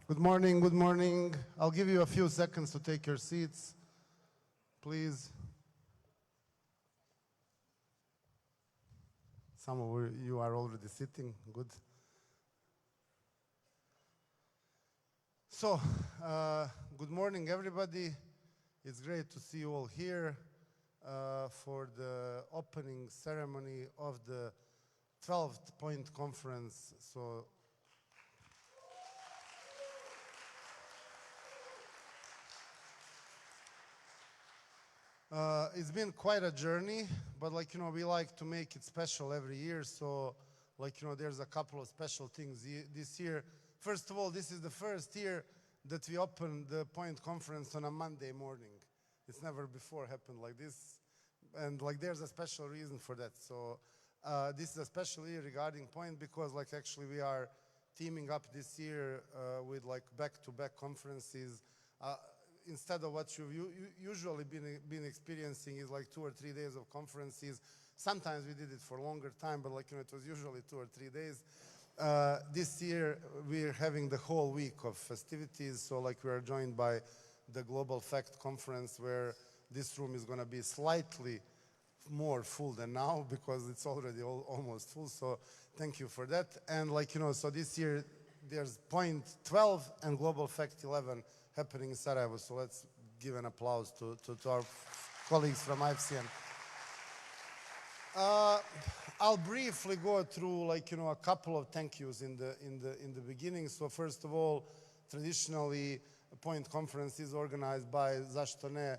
Good morning, good morning. I'll give you a few seconds to take your seats, please. Some of you are already sitting, good. So, good morning everybody. It's great to see you all here for the opening ceremony of the 12th Point Conference. So, it's been quite a journey, but we like to make it special every year. So, there's a couple of special things this year. First of all, this is the first year that we open the Point Conference on a Monday morning. It's never before happened like this. And there's a special reason for that. So this is a special year regarding Point because actually we are teaming up this year with back-to-back conferences. Instead of what you've usually been experiencing is 2 or 3 days of conferences. Sometimes we did it for a longer time, but it was usually 2 or 3 days. This year we're having the whole week of festivities. So we are joined by the Global Fact Conference, where this room is going to be slightly more full than now because it's already almost full. So thank you for that. And so this year there's POINT12 and Global Fact 11 happening in Sarajevo. So let's give an applause to our colleagues from IFCN. I'll briefly go through a couple of thank yous in the beginning. So first of all, traditionally, a Point Conference is organized by Zašto ne,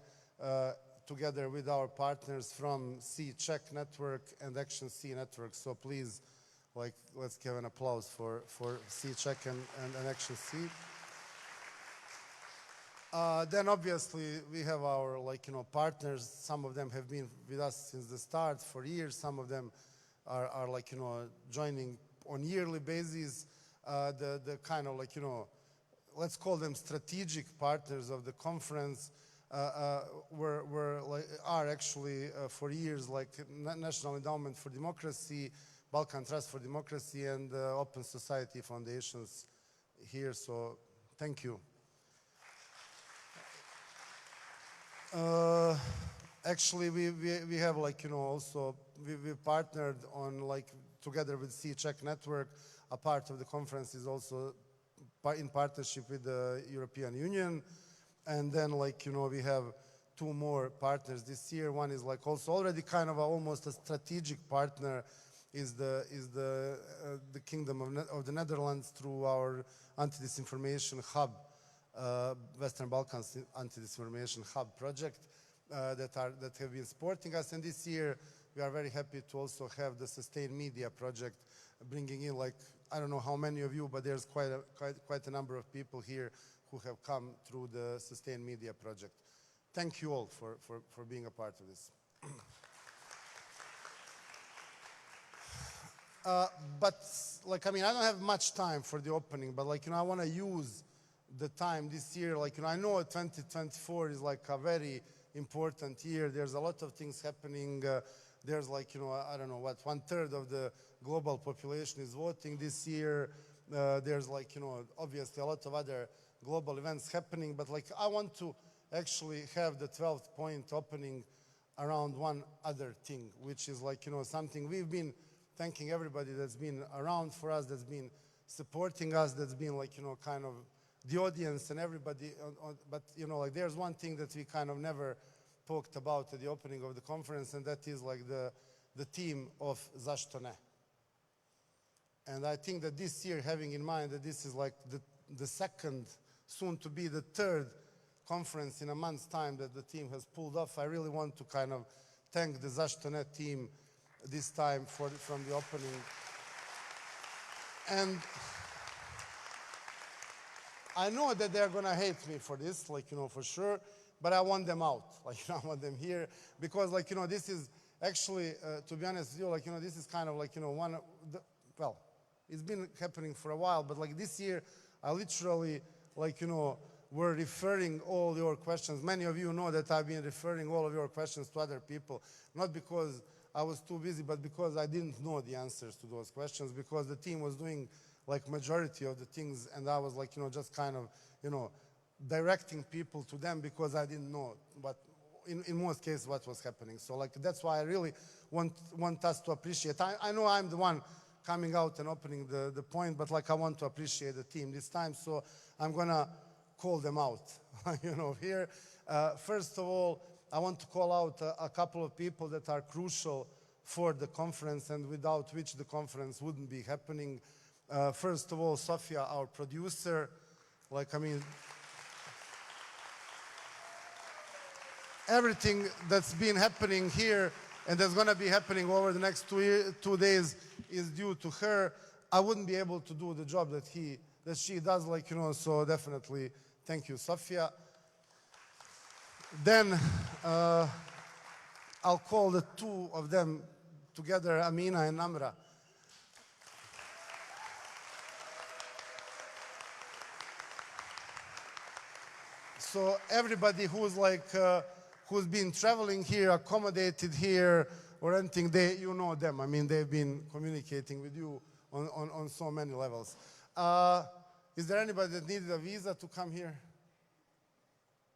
together with our partners from C-Check Network and Action C Network. So please, let's give an applause for C-Check and Action C. Then obviously we have our partners. Some of them have been with us since the start for years. Some of them are joining on yearly basis. The kind of let's call them strategic partners of the conference are actually for years National Endowment for Democracy, Balkan Trust for Democracy, and Open Society Foundations here. So thank you. Actually, we have also we partnered on together with C-Check Network. A part of the conference is also in partnership with the European Union, and then we have 2 more partners this year. One is also already kind of almost a strategic partner is the Kingdom of the Netherlands through our anti-disinformation hub. Western Balkans Anti-Disinformation Hub project that have been supporting us. And this year we are very happy to also have the Sustained Media project bringing in I don't know how many of you, but there's quite a number of people here who have come through the Sustained Media project. Thank you all for being a part of this. But I mean, I don't have much time for the opening, but I want to use the time this year. I know 2024 is a very important year. There's a lot of things happening. There's I don't know what, 1/3 of the global population is voting this year. There's obviously a lot of other global events happening, but I want to actually have the 12th point opening around one other thing, which is something we've been thanking everybody that's been around for us, that's been supporting us, that's been kind of the audience and everybody, but there's one thing that we kind of never talked about at the opening of the conference, and that is the theme of Zašto ne. And I think that this year, having in mind that this is the second, soon to be the 3rd conference in a month's time that the team has pulled off, I really want to kind of thank the Zašto ne team this time from the opening. And I know that they're going to hate me for this, for sure, but I want them out. I want them here because, this is actually, to be honest with you, this is kind of one of the, well, it's been happening for a while, but this year, I literally, were referring all your questions. Many of you know that I've been referring all of your questions to other people, not because I was too busy, but because I didn't know the answers to those questions, because the team was doing like majority of the things, and I was like, just kind of, directing people to them because I didn't know, but in most cases what was happening. So like that's why I really want us to appreciate. I know I'm the one coming out and opening the point, but like I want to appreciate the team this time, so I'm gonna call them out, here. First of all, I want to call out a couple of people that are crucial for the conference and without which the conference wouldn't be happening. First of all, Sofia, our producer, everything that's been happening here and that's going to be happening over the next 2 days is due to her. I wouldn't be able to do the job that she does, so definitely thank you, Sofia. Then I'll call the two of them together, Amina and Namra. So everybody who's who's been traveling here, accommodated here, or anything, you know them. I mean, they've been communicating with you on so many levels. Is there anybody that needed a visa to come here?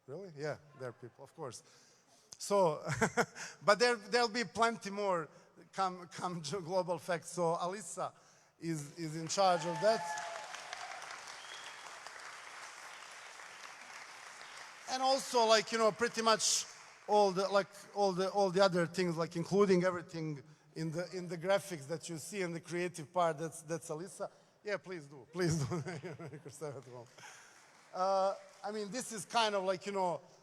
Really? Yeah, there are people, of course. So, but there'll be plenty more come to Global Facts. So Alisa is in charge of that. And also, pretty much all the other things, including everything in the graphics that you see in the creative part. That's Alisa. Yeah, please do. I mean, this is kind of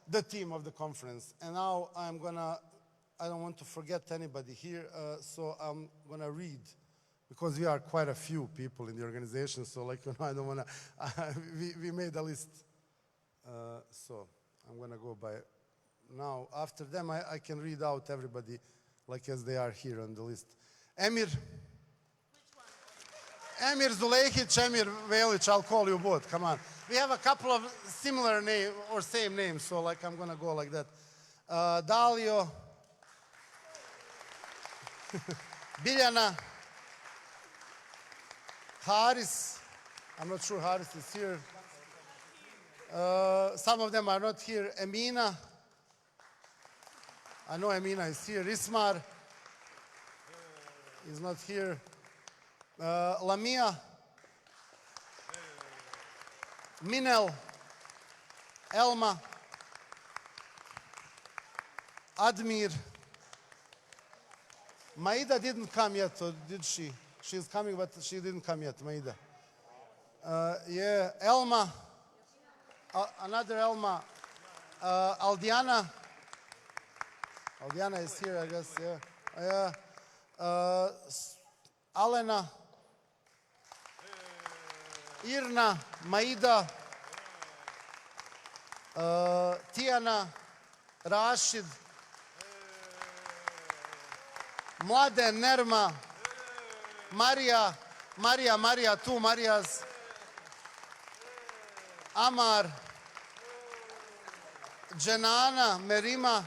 the theme of the conference. And now I don't want to forget anybody here, so I'm gonna read, because we are quite a few people in the organization. So I don't wanna. We made a list. So I'm gonna go by now. After them, I can read out everybody as they are here on the list. Emir. Which one? Emir Zulejhic, Emir Velic, I'll call you both, come on. We have a couple of similar names or same names, so I'm gonna go like that. Dalio. Biljana. Haris. I'm not sure Haris is here. Some of them are not here. Emina. I know Emina is here. Ismar is not here. Lamia. Minel. Elma. Admir. Maida didn't come yet, or did she? She's coming, but she didn't come yet, Maida. Yeah, Elma. Another Elma. Aldiana. Aldiana is here, I guess, yeah. Alena. Irna. Maida. Tijana. Rashid. Mladen, Nerma. Marija, two Marijas. Amar. Dženana, Merima.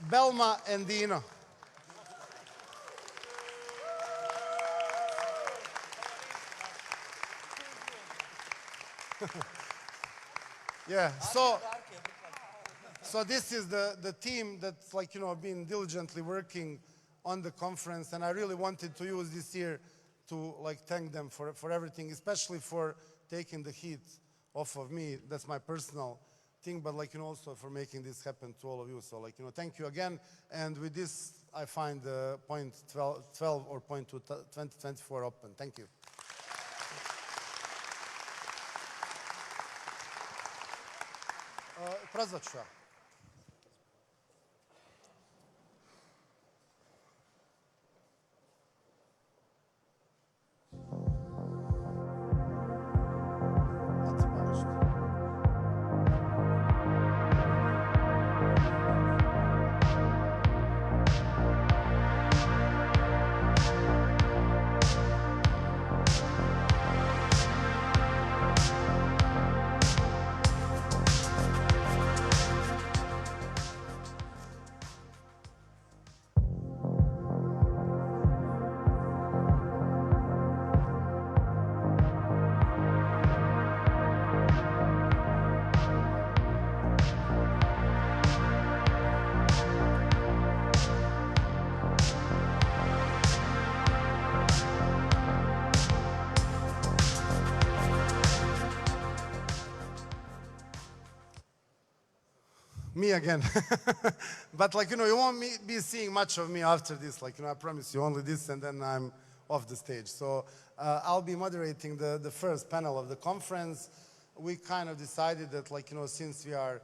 Belma and Dino. Yeah, so this is the team that's been diligently working on the conference, and I really wanted to use this year to thank them for everything, especially for taking the heat off of me. That's my personal thing, but also for making this happen to all of you. So thank you again. And with this, I find the point 12 or point 2024 open. Thank you. Prozvat ću ja. Me again. But like, you know, you won't be seeing much of me after this. Like, you know, I promise you only this and then I'm off the stage. So I'll be moderating the first panel of the conference. We kind of decided that, like, you know, since we are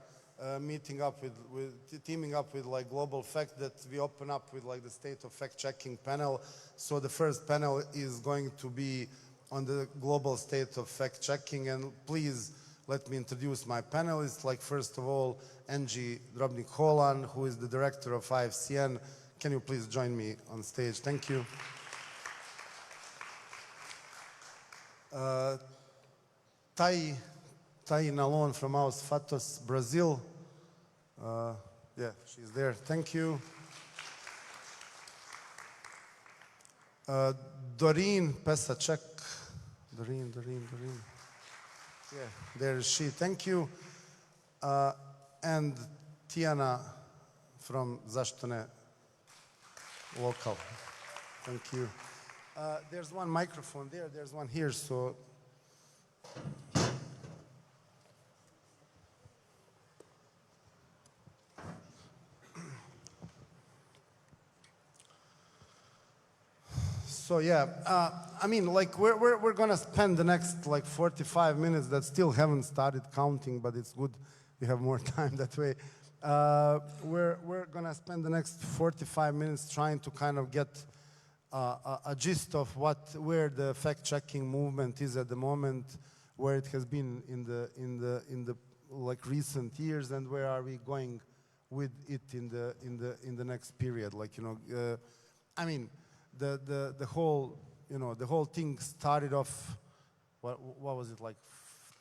teaming up with like Global Fact, that we open up with like the State of Fact Checking panel. So the first panel is going to be on the global state of fact checking, and please let me introduce my panelists. Like, first of all, Angie Drobnik-Holan, who is the director of IFCN. Can you please join me on stage? Thank you. Tai Nalon from Aos Fatos, Brazil. Yeah, she's there. Thank you. Doreen Pesacek. Doreen. Yeah, there is she. Thank you. And Tiana from Zašto ne Local. Thank you. There's one microphone there. There's one here. So. So yeah, I mean, like we're gonna spend the next like 45 minutes that still haven't started counting, but it's good we have more time that way. We're gonna spend the next 45 minutes trying to kind of get a gist of where the fact-checking movement is at the moment, where it has been in the like recent years, and where are we going with it in the next period. Like, you know, I mean. The whole thing started off, what was it, like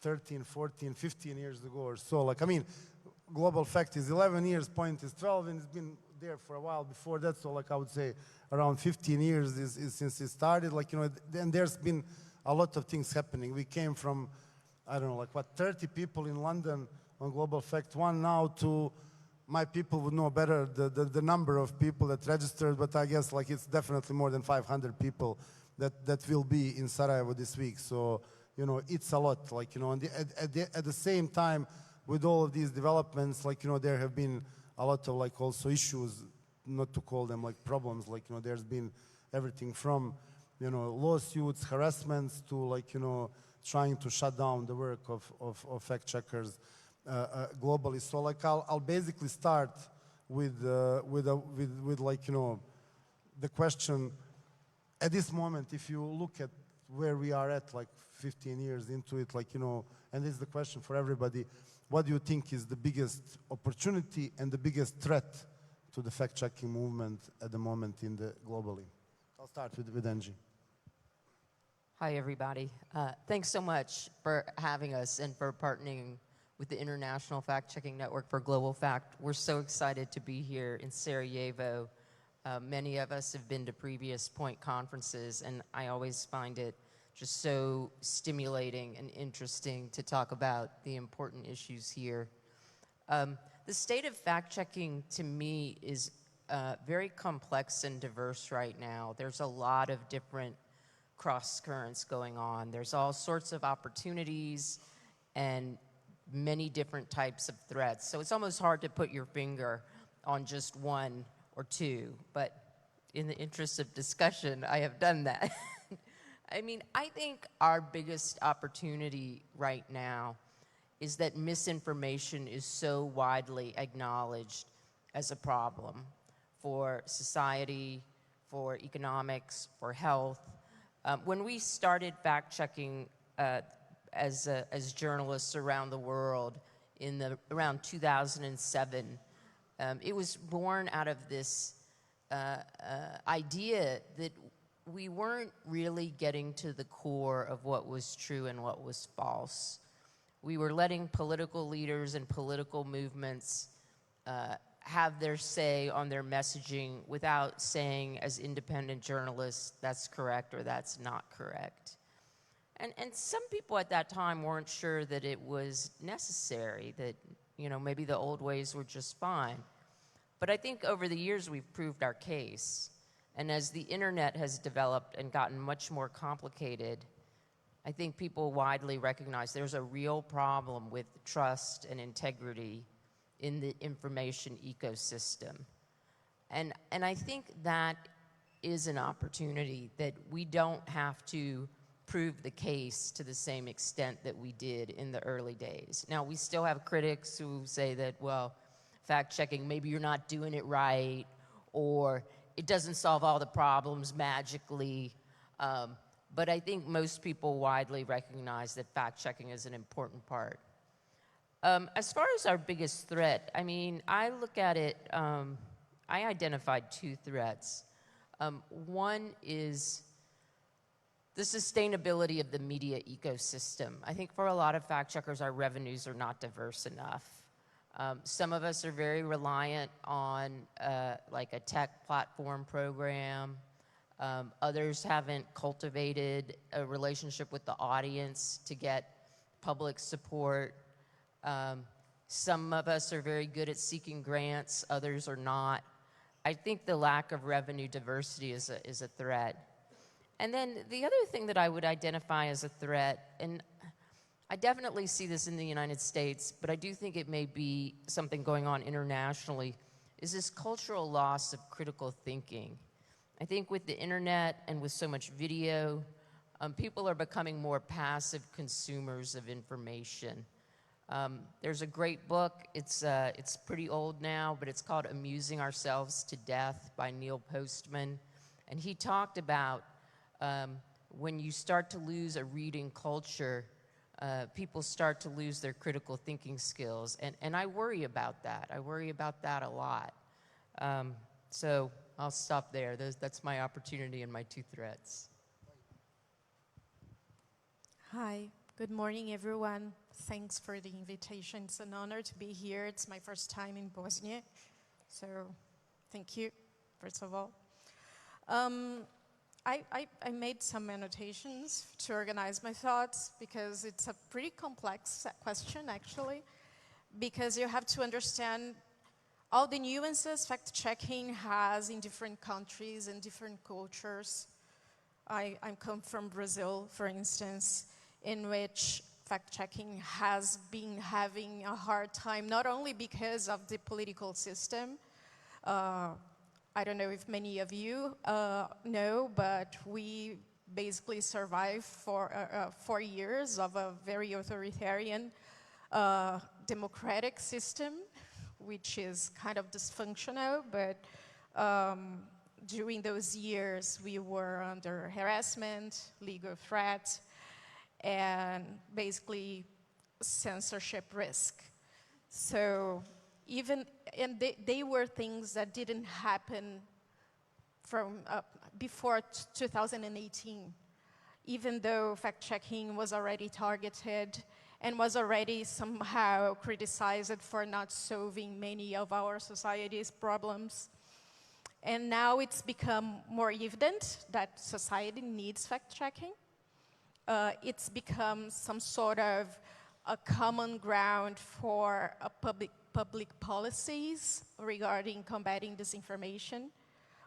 13, 14, 15 years ago or so. Like, I mean, Global Fact is 11 years, Point is 12, and it's been there for a while before that. So like I would say around 15 years is since it started. Like, you know, then there's been a lot of things happening. We came from, I don't know, like what, 30 people in London on Global Fact 1 now to, my people would know better the number of people that registered, but I guess like it's definitely more than 500 people that will be in Sarajevo this week. So, you know, it's a lot. Like, you know, at the same time, with all of these developments, like, you know, there have been a lot of like also issues, not to call them like problems. Like, you know, there's been everything from, you know, lawsuits, harassments to like, you know, trying to shut down the work of fact checkers. Globally. So like I'll basically start with like, you know, the question at this moment, if you look at where we are at like 15 years into it, like, you know, and this is the question for everybody, what do you think is the biggest opportunity and the biggest threat to the fact-checking movement at the moment globally? I'll start with Angie. Hi, everybody. Thanks so much for having us and for partnering with the International Fact-Checking Network for Global Fact. We're so excited to be here in Sarajevo. Many of us have been to previous Point conferences, and I always find it just so stimulating and interesting to talk about the important issues here. The state of fact-checking, to me, is very complex and diverse right now. There's a lot of different cross-currents going on. There's all sorts of opportunities and many different types of threats. So it's almost hard to put your finger on just one or two, but in the interest of discussion, I have done that. I mean, I think our biggest opportunity right now is that misinformation is so widely acknowledged as a problem for society, for economics, for health. When we started fact-checking as journalists around the world in around 2007, it was born out of this idea that we weren't really getting to the core of what was true and what was false. We were letting political leaders and political movements have their say on their messaging without saying, as independent journalists, that's correct or that's not correct. And some people at that time weren't sure that it was necessary, that, you know, maybe the old ways were just fine. But I think over the years we've proved our case. And as the internet has developed and gotten much more complicated, I think people widely recognize there's a real problem with trust and integrity in the information ecosystem. And I think that is an opportunity that we don't have to prove the case to the same extent that we did in the early days. Now, we still have critics who say that, well, fact-checking, maybe you're not doing it right, or it doesn't solve all the problems magically. But I think most people widely recognize that fact-checking is an important part. As far as our biggest threat, I mean, I look at it, I identified two threats. One is the sustainability of the media ecosystem. I think for a lot of fact checkers, our revenues are not diverse enough. Some of us are very reliant on like a tech platform program. Others haven't cultivated a relationship with the audience to get public support. Some of us are very good at seeking grants, others are not. I think the lack of revenue diversity is a threat. And then the other thing that I would identify as a threat, and I definitely see this in the United States, but I do think it may be something going on internationally, is this cultural loss of critical thinking. I think with the internet and with so much video, people are becoming more passive consumers of information. There's a great book, it's pretty old now, but it's called Amusing Ourselves to Death by Neil Postman. And he talked about when you start to lose a reading culture, people start to lose their critical thinking skills. And I worry about that. I worry about that a lot. So I'll stop there. That's my opportunity and my two threats. Hi, good morning, everyone. Thanks for the invitation. It's an honor to be here. It's my first time in Bosnia, so thank you, first of all. I made some annotations to organize my thoughts because it's a pretty complex question, actually, because you have to understand all the nuances fact-checking has in different countries and different cultures. I come from Brazil, for instance, in which fact-checking has been having a hard time, not only because of the political system. I don't know if many of you know, but we basically survived for 4 years of a very authoritarian democratic system, which is kind of dysfunctional, but during those years we were under harassment, legal threat, and basically censorship risk. So they were things that didn't happen from before 2018, even though fact-checking was already targeted and was already somehow criticized for not solving many of our society's problems. And now it's become more evident that society needs fact-checking. It's become some sort of a common ground for public policies regarding combating disinformation.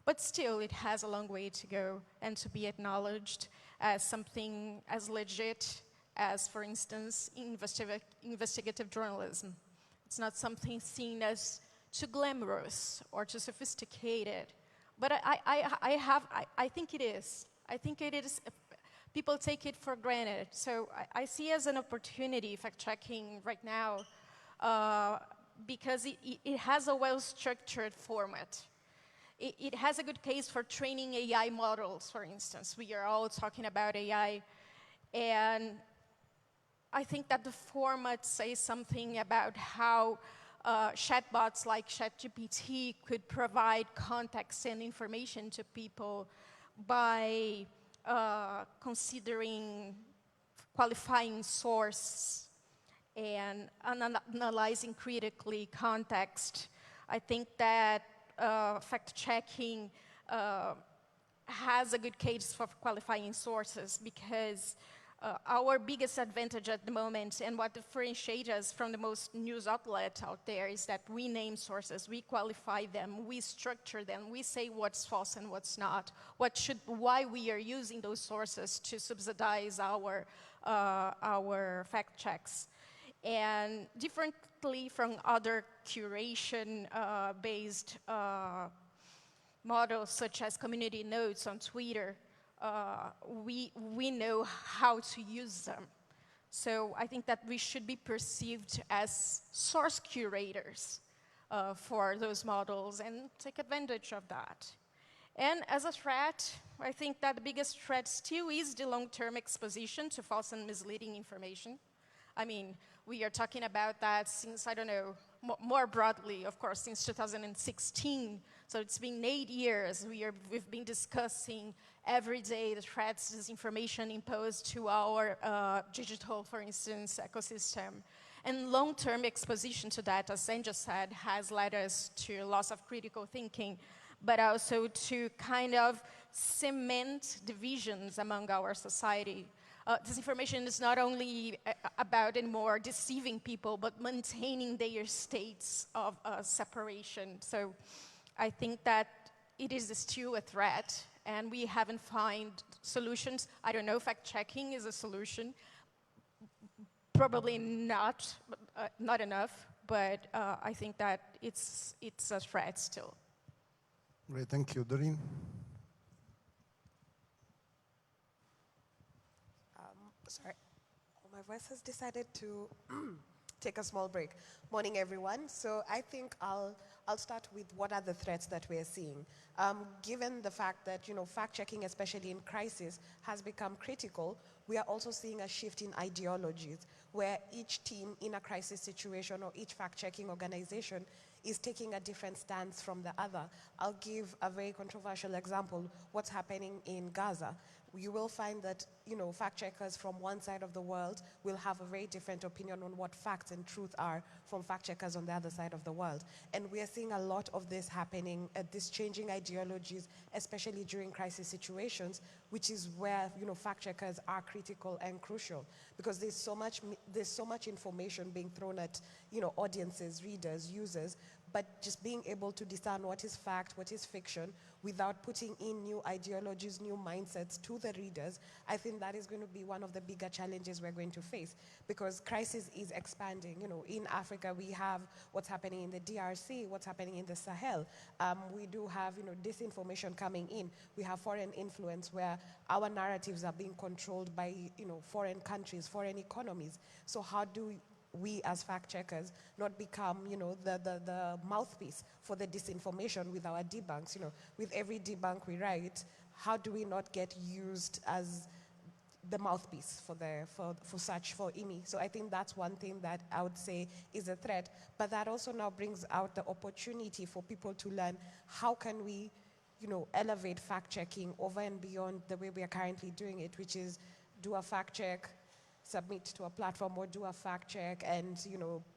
But still, it has a long way to go and to be acknowledged as something as legit as, for instance, investigative journalism. It's not something seen as too glamorous or too sophisticated, but I think it is. I think it is. People take it for granted. So I see as an opportunity fact-checking right now because it has a well-structured format. It has a good case for training AI models, for instance. We are all talking about AI, and I think that the format says something about how chatbots like ChatGPT could provide context and information to people by considering qualifying source and analyzing critically context. I think that fact-checking has a good case for qualifying sources because our biggest advantage at the moment and what differentiates us from the most news outlet out there is that we name sources, we qualify them, we structure them, we say what's false and what's not, why we are using those sources to subsidize our fact checks. And differently from other curation-based models such as community notes on Twitter, we know how to use them. So I think that we should be perceived as source curators for those models and take advantage of that. And as a threat, I think that the biggest threat still is the long-term exposition to false and misleading information. I mean, we are talking about that since, I don't know, more broadly, of course, since 2016. So it's been 8 years. We've been discussing every day the threats, disinformation imposed to our digital, for instance, ecosystem. And long-term exposition to that, as Sanja said, has led us to loss of critical thinking, but also to kind of cement divisions among our society. Disinformation is not only about anymore deceiving people, but maintaining their states of separation. So I think that it is still a threat, and we haven't found solutions. I don't know if fact-checking is a solution. Probably not, not enough, but I think that it's a threat still. Great, thank you. Doreen? Sorry, my voice has decided to take a small break. Morning, everyone. So I think I'll start with what are the threats that we're seeing. Given the fact that, fact-checking, especially in crisis, has become critical, we are also seeing a shift in ideologies, where each team in a crisis situation or each fact-checking organization is taking a different stance from the other. I'll give a very controversial example, what's happening in Gaza. You will find that, fact checkers from one side of the world will have a very different opinion on what facts and truth are from fact checkers on the other side of the world. And we are seeing a lot of this happening, this changing ideologies, especially during crisis situations, which is where, fact checkers are critical and crucial, because there's so much information being thrown at, audiences, readers, users, but just being able to discern what is fact, what is fiction, without putting in new ideologies, new mindsets to the readers, I think that is going to be one of the bigger challenges we're going to face, because crisis is expanding. In Africa, we have what's happening in the DRC, what's happening in the Sahel. We do have, disinformation coming in. We have foreign influence where our narratives are being controlled by, foreign countries, foreign economies. So how do we as fact checkers not become, the mouthpiece for the disinformation with our debunks? With every debunk we write, how do we not get used as the mouthpiece for IMI? So I think that's one thing that I would say is a threat. But that also now brings out the opportunity for people to learn how can we, elevate fact checking over and beyond the way we are currently doing it, which is do a fact check, submit to a platform, or do a fact check and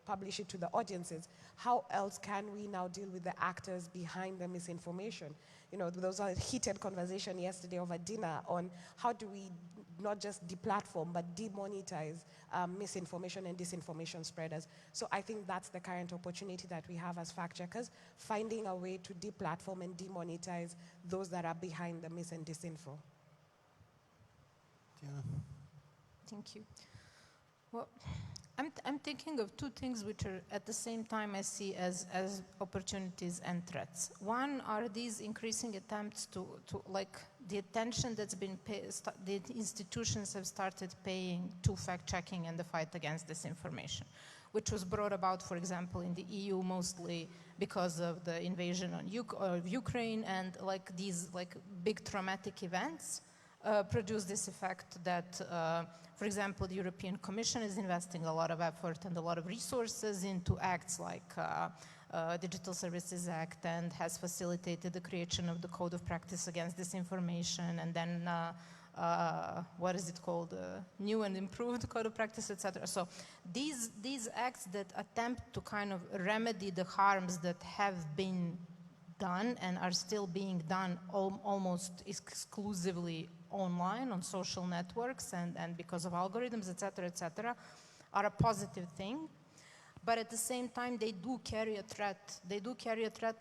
publish it to the audiences. How else can we now deal with the actors behind the misinformation? There was a heated conversation yesterday over dinner on how do we not just deplatform but demonetize misinformation and disinformation spreaders. So I think that's the current opportunity that we have as fact checkers, finding a way to deplatform and demonetize those that are behind the mis and disinfo. Yeah. Thank you. Well, I'm thinking of two things which are at the same time I see as opportunities and threats. One are these increasing attempts to like the attention that's been paid, the institutions have started paying to fact-checking and the fight against disinformation, which was brought about, for example, in the EU mostly because of the invasion of Ukraine, and like these like big traumatic events produce this effect that, for example, the European Commission is investing a lot of effort and a lot of resources into acts like Digital Services Act, and has facilitated the creation of the Code of Practice Against Disinformation, and then what is it called? New and improved Code of Practice, etc. So these acts that attempt to kind of remedy the harms that have been done and are still being done almost exclusively online on social networks and because of algorithms, etc., are a positive thing. But at the same time, they do carry a threat. They do carry a threat.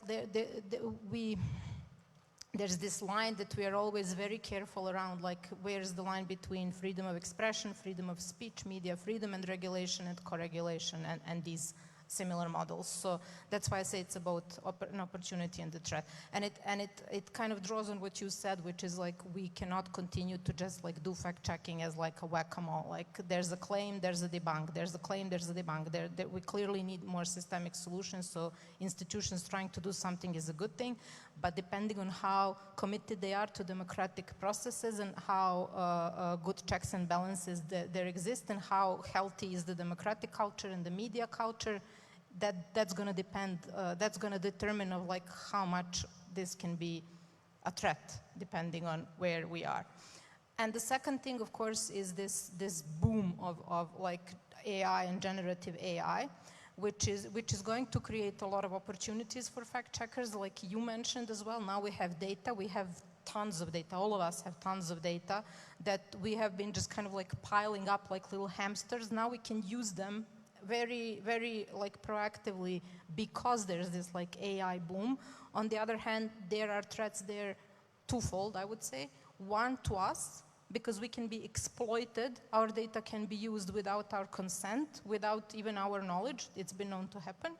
there's this line that we are always very careful around, like where's the line between freedom of expression, freedom of speech, media freedom, and regulation and co-regulation, and these similar models. So that's why I say it's about an opportunity and the threat. And it kind of draws on what you said, which is like we cannot continue to just like do fact checking as like a whack-a-mole. Like there's a claim, there's a debunk, there's a claim, there's a debunk. We clearly need more systemic solutions. So institutions trying to do something is a good thing, but depending on how committed they are to democratic processes and how good checks and balances there exist, and how healthy is the democratic culture and the media culture, that's going to depend, that's going to determine of like how much this can be a threat, depending on where we are. And the second thing, of course, is this boom of like AI and generative AI, which is going to create a lot of opportunities for fact checkers, like you mentioned as well. Now we have data, we have tons of data, all of us have tons of data that we have been just kind of like piling up like little hamsters. Now we can use them very, very like proactively because there's this like AI boom. On the other hand, there are threats there twofold, I would say. One, to us, because we can be exploited. Our data can be used without our consent, without even our knowledge. It's been known to happen.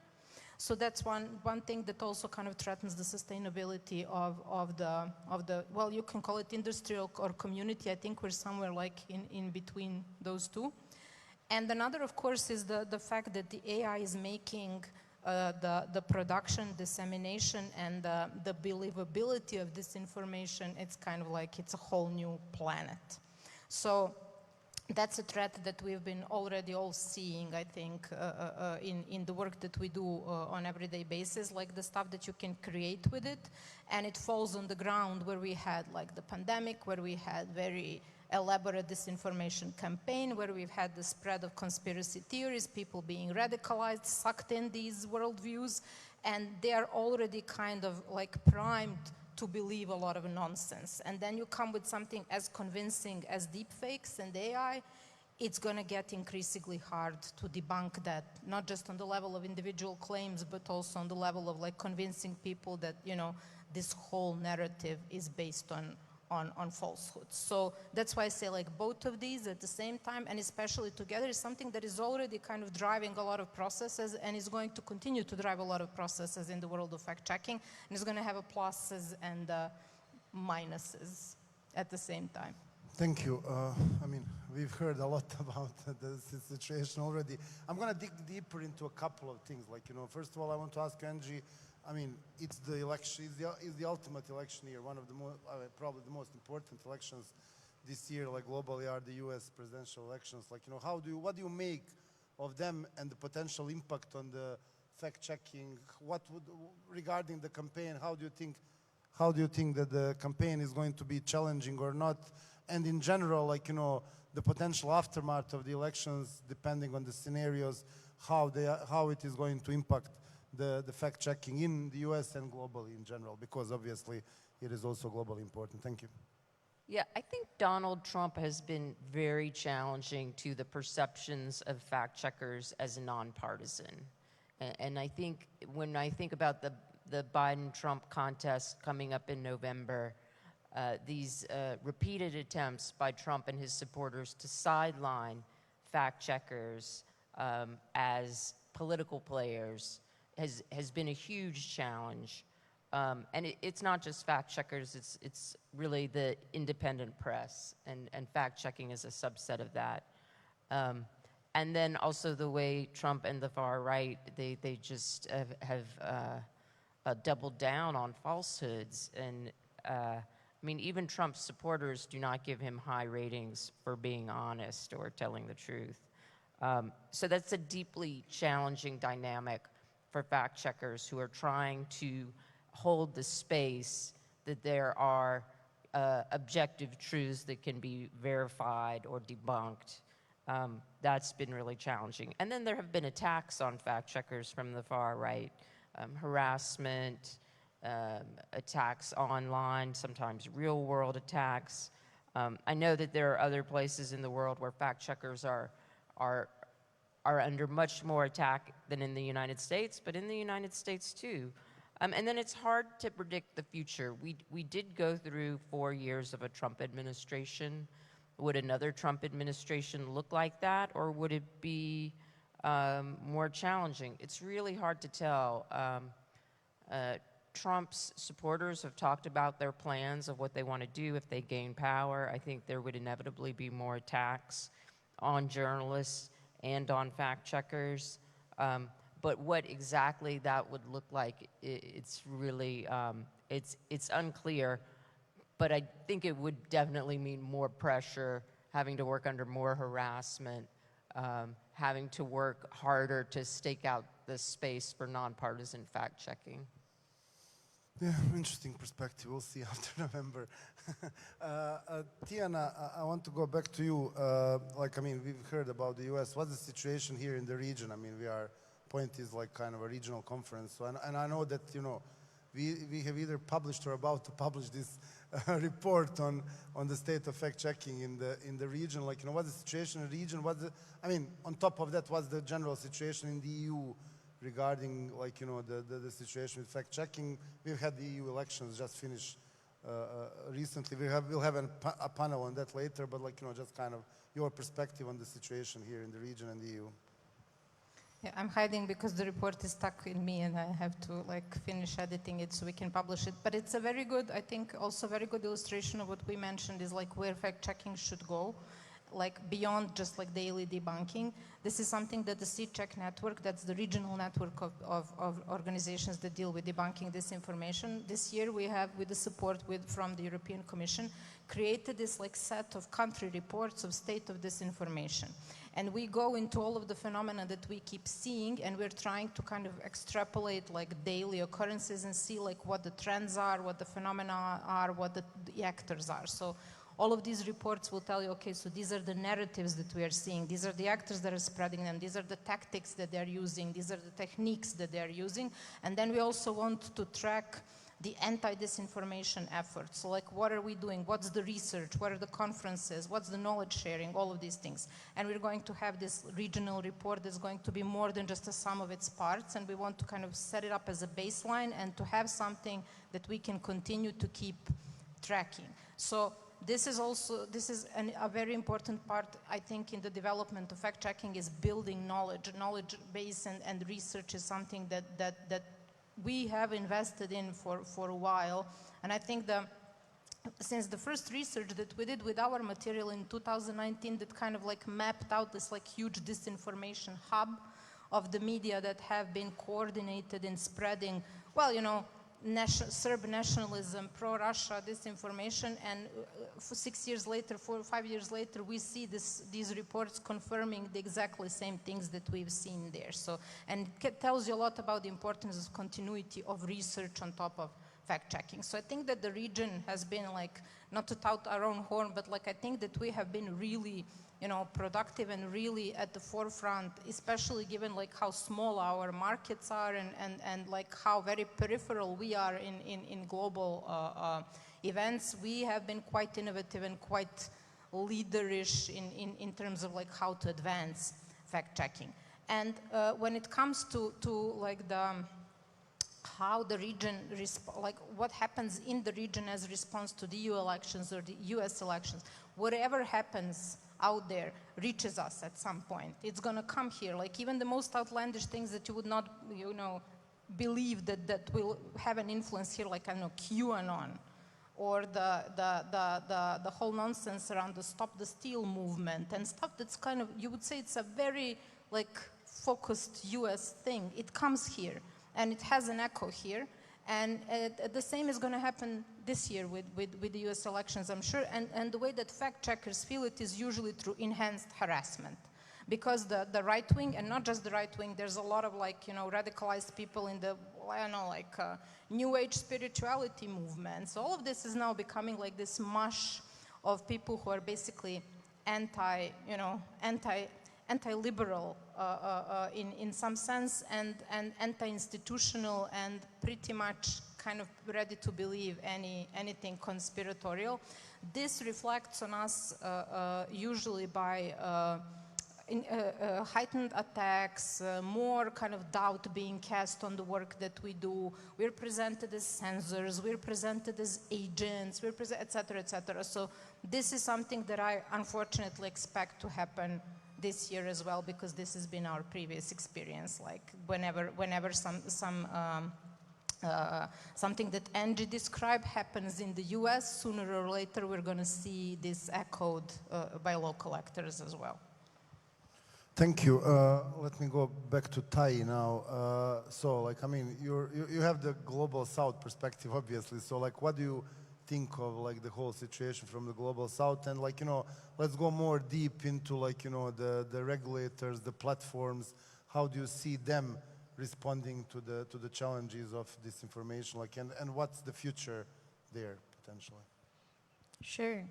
So that's one thing that also kind of threatens the sustainability of the, well, you can call it industrial or community. I think we're somewhere like in between those two. And another, of course, is the fact that the AI is making the production, dissemination, and the believability of this information, it's kind of like it's a whole new planet. So that's a threat that we've been already all seeing, I think, in the work that we do on everyday basis, like the stuff that you can create with it. And it falls on the ground where we had like the pandemic, where we had very elaborate disinformation campaign, where we've had the spread of conspiracy theories, people being radicalized, sucked in these worldviews, and they are already kind of like primed to believe a lot of nonsense. And then you come with something as convincing as deepfakes and AI, it's going to get increasingly hard to debunk that, not just on the level of individual claims, but also on the level of like convincing people that, you know, this whole narrative is based on falsehoods. So that's why I say like both of these at the same time, and especially together, is something that is already kind of driving a lot of processes and is going to continue to drive a lot of processes in the world of fact checking, and is going to have a pluses and minuses at the same time. Thank you. I mean, we've heard a lot about the situation already. I'm going to dig deeper into a couple of things. Like, you know, first of all, I want to ask Angie, I mean, it's the election, it's the ultimate election year. One of the probably the most important elections this year, like globally, are the U.S. presidential elections. Like, you know, what do you make of them and the potential impact on the fact-checking? Regarding the campaign, how do you think that the campaign is going to be challenging or not? And in general, like, you know, the potential aftermath of the elections, depending on the scenarios, how it is going to impact the fact-checking in the US and globally in general, because obviously it is also globally important. Thank you. Yeah, I think Donald Trump has been very challenging to the perceptions of fact-checkers as nonpartisan. And I think when I think about the Biden-Trump contest coming up in November, these repeated attempts by Trump and his supporters to sideline fact-checkers as political players has been a huge challenge. And it's not just fact-checkers, it's really the independent press, and fact-checking is a subset of that. And then also the way Trump and the far right, they just have doubled down on falsehoods. And I mean, even Trump's supporters do not give him high ratings for being honest or telling the truth. So that's a deeply challenging dynamic for fact-checkers who are trying to hold the space that there are objective truths that can be verified or debunked. That's been really challenging. And then there have been attacks on fact-checkers from the far right, harassment, attacks online, sometimes real-world attacks. I know that there are other places in the world where fact-checkers are under much more attack than in the United States, but in the United States too, And then it's hard to predict the future. We did go through 4 years of a Trump administration. Would another Trump administration look like that, or would it be more challenging? It's really hard to tell. Trump's supporters have talked about their plans of what they want to do if they gain power. I think there would inevitably be more attacks on journalists and on fact checkers. But what exactly that would look like, it's really, it's unclear. But I think it would definitely mean more pressure, having to work under more harassment, having to work harder to stake out the space for nonpartisan fact checking. Yeah, interesting perspective. We'll see after November. Tiana, I want to go back to you. We've heard about the U.S. What's the situation here in the region? POINT is like kind of a regional conference. So, and I know that, we have either published or about to publish this report on the state of fact-checking in the region. What's the situation in the region? On top of that, what's the general situation in the EU regarding, the situation with fact-checking? We've had the EU elections just finished recently. We'll have a panel on that later, but just kind of your perspective on the situation here in the region and the EU. Yeah, I'm hiding because the report is stuck in me and I have to finish editing it so we can publish it. But it's a very good, I think also very good illustration of what we mentioned is where fact-checking should go, beyond just daily debunking. This is something that the C-Check network, that's the regional network of organizations that deal with debunking disinformation. This year we have, with the support from the European Commission, created this set of country reports of state of disinformation. And we go into all of the phenomena that we keep seeing, and we're trying to kind of extrapolate daily occurrences and see what the trends are, what the phenomena are, what the actors are. So all of these reports will tell you, okay, so these are the narratives that we are seeing. These are the actors that are spreading them. These are the tactics that they're using. These are the techniques that they're using. And then we also want to track the anti-disinformation efforts. So what are we doing? What's the research? What are the conferences? What's the knowledge sharing? All of these things. And we're going to have this regional report that's going to be more than just a sum of its parts. And we want to kind of set it up as a baseline and to have something that we can continue to keep tracking. So this is a very important part, I think, in the development of fact-checking is building knowledge. Knowledge base and research is something that we have invested in for a while. And I think since the first research that we did with our material in 2019 that kind of mapped out this huge disinformation hub of the media that have been coordinated in spreading, Serb nationalism, pro-Russia disinformation, and 6 years later, 4 or 5 years later, we see these reports confirming the exactly same things that we've seen there. So, and it tells you a lot about the importance of continuity of research on top of fact-checking. So I think that the region has been not to tout our own horn, but I think that we have been really productive and really at the forefront, especially given how small our markets are and how very peripheral we are in global events. We have been quite innovative and quite leaderish in terms of how to advance fact-checking. And when it comes to how the region, what happens in the region as a response to the EU elections or the US elections, whatever happens out there reaches us at some point. It's going to come here. Even the most outlandish things that you would not, believe that will have an influence here, I don't know, QAnon, or the whole nonsense around the Stop the Steal movement and stuff that's kind of, you would say it's a very focused US thing. It comes here and it has an echo here. And the same is going to happen this year with the US elections, I'm sure. And the way that fact checkers feel it is usually through enhanced harassment. Because the right wing, and not just the right wing, there's a lot of radicalized people in the, new age spirituality movements. All of this is now becoming this mush of people who are basically anti-liberal in some sense and anti-institutional and pretty much kind of ready to believe anything conspiratorial. This reflects on us usually by heightened attacks, more kind of doubt being cast on the work that we do. We're presented as censors, we're presented as agents, et cetera, et cetera. So this is something that I unfortunately expect to happen this year as well, because this has been our previous experience. Like whenever something that Angie described happens in the US, sooner or later we're going to see this echoed by local actors as well. Thank you. Let me go back to Tai now. So, like, I mean, you have the global South perspective, obviously. So, like, what do you think of, like, the whole situation from the global South? And, like, you know, let's go more deep into, like, you know, the regulators, the platforms. How do you see them responding to the challenges of disinformation? Like, and what's the future there potentially? Sure.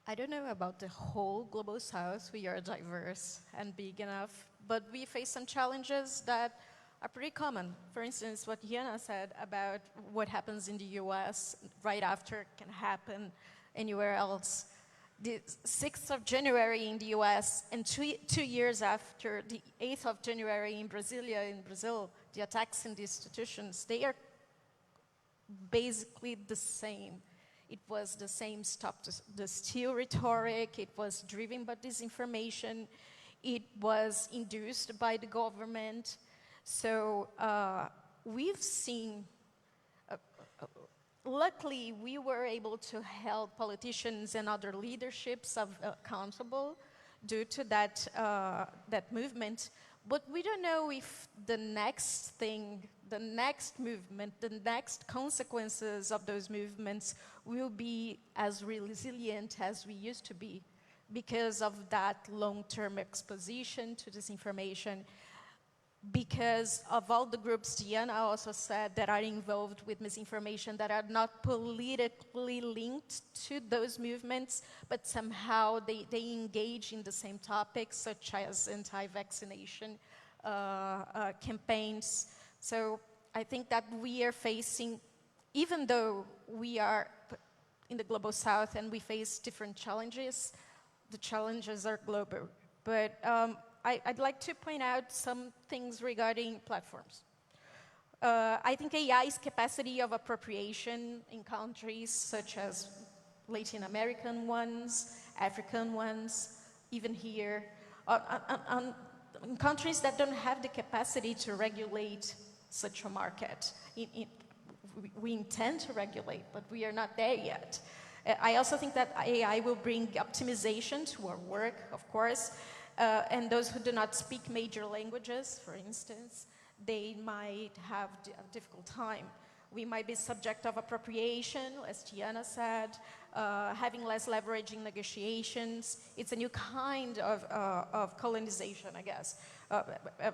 I don't know about the whole global South. We are diverse and big enough, but we face some challenges that are pretty common. For instance, what Jana said about what happens in the US right after can happen anywhere else. The 6th of January in the US and 2 years after the 8th of January in Brazil, the attacks in the institutions, they are basically the same. It was the same stop the steal rhetoric, it was driven by disinformation, it was induced by the government. So we've seen, luckily we were able to hold politicians and other leaderships accountable due to that, that movement. But we don't know if the next thing, the next movement, the next consequences of those movements will be as resilient as we used to be because of that long-term exposition to disinformation, because of all the groups Diana also said that are involved with misinformation that are not politically linked to those movements, but somehow they engage in the same topics, such as anti-vaccination campaigns. So I think that we are facing, even though we are in the global South and we face different challenges, the challenges are global. But I'd like to point out some things regarding platforms. I think AI's capacity of appropriation in countries such as Latin American ones, African ones, even here, in countries that don't have the capacity to regulate such a market. We intend to regulate, but we are not there yet. I also think that AI will bring optimization to our work, of course, and those who do not speak major languages, for instance, they might have a difficult time. We might be subject of appropriation, as Tiana said, having less leverage in negotiations. It's a new kind of colonization, I guess.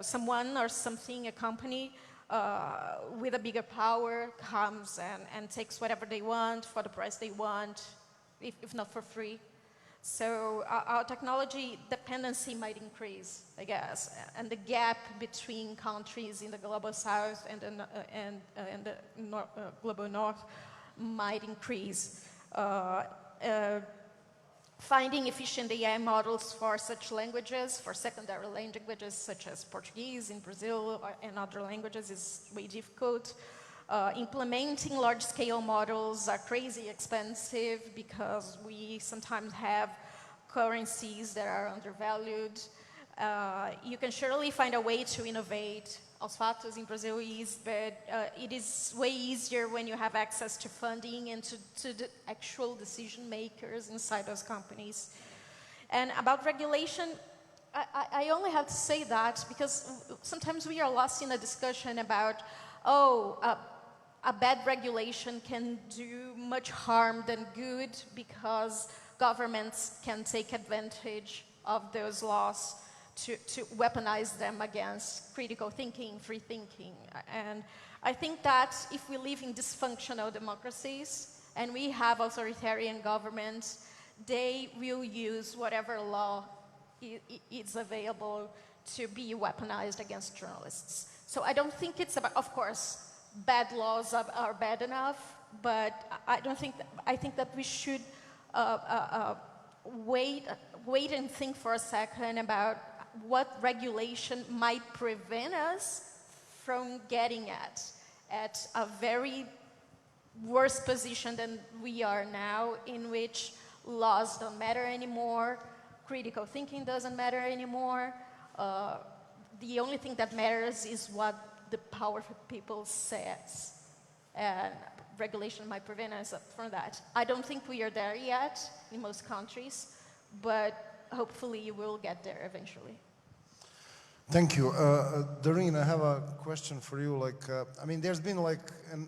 Someone or something, a company with a bigger power comes and takes whatever they want for the price they want, if not for free. So our technology dependency might increase, I guess, and the gap between countries in the global South and the global North might increase. Finding efficient AI models for such languages, for secondary languages such as Portuguese in Brazil and other languages is way difficult. Implementing large-scale models are crazy expensive because we sometimes have currencies that are undervalued. You can surely find a way to innovate. Aos fatos in Brazil is, but it is way easier when you have access to funding and to the actual decision makers inside those companies. And about regulation, I only have to say that because sometimes we are lost in a discussion about, a bad regulation can do much harm than good because governments can take advantage of those laws to weaponize them against critical thinking, free thinking. And I think that if we live in dysfunctional democracies and we have authoritarian governments, they will use whatever law is available to be weaponized against journalists. So I don't think it's about, of course, bad laws are bad enough, but I think that we should wait and think for a second about what regulation might prevent us from getting at a very worse position than we are now, in which laws don't matter anymore, critical thinking doesn't matter anymore. The only thing that matters is what the powerful people says. And regulation might prevent us from that. I don't think we are there yet in most countries, but hopefully we'll get there eventually. Thank you. Doreen, I have a question for you. I mean, there's been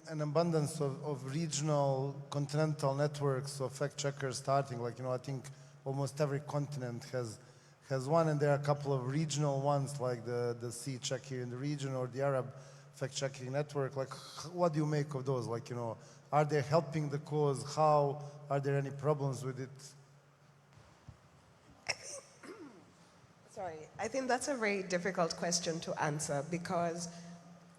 an abundance of regional, continental networks of fact checkers starting. I think almost every continent has one, and there are a couple of regional ones, like the C check here in the region or the Arab fact-checking network. What do you make of those? Are they helping the cause? How? Are there any problems with it? Sorry, I think that's a very difficult question to answer because,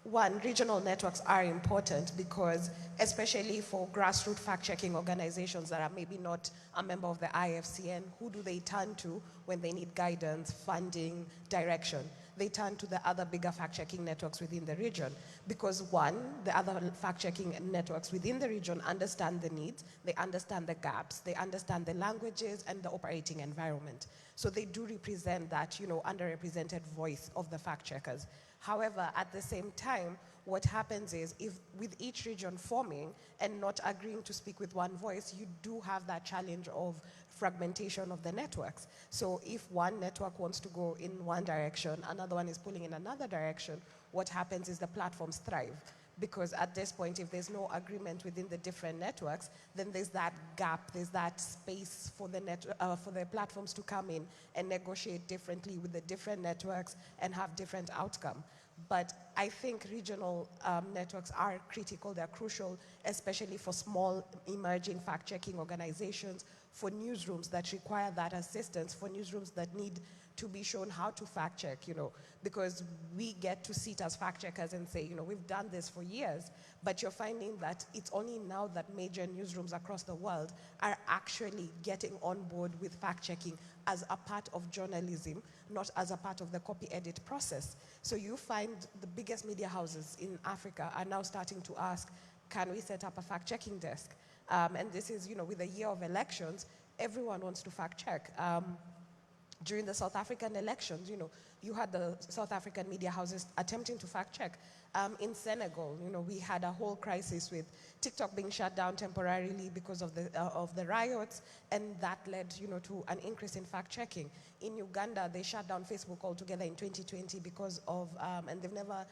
one, regional networks are important because, especially for grassroots fact-checking organizations that are maybe not a member of the IFCN, who do they turn to when they need guidance, funding, direction? They turn to the other bigger fact-checking networks within the region because, one, the other fact-checking networks within the region understand the needs, they understand the gaps, they understand the languages and the operating environment. So they do represent that, underrepresented voice of the fact-checkers. However, at the same time, what happens is, if with each region forming and not agreeing to speak with one voice, you do have that challenge of fragmentation of the networks. So if one network wants to go in one direction, another one is pulling in another direction, what happens is the platforms thrive. Because at this point, if there's no agreement within the different networks, then there's that gap, there's that space for the platforms to come in and negotiate differently with the different networks and have different outcome. But I think regional networks are critical, they're crucial, especially for small emerging fact-checking organizations, for newsrooms that require that assistance, for newsrooms that need to be shown how to fact check, because we get to sit as fact checkers and say, we've done this for years, but you're finding that it's only now that major newsrooms across the world are actually getting on board with fact checking as a part of journalism, not as a part of the copy edit process. So you find the biggest media houses in Africa are now starting to ask, can we set up a fact checking desk? And this is, with the year of elections, everyone wants to fact check. During the South African elections, you had the South African media houses attempting to fact check. In Senegal, we had a whole crisis with TikTok being shut down temporarily because of the riots, and that led, to an increase in fact checking. In Uganda, they shut down Facebook altogether in 2020 because of, and they've never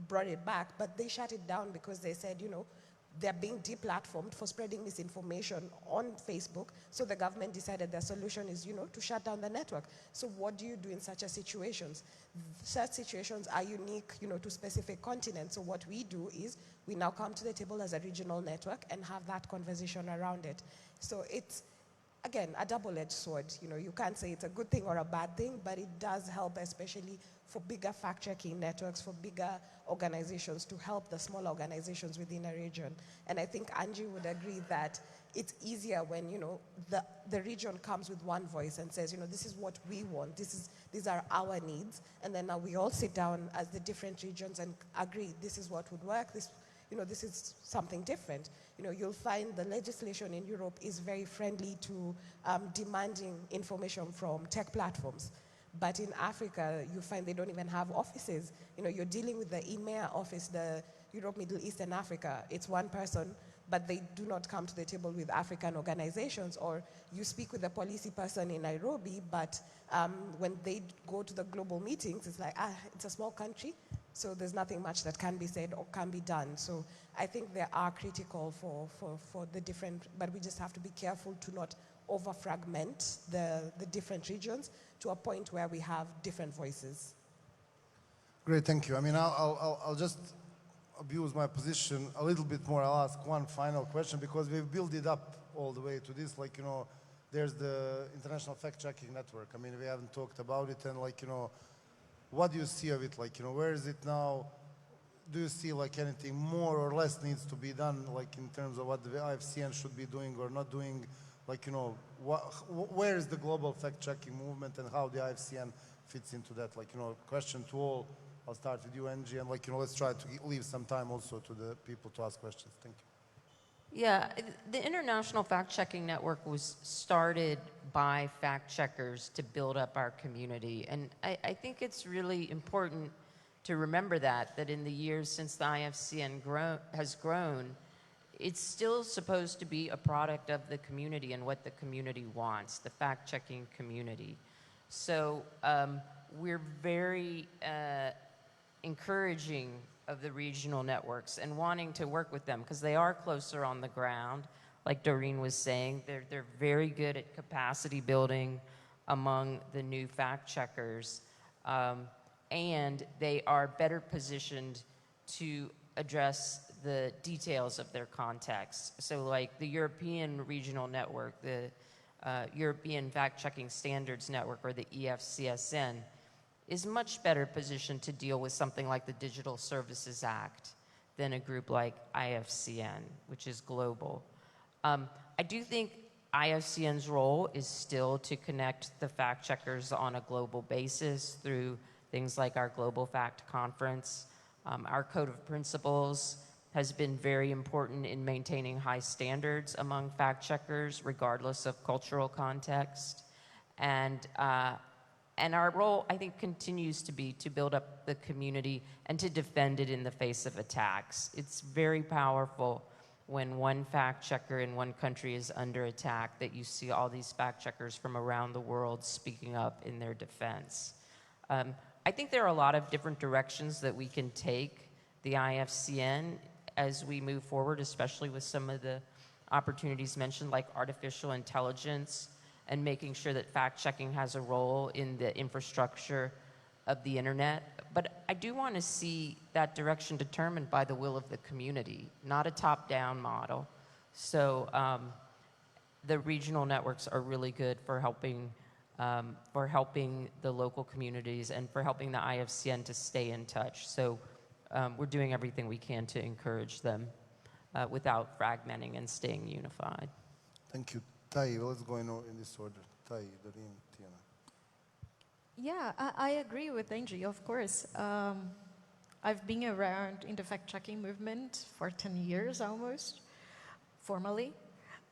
brought it back, but they shut it down because they said, they're being deplatformed for spreading misinformation on Facebook, so the government decided their solution is, to shut down the network. So what do you do in such a situations? Such situations are unique, to specific continents. So what we do is, we now come to the table as a regional network and have that conversation around it. So it's, again, a double-edged sword. You can't say it's a good thing or a bad thing, but it does help, especially for bigger fact-checking networks, for bigger organizations, to help the small organizations within a region. And I think Angie would agree that it's easier when, the region comes with one voice and says, this is what we want, these are our needs, and then now we all sit down as the different regions and agree, this is what would work, this is something different. You'll find the legislation in Europe is very friendly to demanding information from tech platforms. But in Africa, you find they don't even have offices. You're dealing with the EMEA office, the Europe, Middle East, and Africa. It's one person, but they do not come to the table with African organizations. Or you speak with a policy person in Nairobi, but when they go to the global meetings, it's like, it's a small country, so there's nothing much that can be said or can be done. So I think they are critical for the different, but we just have to be careful to not over-fragment the different regions to a point where we have different voices. Great, thank you. I mean, I'll just abuse my position a little bit more. I'll ask one final question, because we've built it up all the way to this. There's the International Fact-Checking Network. I mean, we haven't talked about it, and what do you see of it? Where is it now? Do you see anything more or less needs to be done, in terms of what the IFCN should be doing or not doing? like, you know, where is the global fact-checking movement and how the IFCN fits into that? Like, you know, question to all. I'll start with you, Angie, and like, you know, let's try to leave some time also to the people to ask questions. Thank you. Yeah, the International Fact-Checking Network was started by fact-checkers to build up our community. And I think it's really important to remember that in the years since the IFCN has grown, it's still supposed to be a product of the community and what the community wants, the fact-checking community. So we're very encouraging of the regional networks and wanting to work with them because they are closer on the ground. Like Doreen was saying, they're very good at capacity building among the new fact checkers, and they are better positioned to address the details of their context. So like the European Regional Network, the European Fact-Checking Standards Network, or the EFCSN, is much better positioned to deal with something like the Digital Services Act than a group like IFCN, which is global. I do think IFCN's role is still to connect the fact checkers on a global basis through things like our Global Fact Conference. Our Code of Principles has been very important in maintaining high standards among fact checkers, regardless of cultural context. And our role, I think, continues to be to build up the community and to defend it in the face of attacks. It's very powerful when one fact checker in one country is under attack that you see all these fact checkers from around the world speaking up in their defense. I think there are a lot of different directions that we can take the IFCN as we move forward, especially with some of the opportunities mentioned, like artificial intelligence, and making sure that fact-checking has a role in the infrastructure of the internet. But I do want to see that direction determined by the will of the community, not a top-down model. So the regional networks are really good for helping the local communities and for helping the IFCN to stay in touch. So we're doing everything we can to encourage them without fragmenting and staying unified. Thank you. Tai, let's go in this order. Tai, Doreen, Tiana. Yeah, I agree with Angie, of course. I've been around in the fact-checking movement for 10 years almost, formally.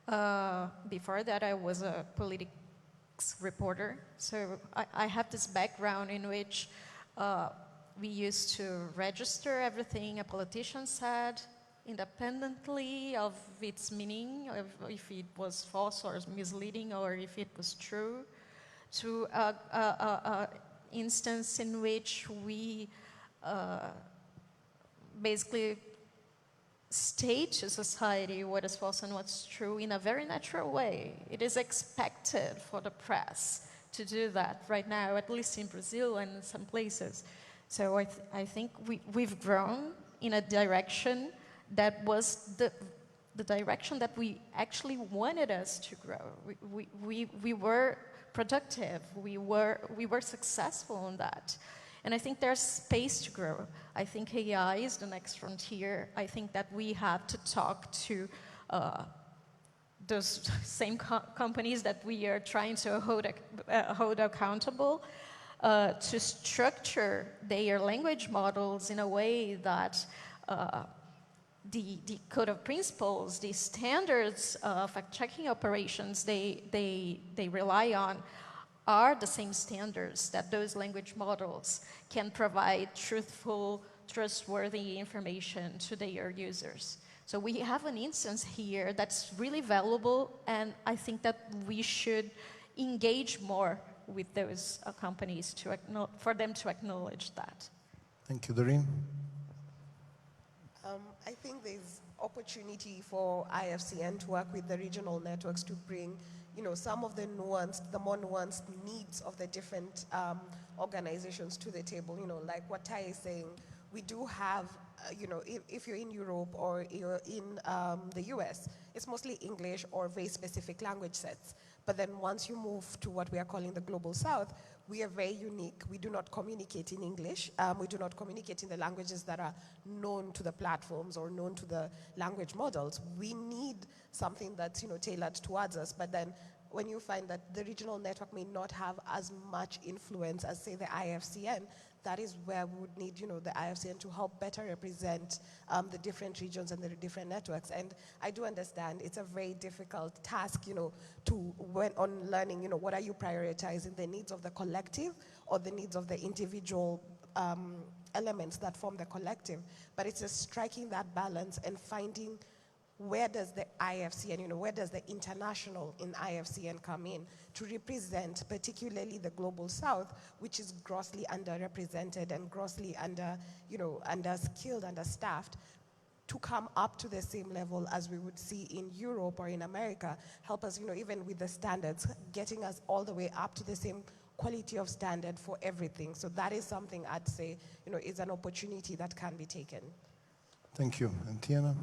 Before that, I was a politics reporter. So I have this background in which we used to register everything a politician said, independently of its meaning, if it was false or misleading, or if it was true, to an instance in which we basically state to society what is false and what's true in a very natural way. It is expected for the press to do that right now, at least in Brazil and in some places. So I think we've grown in a direction that was the direction that we actually wanted us to grow. We were productive. We were successful in that. And I think there's space to grow. I think AI is the next frontier. I think that we have to talk to those same companies that we are trying to hold accountable to structure their language models in a way that the Code of Principles, the standards of fact-checking operations they rely on are the same standards that those language models can provide truthful, trustworthy information to their users. So we have an instance here that's really valuable, and I think that we should engage more with those companies for them to acknowledge that. Thank you, Doreen. I think there's opportunity for IFCN to work with the regional networks to bring, some of the more nuanced needs of the different organizations to the table. Like what Tai is saying, we do have, if you're in Europe or you're in the US, it's mostly English or very specific language sets. But then once you move to what we are calling the Global South, we are very unique. We do not communicate in English. We do not communicate in the languages that are known to the platforms or known to the language models. We need something that's tailored towards us. But then when you find that the regional network may not have as much influence as, say, the IFCN, that is where we would need, the IFCN to help better represent the different regions and the different networks. And I do understand it's a very difficult task, when on learning, what are you prioritizing, the needs of the collective or the needs of the individual elements that form the collective. But it's just striking that balance and finding where does the IFCN, where does the international in IFCN come in to represent particularly the global south, which is grossly underrepresented and grossly under-skilled, understaffed, to come up to the same level as we would see in Europe or in America, help us, even with the standards, getting us all the way up to the same quality of standard for everything. So that is something I'd say, is an opportunity that can be taken. Thank you. And Tiana?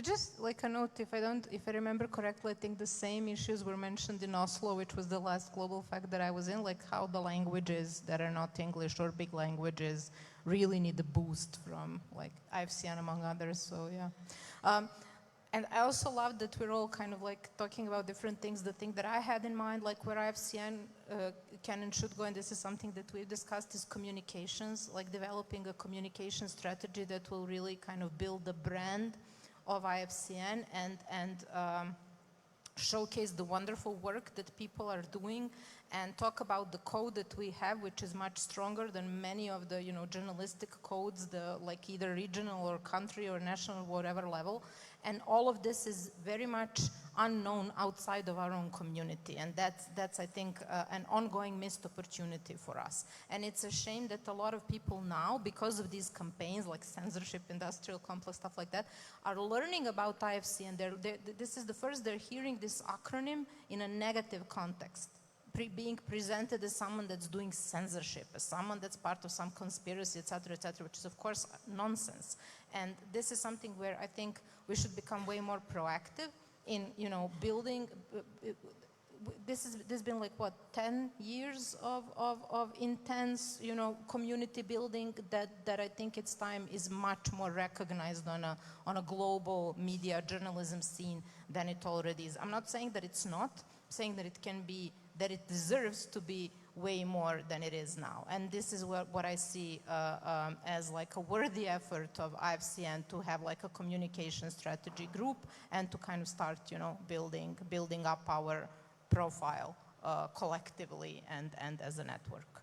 Just like a note, if I remember correctly, I think the same issues were mentioned in Oslo, which was the last global fact that I was in, like how the languages that are not English or big languages really need a boost from like IFCN among others, so yeah. And I also love that we're all kind of like talking about different things. The thing that I had in mind, like where IFCN can and should go, and this is something that we've discussed, is communications, like developing a communication strategy that will really kind of build the brand of IFCN and showcase the wonderful work that people are doing and talk about the code that we have, which is much stronger than many of the journalistic codes, like either regional or country or national, whatever level. And all of this is very much unknown outside of our own community. And that's I think, an ongoing missed opportunity for us. And it's a shame that a lot of people now, because of these campaigns like censorship, industrial complex, stuff like that, are learning about IFC. And this is the first they're hearing this acronym in a negative context. Being presented as someone that's doing censorship, as someone that's part of some conspiracy, et cetera, which is of course nonsense. And this is something where I think we should become way more proactive in, building. This has been like what, 10 years of intense, community building that I think it's time is much more recognized on a global media journalism scene than it already is. I'm not saying that it's not, I'm saying that it can be, that it deserves to be way more than it is now. And this is what I see as like a worthy effort of IFCN to have like a communication strategy group and to kind of start, building up our profile collectively and as a network.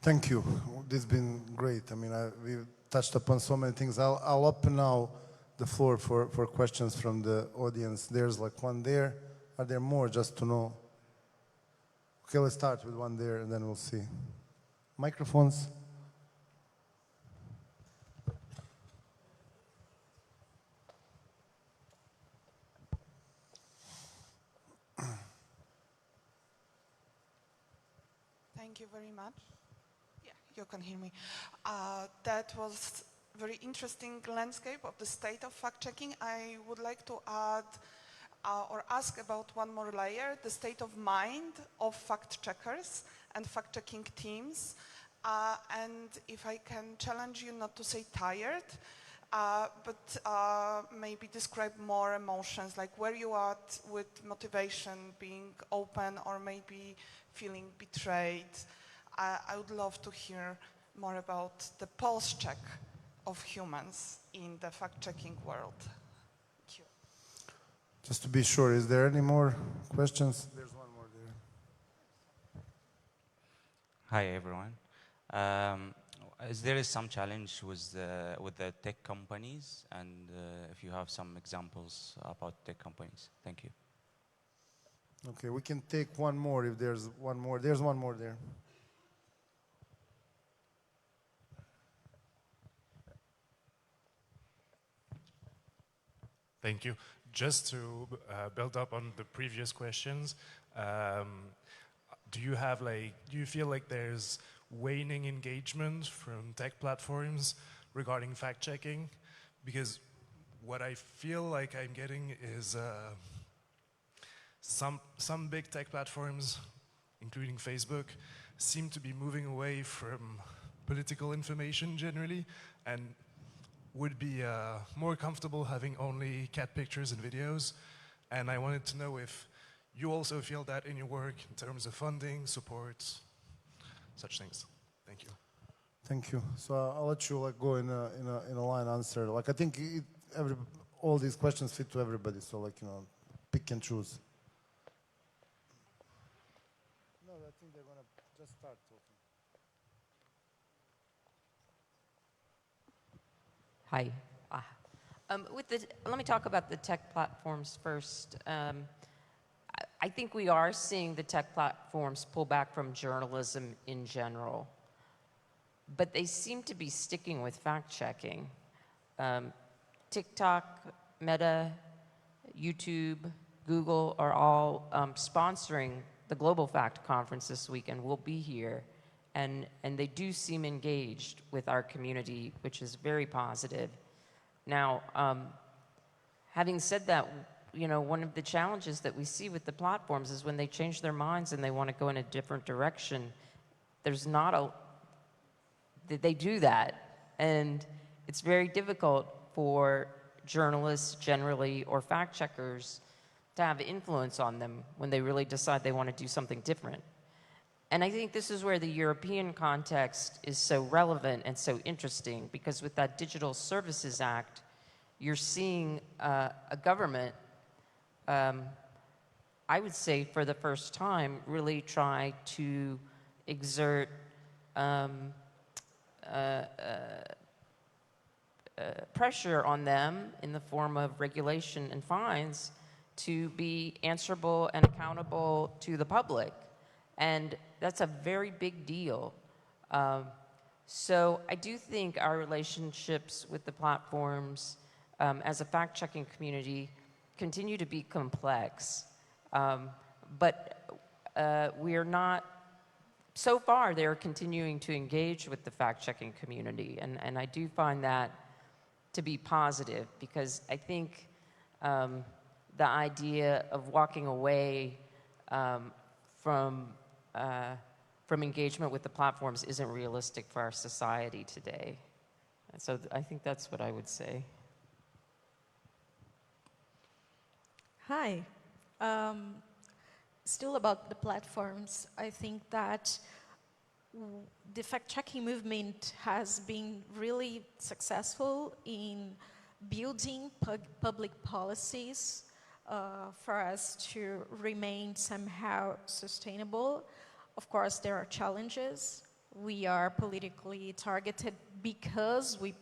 Thank you. This has been great. I mean, we've touched upon so many things. I'll open now the floor for questions from the audience. There's like one there. Are there more, just to know? Okay, let's start with one there and then we'll see. Microphones. Thank you very much. Yeah, you can hear me. That was very interesting landscape of the state of fact-checking. I would like to add or ask about one more layer, the state of mind of fact-checkers and fact-checking teams. And if I can challenge you not to say tired, but maybe describe more emotions, like where you are with motivation, being open, or maybe feeling betrayed. I would love to hear more about the pulse check of humans in the fact-checking world. Thank you. Just to be sure, is there any more questions? There's one more there. Hi, everyone. There is some challenge with the tech companies, and if you have some examples about tech companies. Thank you. Okay, we can take one more if there's one more. There's one more there. Thank you. Just to build up on the previous questions, do you feel like there's waning engagement from tech platforms regarding fact-checking? Because what I feel like I'm getting is some big tech platforms including Facebook, seem to be moving away from political information generally, and would be more comfortable having only cat pictures and videos. And I wanted to know if you also feel that in your work in terms of funding, support, such things. Thank you. Thank you. So I'll let you like go in a line answer. Like I think all these questions fit to everybody. So like pick and choose. No, I think they're gonna just start talking. Hi. Let me talk about the tech platforms first. I think we are seeing the tech platforms pull back from journalism in general, but they seem to be sticking with fact-checking. TikTok, Meta, YouTube, Google are all sponsoring the Global Fact Conference this week and will be here. And they do seem engaged with our community, which is very positive. Now, having said that, one of the challenges that we see with the platforms is when they change their minds and they want to go in a different direction, they do that. And it's very difficult for journalists generally or fact checkers to have influence on them when they really decide they want to do something different. And I think this is where the European context is so relevant and so interesting, because with that Digital Services Act, you're seeing a government, I would say for the first time, really try to exert pressure on them in the form of regulation and fines to be answerable and accountable to the public. And that's a very big deal. So I do think our relationships with the platforms as a fact-checking community continue to be complex. But we are not, so far they're continuing to engage with the fact-checking community. And I do find that to be positive, because I think the idea of walking away from engagement with the platforms isn't realistic for our society today. And so I think that's what I would say. Hi. Still about the platforms, I think that the fact-checking movement has been really successful in building public policies for us to remain somehow sustainable. Of course, there are challenges. We are politically targeted because we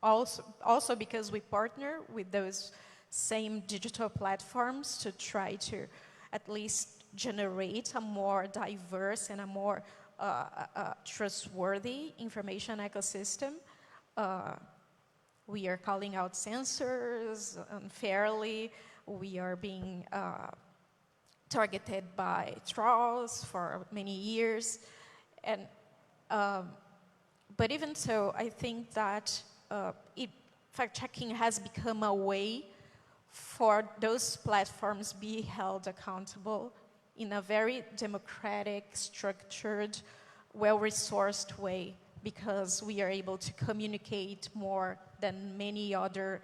also because we partner with those same digital platforms to try to at least generate a more diverse and a more trustworthy information ecosystem. We are calling out censors unfairly. We are being targeted by trolls for many years. And, but even so, I think that fact-checking has become a way for those platforms be held accountable in a very democratic, structured, well-resourced way, because we are able to communicate more than many other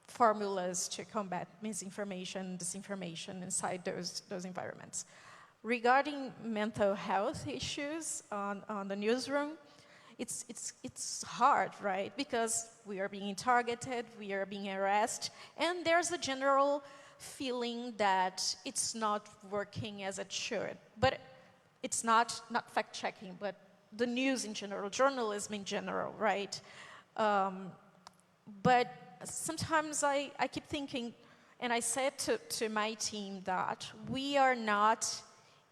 formulas to combat misinformation, disinformation inside those environments. Regarding mental health issues on the newsroom, it's hard, right? Because we are being targeted, we are being harassed, and there's a general feeling that it's not working as it should. But it's not fact-checking, but the news in general, journalism in general, right? But sometimes I keep thinking, and I said to my team that we are not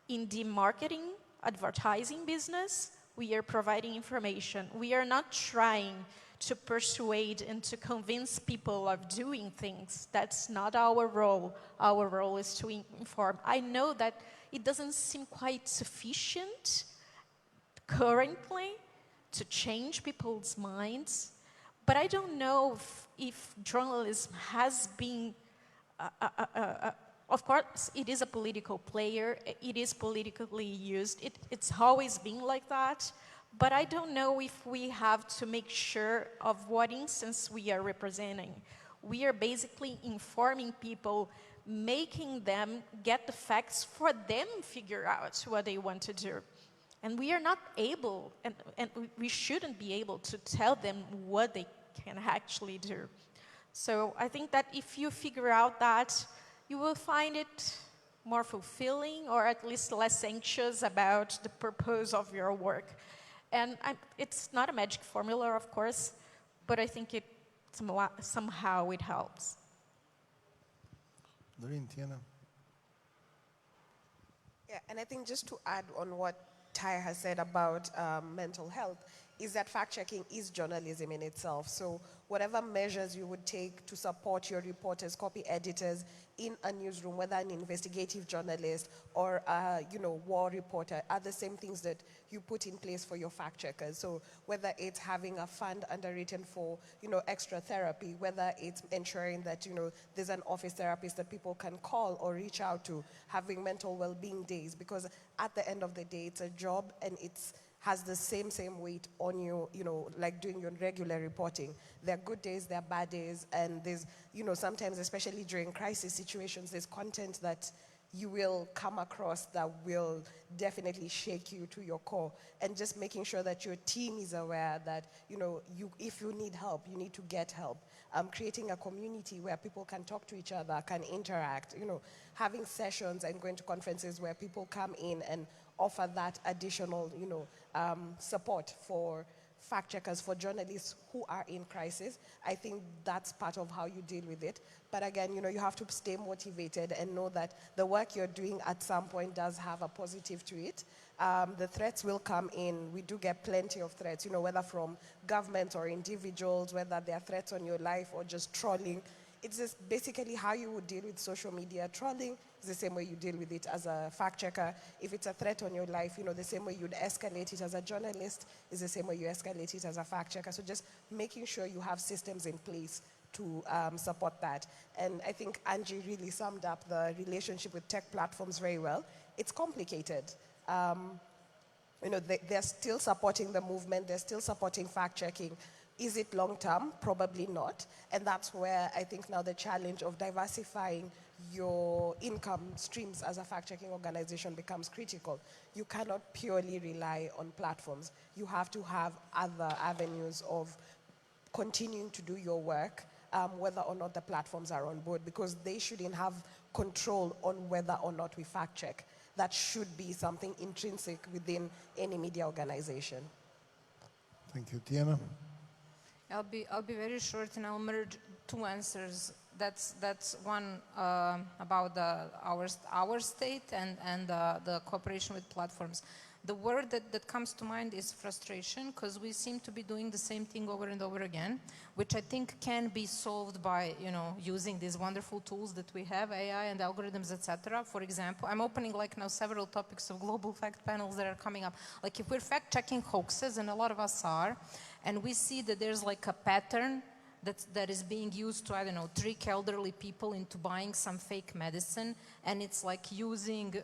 in the marketing, advertising business. We are providing information. We are not trying to persuade and to convince people of doing things. That's not our role. Our role is to inform. I know that it doesn't seem quite sufficient currently to change people's minds, but I don't know if journalism has been Of course, it is a political player. It is politically used. It's always been like that. But I don't know if we have to make sure of what instance we are representing. We are basically informing people, making them get the facts for them figure out what they want to do. And we are not able, and we shouldn't be able to tell them what they can actually do. So I think that if you figure out that, you will find it more fulfilling, or at least less anxious about the purpose of your work. And it's not a magic formula, of course, but I think it somehow it helps. Doreen, Tiana. Yeah, and I think just to add on what Ty has said about mental health, is that fact-checking is journalism in itself. So whatever measures you would take to support your reporters, copy editors in a newsroom, whether an investigative journalist or a war reporter, are the same things that you put in place for your fact-checkers. So whether it's having a fund underwritten for extra therapy, whether it's ensuring that there's an office therapist that people can call or reach out to, having mental well-being days, because at the end of the day, it's a job and it's has the same weight on you, like doing your regular reporting. There are good days, there are bad days, and there's, sometimes, especially during crisis situations, there's content that you will come across that will definitely shake you to your core. And just making sure that your team is aware that, if you need help, you need to get help. Creating a community where people can talk to each other, can interact, having sessions and going to conferences where people come in and offer that additional, support for fact-checkers, for journalists who are in crisis. I think that's part of how you deal with it. But again, you have to stay motivated and know that the work you're doing at some point does have a positive to it. The threats will come in. We do get plenty of threats, whether from governments or individuals, whether they're threats on your life or just trolling. It's just basically how you would deal with social media. Trolling is the same way you deal with it as a fact-checker. If it's a threat on your life, the same way you'd escalate it as a journalist is the same way you escalate it as a fact-checker. So just making sure you have systems in place to support that. And I think Angie really summed up the relationship with tech platforms very well. It's complicated. They're still supporting the movement. They're still supporting fact-checking. Is it long-term? Probably not. And that's where I think now the challenge of diversifying your income streams as a fact-checking organization becomes critical. You cannot purely rely on platforms. You have to have other avenues of continuing to do your work, whether or not the platforms are on board, because they shouldn't have control on whether or not we fact-check. That should be something intrinsic within any media organization. Thank you. Tiana? I'll be very short, and I'll merge two answers. That's one about our state and the cooperation with platforms. The word that comes to mind is frustration, because we seem to be doing the same thing over and over again, which I think can be solved by using these wonderful tools that we have, AI and algorithms, etc. For example, I'm opening now several topics of global fact panels that are coming up. Like if we're fact-checking hoaxes, and a lot of us are, and we see that there's a pattern that is being used to, I don't know, trick elderly people into buying some fake medicine, and it's like using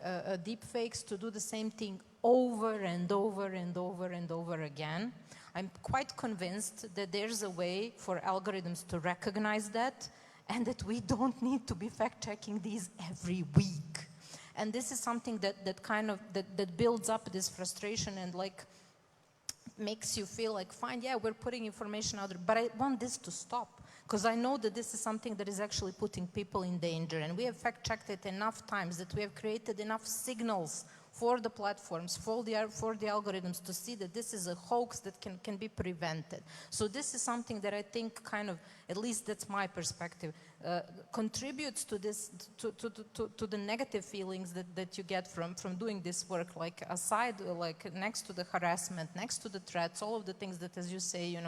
deep fakes to do the same thing over and over and over and over again. I'm quite convinced that there's a way for algorithms to recognize that, and that we don't need to be fact-checking these every week. And this is something that builds up this frustration and makes you feel fine, yeah, we're putting information out there, but I want this to stop, because I know that this is something that is actually putting people in danger, and we have fact-checked it enough times that we have created enough signals for the platforms, for the algorithms to see that this is a hoax that can be prevented. So this is something that I think at least that's my perspective, contributes to this, to the negative feelings that you get from doing this work, aside, next to the harassment, next to the threats, all of the things that, as you say,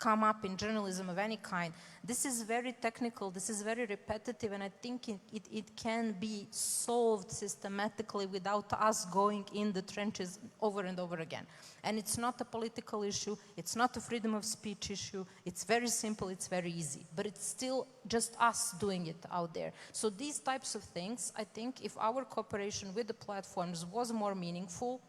come up in journalism of any kind. This is very technical, this is very repetitive, and I think it can be solved systematically without us going in the trenches over and over again. And it's not a political issue, it's not a freedom of speech issue, it's very simple, it's very easy, but it's still just us doing it out there. So these types of things, I think if our cooperation with the platforms was more meaningful,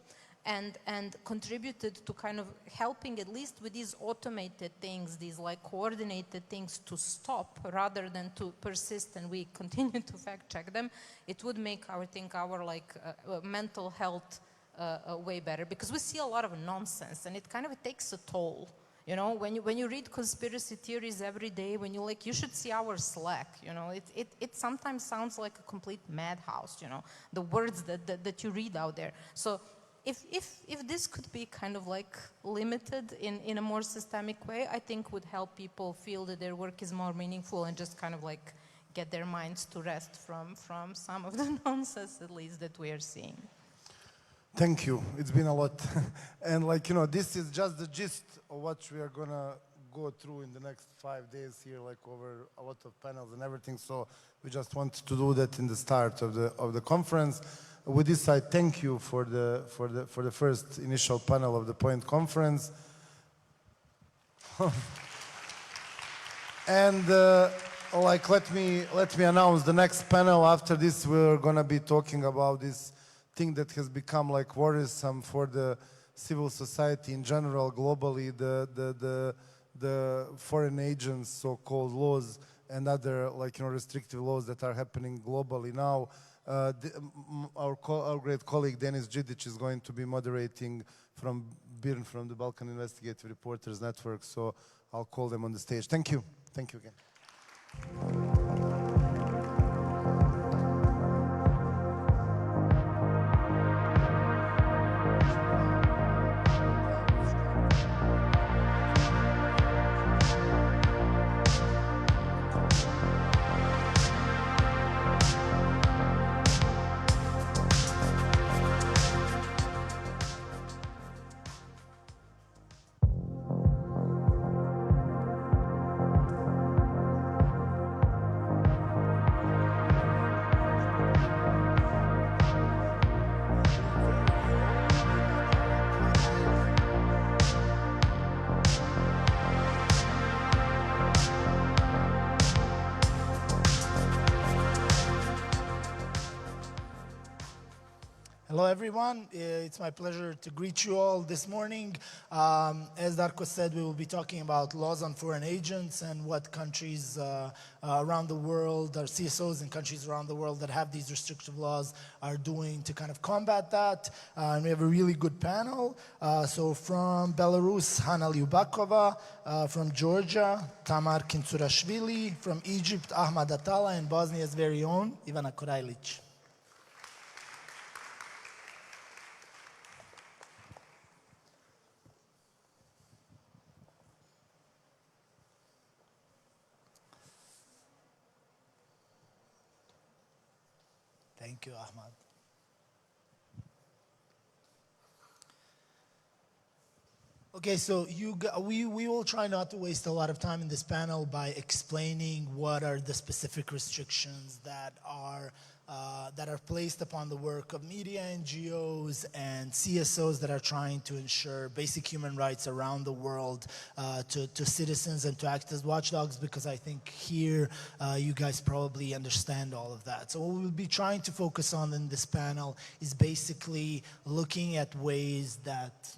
and contributed to kind of helping at least with these automated things, these like coordinated things to stop rather than to persist and we continue to fact check them, it would make our like mental health way better, because we see a lot of nonsense and it kind of takes a toll. You know, when you read conspiracy theories every day, when you should see our Slack, you know, it sometimes sounds like a complete madhouse, you know, the words that you read out there. So if this could be kind of like limited in a more systemic way, I think would help people feel that their work is more meaningful and just kind of like get their minds to rest from some of the nonsense, at least, that we are seeing. Thank you. It's been a lot. And like, you know, this is just the gist of what we are gonna go through in the next 5 days here, like over a lot of panels and everything. So we just wanted to do that in the start of the conference. With this, I thank you for the first initial panel of the POINT conference. And like, let me announce the next panel. After this, we're gonna be talking about this thing that has become like worrisome for the civil society in general, globally, the foreign agents, so-called laws, and other, like, you know, restrictive laws that are happening globally now. Our great colleague Denis Džidić is going to be moderating from BIRN, from the Balkan Investigative Reporters Network, so I'll call them on the stage. Thank you. Thank you again. Hello, everyone. It's my pleasure to greet you all this morning. As Darko said, we will be talking about laws on foreign agents and what countries around the world, or CSOs in countries around the world that have these restrictive laws are doing to kind of combat that. And we have a really good panel. So from Belarus, Hanna Lyubakova, from Georgia, Tamar Kinsurashvili, from Egypt, Ahmad Atala, and Bosnia's very own, Ivana Korajlić. Thank you, Ahmad. Okay, so we will try not to waste a lot of time in this panel by explaining what are the specific restrictions that are placed upon the work of media NGOs and CSOs that are trying to ensure basic human rights around the world to citizens and to act as watchdogs, because I think here you guys probably understand all of that. So what we'll be trying to focus on in this panel is basically looking at ways that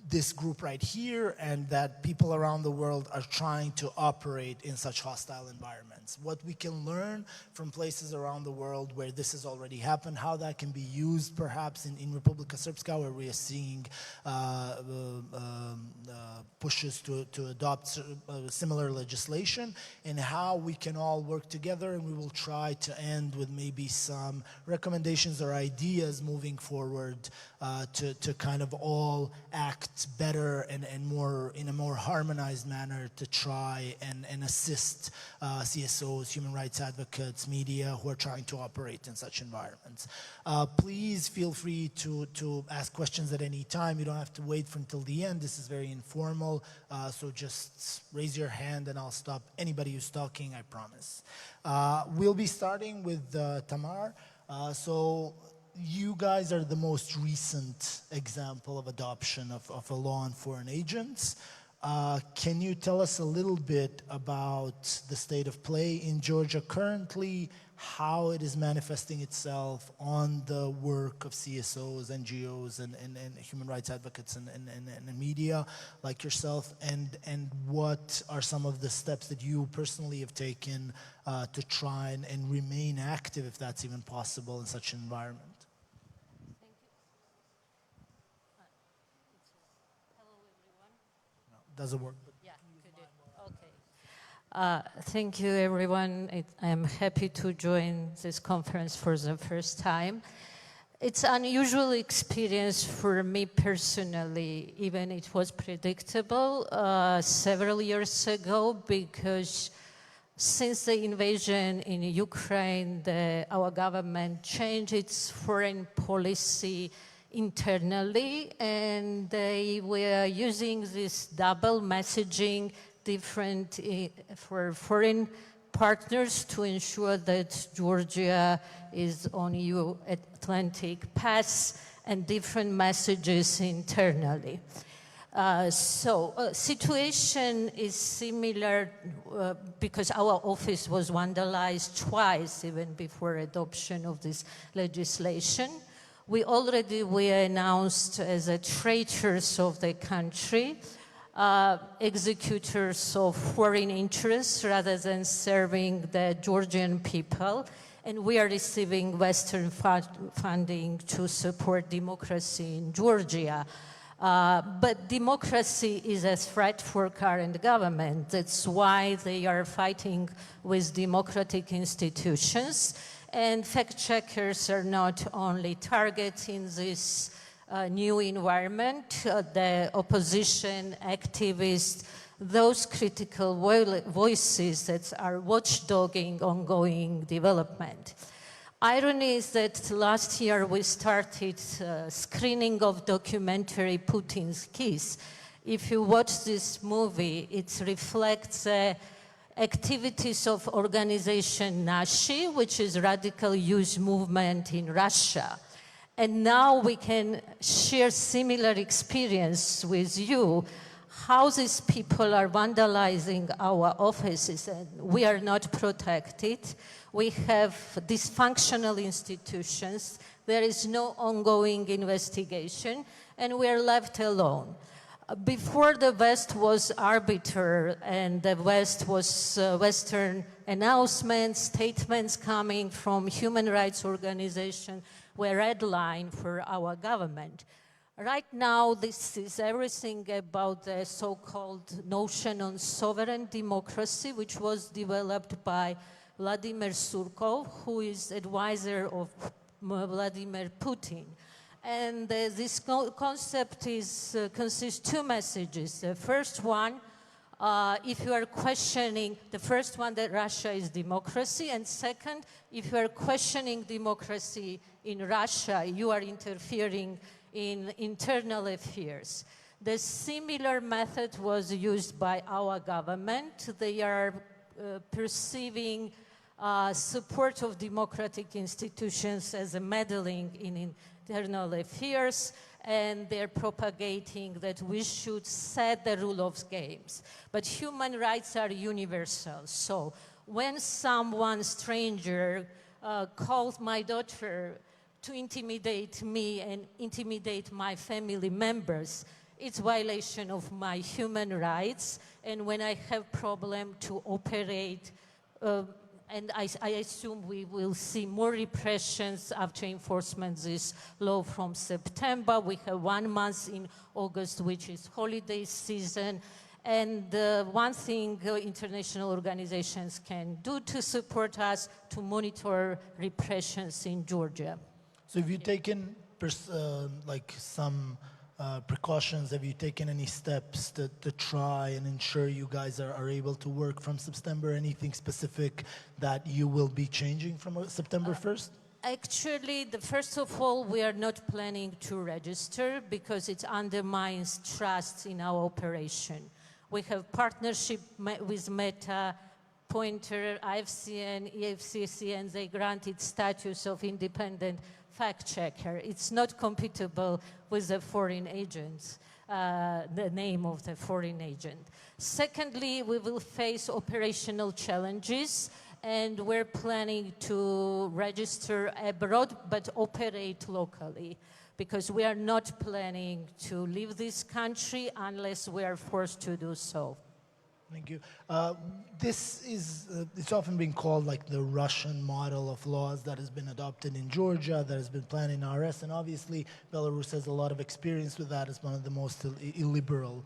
this group right here and that people around the world are trying to operate in such hostile environments. What we can learn from places around the world where this has already happened, how that can be used perhaps in Republika Srpska, where we are seeing pushes to adopt similar legislation, and how we can all work together, and we will try to end with maybe some recommendations or ideas moving forward to kind of all act acts better and more in a more harmonized manner to try and assist CSOs, human rights advocates, media who are trying to operate in such environments. Please feel free to ask questions at any time. You don't have to wait until the end. This is very informal, so just raise your hand and I'll stop anybody who's talking, I promise. We'll be starting with Tamar. So you guys are the most recent example of adoption of a law on foreign agents. Can you tell us a little bit about the state of play in Georgia currently, how it is manifesting itself on the work of CSOs, NGOs, and human rights advocates and media like yourself, and what are some of the steps that you personally have taken to try and remain active, if that's even possible, in such an environment? Doesn't work. But yeah, okay. Thank you, everyone. I'm happy to join this conference for the first time. It's an unusual experience for me personally, even it was predictable several years ago, because since the invasion in Ukraine, our government changed its foreign policy internally, and they were using this double messaging different for foreign partners to ensure that Georgia is on EU Atlantic path, and different messages internally. Situation is similar because our office was vandalized twice even before adoption of this legislation. We already were announced as a traitors of the country, executors of foreign interests rather than serving the Georgian people, and we are receiving Western funding to support democracy in Georgia. But democracy is a threat for current government. That's why they are fighting with democratic institutions. And fact-checkers are not only targeting this new environment, the opposition, activists, those critical voices that are watchdogging ongoing development. Irony is that last year we started screening of documentary Putin's Kiss. If you watch this movie, it reflects activities of organization Nashi, which is radical youth movement in Russia. And now we can share similar experience with you, how these people are vandalizing our offices, and we are not protected. We have dysfunctional institutions. There is no ongoing investigation, and we are left alone. Before the West was arbiter and the West was Western announcements, statements coming from human rights organizations were red line for our government. Right now, this is everything about the so-called notion on sovereign democracy, which was developed by Vladimir Surkov, who is advisor of Vladimir Putin. And this concept consists two messages. The first one, if you are questioning, the first one that Russia is democracy, and second, if you are questioning democracy in Russia, you are interfering in internal affairs. The similar method was used by our government. They are perceiving support of democratic institutions as a meddling in internal affairs, and they're propagating that we should set the rule of games. But human rights are universal. So when someone stranger calls my daughter to intimidate me and intimidate my family members, it's violation of my human rights. And when I have problem to operate, and I assume we will see more repressions after enforcement this law from September. We have 1 month in August, which is holiday season. And one thing international organizations can do to support us to monitor repressions in Georgia. So have you taken like some precautions? Have you taken any steps to try and ensure you guys are able to work from September? Anything specific that you will be changing from September 1st? Actually, first of all, we are not planning to register because it undermines trust in our operation. We have partnership with Meta, Pointer, IFCN, EFCC, and they granted status of independent fact checker. It's not compatible with the foreign agents, the name of the foreign agent. Secondly, we will face operational challenges, and we're planning to register abroad but operate locally, because we are not planning to leave this country unless we are forced to do so. Thank you. This is, it's often been called like the Russian model of laws that has been adopted in Georgia, that has been planned in RS, and obviously Belarus has a lot of experience with that as one of the most illiberal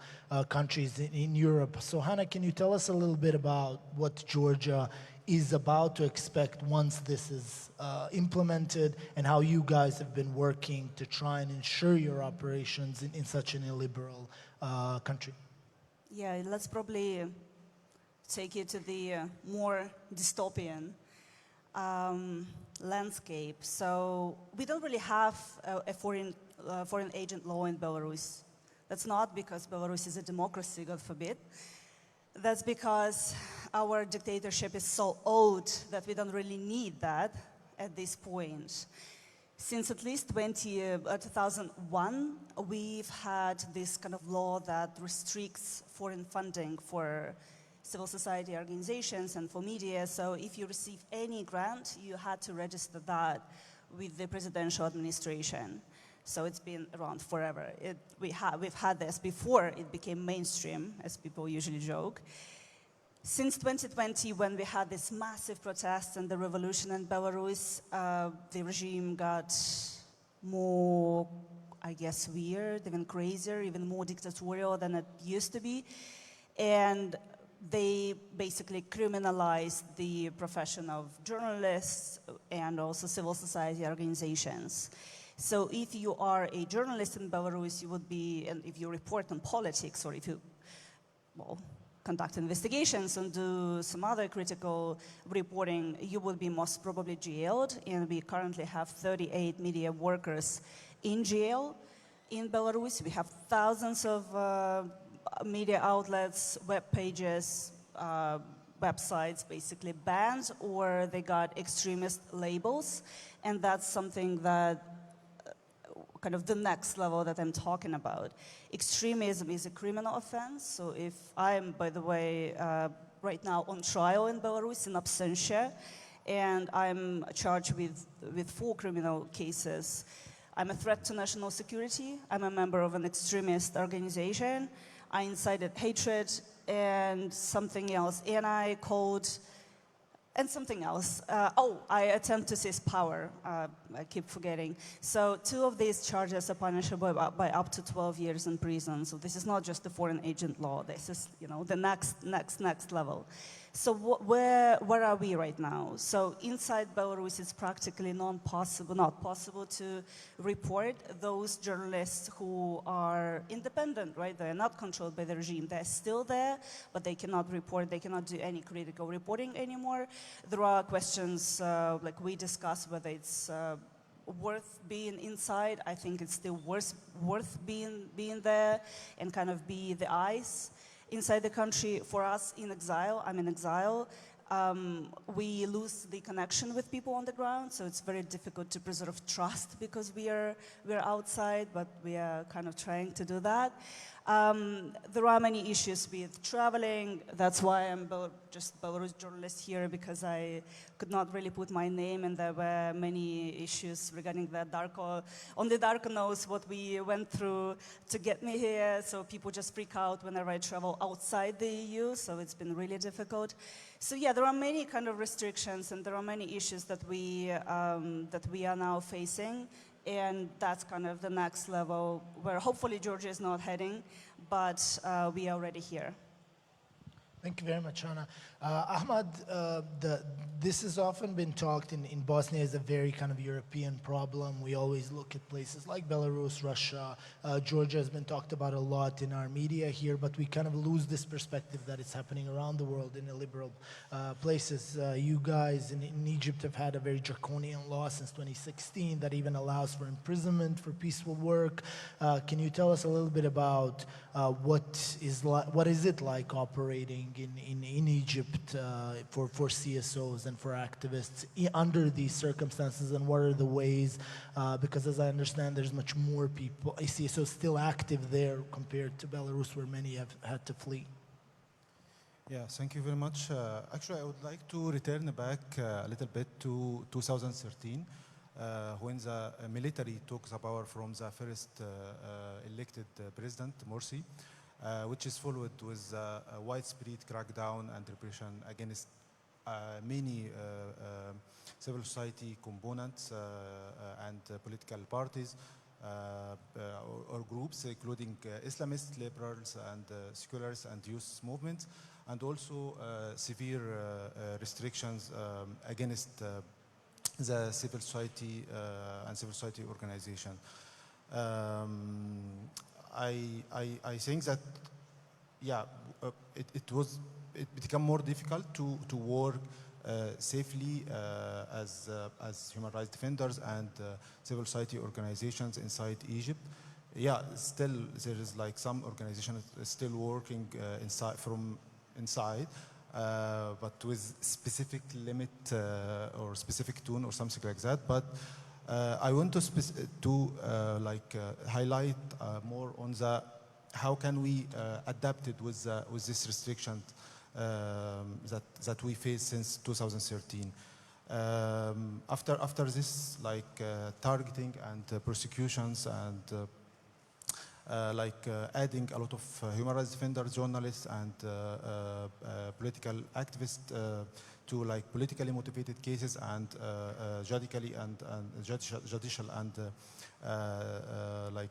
countries in Europe. So Hannah, can you tell us a little bit about what Georgia is about to expect once this is implemented, and how you guys have been working to try and ensure your operations in such an illiberal country? Yeah, let's probably take you to the more dystopian landscape. So we don't really have a foreign agent law in Belarus. That's not because Belarus is a democracy, God forbid. That's because our dictatorship is so old that we don't really need that at this point. Since at least 2001, we've had this kind of law that restricts foreign funding for civil society organizations and for media. So if you receive any grant, you had to register that with the presidential administration. So it's been around forever. We've had this before it became mainstream, as people usually joke. Since 2020, when we had this massive protest and the revolution in Belarus, the regime got more, I guess, weird, even crazier, even more dictatorial than it used to be. And they basically criminalized the profession of journalists and also civil society organizations. So if you are a journalist in Belarus, you would be, and if you report on politics, or if you, well, conduct investigations and do some other critical reporting, you will be most probably jailed. And we currently have 38 media workers in jail in Belarus. We have thousands of media outlets, web pages, websites basically banned, or they got extremist labels. And that's something that kind of the next level that I'm talking about. Extremism is a criminal offense. So if I'm, by the way, right now on trial in Belarus in absentia, and I'm charged with 4 criminal cases. I'm a threat to national security. I'm a member of an extremist organization. I incited hatred and something else. And I called, and something else. I attempt to seize power. I keep forgetting. So 2 of these charges are punishable by up to 12 years in prison. So this is not just the foreign agent law. This is, you know, the next level. So where are we right now? So inside Belarus, it's practically not possible to report those journalists who are independent, right? They're not controlled by the regime. They're still there, but they cannot report. They cannot do any critical reporting anymore. There are questions like we discussed whether it's worth being inside. I think it's still worth being there and kind of be the eyes inside the country. For us in exile, I'm in exile, we lose the connection with people on the ground, so it's very difficult to preserve trust because we're outside, but we are kind of trying to do that. There are many issues with traveling. That's why I'm just Belarus journalist here, because I could not really put my name, and there were many issues regarding the on the dark knows what we went through to get me here. So people just freak out whenever I travel outside the EU, so it's been really difficult. So yeah, there are many kind of restrictions, and there are many issues that we are now facing. And that's kind of the next level where hopefully Georgia is not heading, but we are already here. Thank you very much, Hannah. Ahmad, this has often been talked in Bosnia as a very kind of European problem. We always look at places like Belarus, Russia. Georgia has been talked about a lot in our media here, but we kind of lose this perspective that it's happening around the world in illiberal places. You guys in Egypt have had a very draconian law since 2016 that even allows for imprisonment for peaceful work. Can you tell us a little bit about what is it like operating in Egypt for CSOs and for activists under these circumstances, and what are the ways, because as I understand there's much more people, CSOs still active there compared to Belarus where many have had to flee. Yeah, thank you very much. Actually, I would like to return back a little bit to 2013 when the military took the power from the first elected president, Morsi. Which is followed with a widespread crackdown and repression against many civil society components and political parties or groups, including Islamist liberals and secularists and youth movements, and also severe restrictions against the civil society and civil society organization. I think that, yeah, it became more difficult to work safely as human rights defenders and civil society organizations inside Egypt. Yeah, still there is like some organizations still working from inside, but with specific limit or specific tune or something like that. But I want to highlight more on the how can we adapt it with this restriction that we face since 2013. After this targeting and persecutions and adding a lot of human rights defenders, journalists, and political activists to politically motivated cases and judicial and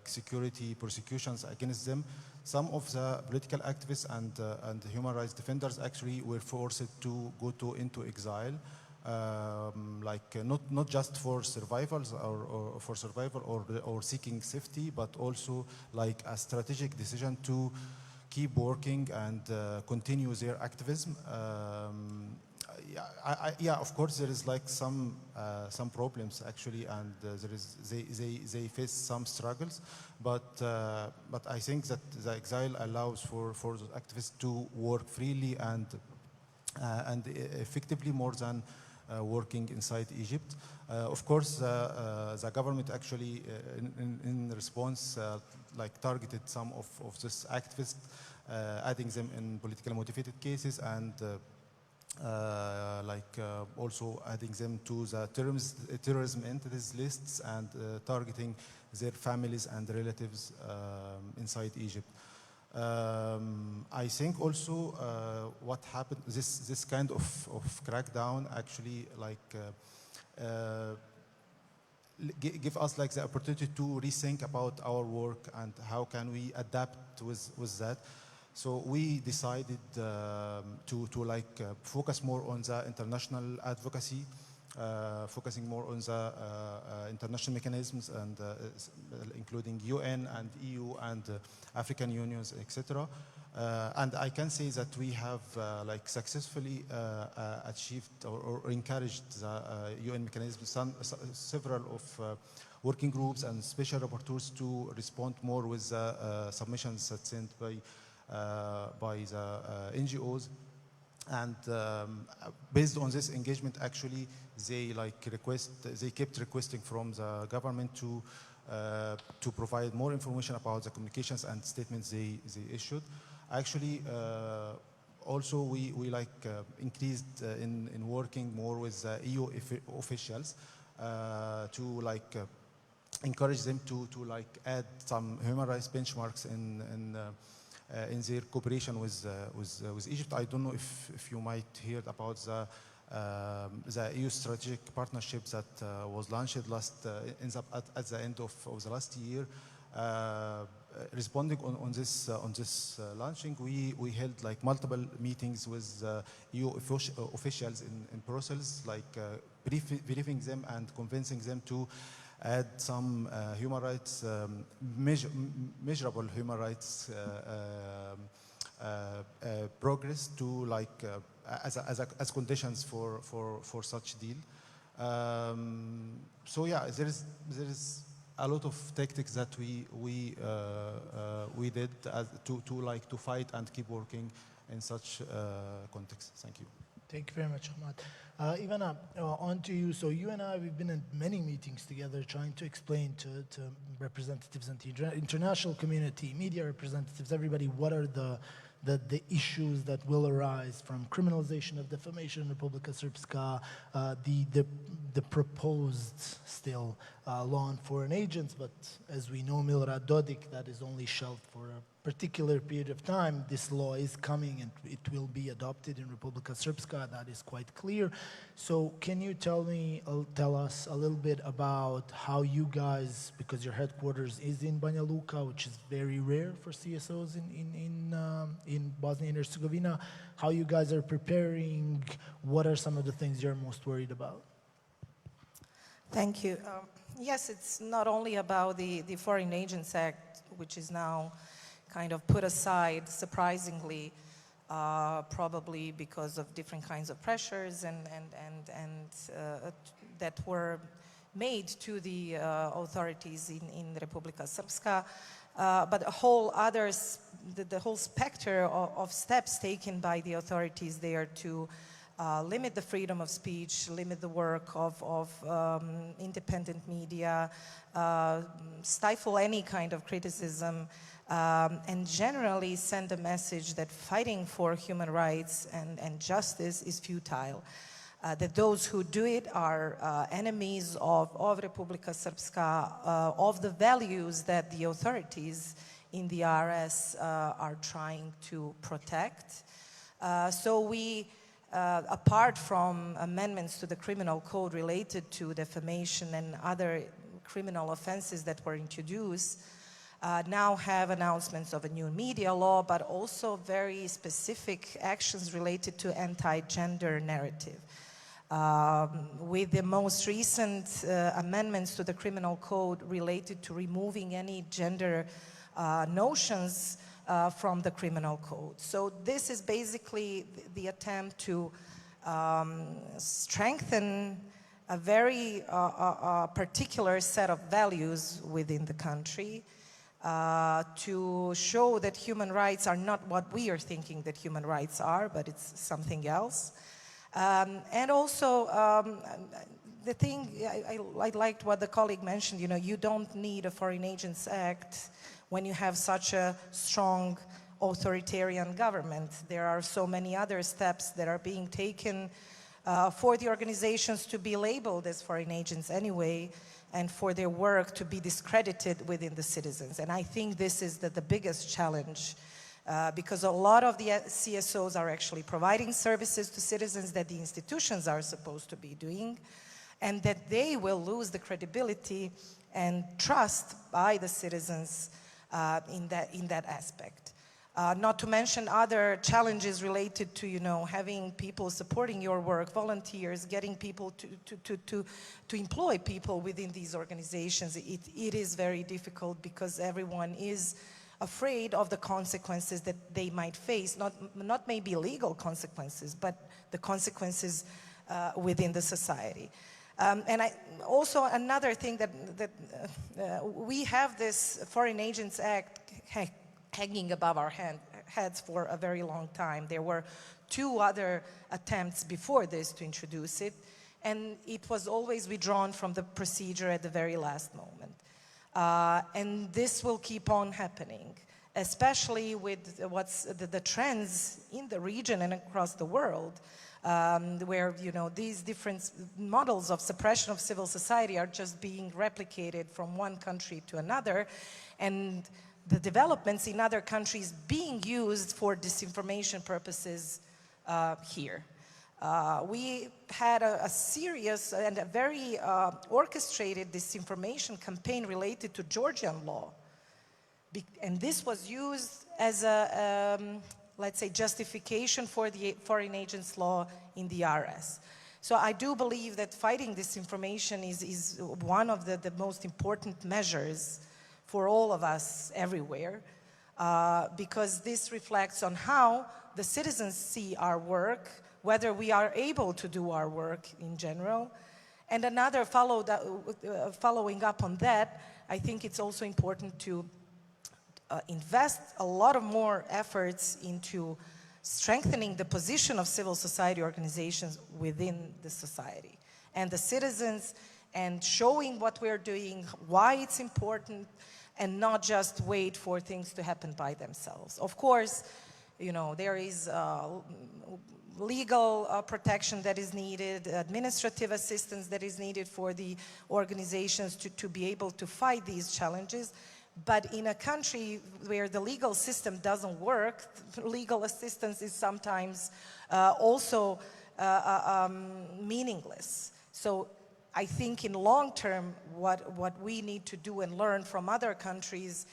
security persecutions against them. Some of the political activists and human rights defenders actually were forced to go into exile, not just for survivals or for survival or seeking safety, but also a strategic decision to keep working and continue their activism. Yeah, of course there is some problems actually, and they face some struggles, but I think that the exile allows for the activists to work freely and effectively more than working inside Egypt. Of course, the government actually, in response, targeted some of these activists, adding them in politically motivated cases and also adding them to the terrorism entities lists and targeting their families and relatives inside Egypt. I think also what happened, this kind of crackdown actually give us the opportunity to rethink about our work and how can we adapt with that. So we decided to focus more on the international advocacy, focusing more on the international mechanisms and including UN and EU and African unions, etc. And I can say that we have successfully achieved or encouraged the UN mechanisms, several of working groups and special rapporteurs to respond more with submissions that sent by the NGOs, and based on this engagement, actually, they kept requesting from the government to provide more information about the communications and statements they issued. Actually, also we increased in working more with EU officials to encourage them to add some human rights benchmarks in their cooperation with Egypt. I don't know if you might hear about the EU strategic partnership that was launched at the end of the last year. responding on this launching, we held like multiple meetings with EU officials in Brussels, like briefing them and convincing them to add some human rights, measurable human rights progress to like as conditions for such deal. So yeah, there is a lot of tactics that we did to fight and keep working in such context. Thank you. Thank you very much, Ahmad. Ivana, on to you. So you and I, we've been in many meetings together trying to explain to representatives in the international community, media representatives, everybody, what are the issues that will arise from criminalization of defamation in Republika Srpska, the proposed still law on foreign agents, but as we know, Milorad Dodik, that is only shelved for a particular period of time. This law is coming and it will be adopted in Republika Srpska, that is quite clear. So can you tell us a little bit about how you guys, because your headquarters is in Banja Luka, which is very rare for CSOs in Bosnia and Herzegovina, how you guys are preparing, what are some of the things you're most worried about? Thank you. Yes, it's not only about the Foreign Agents Act, which is now kind of put aside, surprisingly, probably because of different kinds of pressures and that were made to the authorities in Republika Srpska, but the whole specter of steps taken by the authorities there to limit the freedom of speech, limit the work of independent media, stifle any kind of criticism, and generally send a message that fighting for human rights and justice is futile. That those who do it are enemies of Republika Srpska, of the values that the authorities in the RS are trying to protect. So we, apart from amendments to the criminal code related to defamation and other criminal offenses that were introduced, now have announcements of a new media law, but also very specific actions related to anti-gender narrative. With the most recent amendments to the criminal code related to removing any gender notions from the criminal code. So this is basically the attempt to strengthen a very particular set of values within the country, to show that human rights are not what we are thinking that human rights are, but it's something else. And also, the thing, I liked what the colleague mentioned, you know, you don't need a Foreign Agents Act when you have such a strong authoritarian government. There are so many other steps that are being taken for the organizations to be labeled as foreign agents anyway, and for their work to be discredited within the citizens. And I think this is the biggest challenge, because a lot of the CSOs are actually providing services to citizens that the institutions are supposed to be doing, and that they will lose the credibility and trust by the citizens in that aspect. Not to mention other challenges related to, you know, having people supporting your work, volunteers, getting people to employ people within these organizations. It is very difficult because everyone is afraid of the consequences that they might face, not maybe legal consequences, but the consequences within the society. And also another thing that we have this Foreign Agents Act hanging above our heads for a very long time. There were 2 other attempts before this to introduce it, and it was always withdrawn from the procedure at the very last moment. And this will keep on happening, especially with the trends in the region and across the world, where, you know, these different models of suppression of civil society are just being replicated from one country to another, and the developments in other countries being used for disinformation purposes here. We had a serious and a very orchestrated disinformation campaign related to Georgian law And this was used as a, let's say, justification for the foreign agents law in the RS. So I do believe that fighting disinformation is one of the most important measures for all of us everywhere, because this reflects on how the citizens see our work, whether we are able to do our work in general. And another following up on that, I think it's also important to invest a lot of more efforts into strengthening the position of civil society organizations within the society and the citizens, and showing what we're doing, why it's important, and not just wait for things to happen by themselves. Of course, you know, there is legal protection that is needed, administrative assistance that is needed for the organizations to be able to fight these challenges. But in a country where the legal system doesn't work, legal assistance is sometimes also meaningless. So I think in long term, what we need to do and learn from other countries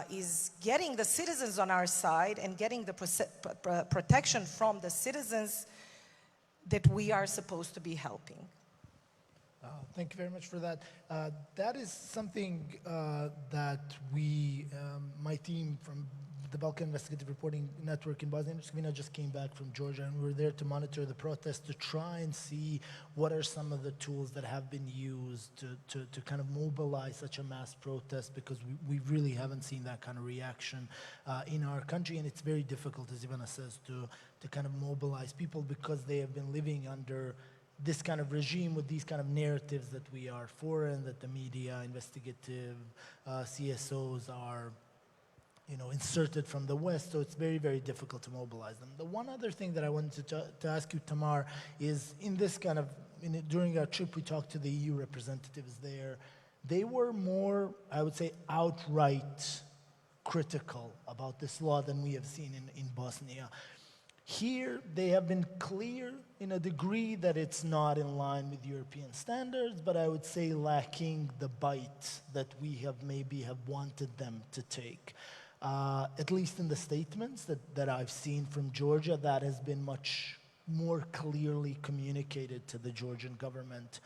is getting the citizens on our side and getting the protection from the citizens that we are supposed to be helping. Thank you very much for that. That is something that we, my team from the Balkan Investigative Reporting Network in Bosnia and Herzegovina just came back from Georgia, and we were there to monitor the protests to try and see what are some of the tools that have been used to kind of mobilize such a mass protest, because we really haven't seen that kind of reaction in our country, and it's very difficult, as Ivana says, to kind of mobilize people because they have been living under this kind of regime with these kind of narratives that we are foreign, that the media, investigative CSOs are, you know, inserted from the West, so it's very, very difficult to mobilize them. The one other thing that I wanted to ask you, Tamar, is in this kind of, during our trip we talked to the EU representatives there. They were more, I would say, outright critical about this law than we have seen in Bosnia. Here, they have been clear in a degree that it's not in line with European standards, but I would say lacking the bite that we have maybe wanted them to take. At least in the statements that I've seen from Georgia, that has been much more clearly communicated to the Georgian government.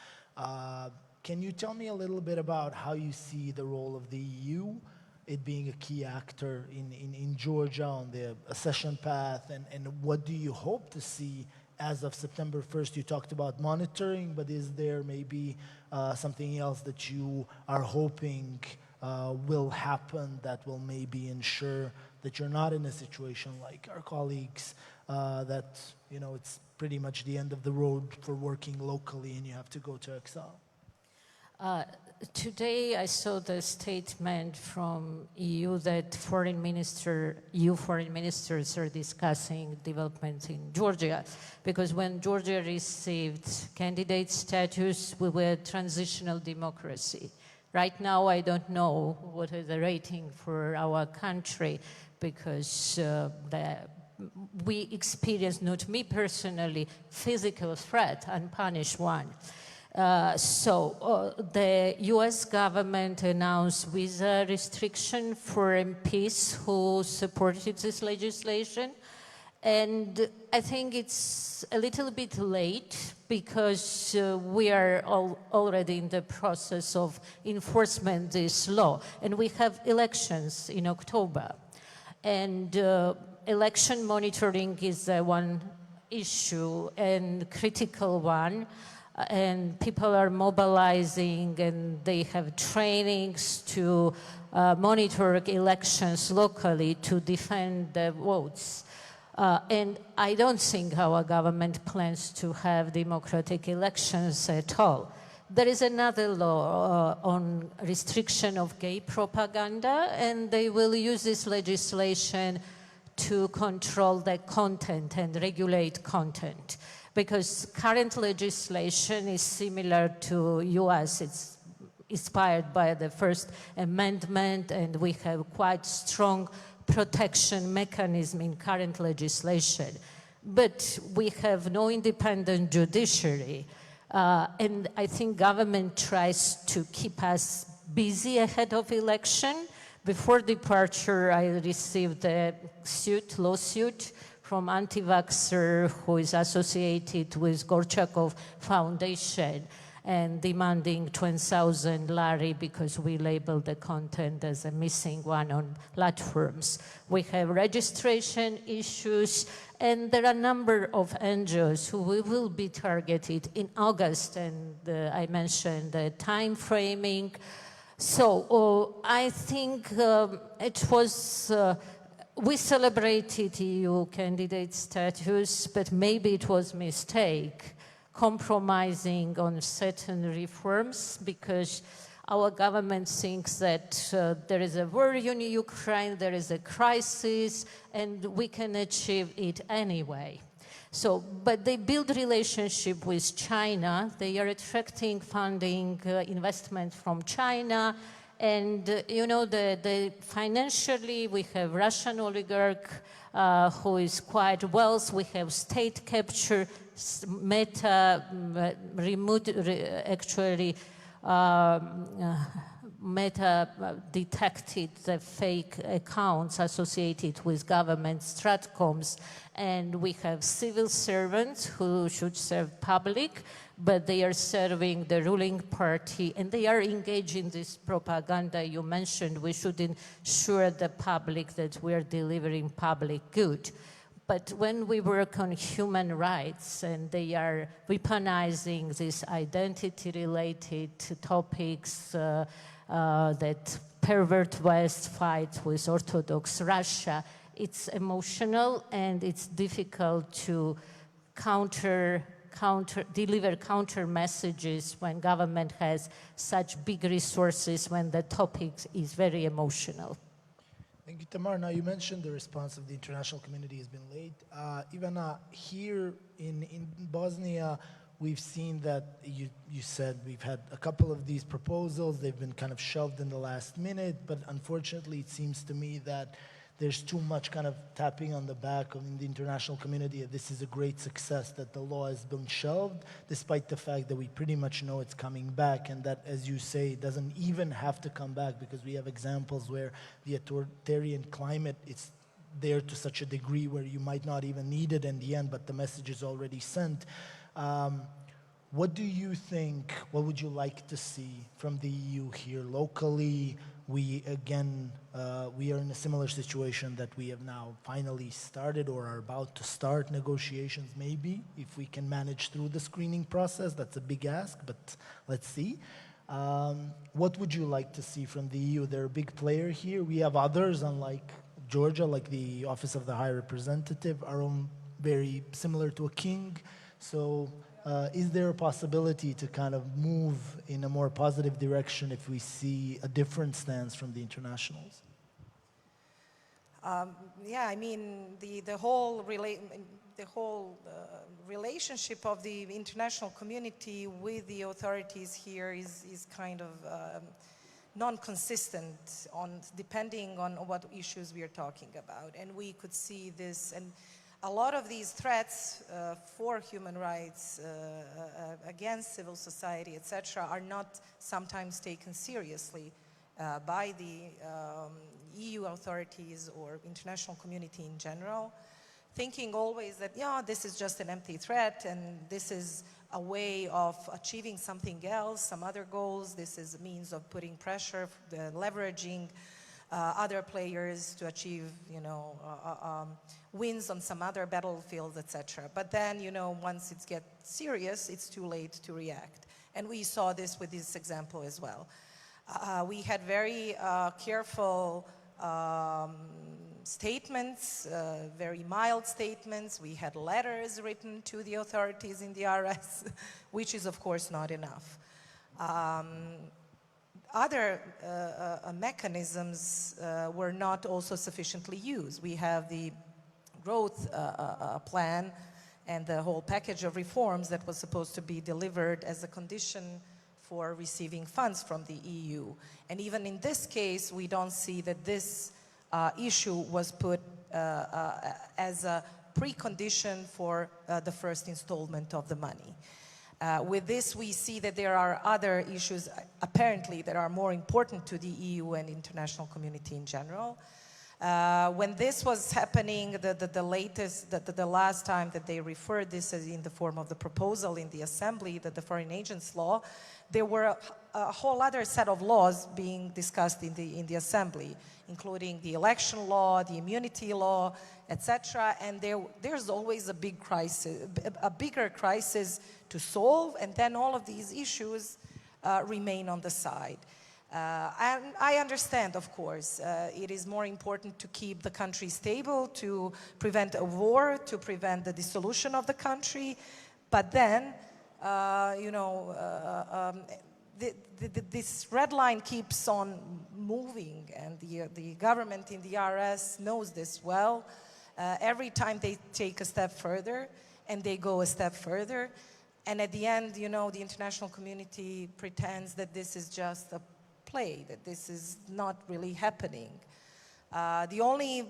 Can you tell me a little bit about how you see the role of the EU, it being a key actor in Georgia on the accession path, and what do you hope to see as of September 1st? You talked about monitoring, but is there maybe something else that you are hoping will happen that will maybe ensure that you're not in a situation like our colleagues, that, you know, it's pretty much the end of the road for working locally and you have to go to exile? Today I saw the statement from EU that EU foreign ministers are discussing developments in Georgia, because when Georgia received candidate status, we were transitional democracy. Right now I don't know what is the rating for our country, because we experienced, not me personally, physical threat, unpunished one. The US government announced visa restriction for MPs who supported this legislation. And I think it's a little bit late, because we are already in the process of enforcement this law. And we have elections in October. And election monitoring is one issue, and critical one. And people are mobilizing, and they have trainings to monitor elections locally to defend the votes. And I don't think our government plans to have democratic elections at all. There is another law on restriction of gay propaganda, and they will use this legislation to control the content and regulate content. Because current legislation is similar to US. It's inspired by the First Amendment, and we have quite strong protection mechanism in current legislation. But we have no independent judiciary. And I think government tries to keep us busy ahead of election, Before departure, I received a lawsuit from anti-vaxxer who is associated with Gorchakov Foundation and demanding 20,000 lari because we labeled the content as a missing one on platforms. We have registration issues, and there are a number of NGOs who we will be targeted in August, and I mentioned the time framing. So I think it was, we celebrated EU candidate status, but maybe it was a mistake compromising on certain reforms because our government thinks that there is a war in Ukraine, there is a crisis, and we can achieve it anyway. So, but they build relationship with China. They are attracting funding, investment from China. And, you know, financially, we have Russian oligarch who is quite wealthy. We have state capture, Meta detected the fake accounts associated with government stratcoms, and we have civil servants who should serve public, but they are serving the ruling party, and they are engaged in this propaganda you mentioned. We should ensure the public that we are delivering public good. But when we work on human rights and they are weaponizing these identity-related topics that pervert West fight with Orthodox Russia, it's emotional and it's difficult to deliver counter messages when government has such big resources when the topic is very emotional. Thank you, Tamar. Now, you mentioned the response of the international community has been late. Ivana, here in Bosnia, we've seen that you said we've had a couple of these proposals. They've been kind of shelved in the last minute, but unfortunately, it seems to me that there's too much kind of tapping on the back in the international community. This is a great success that the law has been shelved, despite the fact that we pretty much know it's coming back, and that, as you say, it doesn't even have to come back because we have examples where the authoritarian climate is there to such a degree where you might not even need it in the end, but the message is already sent. What do you think, what would you like to see from the EU here locally? We, again, we are in a similar situation that we have now finally started or are about to start negotiations, maybe, if we can manage through the screening process. That's a big ask, but let's see. What would you like to see from the EU? They're a big player here. We have others, unlike Georgia, like the Office of the High Representative, our own very similar to a king. So is there a possibility to kind of move in a more positive direction if we see a different stance from the internationals? Yeah, I mean, the whole relationship of the international community with the authorities here is kind of non-consistent depending on what issues we are talking about. And we could see this, and a lot of these threats for human rights, against civil society, etc., are not sometimes taken seriously by the EU authorities or international community in general, thinking always that, yeah, this is just an empty threat and this is a way of achieving something else, some other goals. This is a means of putting pressure, leveraging other players to achieve, you know, wins on some other battlefields, etc. But then, you know, once it gets serious, it's too late to react. And we saw this with this example as well. We had very careful statements, very mild statements. We had letters written to the authorities in the RS, which is, of course, not enough. Other mechanisms were not also sufficiently used. We have the growth plan and the whole package of reforms that was supposed to be delivered as a condition for receiving funds from the EU. And even in this case, we don't see that this issue was put as a precondition for the first installment of the money. With this, we see that there are other issues, apparently, that are more important to the EU and international community in general. When this was happening, the last time that they referred this as in the form of the proposal in the Assembly, the Foreign Agents Law, there were a whole other set of laws being discussed in the Assembly, including the election law, the immunity law, etc. And there's always a big crisis, a bigger crisis to solve, and then all of these issues remain on the side. And I understand, of course, it is more important to keep the country stable, to prevent a war, to prevent the dissolution of the country. But then, this red line keeps on moving, and the government in the RS knows this well. Every time they take a step further, and they go a step further, and at the end, the international community pretends that this is just a play, that this is not really happening. The only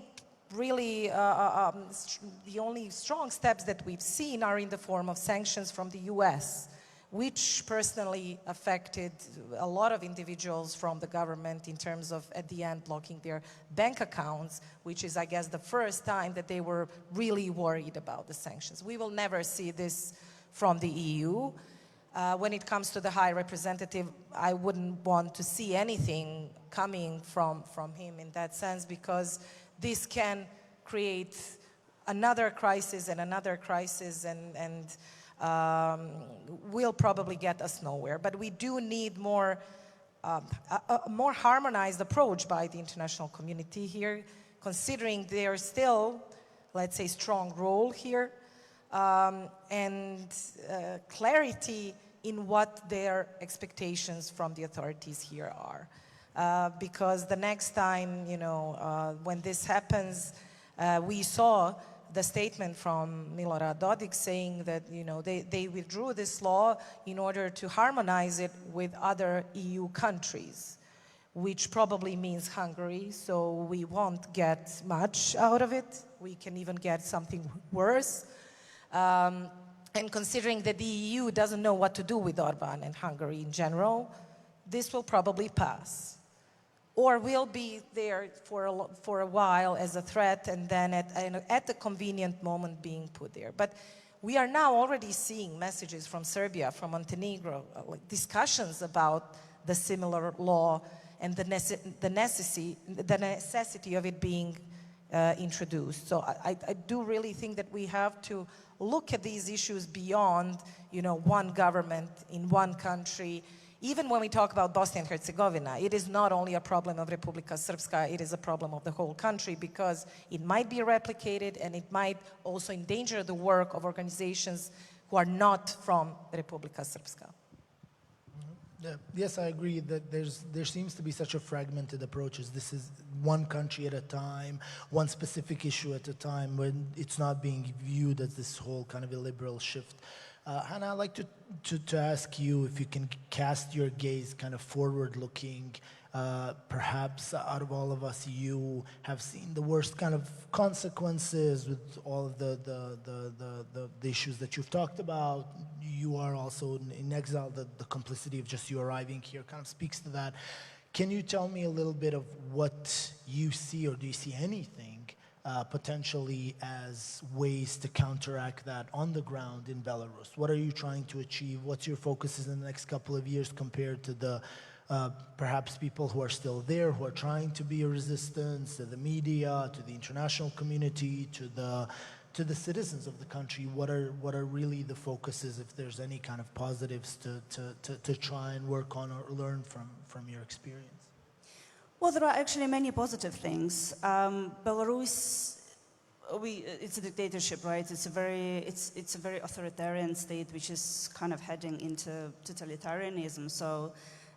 strong steps that we've seen are in the form of sanctions from the US, which personally affected a lot of individuals from the government in terms of, at the end, blocking their bank accounts, which is, I guess, the first time that they were really worried about the sanctions. We will never see this from the EU. When it comes to the High Representative, I wouldn't want to see anything coming from him in that sense, because this can create another crisis and another crisis, and will probably get us nowhere. But we do need a more harmonized approach by the international community here, considering their still, let's say, strong role here, and clarity in what their expectations from the authorities here are. Because the next time, when this happens, we saw the statement from Milorad Dodik saying that, they withdrew this law in order to harmonize it with other EU countries, which probably means Hungary, so we won't get much out of it. We can even get something worse. And considering that the EU doesn't know what to do with Orban and Hungary in general, this will probably pass. Or will be there for a while as a threat, and then at the convenient moment being put there. But we are now already seeing messages from Serbia, from Montenegro, discussions about the similar law and the necessity of it being introduced. So I do really think that we have to look at these issues beyond, one government in one country. Even when we talk about Bosnia and Herzegovina, it is not only a problem of Republika Srpska, it is a problem of the whole country, because it might be replicated and it might also endanger the work of organizations who are not from Republika Srpska. Yeah. Yes, I agree that there seems to be such a fragmented approach. As this is one country at a time, one specific issue at a time, when it's not being viewed as this whole kind of illiberal shift. Hannah, I'd like to ask you if you can cast your gaze kind of forward-looking. Perhaps out of all of us, you have seen the worst kind of consequences with all of the issues that you've talked about. You are also in exile. The complicity of just you arriving here kind of speaks to that. Can you tell me a little bit of what you see, or do you see anything potentially as ways to counteract that on the ground in Belarus? What are you trying to achieve? What's your focuses in the next couple of years compared to the perhaps people who are still there, who are trying to be a resistance, to the media, to the international community, to the citizens of the country? What are really the focuses, if there's any kind of positives to try and work on or learn from your experience? Well, there are actually many positive things. Belarus, it's a dictatorship, right? It's a very authoritarian state which is kind of heading into totalitarianism. So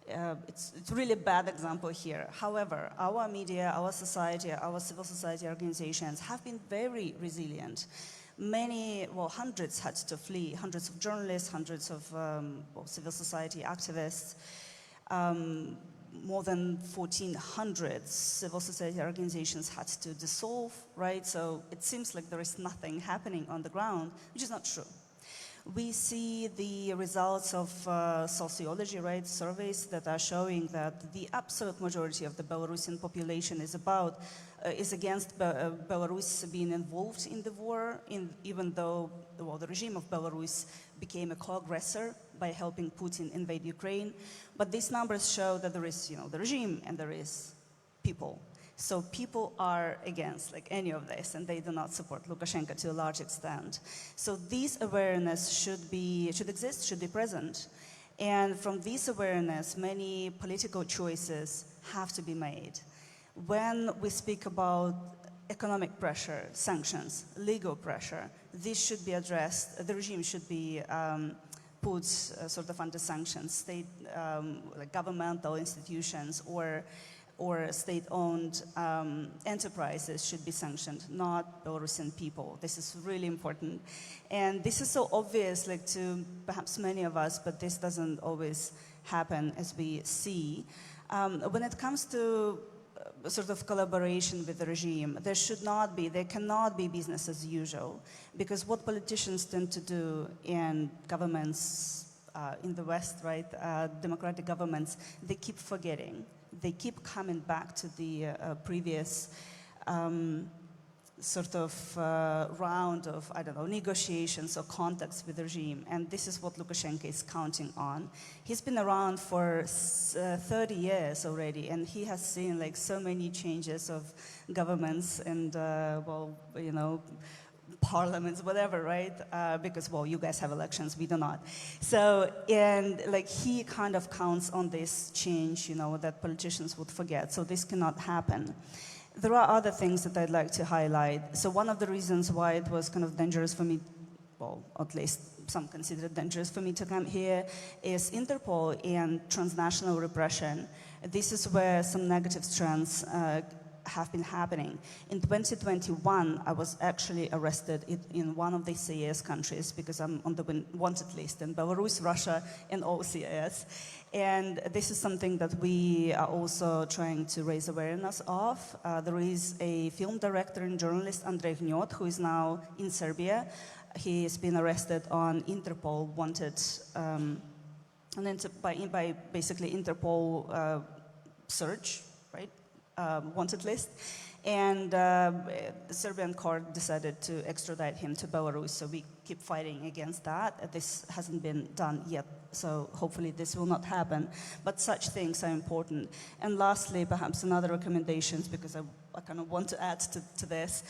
it's a really bad example here. However, our media, our society, our civil society organizations have been very resilient. Hundreds had to flee, hundreds of journalists, hundreds of civil society activists. More than 1,400 civil society organizations had to dissolve, right? So it seems like there is nothing happening on the ground, which is not true. We see the results of sociology, right, surveys that are showing that the absolute majority of the Belarusian population is against Belarus being involved in the war, even though the regime of Belarus became a co-aggressor by helping Putin invade Ukraine. But these numbers show that there is, the regime and there is people. So people are against any of this, and they do not support Lukashenko to a large extent. So this awareness should exist, should be present. And from this awareness, many political choices have to be made. When we speak about economic pressure, sanctions, legal pressure, this should be addressed. The regime should be put sort of under sanctions. State, governmental institutions or state-owned enterprises should be sanctioned, not Belarusian people. This is really important. And this is so obvious to perhaps many of us, but this doesn't always happen as we see. When it comes to sort of collaboration with the regime, there cannot be business as usual, because what politicians tend to do in governments in the West, right, democratic governments, they keep forgetting. They keep coming back to the previous sort of round of, negotiations or contacts with the regime. And this is what Lukashenko is counting on. He's been around for 30 years already, and he has seen so many changes of governments and, parliaments, whatever, right? Because, you guys have elections, we do not. So, and he kind of counts on this change, that politicians would forget. So this cannot happen. There are other things that I'd like to highlight. So one of the reasons why it was kind of dangerous for me, at least some consider it dangerous for me to come here, is Interpol and transnational repression. This is where some negative trends have been happening. In 2021, I was actually arrested in one of the CIS countries because I'm on the wanted list in Belarus, Russia, and all CIS. And this is something that we are also trying to raise awareness of. There is a film director and journalist, Andrei Gniot, who is now in Serbia. He has been arrested on Interpol wanted, by basically Interpol search, right? Wanted list, and the Serbian court decided to extradite him to Belarus, so we keep fighting against that. This hasn't been done yet, so hopefully this will not happen, but such things are important. And lastly, perhaps another recommendations, because I kind of want to add to this.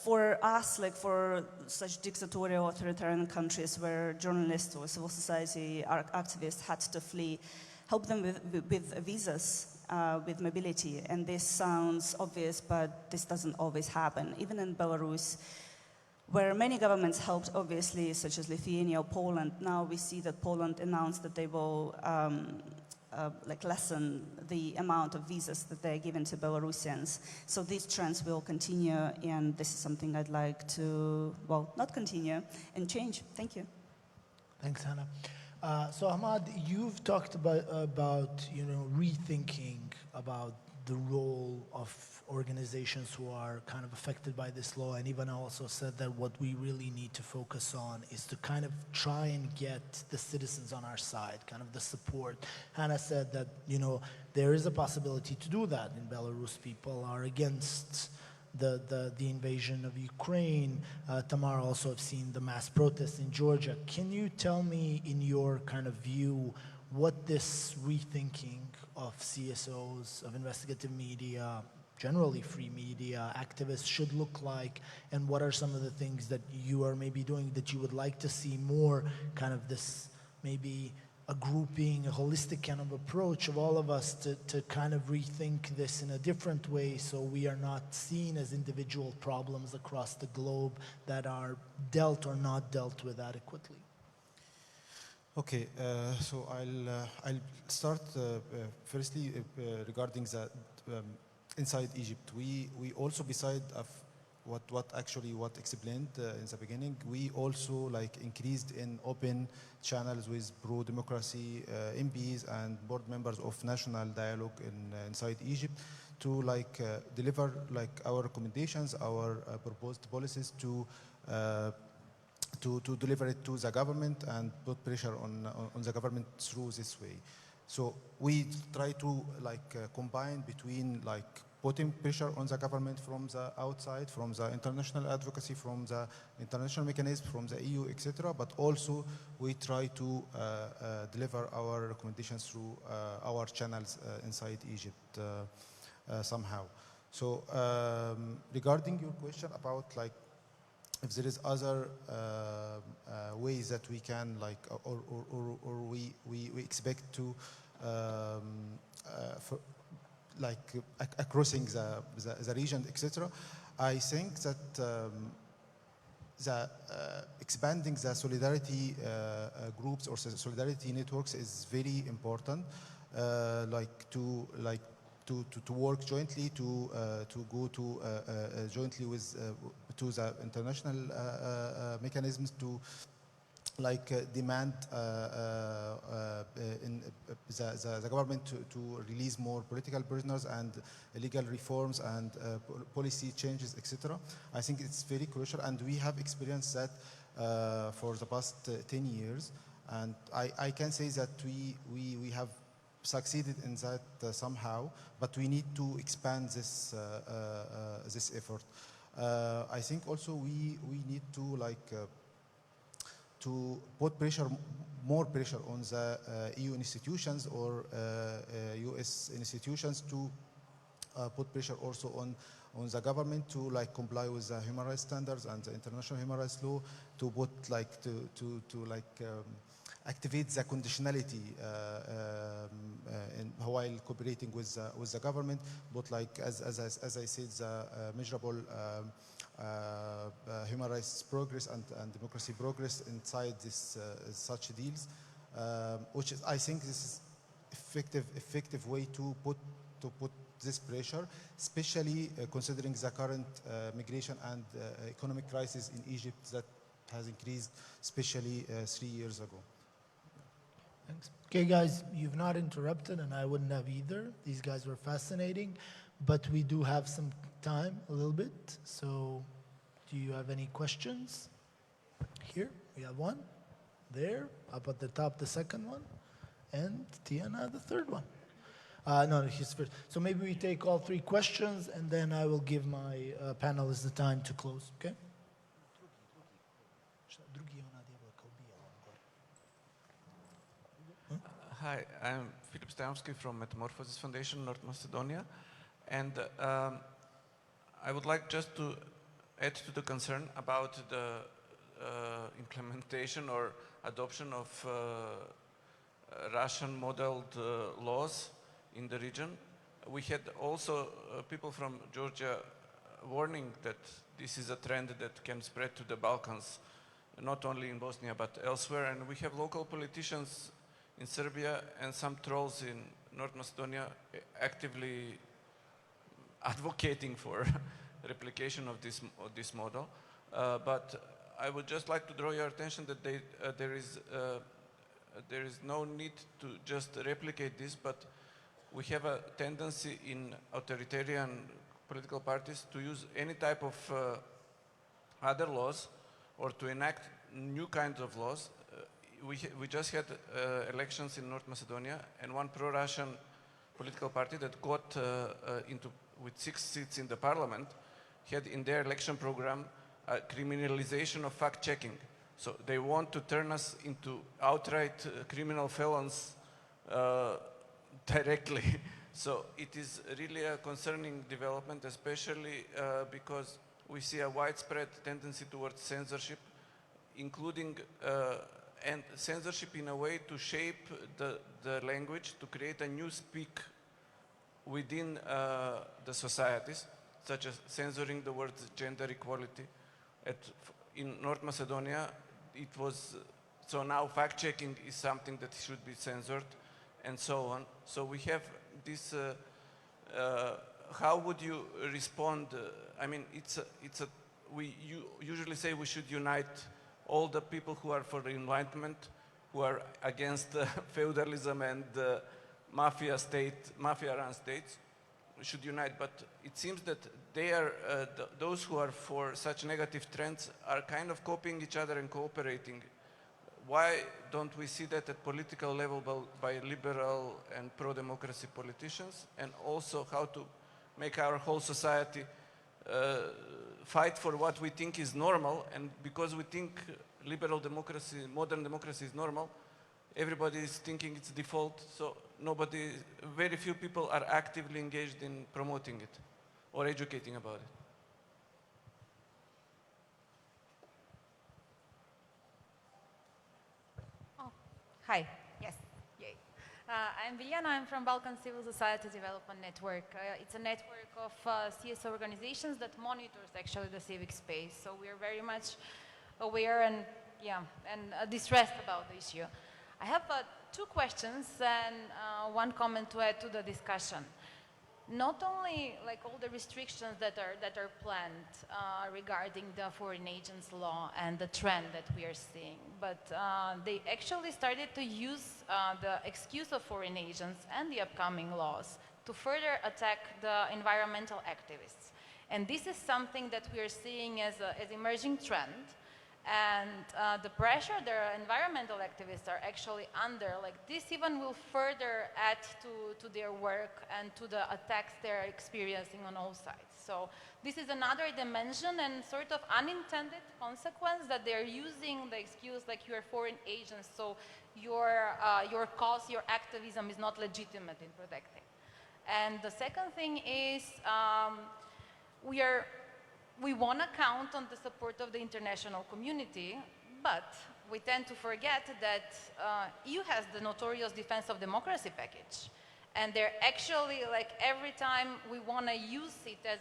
For us, for such dictatorial authoritarian countries where journalists or civil society activists had to flee, help them with visas, with mobility. And this sounds obvious, but this doesn't always happen. Even in Belarus, where many governments helped, obviously, such as Lithuania or Poland, now we see that Poland announced that they will lessen the amount of visas that they're given to Belarusians. So these trends will continue, and this is something I'd like to, not continue, and change. Thank you. Thanks, Hannah. So Ahmad, you've talked about rethinking about the role of organizations who are kind of affected by this law, and even also said that what we really need to focus on is to kind of try and get the citizens on our side, kind of the support. Hannah said that there is a possibility to do that in Belarus. People are against the invasion of Ukraine. Tamara also have seen the mass protests in Georgia. Can you tell me, in your kind of view, what this rethinking of CSOs, of investigative media, generally free media, activists should look like, and what are some of the things that you are maybe doing that you would like to see more kind of this, maybe a grouping, a holistic kind of approach of all of us to kind of rethink this in a different way, so we are not seen as individual problems across the globe that are dealt or not dealt with adequately? Okay, so I'll start firstly regarding the inside Egypt. We also, beside of what explained in the beginning, we also increased in open channels with pro-democracy MPs and board members of national dialogue inside Egypt to deliver our recommendations, our proposed policies to to deliver it to the government and put pressure on the government through this way. So we try to combine between putting pressure on the government from the outside, from the international advocacy, from the international mechanism, from the EU, etc. But also we try to deliver our recommendations through our channels inside Egypt somehow. So regarding your question about if there is other ways that we can or we expect to crossing the region, etc. I think that expanding the solidarity groups or solidarity networks is very important. To work jointly, to go to jointly with to the international mechanisms to demand the government to release more political prisoners and legal reforms and policy changes, etc. I think it's very crucial, and we have experienced that for the past 10 years, and I can say that we have succeeded in that somehow, but we need to expand this this effort. I think also we need to put more pressure on the EU institutions or US institutions to put pressure also on the government to comply with the human rights standards and the international human rights law, to put activate the conditionality while cooperating with the government, but as I said, the measurable human rights progress and democracy progress inside this such deals, which is, I think, this is effective way to put this pressure, especially considering the current migration and economic crisis in Egypt that has increased, especially 3 years ago. Thanks. Okay, guys, you've not interrupted, and I wouldn't have either. These guys were fascinating, but we do have some time, a little bit. So, do you have any questions? Here, we have one. There, up at the top, the second one. And Tiana, the third one. No, he's first. So maybe we take all three questions, and then I will give my panelists the time to close, okay? Hi, I'm Filip Stajowski from Metamorphosis Foundation, North Macedonia. And I would like just to add to the concern about the implementation or adoption of Russian-modeled laws in the region. We had also people from Georgia warning that this is a trend that can spread to the Balkans, not only in Bosnia but elsewhere. And we have local politicians in Serbia and some trolls in North Macedonia actively advocating for replication of this model. But I would just like to draw your attention that there is no need to just replicate this, but we have a tendency in authoritarian political parties to use any type of other laws or to enact new kinds of laws. We just had elections in North Macedonia, and one pro-Russian political party that got with 6 seats in the parliament had in their election program a criminalization of fact-checking. So they want to turn us into outright criminal felons directly. So it is really a concerning development, especially because we see a widespread tendency towards censorship, including and censorship in a way to shape the language, to create a new speak within the societies, such as censoring the word gender equality. In North Macedonia, it was, so now fact-checking is something that should be censored, and so on. So we have this, how would you respond? I mean, we usually say we should unite all the people who are for the Enlightenment, who are against feudalism and mafia-run states. should unite, but it seems that they are, those who are for such negative trends are kind of copying each other and cooperating. Why don't we see that at political level by liberal and pro-democracy politicians, and also how to make our whole society fight for what we think is normal, and because we think liberal democracy, modern democracy is normal, everybody is thinking it's default, so very few people are actively engaged in promoting it or educating about it. Oh, hi, yes, yay. I'm Biljana, I'm from Balkan Civil Society Development Network. It's a network of CSO organizations that monitors actually the civic space, so we're very much aware and distressed about the issue. I have two questions and one comment to add to the discussion. Not only like all the restrictions that are planned regarding the foreign agents law and the trend that we are seeing, but they actually started to use the excuse of foreign agents and the upcoming laws to further attack the environmental activists. And this is something that we are seeing as an emerging trend. And the pressure the environmental activists are actually under, like this even will further add to their work and to the attacks they're experiencing on all sides. So this is another dimension and sort of unintended consequence that they're using the excuse like you're foreign agents, so your cause, your activism is not legitimate in protecting. And the second thing is we want to count on the support of the international community, but we tend to forget that EU has the notorious Defense of Democracy package. And they're actually, like every time we want to use it as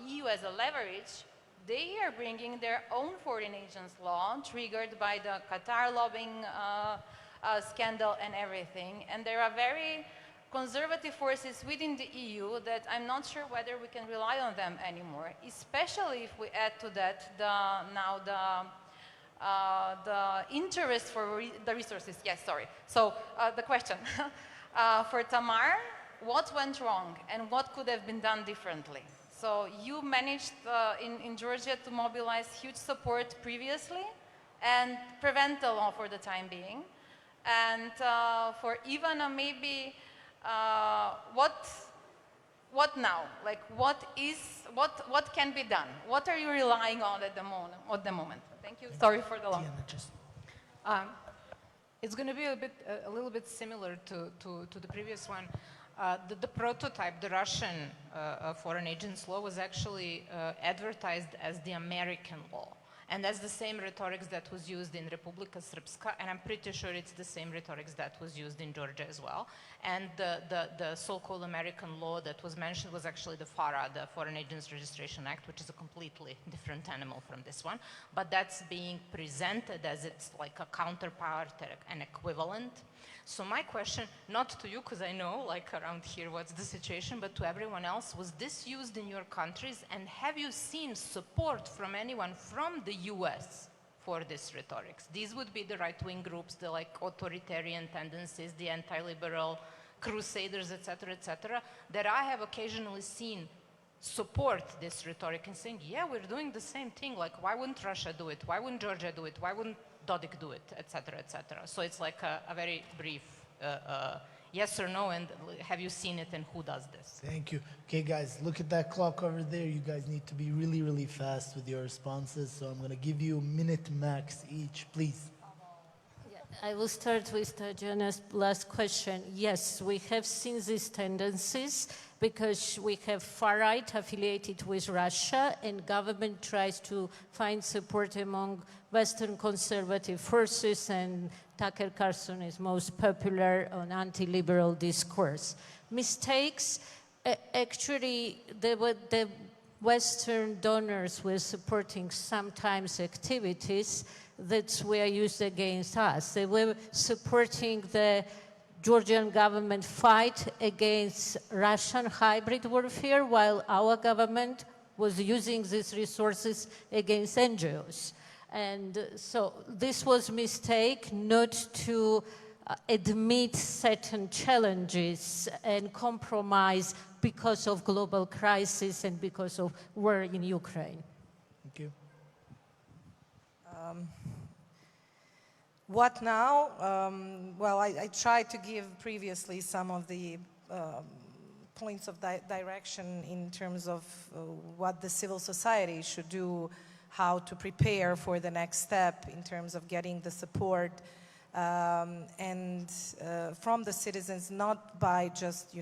EU as a leverage, they are bringing their own foreign agents law triggered by the Qatar lobbying scandal and everything. And there are very conservative forces within the EU that I'm not sure whether we can rely on them anymore, especially if we add to that the interest for the resources. Yes, sorry. So the question, for Tamar, what went wrong and what could have been done differently? So you managed in Georgia to mobilize huge support previously and prevent the law for the time being. And for Ivana, maybe what now? Like what can be done? What are you relying on at the moment? Thank you. Sorry for the long. It's going to be a little bit similar to the previous one. The prototype, the Russian foreign agents law, was actually advertised as the American law. And that's the same rhetoric that was used in Republika Srpska, and I'm pretty sure it's the same rhetoric that was used in Georgia as well. And the so-called American law that was mentioned was actually the FARA, the Foreign Agents Registration Act, which is a completely different animal from this one. But that's being presented as it's like a counterpart, an equivalent. So my question, not to you, because I know like around here what's the situation, but to everyone else, was this used in your countries, and have you seen support from anyone from the US for this rhetoric? These would be the right-wing groups, the like authoritarian tendencies, the anti-liberal crusaders, etc., that I have occasionally seen support this rhetoric and saying, yeah, we're doing the same thing, like why wouldn't Russia do it? Why wouldn't Georgia do it? Why wouldn't Dodik do it, etc., etc. So it's like a very brief yes or no, and have you seen it and who does this? Thank you. Okay, guys, look at that clock over there. You guys need to be really, really fast with your responses. So I'm going to give you a minute max each, please. I will start with Tatjana's last question. Yes, we have seen these tendencies because we have far-right affiliated with Russia, and government tries to find support among Western conservative forces, and Tucker Carlson is most popular on anti-liberal discourse. Mistakes, actually, the Western donors were supporting sometimes activities that were used against us. They were supporting the Georgian government fight against Russian hybrid warfare, while our government was using these resources against NGOs. And so this was a mistake not to admit certain challenges and compromise because of global crisis and because of war in Ukraine. Thank you. What now? Well, I tried to give previously some of the points of direction in terms of what the civil society should do, how to prepare for the next step in terms of getting the support and from the citizens, not by just,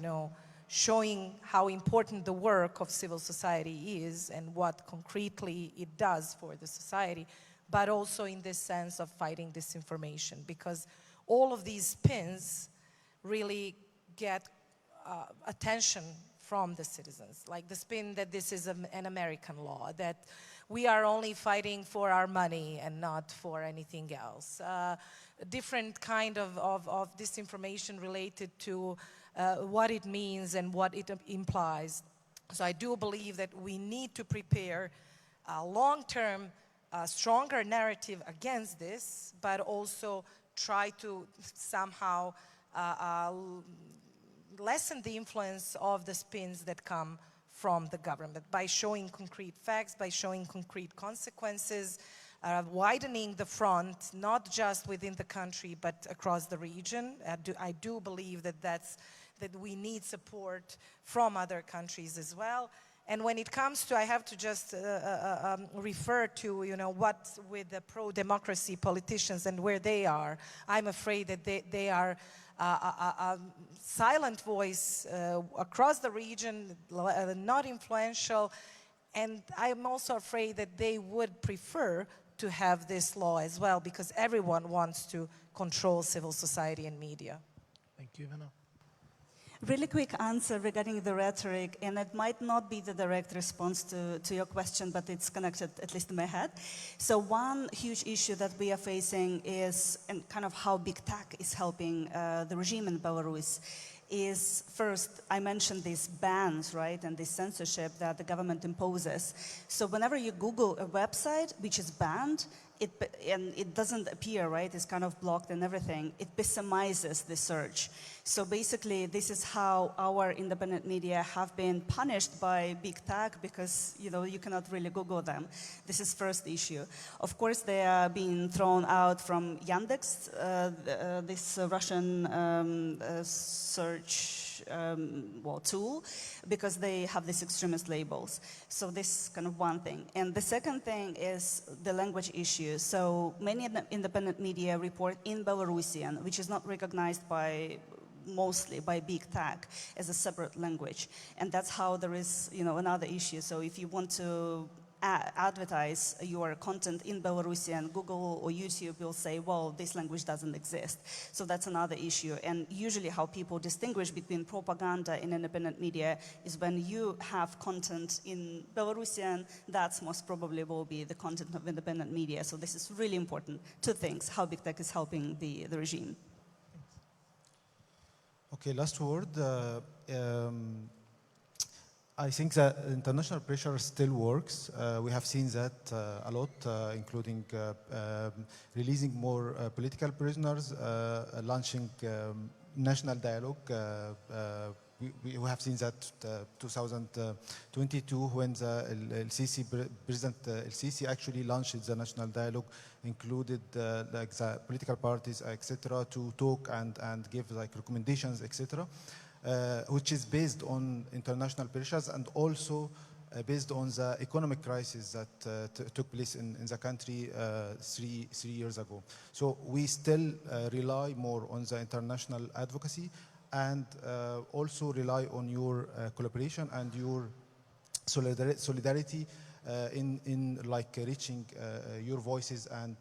showing how important the work of civil society is and what concretely it does for the society, but also in this sense of fighting disinformation, because all of these spins really get attention from the citizens, like the spin that this is an American law, that we are only fighting for our money and not for anything else. A different kind of disinformation related to what it means and what it implies. So I do believe that we need to prepare a long-term, stronger narrative against this, but also try to somehow lessen the influence of the spins that come from the government by showing concrete facts, by showing concrete consequences, widening the front, not just within the country, but across the region. I do believe that we need support from other countries as well. And when it comes to, I have to just refer to, what with the pro-democracy politicians and where they are. I'm afraid that they are a silent voice across the region, not influential. And I'm also afraid that they would prefer to have this law as well, because everyone wants to control civil society and media. Thank you, Ivana. Really quick answer regarding the rhetoric, and it might not be the direct response to your question, but it's connected, at least in my head. So one huge issue that we are facing is, and kind of how big tech is helping the regime in Belarus, is first, I mentioned these bans, right, and this censorship that the government imposes. So whenever you Google a website which is banned, and it doesn't appear, right, it's kind of blocked and everything, it pessimizes the search. So basically, this is how our independent media have been punished by big tech, because, you cannot really Google them. This is first issue. Of course, they are being thrown out from Yandex, this Russian search tool, because they have these extremist labels. So this is kind of one thing. And the second thing is the language issue. So many independent media report in Belarusian, which is not recognized mostly by big tech as a separate language. And that's how there is, another issue. So if you want to advertise your content in Belarusian, Google or YouTube will say, well, this language doesn't exist. So that's another issue. And usually how people distinguish between propaganda and independent media is when you have content in Belarusian, that's most probably will be the content of independent media. So this is really important. Two things, how big tech is helping the regime. Okay, last word. I think that international pressure still works. We have seen that a lot, including releasing more political prisoners, launching national dialogue. We have seen that 2022 when President El-Sisi actually launched the national dialogue, included like the political parties, etc., to talk and give like recommendations, etc., which is based on international pressures and also based on the economic crisis that took place in the country 3 years ago. So we still rely more on the international advocacy and also rely on your collaboration and your solidarity in like reaching your voices and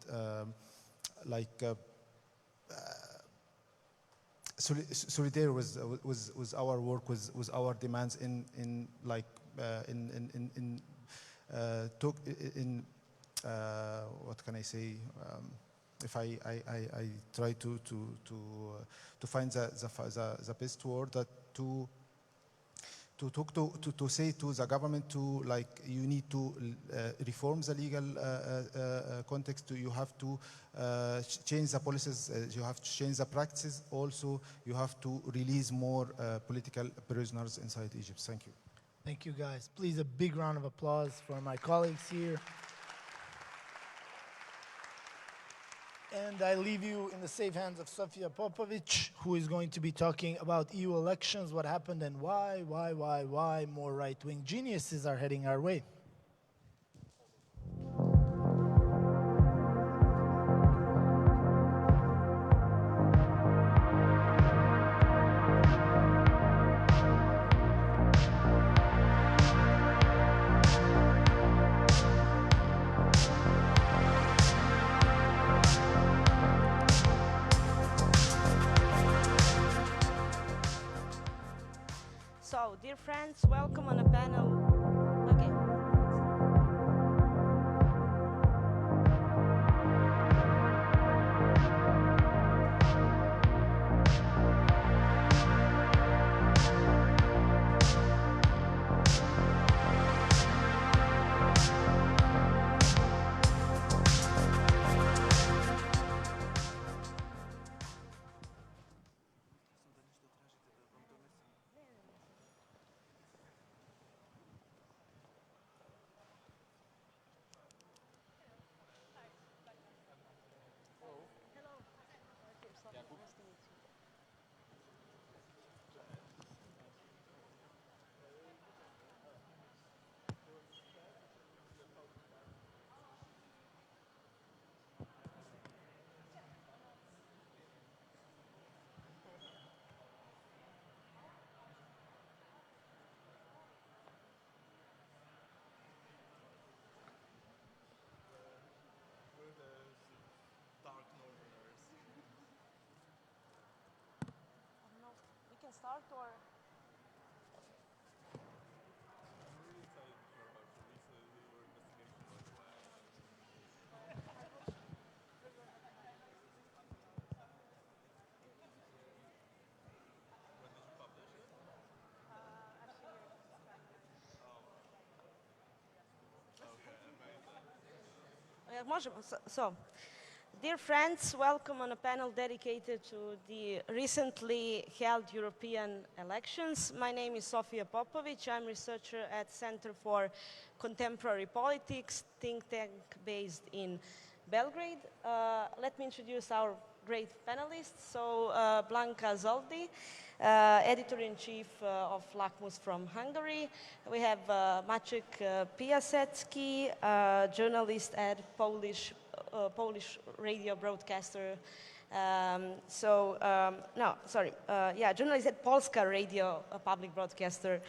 solidary with our work, with our demands in what can I say? If I try to find the best word, that to talk to say to the government to like you need to reform the legal context. You have to change the policies. You have to change the practices. Also, you have to release more political prisoners inside Egypt. Thank you. Thank you, guys. Please, a big round of applause for my colleagues here. And I leave you in the safe hands of Sofia Popovic, who is going to be talking about EU elections, what happened and why more right-wing geniuses are heading our way. So, dear friends, welcome on a panel. Okay. We can start or... So, dear friends, welcome on a panel dedicated to the recently held European elections. My name is Sofia Popovic. I'm researcher at Center for Contemporary Politics, think tank based in Belgrade. Let me introduce our great panelists. So, Blanka Zoldi, editor-in-chief of Lakmus from Hungary. We have Maciek Piasecki, journalist at Polish radio broadcaster. Journalist at Polska Radio, a public broadcaster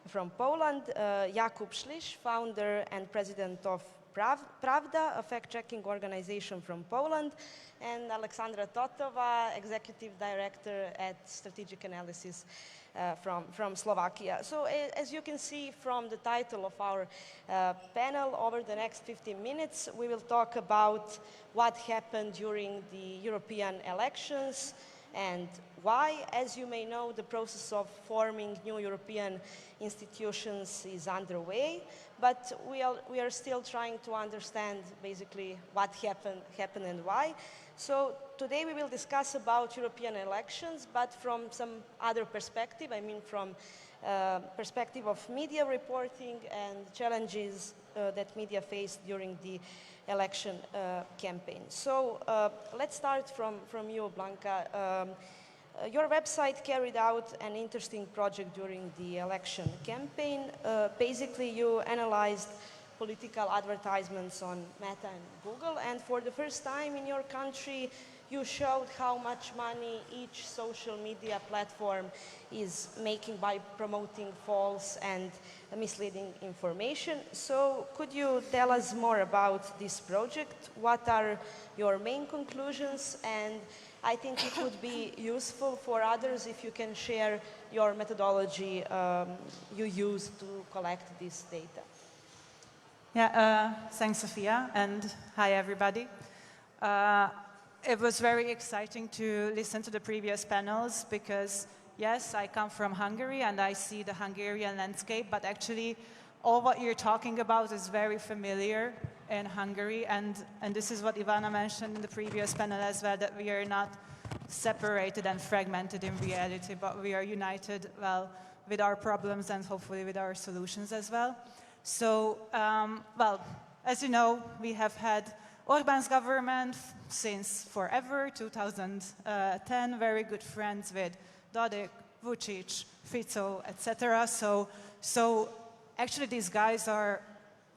from Poland. Jakub Szlisz, founder and president of Pravda, a fact-checking organization from Poland, and Alexandra Totova, executive director at Strategic Analysis from Slovakia. So as you can see from the title of our panel, over the next 15 minutes, we will talk about what happened during the European elections and why. As you may know, the process of forming new European institutions is underway, but we are still trying to understand basically what happened and why. So today we will discuss about European elections, but from some other perspective. I mean, from perspective of media reporting and challenges that media faced during the election campaign. So let's start from you, Blanka. Your website carried out an interesting project during the election campaign. Basically, you analyzed political advertisements on Meta and Google, and for the first time in your country, you showed how much money each social media platform is making by promoting false and misleading information. So could you tell us more about this project? What are your main conclusions? And I think it would be useful for others if you can share your methodology you use to collect this data. Yeah, thanks, Sophia, and hi, everybody. It was very exciting to listen to the previous panels because yes, I come from Hungary and I see the Hungarian landscape, but actually all what you're talking about is very familiar in Hungary, and this is what Ivana mentioned in the previous panel as well, that we are not separated and fragmented in reality, but we are united, well, with our problems and hopefully with our solutions as well. So, well, as you know, we have had Orbán's government since forever, 2010, very good friends with Dodik, Vucic, Fico, etc. So actually these guys are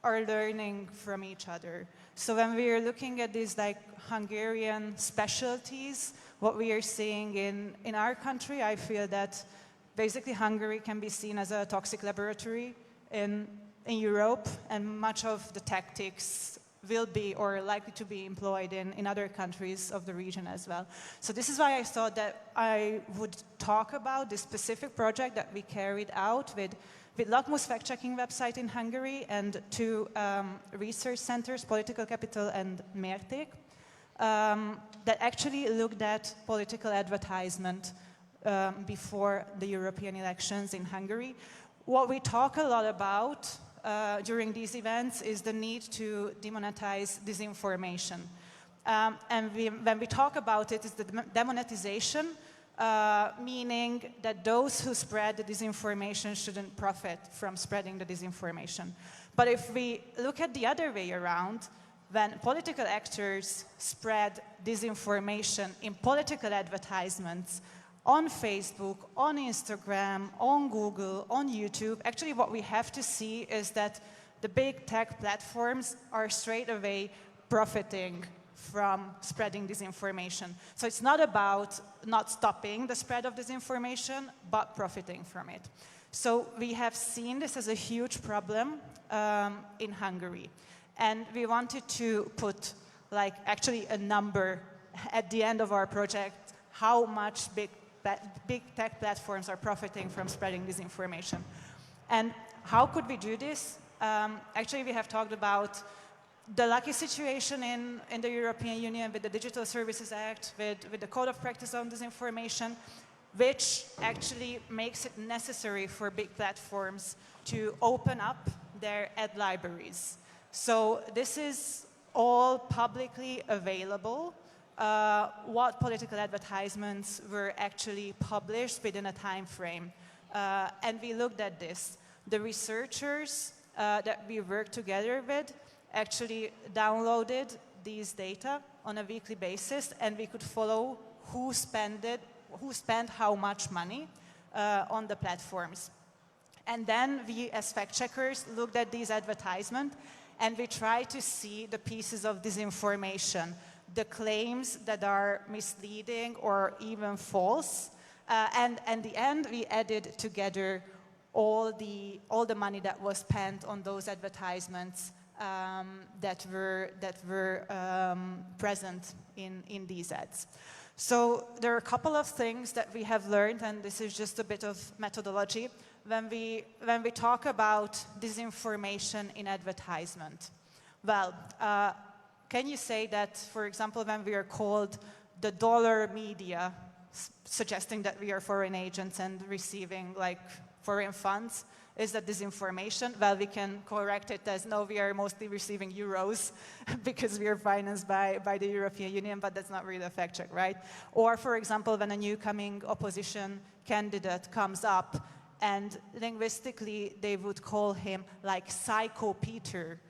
learning from each other. So when we are looking at these like Hungarian specialties, what we are seeing in our country, I feel that basically Hungary can be seen as a toxic laboratory in Europe, and much of the tactics will be or likely to be employed in other countries of the region as well. So this is why I thought that I would talk about this specific project that we carried out with Lakmus fact-checking website in Hungary and two research centers, Political Capital and Mérték, that actually looked at political advertisement before the European elections in Hungary. What we talk a lot about during these events is the need to demonetize disinformation. And when we talk about it, it's the demonetization, meaning that those who spread the disinformation shouldn't profit from spreading the disinformation. But if we look at the other way around, when political actors spread disinformation in political advertisements on Facebook, on Instagram, on Google, on YouTube, actually what we have to see is that the big tech platforms are straight away profiting from spreading disinformation. So it's not about not stopping the spread of disinformation, but profiting from it. So we have seen this as a huge problem in Hungary. And we wanted to put like actually a number at the end of our project, how much big tech platforms are profiting from spreading disinformation. And how could we do this? Actually, we have talked about the lucky situation in the European Union with the Digital Services Act, with the Code of Practice on Disinformation, which actually makes it necessary for big platforms to open up their ad libraries. So this is all publicly available. What political advertisements were actually published within a time frame. And we looked at this. The researchers that we worked together with actually downloaded these data on a weekly basis, and we could follow who spent how much money on the platforms. And then we, as fact-checkers, looked at these advertisements, and we tried to see the pieces of disinformation, the claims that are misleading or even false. And in the end, we added together all the money that was spent on those advertisements that were present in these ads. So there are a couple of things that we have learned, and this is just a bit of methodology, when we talk about disinformation in advertisement. Well, can you say that, for example, when we are called the dollar media, suggesting that we are foreign agents and receiving like foreign funds, is that disinformation? Well, we can correct it as no, we are mostly receiving euros because we are financed by the European Union, but that's not really a fact check, right? Or, for example, when a new coming opposition candidate comes up and linguistically they would call him like Psycho Peter,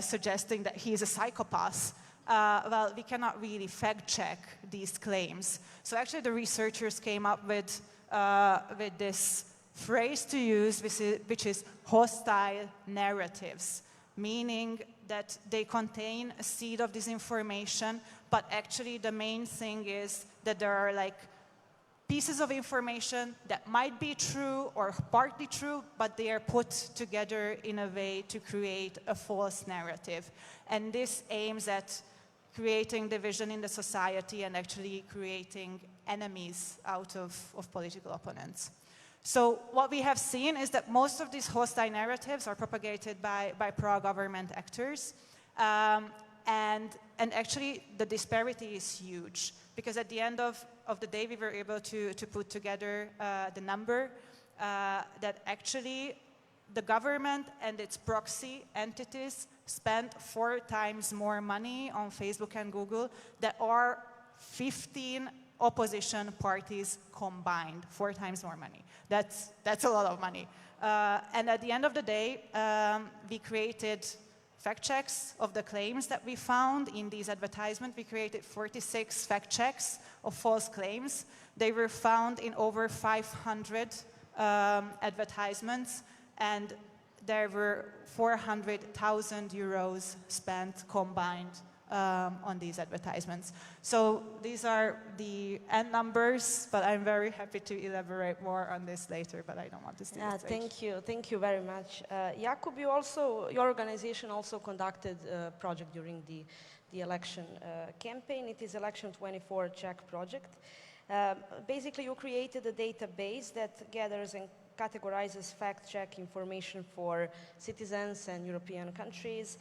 suggesting that he is a psychopath. Well, we cannot really fact check these claims. So actually the researchers came up with this phrase to use, which is hostile narratives, meaning that they contain a seed of disinformation, but actually the main thing is that there are like pieces of information that might be true or partly true, but they are put together in a way to create a false narrative. And this aims at creating division in the society and actually creating enemies out of political opponents. So what we have seen is that most of these hostile narratives are propagated by pro-government actors. and actually, the disparity is huge because at the end of the day, we were able to put together the number that actually the government and its proxy entities spend 4 times more money on Facebook and Google than are 15 opposition parties combined, 4 times more money. That's a lot of money. And at the end of the day, we created fact checks of the claims that we found in these advertisements. We created 46 fact checks of false claims. They were found in over 500 advertisements, and there were 400,000 euros spent combined on these advertisements. So these are the end numbers, but I'm very happy to elaborate more on this later, but I don't want to steal the stage. Thank you very much. Jakub, your organization also conducted a project during the election campaign. It is Election 24 Check project. Basically, you created a database that gathers and categorizes fact-check information for citizens and European countries.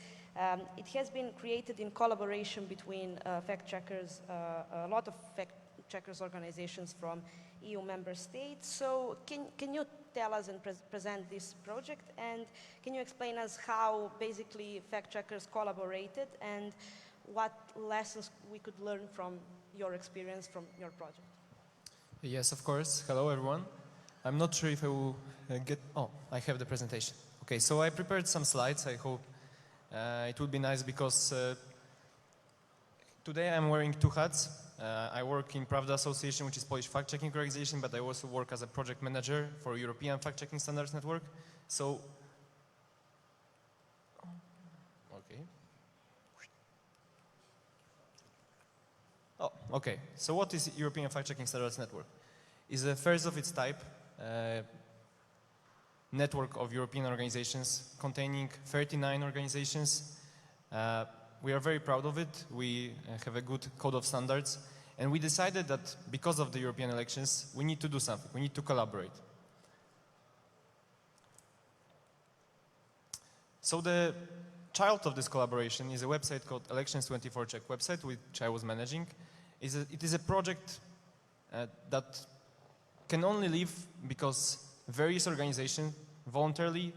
It has been created in collaboration between fact-checkers, a lot of fact-checkers organizations from EU member states. So can you tell us and present this project, and can you explain us how basically fact-checkers collaborated and what lessons we could learn from your experience from your project? Yes, of course. Hello, everyone. I'm not sure if I will get... Oh, I have the presentation. Okay, so I prepared some slides. I hope it will be nice because today I'm wearing 2 hats. I work in Pravda Association, which is Polish fact-checking organization, but I also work as a project manager for European Fact-Checking Standards Network. So, okay. Oh, okay. So what is European Fact-Checking Standards Network? It's the first of its type network of European organizations containing 39 organizations. We are very proud of it. We have a good code of standards. And we decided that because of the European elections, we need to do something. We need to collaborate. So the child of this collaboration is a website called Elections24 Check website, which I was managing. It is a project that can only live because various organizations voluntarily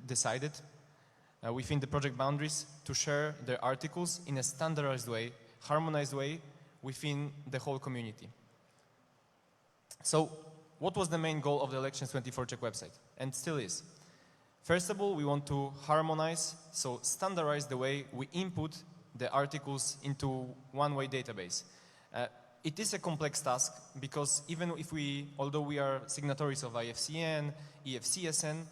decided within the project boundaries to share their articles in a standardized way, harmonized way within the whole community. So what was the main goal of the Elections24 Check website? And still is. First of all, we want to harmonize, so standardize the way we input the articles into one-way database. It is a complex task because even if although we are signatories of IFCN, EFCSN,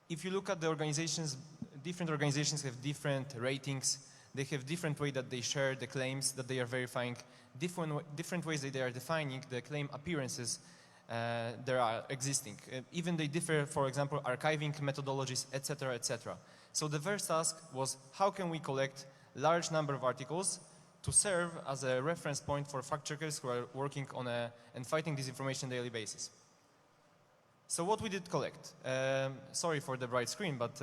if you look at the organizations, different organizations have different ratings. They have different way that they share the claims that they are verifying, different ways that they are defining the claim appearances that are existing. Even they differ, for example, archiving methodologies, etc., etc. So the first task was how can we collect large number of articles to serve as a reference point for fact-checkers who are working on and fighting disinformation on a daily basis. So what we did collect? Sorry for the bright screen, but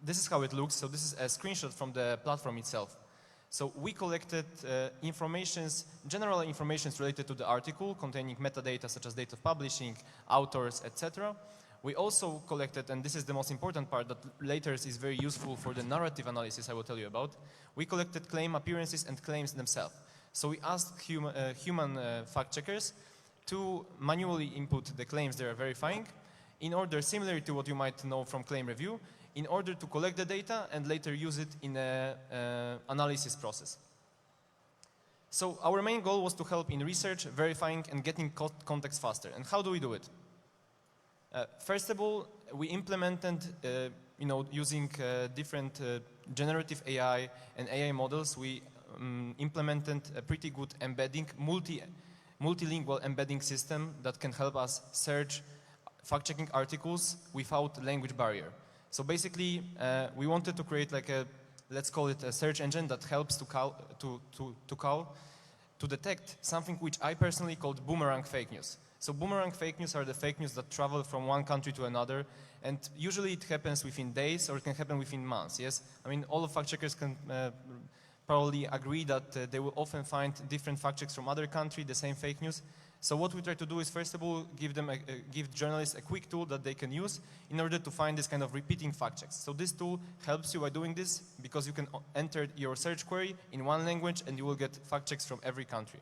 this is how it looks. So this is a screenshot from the platform itself. So we collected general information related to the article containing metadata such as date of publishing, authors, etc. We also collected, and this is the most important part that later is very useful for the narrative analysis I will tell you about, we collected claim appearances and claims themselves. So we asked human fact-checkers to manually input the claims they are verifying in order, similar to what you might know from claim review, in order to collect the data and later use it in an analysis process. So our main goal was to help in research, verifying, and getting context faster. And how do we do it? First of all, we implemented, using different generative AI and AI models, we implemented a pretty good embedding, multilingual embedding system that can help us search fact-checking articles without language barrier. So basically, we wanted to create like let's call it a search engine that helps to to detect something which I personally called boomerang fake news. So boomerang fake news are the fake news that travel from one country to another, and usually it happens within days or it can happen within months, yes? I mean, all of fact checkers can probably agree that they will often find different fact checks from other countries, the same fake news. So what we try to do is, first of all, give journalists a quick tool that they can use in order to find this kind of repeating fact checks. So this tool helps you by doing this because you can enter your search query in one language and you will get fact checks from every country.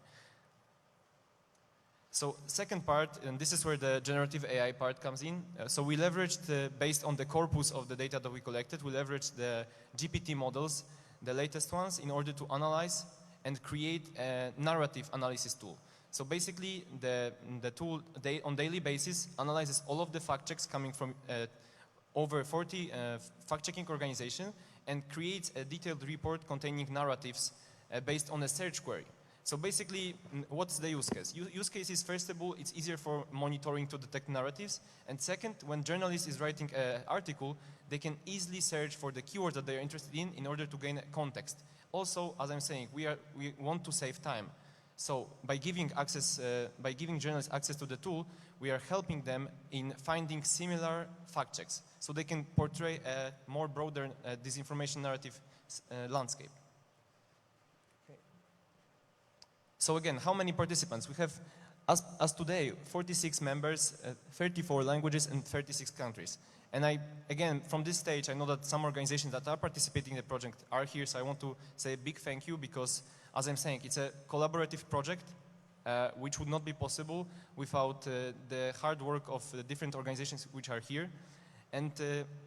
So second part, and this is where the generative AI part comes in. So we leveraged, based on the corpus of the data that we collected, we leveraged the GPT models, the latest ones, in order to analyze and create a narrative analysis tool. So basically, the tool on daily basis analyzes all of the fact checks coming from over 40 fact-checking organizations and creates a detailed report containing narratives based on a search query. So basically, what's the use case? Use case is, first of all, it's easier for monitoring to detect narratives. And second, when journalist is writing an article, they can easily search for the keywords that they're interested in order to gain context. Also, as I'm saying, we want to save time. So by giving journalists access to the tool, we are helping them in finding similar fact checks, so they can portray a more broader disinformation narrative landscape. Okay. So again, how many participants? We have, as today, 46 members, 34 languages, and 36 countries. And again, from this stage, I know that some organizations that are participating in the project are here, so I want to say a big thank you because, as I'm saying, it's a collaborative project which would not be possible without the hard work of the different organizations which are here. And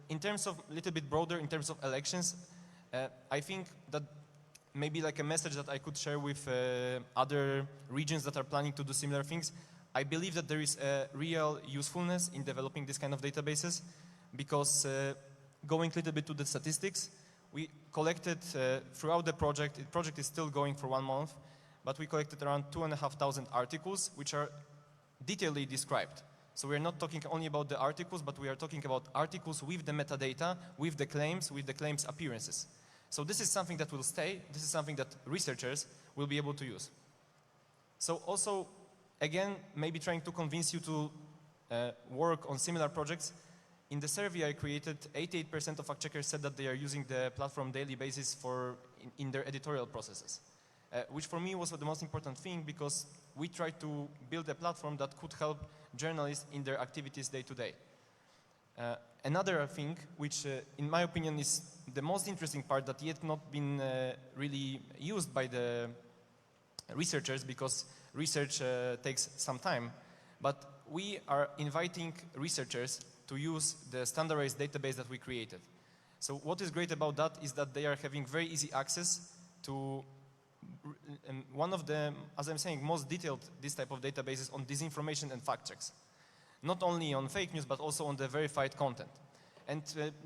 in terms of, a little bit broader, in terms of elections, I think that maybe like a message that I could share with other regions that are planning to do similar things, I believe that there is a real usefulness in developing this kind of databases because going a little bit to the statistics, we collected throughout the project is still going for 1 month, but we collected around 2,500 articles which are detailedly described. So we're not talking only about the articles, but we are talking about articles with the metadata, with the claims appearances. So this is something that will stay, this is something that researchers will be able to use. So also, again, maybe trying to convince you to work on similar projects. In the survey I created, 88% of fact checkers said that they are using the platform daily basis in their editorial processes, which for me was the most important thing because we tried to build a platform that could help journalists in their activities day to day. Another thing, which in my opinion is the most interesting part that yet not been really used by the researchers because research takes some time, but we are inviting researchers to use the standardized database that we created. So what is great about that is that they are having very easy access to one of the, as I'm saying, most detailed this type of databases on disinformation and fact checks. Not only on fake news, but also on the verified content. And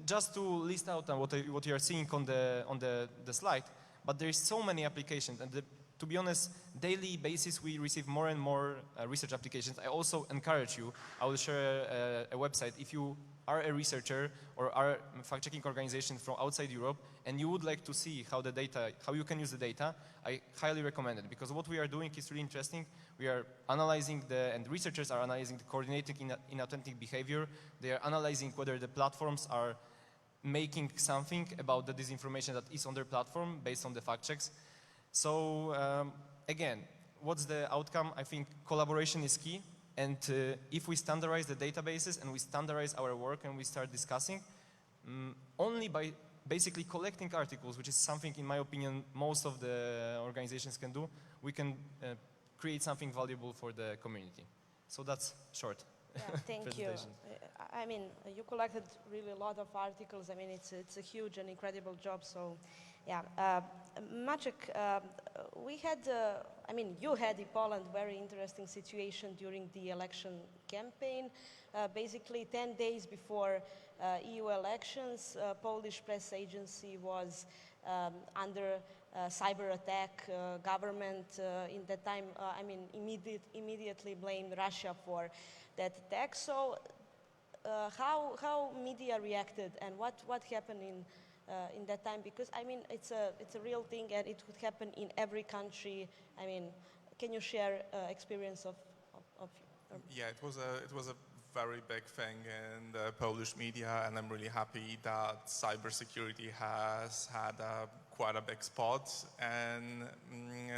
just to list out what you are seeing on the slide, but there is so many applications, and to be honest, daily basis we receive more and more research applications. I also encourage you, I will share a website. If you are a researcher or are a fact-checking organization from outside Europe and you would like to see how you can use the data, I highly recommend it because what we are doing is really interesting. We are analyzing and researchers are analyzing the coordinated inauthentic behavior. They are analyzing whether the platforms are making something about the disinformation that is on their platform based on the fact checks. So again, what's the outcome? I think collaboration is key, and if we standardize the databases and we standardize our work and we start discussing, only by basically collecting articles, which is something in my opinion most of the organizations can do, we can create something valuable for the community. So that's short. Yeah, thank you. I mean, you collected really a lot of articles. I mean, it's a huge and incredible job. So, yeah, Maciek, we had, I mean, you had in Poland very interesting situation during the election campaign. Basically, 10 days before EU elections, Polish press agency was under cyber attack. Government in that time, I mean, immediately blamed Russia for that attack. So how media reacted and what happened in that time? Because I mean it's a real thing and it could happen in every country. I mean Can you share experience of Yeah, it was a very big thing in the Polish media, and I'm really happy that cybersecurity has had quite a big spot in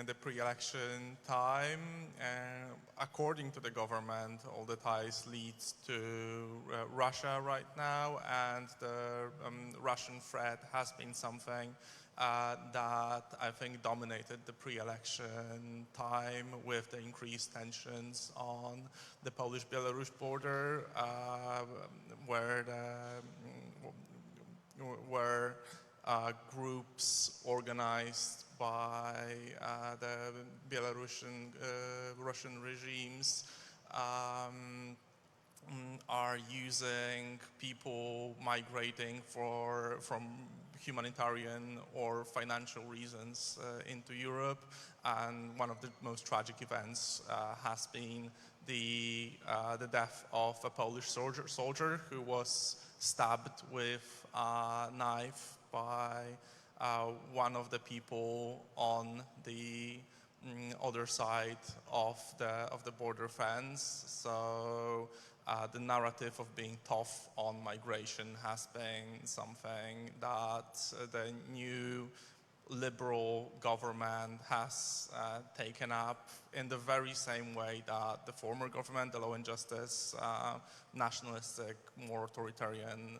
the pre-election time. According to the government, all the ties lead to Russia right now, and the Russian threat has been something that I think dominated the pre-election time, with the increased tensions on the Polish-Belarus border, where groups organized by the Belarusian Russian regimes are using people migrating from humanitarian or financial reasons into Europe. And one of the most tragic events has been the death of a Polish soldier who was stabbed with a knife by one of the people on the other side of the border fence. So the narrative of being tough on migration has been something that the new liberal government has taken up in the very same way that the former government, the Law and Justice, nationalistic, more authoritarian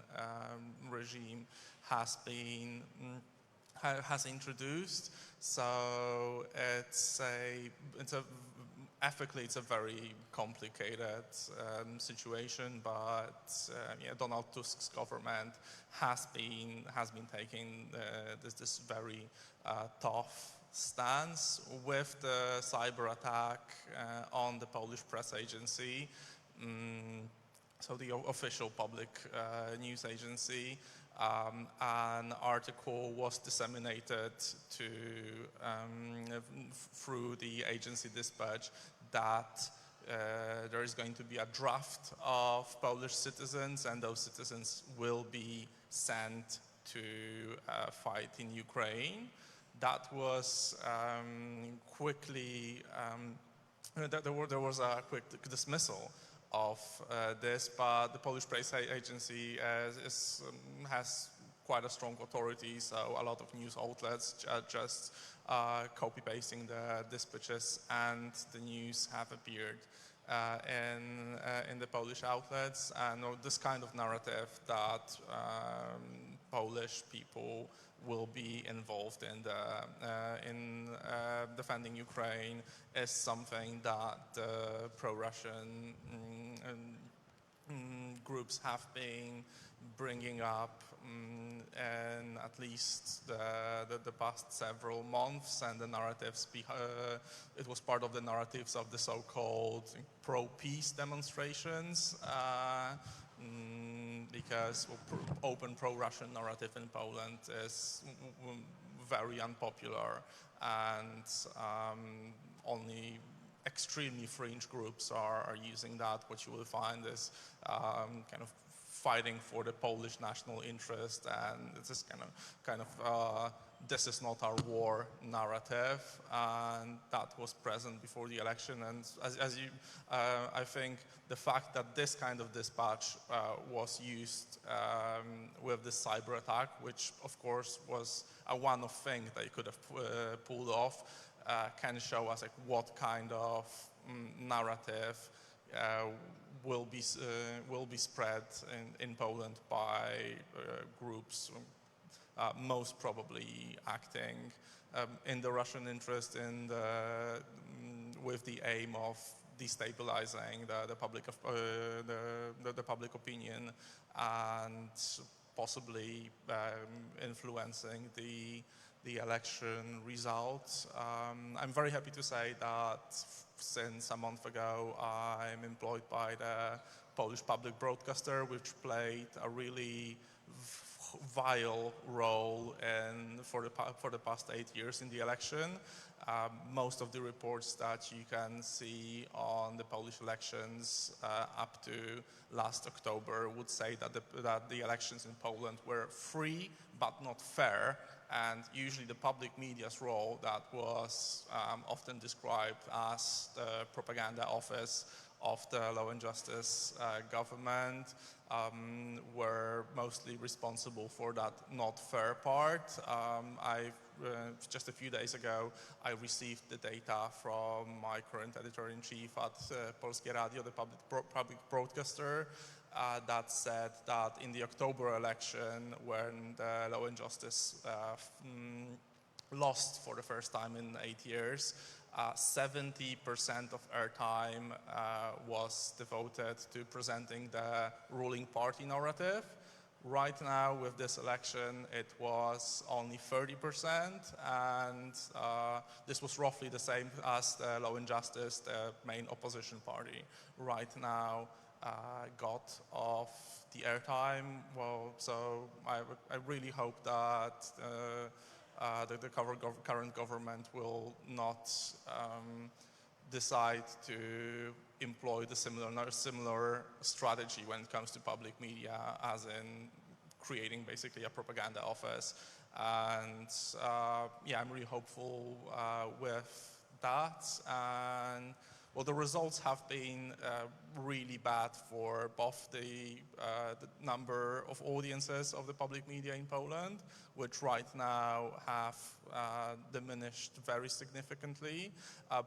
regime has introduced. So ethically, it's a very complicated situation, but yeah, Donald Tusk's government has been taking this very tough stance with the cyber attack on the Polish press agency. So the official public news agency. An article was disseminated through the agency dispatch that there is going to be a draft of Polish citizens, and those citizens will be sent to fight in Ukraine. That was quickly, there was a quick dismissal of this, but the Polish press agency has quite a strong authority, so a lot of news outlets just copy-pasting the dispatches, and the news have appeared in the Polish outlets. And this kind of narrative that Polish people will be involved in defending Ukraine is something that the pro-Russian groups have been bringing up in at least the past several months, and the narratives, it was part of the narratives of the so-called pro-peace demonstrations, because open pro-Russian narrative in Poland is very unpopular, and only extremely fringe groups are using that. What you will find is kind of fighting for the Polish national interest, and it's this kind of this is not our war narrative, and that was present before the election. And as you, I think the fact that this kind of dispatch was used with this cyber attack, which of course was a one-off thing they could have pulled off, can show us like what kind of narrative will be spread in Poland by groups most probably acting in the Russian interest, with the aim of destabilizing the public opinion, and possibly influencing the election results. I'm very happy to say that since a month ago, I'm employed by the Polish public broadcaster, which played a really vital role for the past 8 years in the election. Most of the reports that you can see on the Polish elections up to last October would say that the elections in Poland were free, but not fair. And usually the public media's role that was often described as the propaganda office of the Law and Justice government were mostly responsible for that not fair part. Just a few days ago, I received the data from my current editor-in-chief at Polskie Radio, the public broadcaster, that said that in the October election, when the Law and Justice lost for the first time in 8 years, 70% of airtime was devoted to presenting the ruling party narrative. Right now, with this election, it was only 30%, and this was roughly the same as the Law and Justice, the main opposition party. Right now, got off the airtime. Well, so I really hope that the current government will not decide to employ the similar strategy when it comes to public media, as in creating basically a propaganda office. And yeah, I'm really hopeful with that. And well, the results have been really bad for both the number of audiences of the public media in Poland, which right now have diminished very significantly,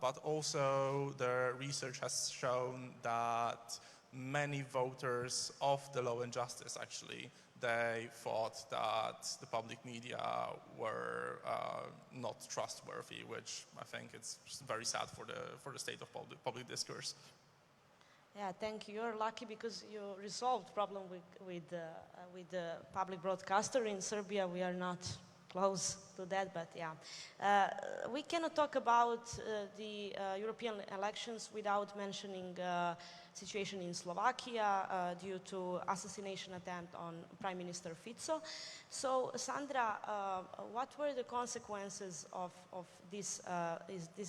but also the research has shown that many voters of the Law and Justice actually, they thought that the public media were not trustworthy, which I think it's very sad for the state of public discourse. Yeah, thank you. You're lucky because you resolved problem with the public broadcaster. In Serbia, we are not close to that, but yeah. We cannot talk about the European elections without mentioning situation in Slovakia due to assassination attempt on Prime Minister Fico. So, Sandra, what were the consequences of this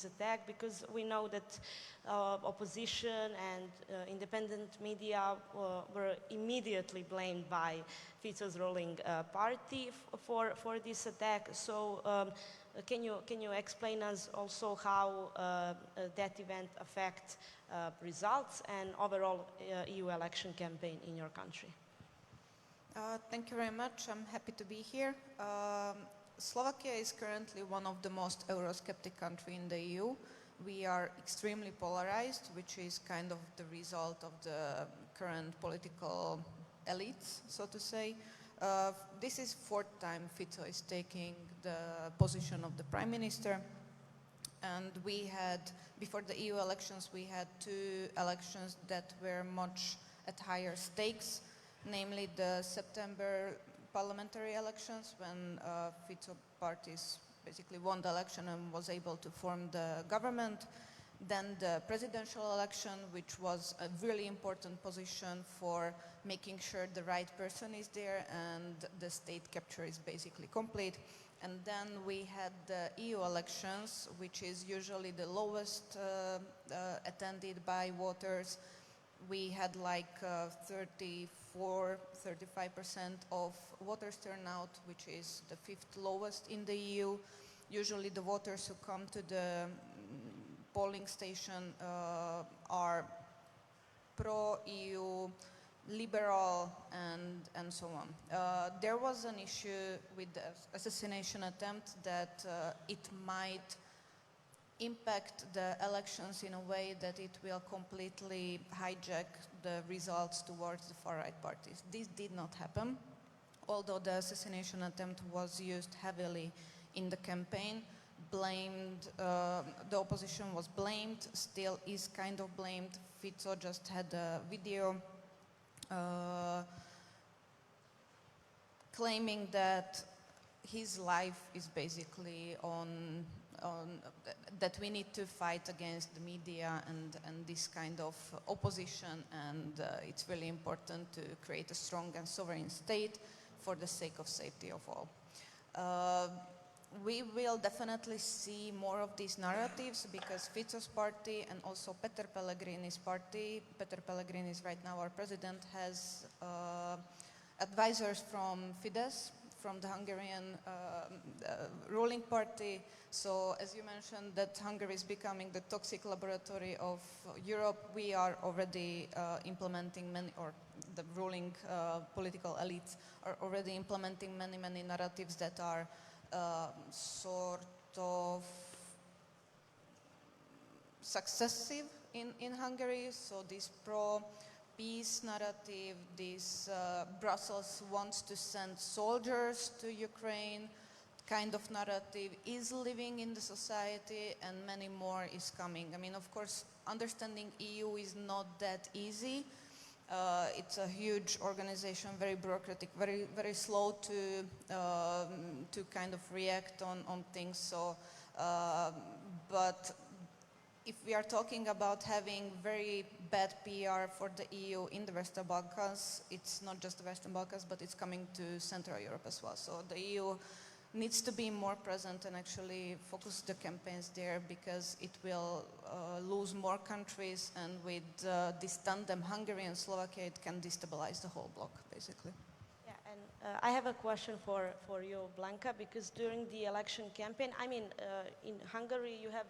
attack? Because we know that opposition and independent media were immediately blamed by Fico's ruling party for this attack. So, can you explain us also how that event affect results and overall EU election campaign in your country? Thank you very much. I'm happy to be here. Slovakia is currently one of the most Eurosceptic countries in the EU. We are extremely polarized, which is kind of the result of the current political elites, so to say. This is fourth time Fico is taking the position of the Prime Minister. And we had, before the EU elections, we had two elections that were much at higher stakes, namely the September parliamentary elections, when Fico parties basically won the election and was able to form the government. Then the presidential election, which was a really important position for making sure the right person is there and the state capture is basically complete. And then we had the EU elections, which is usually the lowest attended by voters. We had like 35% of voters turnout, which is the fifth lowest in the EU. Usually the voters who come to the polling station are pro-EU, liberal, and so on. There was an issue with the assassination attempt that it might impact the elections in a way that it will completely hijack the results towards the far-right parties. This did not happen, although the assassination attempt was used heavily in the campaign. The opposition was blamed, still is kind of blamed. Fico just had a video claiming that his life is basically that we need to fight against the media and this kind of opposition, and it's really important to create a strong and sovereign state for the sake of safety of all. We will definitely see more of these narratives because Fico's party and also Peter Pellegrini's party, Peter Pellegrini is right now our president, has advisors from Fidesz, from the Hungarian ruling party. So as you mentioned that Hungary is becoming the toxic laboratory of Europe, we are already implementing many, or the ruling political elites are already implementing many narratives that are sort of successive in Hungary. So this pro-peace narrative, this Brussels wants to send soldiers to Ukraine kind of narrative is living in the society, and many more is coming. I mean, of course, understanding EU is not that easy. It's a huge organization, very bureaucratic, very slow to kind of react on things. So, but if we are talking about having very bad PR for the EU in the Western Balkans, it's not just the Western Balkans, but it's coming to Central Europe as well. So the EU needs to be more present and actually focus the campaigns there, because it will lose more countries, and with this tandem, Hungary and Slovakia, it can destabilize the whole bloc, basically. Yeah, and I have a question for you, Blanca, because during the election campaign, I mean, in Hungary you have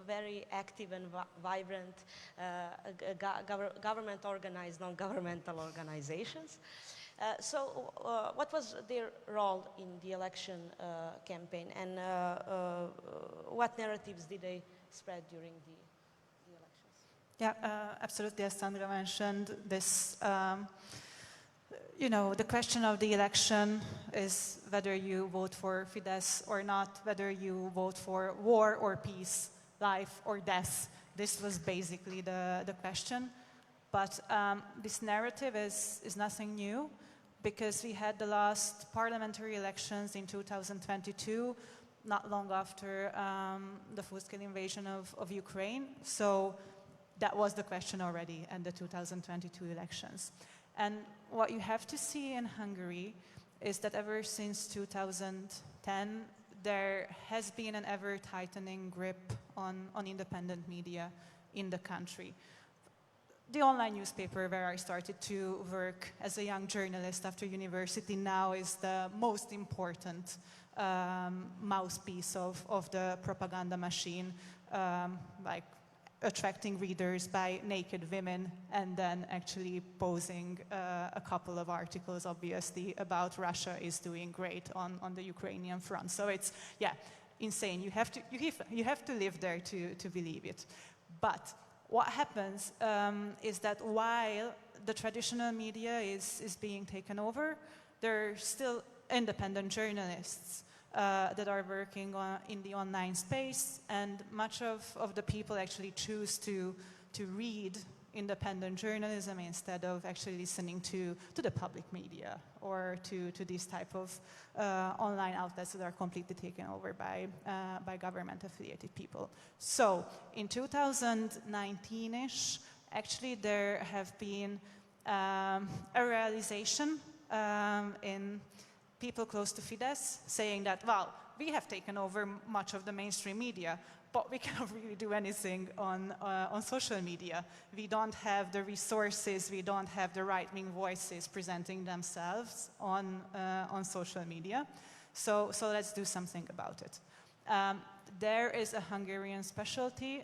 very active and vibrant government-organized, non-governmental organizations. So what was their role in the election campaign, and what narratives did they spread during the elections? Yeah, absolutely. As Sandra mentioned, this, you know, the question of the election is whether you vote for Fidesz or not, whether you vote for war or peace, life or death. This was basically the question. But this narrative is nothing new, because we had the last parliamentary elections in 2022, not long after the full-scale invasion of Ukraine. So that was the question already in the 2022 elections. And what you have to see in Hungary is that ever since 2010, there has been an ever-tightening grip on independent media in the country. The online newspaper where I started to work as a young journalist after university now is the most important mouthpiece of the propaganda machine, like attracting readers by naked women and then actually posing a couple of articles, obviously, about Russia is doing great on the Ukrainian front. So it's, yeah, insane. You have to live there to believe it. But what happens is that while the traditional media is being taken over, there are still independent journalists that are working in the online space, and much of the people actually choose to read independent journalism instead of actually listening to the public media or to these type of online outlets that are completely taken over by government-affiliated people. So in 2019-ish, actually there have been a realization in people close to Fidesz saying that, well, we have taken over much of the mainstream media, but we cannot really do anything on social media. We don't have the resources, we don't have the right-wing voices presenting themselves on social media. So let's do something about it. There is a Hungarian specialty,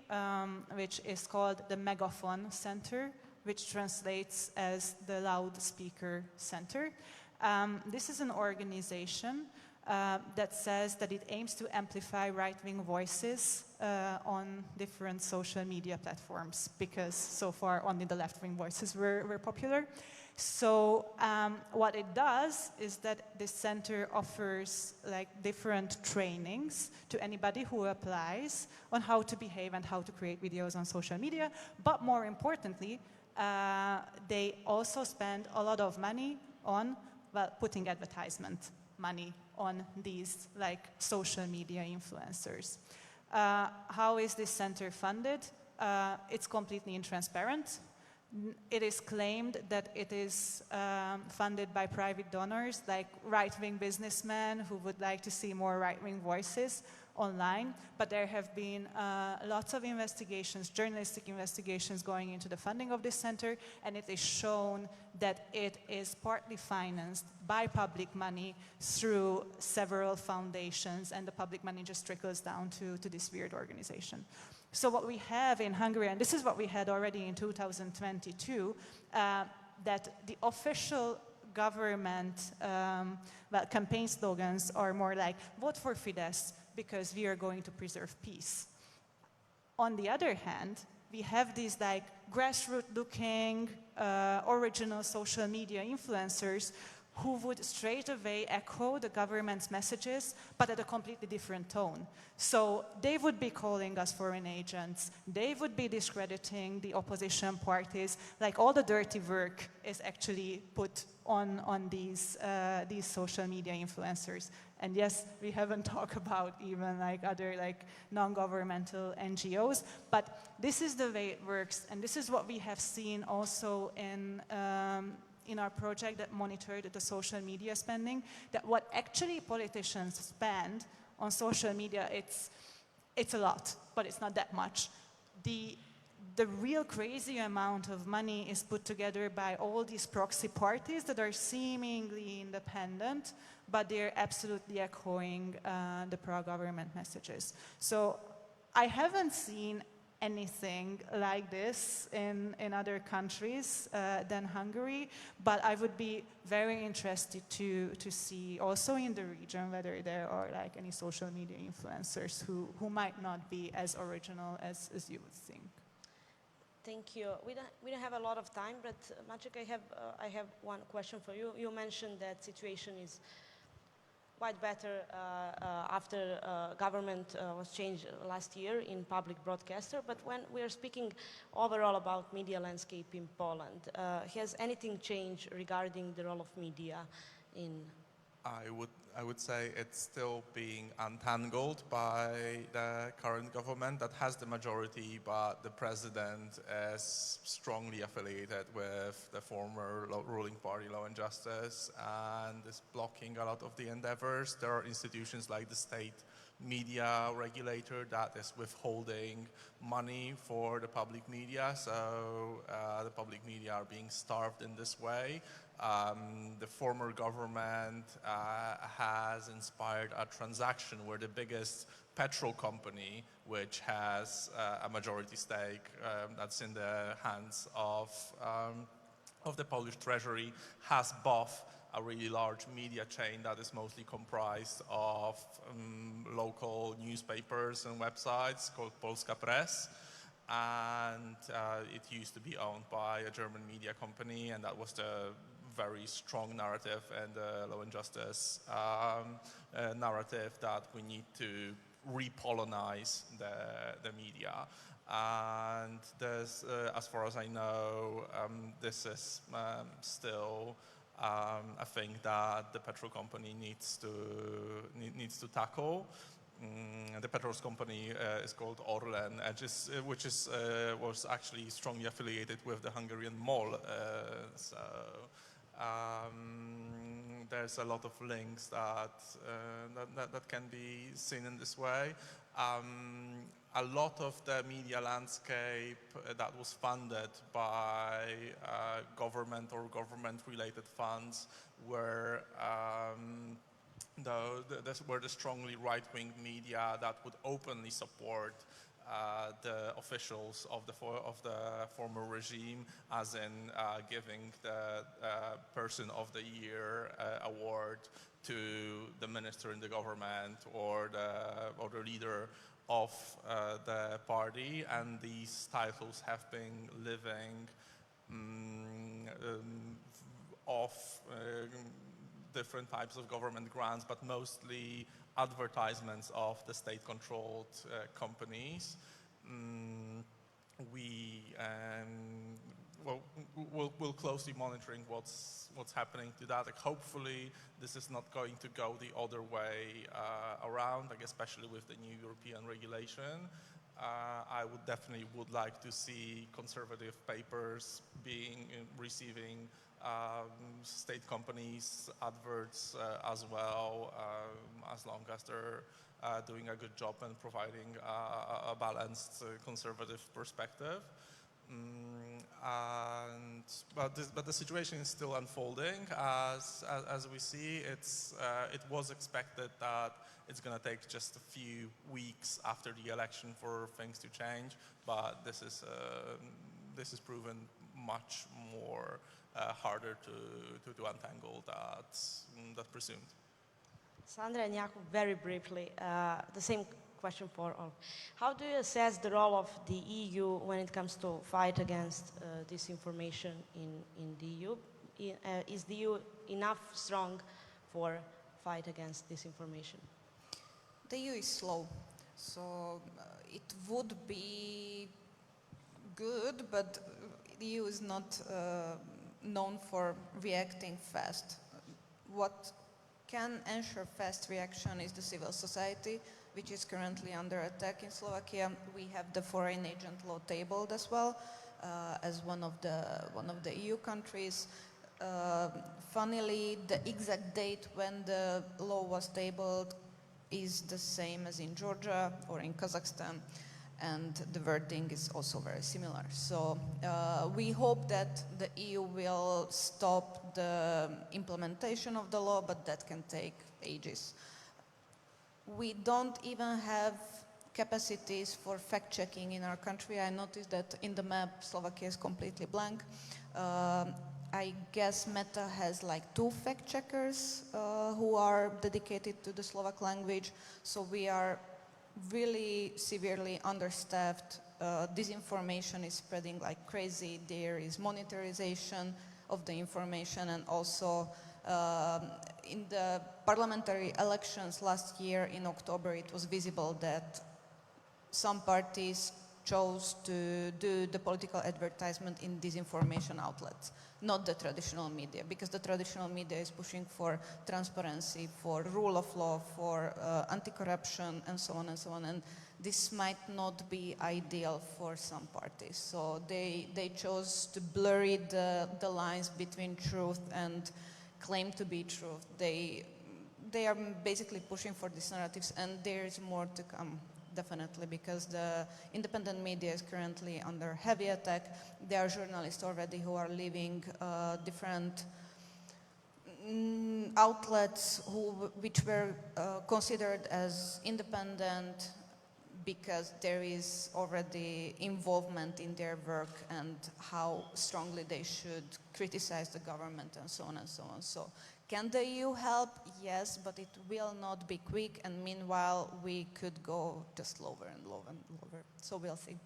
which is called the Megaphone Center, which translates as the Loudspeaker Center. This is an organization that says that it aims to amplify right-wing voices on different social media platforms, because so far only the left-wing voices were popular. So what it does is that this center offers like different trainings to anybody who applies on how to behave and how to create videos on social media. But more importantly, they also spend a lot of money on, well, putting advertisement money on these like social media influencers. How is this center funded? It's completely intransparent. It is claimed that it is funded by private donors, like right-wing businessmen who would like to see more right-wing voices. online, but there have been lots of investigations, journalistic investigations going into the funding of this center, and it is shown that it is partly financed by public money through several foundations, and the public money just trickles down to this weird organization. So what we have in Hungary, and this is what we had already in 2022, that the official government campaign slogans are more like, vote for Fidesz because we are going to preserve peace. On the other hand, we have these like grassroots-looking, original social media influencers who would straight away echo the government's messages, but at a completely different tone. So they would be calling us foreign agents, they would be discrediting the opposition parties, like all the dirty work is actually put on these social media influencers. And yes, we haven't talked about even like other like non-governmental NGOs, but this is the way it works, and this is what we have seen also in our project that monitored the social media spending, that what actually politicians spend on social media, it's a lot, but it's not that much. The real crazy amount of money is put together by all these proxy parties that are seemingly independent, but they're absolutely echoing the pro-government messages. So I haven't seen anything like this in other countries than Hungary, but I would be very interested to see also in the region whether there are like any social media influencers who might not be as original as you would think. Thank you. We don't have a lot of time, but Maciek, I have one question for you. You mentioned that situation is quite better after government was changed last year in public broadcaster, but when we are speaking overall about media landscape in Poland, has anything changed regarding the role of media in? I would say it's still being untangled by the current government that has the majority, but the president is strongly affiliated with the former ruling party, Law and Justice, and is blocking a lot of the endeavors. There are institutions like the state media regulator that is withholding money for the public media, so the public media are being starved in this way. The former government has inspired a transaction where the biggest petrol company, which has a majority stake that's in the hands of the Polish Treasury, has bought a really large media chain that is mostly comprised of local newspapers and websites called Polska Press. And it used to be owned by a German media company, and that was the very strong narrative and the Law and Justice narrative that we need to re-Polonize the media. And there's, as far as I know, this is still a thing that the petrol company needs to tackle. The petrol company is called Orlen, which was actually strongly affiliated with the Hungarian MOL. So there's a lot of links that can be seen in this way. A lot of the media landscape that was funded by government or government-related funds were the strongly right-wing media that would openly support the officials of the former regime, as in giving the Person of the Year award to the minister in the government or the leader of the party, and these titles have been living off different types of government grants, but mostly advertisements of the state-controlled companies. We'll closely monitoring what's happening to that. Like, hopefully, this is not going to go the other way around, like especially with the new European regulation. I would definitely like to see conservative papers receiving state companies' adverts as well, as long as they're doing a good job and providing a balanced conservative perspective. But the situation is still unfolding. As we see, it was expected that it's going to take just a few weeks after the election for things to change, but this is proven much more harder to untangle that presumed. Sandra and Jakub, very briefly, the same question for all. How do you assess the role of the EU when it comes to fight against disinformation in the EU? Is the EU enough strong for fight against disinformation? The EU is slow, so it would be good, but the EU is not known for reacting fast. What can ensure fast reaction is the civil society, which is currently under attack in Slovakia. We have the foreign agent law tabled as well as one of the EU countries. Funnily, the exact date when the law was tabled is the same as in Georgia or in Kazakhstan, and the wording is also very similar. So we hope that the EU will stop the implementation of the law, but that can take ages. We don't even have capacities for fact-checking in our country. I noticed that in the map, Slovakia is completely blank. I guess Meta has like 2 fact-checkers who are dedicated to the Slovak language, so we are really severely understaffed. Disinformation is spreading like crazy. There is monetization of the information, and also in the parliamentary elections last year in October, it was visible that some parties chose to do the political advertisement in disinformation outlets, not the traditional media, because the traditional media is pushing for transparency, for rule of law, for anti-corruption, and so on and so on. And this might not be ideal for some parties. So they chose to blurry the lines between truth and claim to be truth. They are basically pushing for these narratives, and there is more to come. Definitely, because the independent media is currently under heavy attack. There are journalists already who are leaving different outlets which were considered as independent because there is already involvement in their work and how strongly they should criticize the government and so on and so on. So can the EU help? Yes, but it will not be quick, and meanwhile we could go just lower and lower and lower. So we'll see.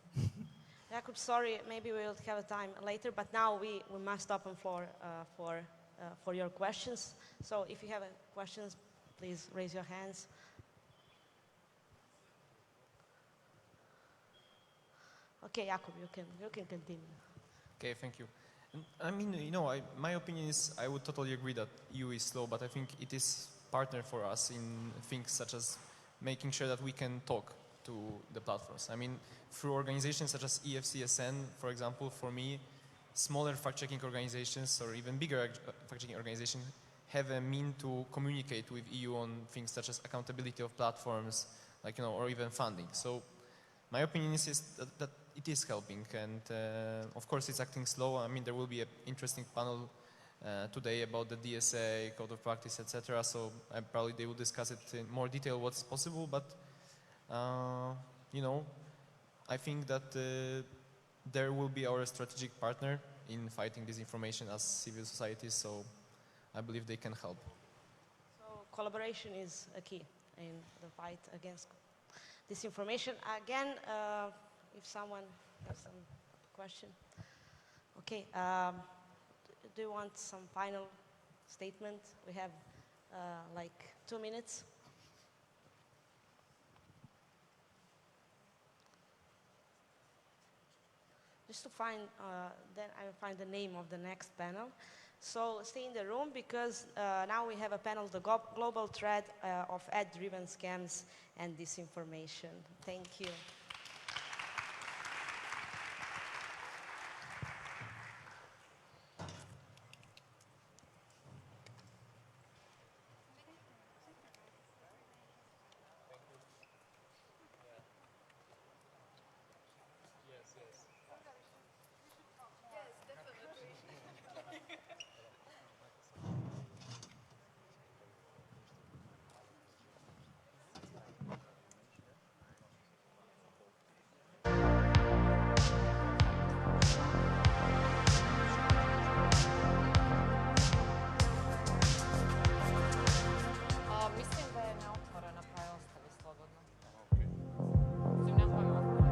Jakub, sorry, maybe we'll have a time later, but now we must open floor for your questions. So if you have questions, please raise your hands. Okay, Jakub, you can continue. Okay, thank you. I mean, my opinion is I would totally agree that EU is slow, but I think it is partner for us in things such as making sure that we can talk to the platforms. I mean, through organizations such as EFCSN, for example, for me, smaller fact-checking organizations or even bigger fact-checking organizations have a mean to communicate with EU on things such as accountability of platforms, like, or even funding. So my opinion is that it is helping, and of course it's acting slow. I mean, there will be an interesting panel today about the DSA, code of practice, etc. So probably they will discuss it in more detail what's possible, but I think that there will be our strategic partner in fighting disinformation as civil society, so I believe they can help. So collaboration is a key in the fight against disinformation. Again, if someone has some question. Okay, do you want some final statement? We have like 2 minutes. Just to find, then I will find the name of the next panel. So stay in the room, because now we have a panel, the global threat of ad-driven scams and disinformation. Thank you. Mislim da je neotvorena, pa je ostavi slobodno. Mislim, nemam pojma.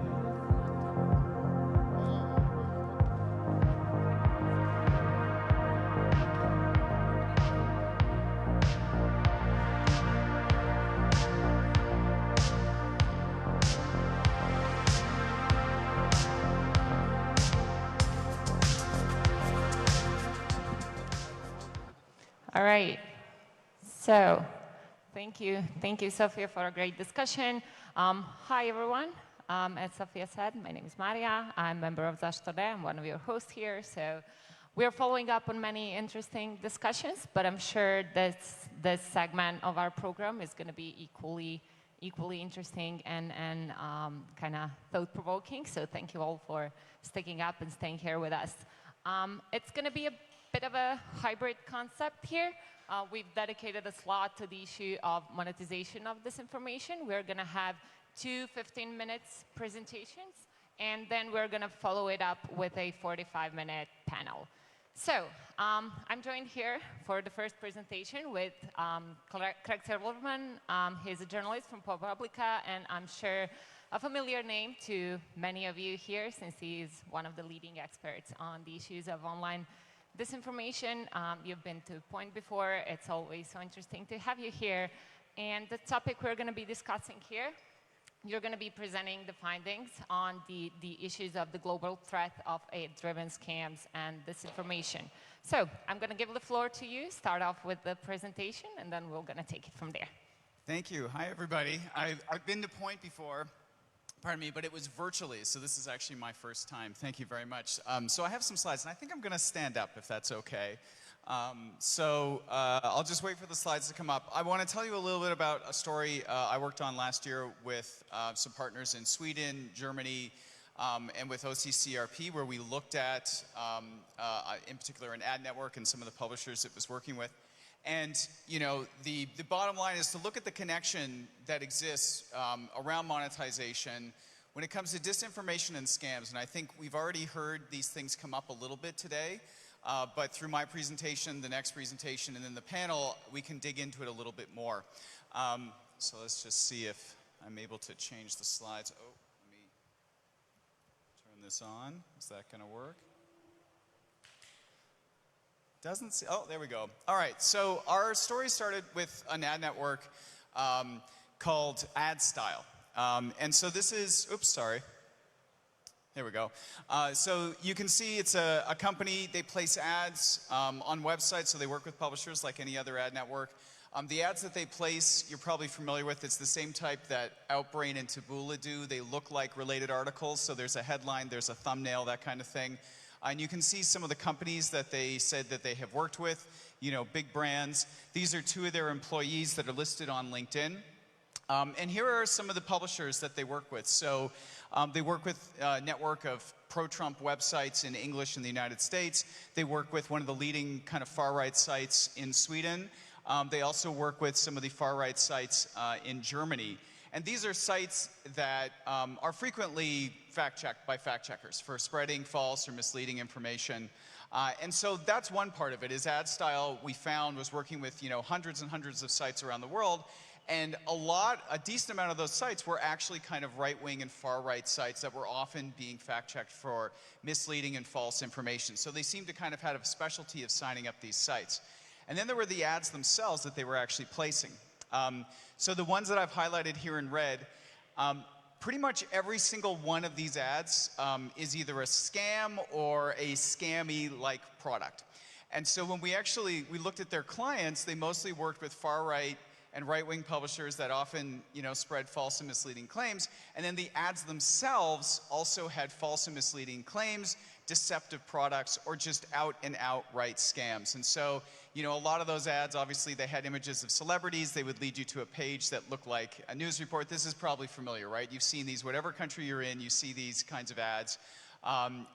All right. So, thank you, Sophia, for a great discussion. Hi, everyone. As Sophia said, my name is Maria. I'm a member of Zašto ne? I'm one of your hosts here. So, we're following up on many interesting discussions, but I'm sure this segment of our program is going to be equally interesting and kind of thought-provoking. So, thank you all for sticking up and staying here with us. It's going to be a bit of a hybrid concept here. We've dedicated a slot to the issue of monetization of disinformation. We're going to have 2 15-minute presentations, and then we're going to follow it up with a 45-minute panel. So I'm joined here for the first presentation with Craig Silverman. He's a journalist from ProPublica, and I'm sure a familiar name to many of you here since he is one of the leading experts on the issues of online disinformation. You've been to POINT before. It's always so interesting to have you here. And the topic we're going to be discussing here, you're going to be presenting the findings on the issues of the global threat of aid-driven scams and disinformation. So I'm going to give the floor to you, start off with the presentation, and then we're going to take it from there. Thank you. Hi, everybody. I've been to POINT before. Pardon me, but it was virtually, so this is actually my first time. Thank you very much. So I have some slides, and I think I'm going to stand up if that's okay. I'll just wait for the slides to come up. I want to tell you a little bit about a story I worked on last year with some partners in Sweden, Germany, and with OCCRP, where we looked at, in particular, an ad network and some of the publishers it was working with. And, you know, the bottom line is to look at the connection that exists around monetization when it comes to disinformation and scams. And I think we've already heard these things come up a little bit today, but through my presentation, the next presentation, and then the panel, we can dig into it a little bit more. So let's just see if I'm able to change the slides. Oh, let me turn this on. Is that going to work? Doesn't see, oh, there we go. All right, so our story started with an ad network called AdStyle. And so this is, oops, sorry. There we go. So you can see it's a company, they place ads on websites, so they work with publishers like any other ad network. The ads that they place, you're probably familiar with. It's the same type that Outbrain and Taboola do. They look like related articles, so there's a headline, there's a thumbnail, that kind of thing. And you can see some of the companies that they said that they have worked with, you know, big brands. These are 2 of their employees that are listed on LinkedIn. And here are some of the publishers that they work with. So they work with a network of pro-Trump websites in English in the United States. They work with one of the leading kind of far-right sites in Sweden. They also work with some of the far-right sites in Germany. And these are sites that are frequently fact-checked by fact-checkers for spreading false or misleading information. And so that's one part of it, is AdStyle, we found, was working with, you know, hundreds and hundreds of sites around the world. And a decent amount of those sites were actually kind of right-wing and far-right sites that were often being fact-checked for misleading and false information. So they seemed to kind of have a specialty of signing up these sites. And then there were the ads themselves that they were actually placing. So the ones that I've highlighted here in red, pretty much every single one of these ads is either a scam or a scammy-like product. And so when we looked at their clients, they mostly worked with far-right and right-wing publishers that often, you know, spread false and misleading claims. And then the ads themselves also had false and misleading claims, deceptive products, or just out and outright scams. And so, you know, a lot of those ads, obviously, they had images of celebrities. They would lead you to a page that looked like a news report. This is probably familiar, right? You've seen these, whatever country you're in, you see these kinds of ads.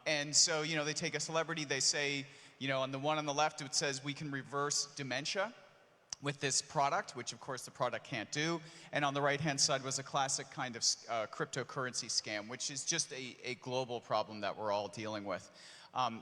And so, you know, they take a celebrity, they say You know, on the one on the left, it says we can reverse dementia with this product, which of course the product can't do. And on the right-hand side was a classic kind of cryptocurrency scam, which is just a global problem that we're all dealing with.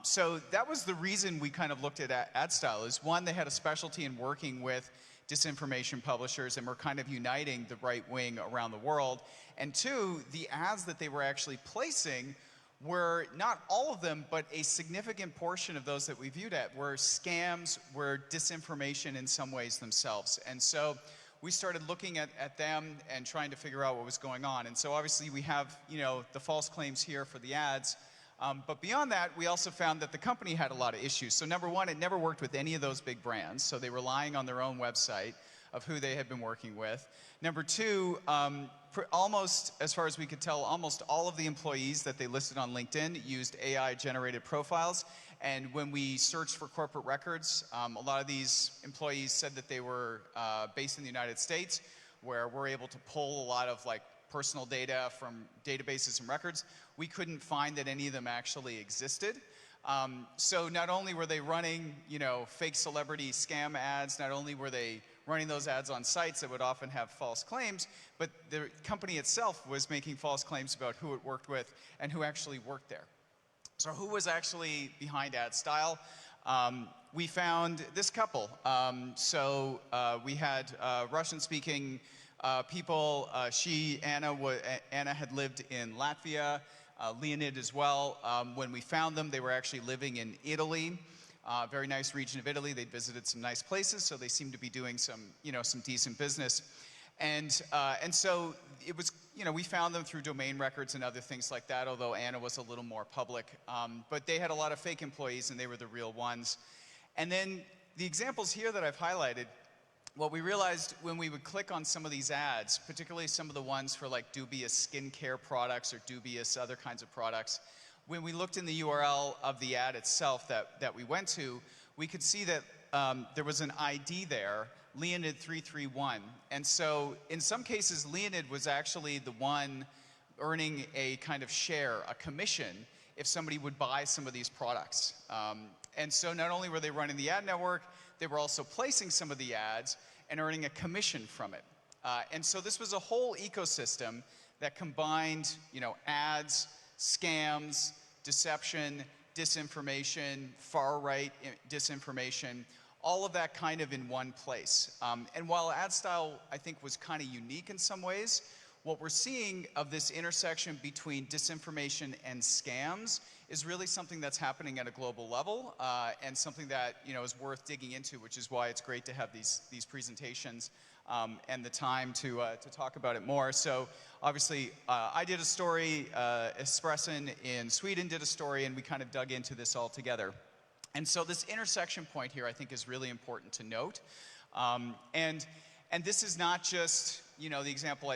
So that was the reason we kind of looked at AdStyle, is one, they had a specialty in working with disinformation publishers and were kind of uniting the right wing around the world. And two, the ads that they were actually placing were not all of them, but a significant portion of those that we viewed at were scams, were disinformation in some ways themselves. And so we started looking at them and trying to figure out what was going on. And so obviously we have, you know, the false claims here for the ads. But beyond that, we also found that the company had a lot of issues. So number one, it never worked with any of those big brands. So they were relying on their own website of who they had been working with. Number two, almost, as far as we could tell, almost all of the employees that they listed on LinkedIn used AI-generated profiles. And when we searched for corporate records, a lot of these employees said that they were based in the United States, where we're able to pull a lot of like personal data from databases and records. We couldn't find that any of them actually existed. So not only were they running, you know, fake celebrity scam ads, not only were they running those ads on sites that would often have false claims, but the company itself was making false claims about who it worked with and who actually worked there. So who was actually behind AdStyle? We found this couple. We had Russian-speaking people. Anna had lived in Latvia, Leonid as well. When we found them, they were actually living in Italy. Very nice region of Italy. They'd visited some nice places, so they seemed to be doing some, you know, some decent business. And so it was, you know, we found them through domain records and other things like that, although Anna was a little more public. But they had a lot of fake employees, and they were the real ones. And then the examples here that I've highlighted, what we realized when we would click on some of these ads, particularly some of the ones for like dubious skincare products or dubious other kinds of products, when we looked in the URL of the ad itself that we went to, we could see that there was an ID there, Leonid 331. And so in some cases, Leonid was actually the one earning a kind of share, a commission, if somebody would buy some of these products. And so not only were they running the ad network, they were also placing some of the ads and earning a commission from it. And so this was a whole ecosystem that combined, you know, ads, scams, deception, disinformation, far-right disinformation, all of that kind of in one place. And while AdStyle, I think, was kind of unique in some ways, what we're seeing of this intersection between disinformation and scams is really something that's happening at a global level, and something that, you know, is worth digging into, which is why it's great to have these presentations and the time to talk about it more. So obviously, I did a story, Espressen in Sweden did a story, and we kind of dug into this all together. And so this intersection point here, I think, is really important to note. And this is not just, you know, the example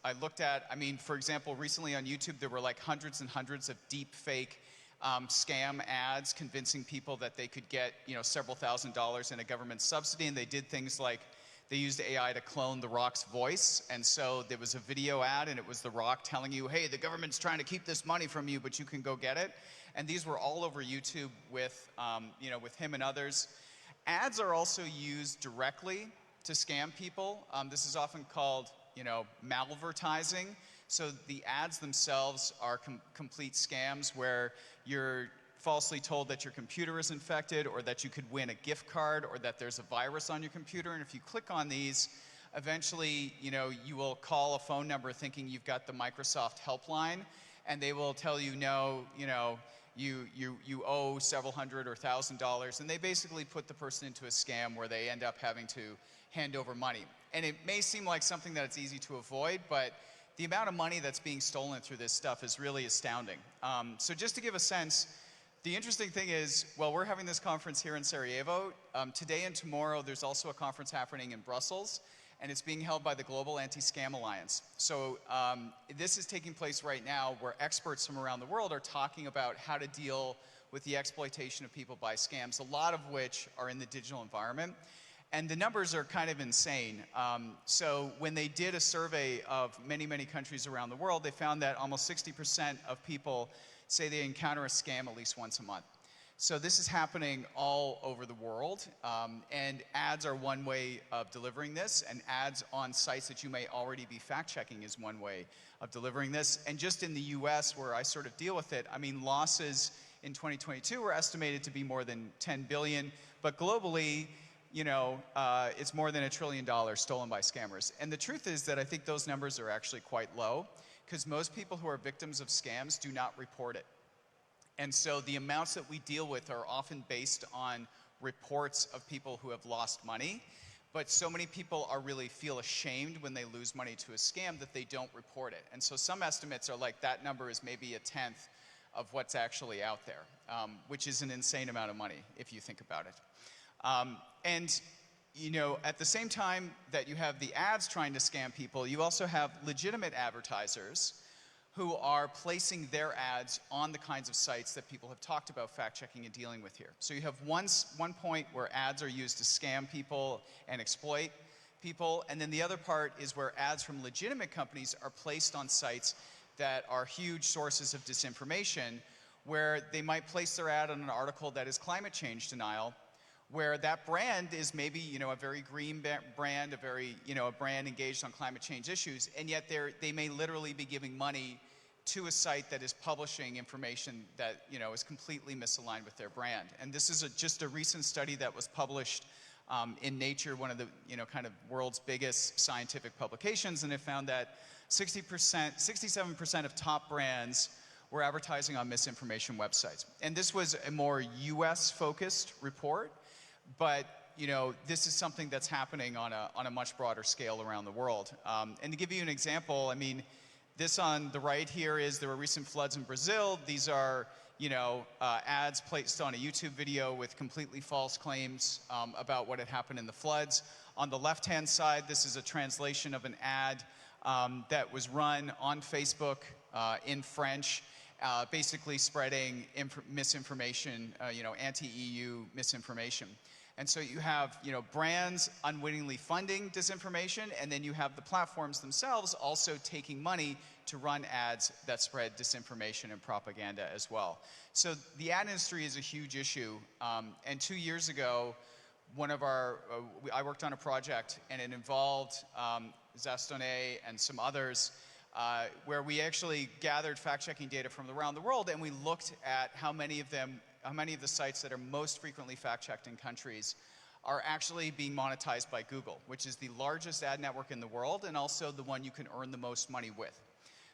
I looked at. I mean, for example, recently on YouTube, there were like hundreds and hundreds of deep fake scam ads convincing people that they could get, you know, several $1,000s in a government subsidy. And they did things like they used AI to clone The Rock's voice. And so there was a video ad, and it was The Rock telling you, hey, the government's trying to keep this money from you, but you can go get it. And these were all over YouTube with, you know, with him and others. Ads are also used directly to scam people. This is often called, you know, malvertising. So the ads themselves are complete scams where you're falsely told that your computer is infected, or that you could win a gift card, or that there's a virus on your computer. And if you click on these, eventually, you know, you will call a phone number thinking you've got the Microsoft helpline, and they will tell you, no, you know, you owe several hundred or $1,000, and they basically put the person into a scam where they end up having to hand over money. And it may seem like something that it's easy to avoid, but the amount of money that's being stolen through this stuff is really astounding. So just to give a sense, the interesting thing is, well, we're having this conference here in Sarajevo. Today and tomorrow, there's also a conference happening in Brussels, and it's being held by the Global Anti-Scam Alliance. So this is taking place right now, where experts from around the world are talking about how to deal with the exploitation of people by scams, a lot of which are in the digital environment. And the numbers are kind of insane. So when they did a survey of many, many countries around the world, they found that almost 60% of people say they encounter a scam at least once a month. So this is happening all over the world, and ads are one way of delivering this, and ads on sites that you may already be fact-checking is one way of delivering this. And just in the US, where I sort of deal with it, I mean, losses in 2022 were estimated to be more than 10 billion, but globally, you know, it's more than $1 trillion stolen by scammers. And the truth is that I think those numbers are actually quite low, because most people who are victims of scams do not report it. And so the amounts that we deal with are often based on reports of people who have lost money. But so many people really feel ashamed when they lose money to a scam that they don't report it. And so some estimates are like that number is maybe a tenth of what's actually out there, which is an insane amount of money if you think about it. And you know, at the same time that you have the ads trying to scam people, you also have legitimate advertisers who are placing their ads on the kinds of sites that people have talked about fact-checking and dealing with here. So you have one point where ads are used to scam people and exploit people, and then the other part is where ads from legitimate companies are placed on sites that are huge sources of disinformation, where they might place their ad on an article that is climate change denial, where that brand is maybe, you know, a very green brand, a very, you know, a brand engaged on climate change issues, and yet they may literally be giving money to a site that is publishing information that, you know, is completely misaligned with their brand. And this is just a recent study that was published in Nature, one of the, you know, kind of world's biggest scientific publications, and it found that 67% of top brands were advertising on misinformation websites. And this was a more US-focused report, but you know, this is something that's happening on a much broader scale around the world. And to give you an example, I mean, this on the right here is there were recent floods in Brazil. These are, you know, ads placed on a YouTube video with completely false claims about what had happened in the floods. On the left-hand side, this is a translation of an ad that was run on Facebook in French, basically spreading misinformation, you know, anti-EU misinformation. And so you have, you know, brands unwittingly funding disinformation, and then you have the platforms themselves also taking money to run ads that spread disinformation and propaganda as well. So the ad industry is a huge issue. And 2 years ago, I worked on a project, and it involved Zastonei and some others, where we actually gathered fact-checking data from around the world, and we looked at how many of the sites that are most frequently fact-checked in countries are actually being monetized by Google, which is the largest ad network in the world and also the one you can earn the most money with.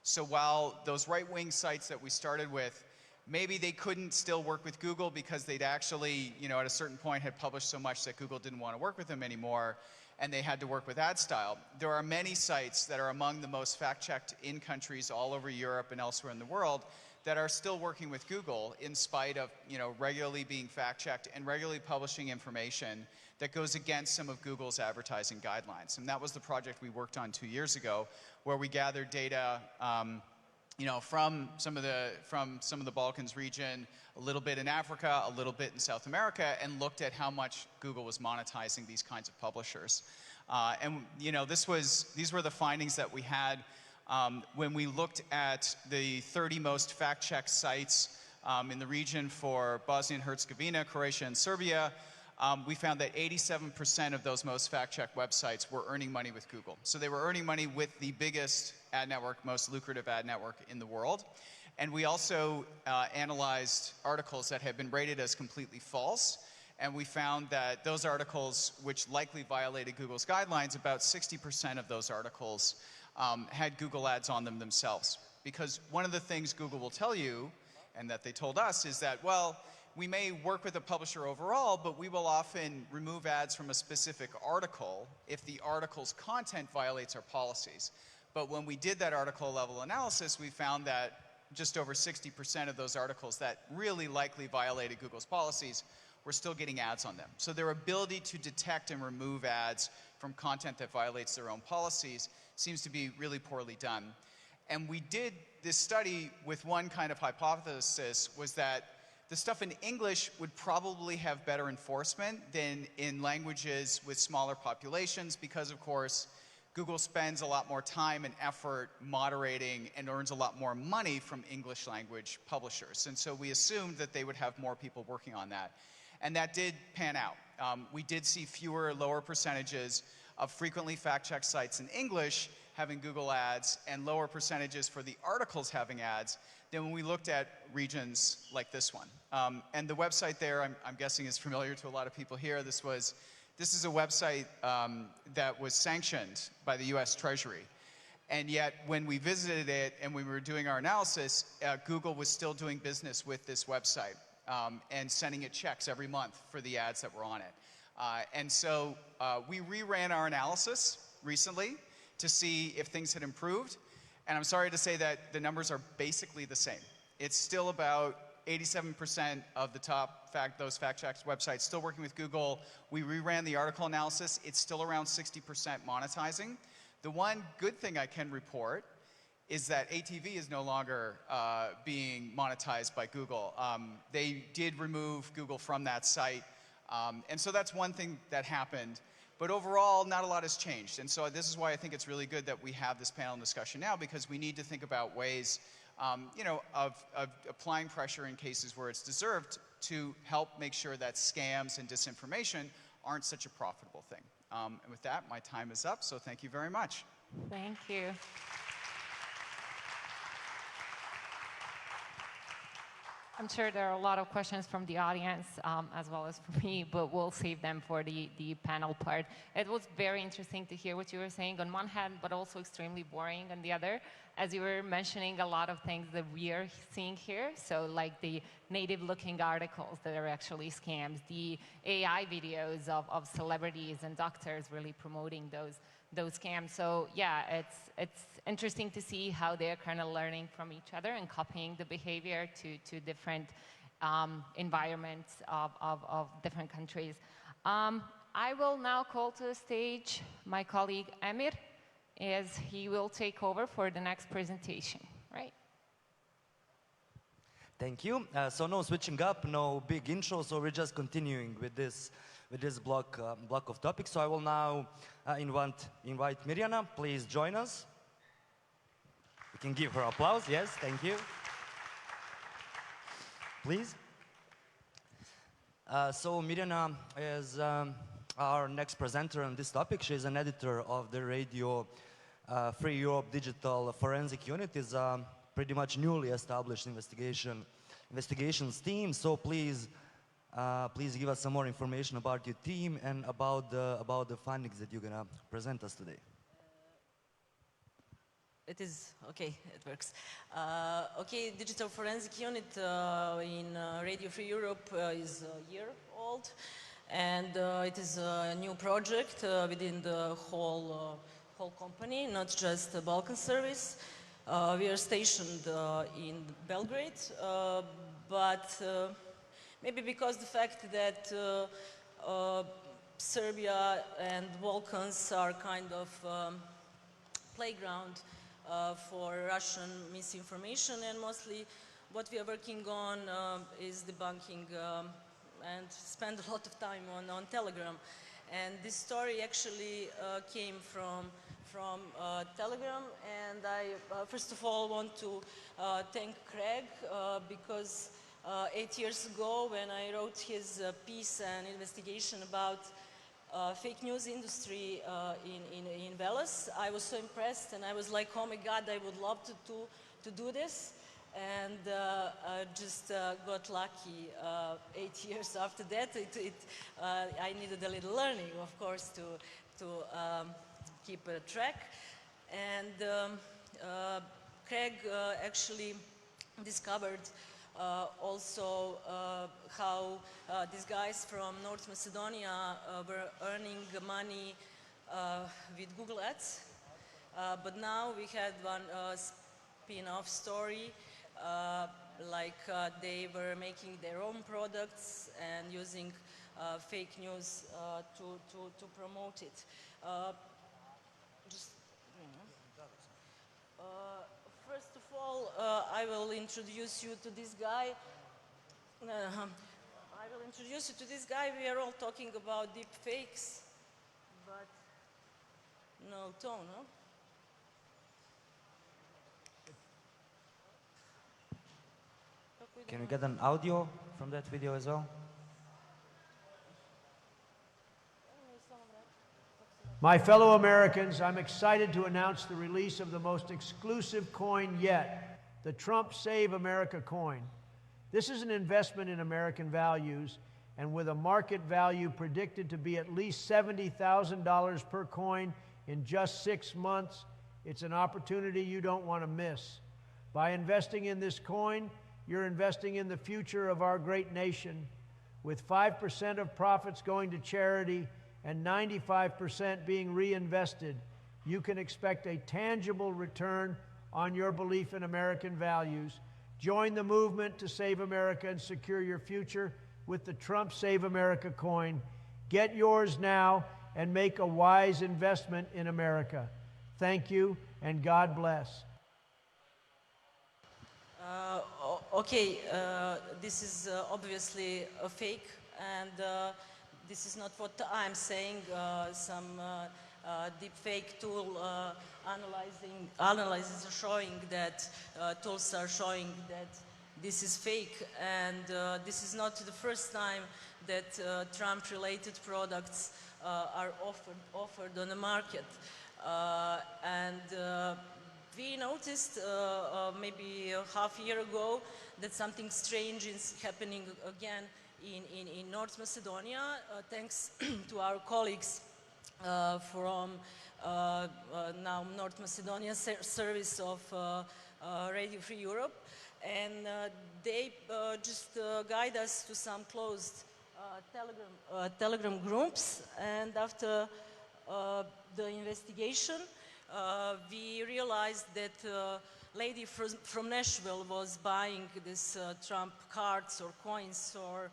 So while those right-wing sites that we started with, maybe they couldn't still work with Google because they'd actually, you know, at a certain point had published so much that Google didn't want to work with them anymore, and they had to work with AdStyle. There are many sites that are among the most fact-checked in countries all over Europe and elsewhere in the world that are still working with Google in spite of, you know, regularly being fact-checked and regularly publishing information that goes against some of Google's advertising guidelines. And that was the project we worked on 2 years ago, where we gathered data, you know, from some of the Balkans region, a little bit in Africa, a little bit in South America, and looked at how much Google was monetizing these kinds of publishers. And you know, these were the findings that we had when we looked at the 30 most fact-checked sites in the region for Bosnia and Herzegovina, Croatia, and Serbia. We found that 87% of those most fact-checked websites were earning money with Google. So they were earning money with the biggest ad network, most lucrative ad network in the world. And we also analyzed articles that had been rated as completely false. And we found that those articles, which likely violated Google's guidelines, about 60% of those articles had Google ads on them themselves. Because one of the things Google will tell you, and that they told us, is that, well, we may work with a publisher overall, but we will often remove ads from a specific article if the article's content violates our policies. But when we did that article level analysis, we found that just over 60% of those articles that really likely violated Google's policies were still getting ads on them. So their ability to detect and remove ads from content that violates their own policies seems to be really poorly done. And we did this study with one kind of hypothesis, was that the stuff in English would probably have better enforcement than in languages with smaller populations because, of course, Google spends a lot more time and effort moderating and earns a lot more money from English language publishers. And so we assumed that they would have more people working on that. And that did pan out. We did see fewer, lower percentages of frequently fact-checked sites in English having Google ads and lower percentages for the articles having ads than when we looked at regions like this one. And the website there, I'm guessing, is familiar to a lot of people here. This is a website that was sanctioned by the US Treasury. And yet, when we visited it and we were doing our analysis, Google was still doing business with this website and sending it checks every month for the ads that were on it. And so we reran our analysis recently to see if things had improved. And I'm sorry to say that the numbers are basically the same. It's still about 87% of the top those fact-checked websites still working with Google. We reran the article analysis. It's still around 60% monetizing. The one good thing I can report is that ATV is no longer being monetized by Google. They did remove Google from that site. And so that's one thing that happened. But overall, not a lot has changed. And so this is why I think it's really good that we have this panel discussion now, because we need to think about ways of applying pressure in cases where it's deserved to help make sure that scams and disinformation aren't such a profitable thing. And with that, my time is up, so thank you very much. Thank you. I'm sure there are a lot of questions from the audience as well as from me, but we'll save them for the panel part. It was very interesting to hear what you were saying on one hand, but also extremely boring on the other, as you were mentioning a lot of things that we are seeing here. So like the native-looking articles that are actually scams, the AI videos of celebrities and doctors really promoting those scams. So yeah, it's interesting to see how they're kind of learning from each other and copying the behavior to different environments of different countries. I will now call to the stage my colleague Emir, as he will take over for the next presentation, right? Thank you. So no switching up, no big intro, so we're just continuing with this block of topics. So I will now invite Mirjana. Please join us. We can give her applause. Yes, thank you. Please. So Mirjana is our next presenter on this topic. She is an editor of the Radio Free Europe Digital Forensic Unit. Is pretty much newly established investigations team. So please give us some more information about your team and about the findings that you're gonna present us today. It is, okay, it works. Okay, Digital Forensic Unit in Radio Free Europe is a year old, and it is a new project within the whole company, not just the Balkan service. We are stationed in Belgrade, but maybe because the fact that Serbia and Balkans are kind of playground for Russian misinformation, and mostly what we are working on is debunking and spend a lot of time on Telegram. And this story actually came from Telegram, and I first of all want to thank Craig because 8 years ago when I wrote his piece and investigation about fake news industry in Veles, I was so impressed and I was like, oh my God, I would love to do this. And I just got lucky 8 years after that. I needed a little learning, of course, to keep a track. And Craig actually discovered also how these guys from North Macedonia were earning money with Google Ads. But now we had one spin-off story, like they were making their own products and using fake news to promote it. First of all, I will introduce you to this guy. We are all talking about deep fakes, but no tone, huh? Can we get an audio from that video as well? My fellow Americans, I'm excited to announce the release of the most exclusive coin yet, the Trump Save America coin. This is an investment in American values, and with a market value predicted to be at least $70,000 per coin in just 6 months, it's an opportunity you don't want to miss. By investing in this coin, you're investing in the future of our great nation. With 5% of profits going to charity and 95% being reinvested, you can expect a tangible return on your belief in American values. Join the movement to save America and secure your future with the Trump Save America coin. Get yours now and make a wise investment in America. Thank you, and God bless. Okay, this is obviously a fake, and this is not what I'm saying. Some deep fake tool analysis are showing that tools are showing that this is fake, and this is not the first time that Trump-related products are offered on the market, we noticed maybe half a year ago that something strange is happening again in North Macedonia, thanks to our colleagues from now North Macedonia service of Radio Free Europe, and they just guide us to some closed Telegram groups, and after the investigation, we realized that lady from Nashville was buying this Trump cards or coins or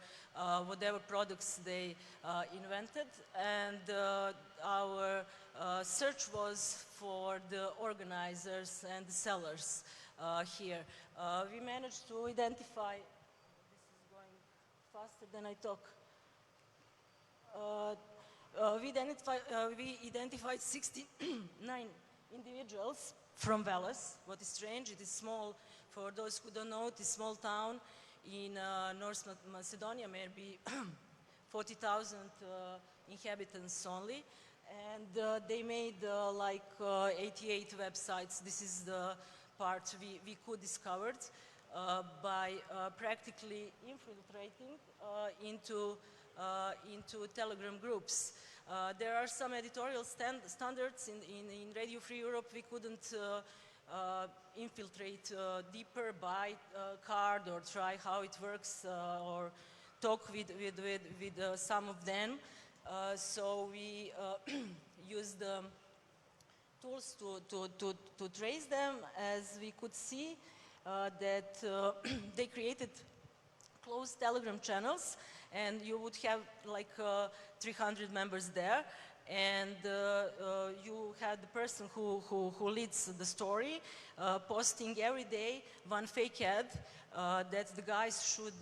whatever products they invented, and our search was for the organizers and the sellers here. We managed to identify, this is going faster than I talk, we identified 69 individuals from Veles. What is strange, it is small, for those who don't know, it is a small town in North Macedonia, maybe 40,000 inhabitants only, and they made like 88 websites. This is the part we could discover by practically infiltrating into Telegram groups. There are some editorial standards in Radio Free Europe. We couldn't infiltrate deeper, buy a card or try how it works or talk with some of them. So we used tools to trace them, as we could see that they created closed Telegram channels, and you would have like 300 members there, and you had the person who leads the story posting every day one fake ad that the guys should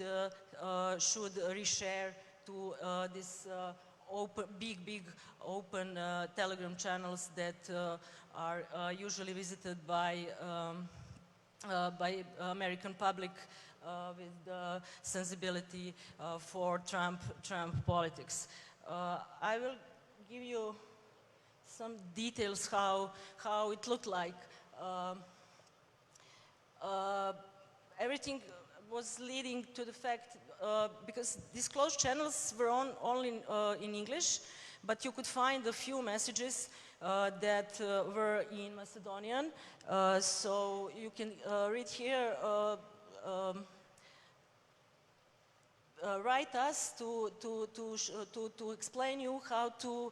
reshare to this big open Telegram channels that are usually visited by American public with the sensibility for Trump politics. I will give you some details how it looked like. Everything was leading to the fact, because these closed channels were only in English, but you could find a few messages that were in Macedonian. So you can read here, write us to explain you how to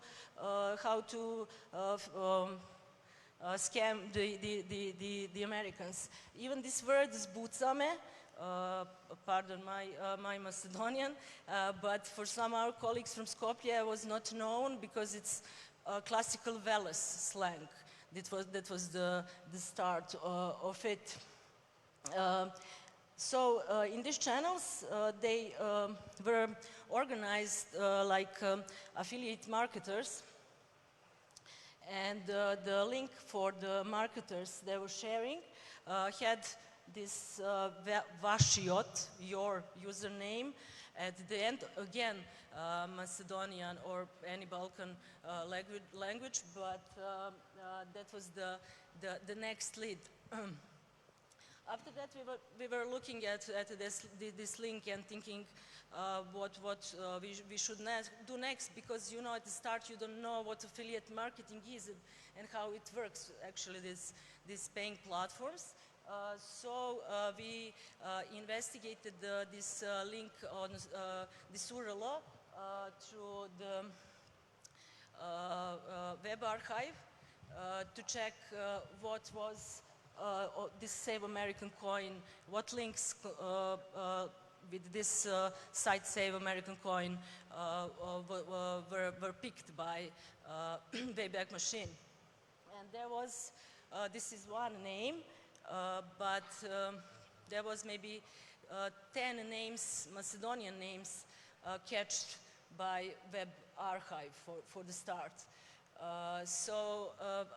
scam the Americans. Even this word is bucame, pardon my Macedonian, but for some of our colleagues from Skopje it was not known because it's classical Veles slang. That was the start of it. So in these channels, they were organized like affiliate marketers, And the link for the marketers they were sharing had this Vashiot, your username, at the end, again, Macedonian or any Balkan language, but that was the next lead. After that, we were looking at this link and thinking what we should do next, because you know at the start you don't know what affiliate marketing is and how it works actually, these paying platforms. So we investigated this link on this URL through the web archive to check what was this Save American Coin, what links with this site Save American Coin were picked by Wayback Machine. And there was, this is one name, but there was maybe 10 names, Macedonian names, catched by web archive for the start. So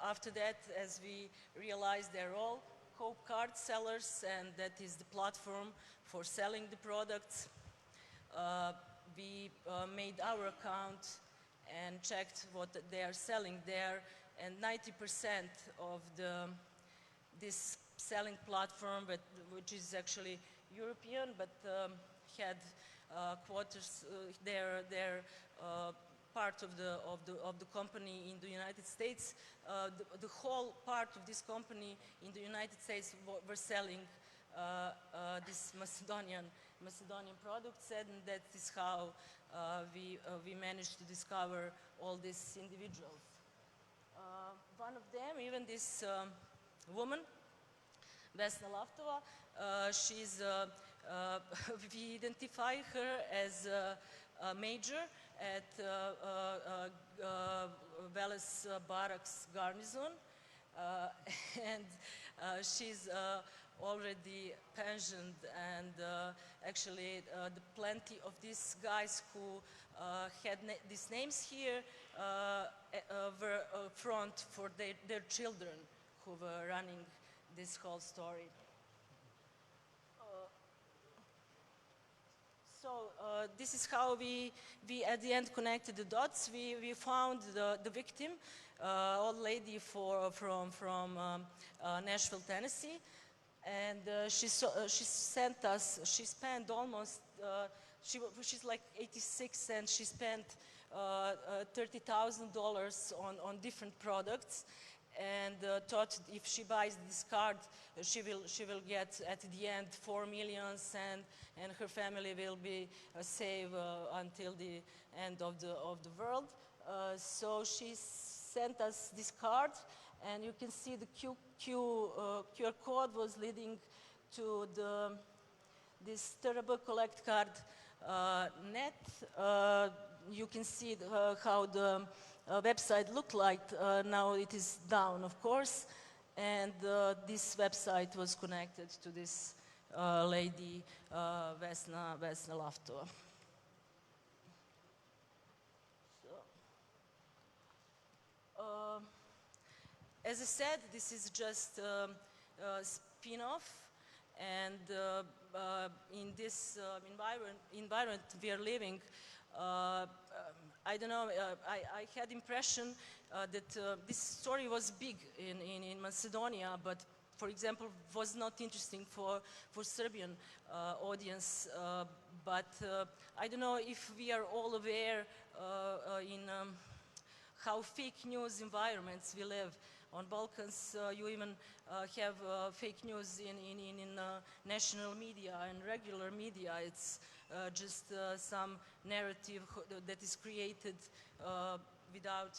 after that, as we realized they're all Cope card sellers and that is the platform for selling the products, we made our account and checked what they are selling there, and 90% of this selling platform, which is actually European, but had quarters, their part of the company in the United States. The whole part of this company in the United States were selling this Macedonian products, and that is how we managed to discover all these individuals. One of them, even this woman, Vesna Laftova, we identify her as a major at Veles Barracks Garnison, and she's already pensioned, and actually the plenty of these guys who had these names here were front for their children who were running this whole story. So this is how we at the end connected the dots. We found the victim, old lady from Nashville, Tennessee, and she sent us. She spent almost. She's like 86, and she spent $30,000 on different products, and thought if she buys this card, she will get at the end 4 million, and her family will be safe until the end of the world. So she sent us this card, and you can see the QR code was leading to this terrible collect card net. You can see how the website looked like. Now it is down, of course, and this website was connected to this lady, Vesna Laftova. So, as I said, this is just a spin-off, and in this environment we are living, I don't know, I had impression that this story was big in Macedonia, but for example was not interesting for Serbian audience. But I don't know if we are all aware in how fake news environments we live. On Balkans, you even have fake news in national media and regular media. It's just some narrative that is created without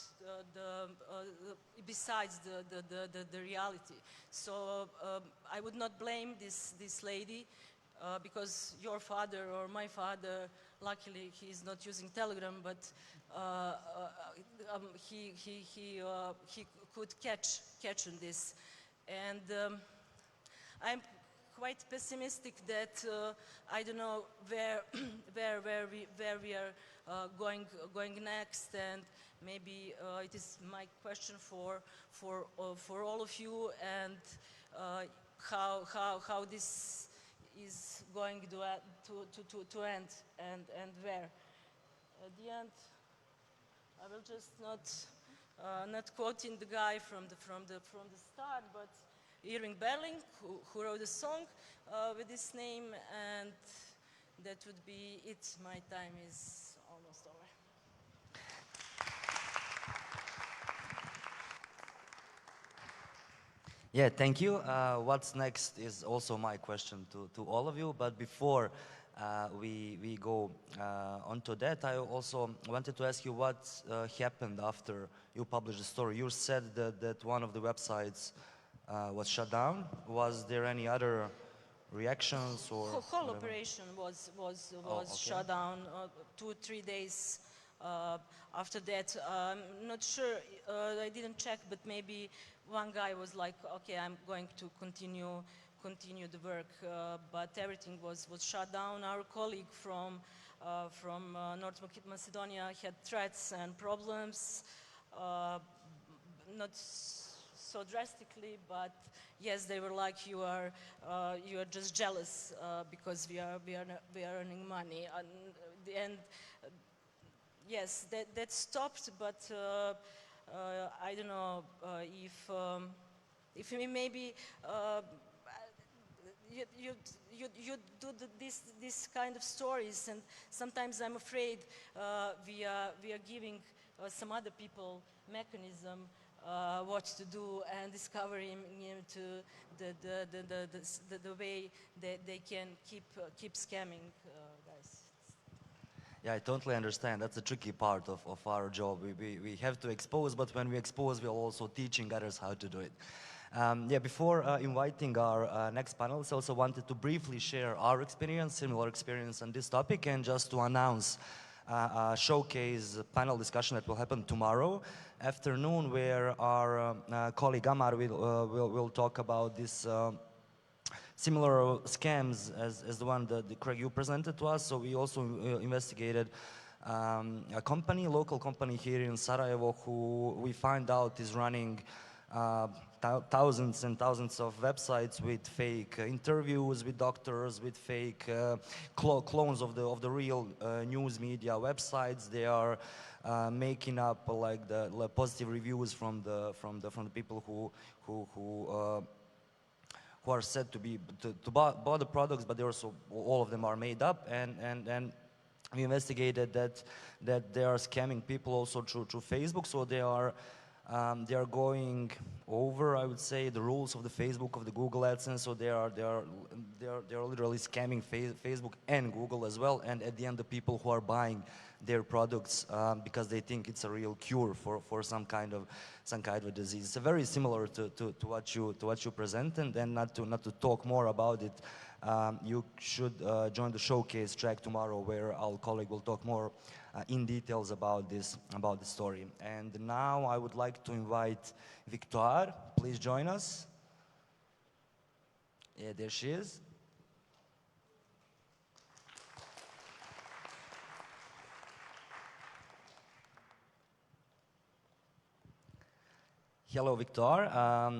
besides the reality. So I would not blame this lady because your father or my father, luckily he is not using Telegram, but he could catch on this. And I'm quite pessimistic that I don't know where where we are going next, and maybe it is my question for all of you, and how this is going to end, and where. At the end, I will just not quoting the guy from the start, but Irving Berlin, who wrote a song with this name, and that would be it. My time is almost over. Yeah, thank you. What's next is also my question to all of you, but before we go on to that, I also wanted to ask you what happened after you published the story. You said that one of the websites was shut down. Was there any other reactions or whole operation was okay. shut down 2-3 days after that. I'm not sure, I didn't check, but maybe one guy was like, okay, I'm going to continue the work, but everything was shut down. Our colleague from North Macedonia had threats and problems, not so drastically, but yes, they were like, you are just jealous because we are earning money, and yes, that stopped, but I don't know if maybe you do this kind of stories, and sometimes I'm afraid we are giving some other people mechanism what to do, and discovering into the way that they can keep scamming guys. Yeah, I totally understand. That's a tricky part of our job. We have to expose, but when we expose, we're also teaching others how to do it. Yeah, before inviting our next panelists, I also wanted to briefly share our experience, similar experience on this topic, and just to announce a showcase panel discussion that will happen tomorrow afternoon, where our colleague Amar will talk about this similar scams as the one that Craig you presented to us. So we also investigated a company, local company here in Sarajevo, who we find out is running thousands and thousands of websites with fake interviews with doctors, with fake clones of the real news media websites. They are making up like the positive reviews from the people who are said to buy the products, but they also all of them are made up, and we investigated that they are scamming people also through Facebook. So they are going over, I would say, the rules of the Facebook, of the Google AdSense. So they are literally scamming Facebook and Google as well. And at the end, the people who are buying their products because they think it's a real cure for some kind of a disease. It's very similar to what you presented. And not to talk more about it, you should join the showcase track tomorrow, where our colleague will talk more in details about the story. And now I would like to invite Victoire. Please join us. Yeah, there she is. Hello, Victor.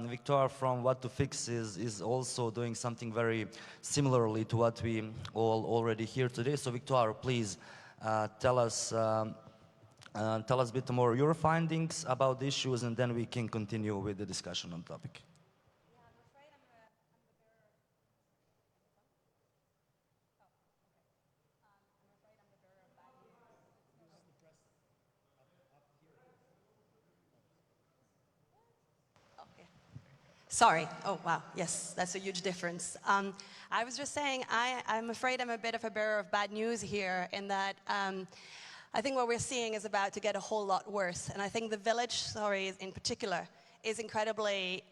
Victor from What to Fix is also doing something very similarly to what we all already hear today. So, Victor, please tell us a bit more your findings about the issues, and then we can continue with the discussion on the topic. Sorry. Oh, wow. Yes, that's a huge difference. I was just saying, I'm afraid I'm a bit of a bearer of bad news here, in that I think what we're seeing is about to get a whole lot worse. And I think the village story in particular is incredibly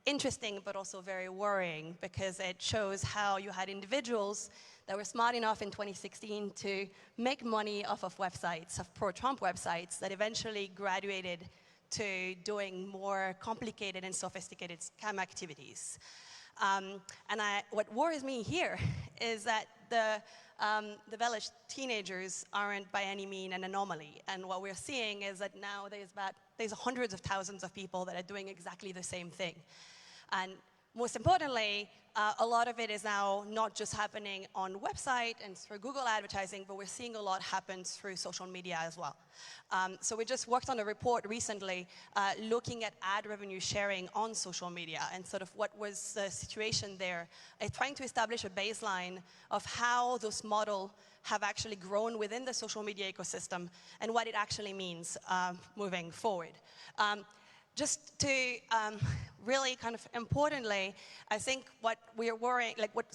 interesting, but also very worrying, because it shows how you had individuals that were smart enough in 2016 to make money off of websites, of pro-Trump websites, that eventually graduated to doing more complicated and sophisticated scam activities. What worries me here is that the Welsh teenagers aren't by any means an anomaly. And what we're seeing is that now there's hundreds of thousands of people that are doing exactly the same thing. And most importantly, a lot of it is now not just happening on website and through Google advertising, but we're seeing a lot happen through social media as well. So we just worked on a report recently looking at ad revenue sharing on social media and sort of what was the situation there, trying to establish a baseline of how those models have actually grown within the social media ecosystem and what it actually means moving forward. Just to really kind of importantly, I think what we're worrying, like what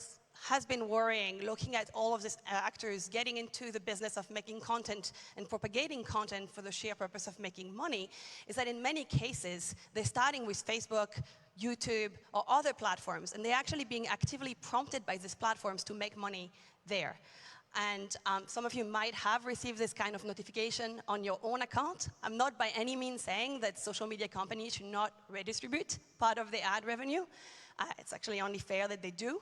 has been worrying, looking at all of these actors getting into the business of making content and propagating content for the sheer purpose of making money, is that in many cases, they're starting with Facebook, YouTube, or other platforms, and they're actually being actively prompted by these platforms to make money there. And some of you might have received this kind of notification on your own account. I'm not by any means saying that social media companies should not redistribute part of the ad revenue. It's actually only fair that they do.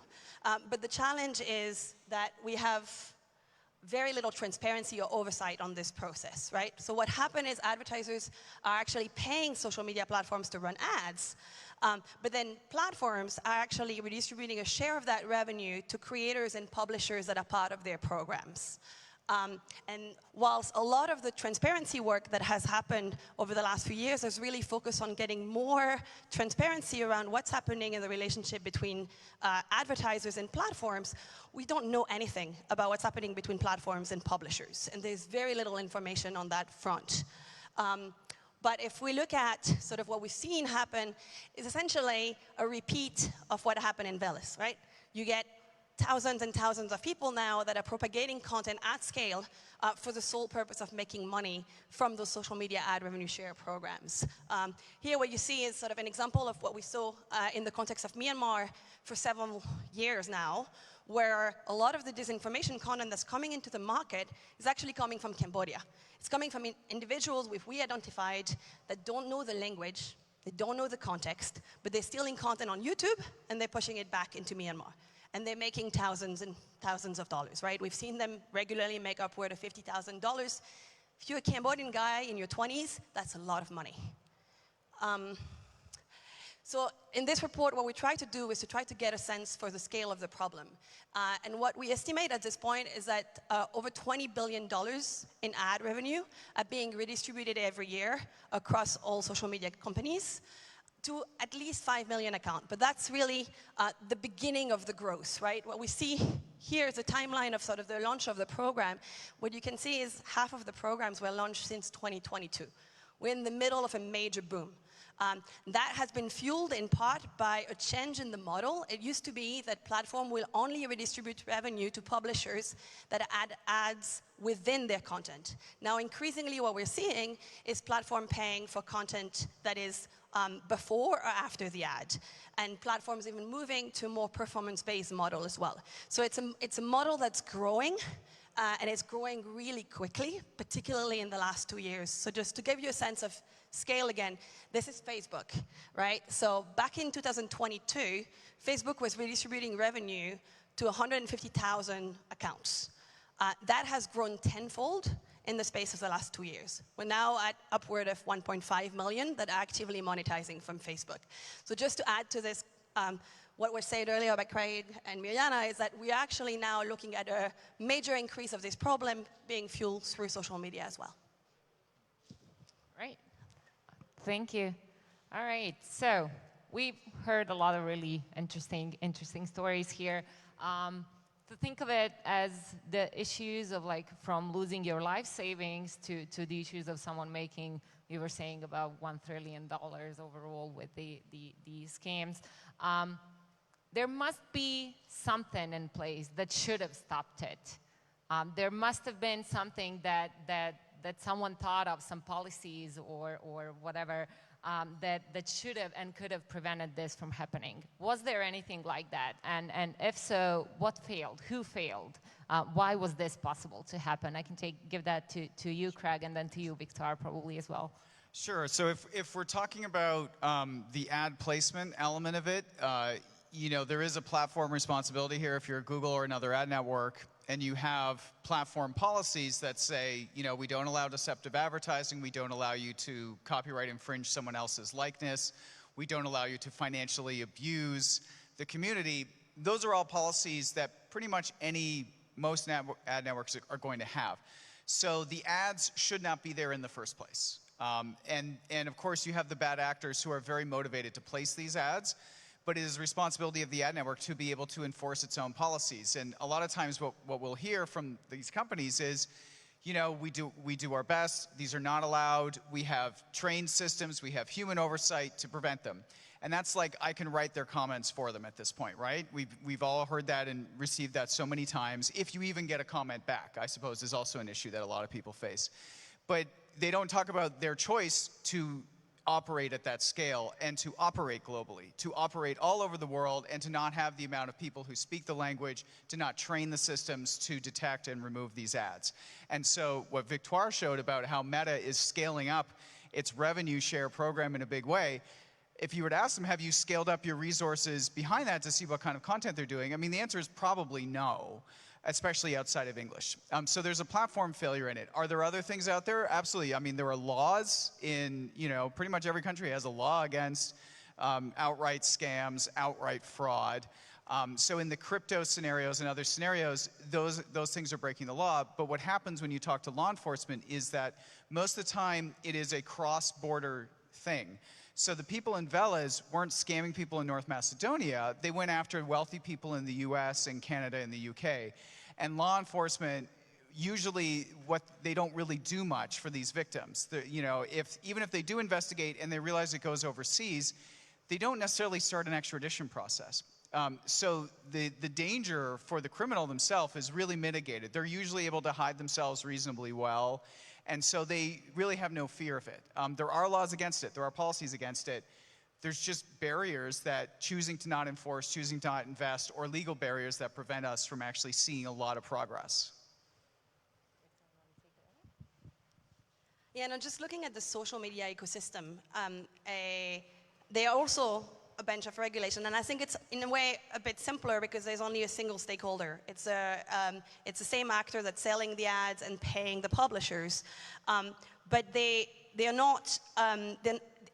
But the challenge is that we have very little transparency or oversight on this process, right? So what happened is advertisers are actually paying social media platforms to run ads, but then platforms are actually redistributing a share of that revenue to creators and publishers that are part of their programs. And whilst a lot of the transparency work that has happened over the last few years has really focused on getting more transparency around what's happening in the relationship between advertisers and platforms, we don't know anything about what's happening between platforms and publishers. And there's very little information on that front. But if we look at sort of what we've seen happen, is essentially a repeat of what happened in Velis, right? You get thousands and thousands of people now that are propagating content at scale for the sole purpose of making money from those social media ad revenue share programs. Here what you see is sort of an example of what we saw in the context of Myanmar for several years now, where a lot of the disinformation content that's coming into the market is actually coming from Cambodia. It's coming from individuals we identified that don't know the language, they don't know the context, but they're stealing content on YouTube and they're pushing it back into Myanmar. And they're making thousands and thousands of dollars, right? We've seen them regularly make upward of $50,000. If you're a Cambodian guy in your 20s, that's a lot of money. So in this report, what we try to do is to try to get a sense for the scale of the problem. And what we estimate at this point is that over $20 billion in ad revenue are being redistributed every year across all social media companies to at least 5 million accounts. But that's really the beginning of the growth, right? What we see here is a timeline of sort of the launch of the program. What you can see is half of the programs were launched since 2022. We're in the middle of a major boom. That has been fueled in part by a change in the model. It used to be that platform will only redistribute revenue to publishers that add ads within their content. Now, increasingly what we're seeing is platform paying for content that is before or after the ad, and platforms even moving to a more performance-based model as well. So it's a model that's growing, and it's growing really quickly, particularly in the last 2 years. So just to give you a sense of scale again, this is Facebook, right? So back in 2022, Facebook was redistributing revenue to 150,000 accounts. That has grown tenfold in the space of the last 2 years. We're now at upward of 1.5 million that are actively monetizing from Facebook. So just to add to this, what was said earlier by Craig and Mirjana is that we're actually now looking at a major increase of this problem being fueled through social media as well. Right. Thank you. All right. So we've heard a lot of really interesting stories here. To think of it as the issues of like from losing your life savings to the issues of someone making, you were saying about $1 trillion overall with the schemes. There must be something in place that should have stopped it. There must have been something that someone thought of, some policies or whatever, that should have and could have prevented this from happening. Was there anything like that? And if so, what failed? Who failed? Why was this possible to happen? I can give that to you, Craig, and then to you, Victor, probably as well. Sure. So if we're talking about the ad placement element of it, you know, there is a platform responsibility here if you're Google or another ad network, and you have platform policies that say, you know, we don't allow deceptive advertising, we don't allow you to copyright infringe someone else's likeness, we don't allow you to financially abuse the community. Those are all policies that pretty much most ad networks are going to have. So the ads should not be there in the first place. And of course you have the bad actors who are very motivated to place these ads, but it is the responsibility of the ad network to be able to enforce its own policies. And a lot of times what we'll hear from these companies is, you know, we do our best, these are not allowed, we have trained systems, we have human oversight to prevent them. And that's like, I can write their comments for them at this point, right? We've all heard that and received that so many times. If you even get a comment back, I suppose, is also an issue that a lot of people face. But they don't talk about their choice to operate at that scale and to operate globally, to operate all over the world and to not have the amount of people who speak the language, to not train the systems to detect and remove these ads. And so what Victoire showed about how Meta is scaling up its revenue share program in a big way, if you were to ask them, have you scaled up your resources behind that to see what kind of content they're doing? I mean, the answer is probably no, especially outside of English. So there's a platform failure in it. Are there other things out there? Absolutely. I mean, there are laws in, you know, pretty much every country has a law against outright scams, outright fraud. So in the crypto scenarios and other scenarios, those things are breaking the law. But what happens when you talk to law enforcement is that most of the time it is a cross-border thing. So the people in Veles weren't scamming people in North Macedonia. They went after wealthy people in the US and Canada and the UK. And law enforcement, usually they don't really do much for these victims. You know, even if they do investigate and they realize it goes overseas, they don't necessarily start an extradition process. So the danger for the criminal themselves is really mitigated. They're usually able to hide themselves reasonably well. And so they really have no fear of it. There are laws against it. There are policies against it. There's just barriers that choosing to not enforce, choosing to not invest, or legal barriers that prevent us from actually seeing a lot of progress. Yeah, no, just looking at the social media ecosystem, they are also a bunch of regulation, and I think it's in a way a bit simpler because there's only a single stakeholder. It's the same actor that's selling the ads and paying the publishers, but they are not.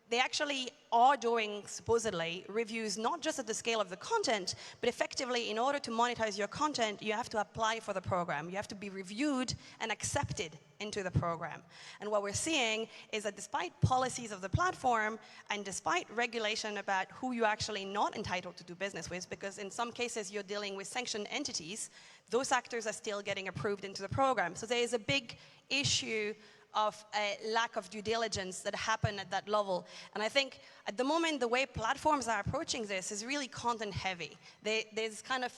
They actually are doing, supposedly, reviews not just at the scale of the content, but effectively, in order to monetize your content, you have to apply for the program. You have to be reviewed and accepted into the program. And what we're seeing is that despite policies of the platform and despite regulation about who you're actually not entitled to do business with, because in some cases you're dealing with sanctioned entities, those actors are still getting approved into the program. So there is a big issue of a lack of due diligence that happen at that level. And I think at the moment, the way platforms are approaching this is really content heavy. There's kind of,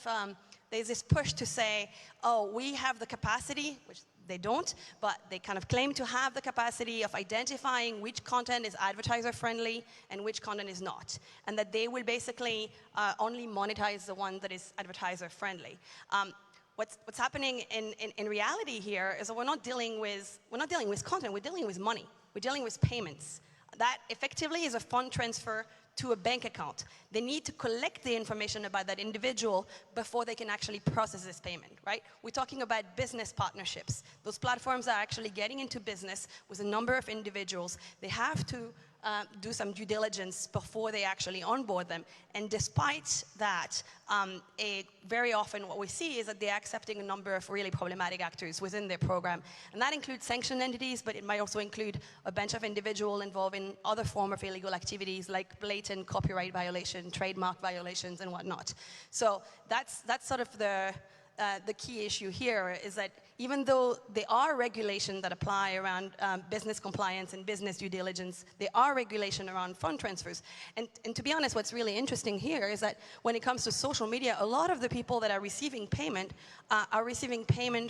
there's this push to say, oh, we have the capacity, which they don't, but they kind of claim to have the capacity of identifying which content is advertiser friendly and which content is not. And that they will basically only monetize the one that is advertiser friendly. What's happening in reality here is that we're not dealing with content, we're dealing with money. We're dealing with payments. That effectively is a fund transfer to a bank account. They need to collect the information about that individual before they can actually process this payment, right? We're talking about business partnerships. Those platforms are actually getting into business with a number of individuals. They have to do some due diligence before they actually onboard them. And despite that, very often what we see is that they're accepting a number of really problematic actors within their program. And that includes sanctioned entities, but it might also include a bunch of individuals involved in other form of illegal activities like blatant copyright violation, trademark violations, and whatnot. So that's sort of the key issue here is that even though there are regulations that apply around business compliance and business due diligence, there are regulations around fund transfers. And to be honest, what's really interesting here is that when it comes to social media, a lot of the people that are receiving payment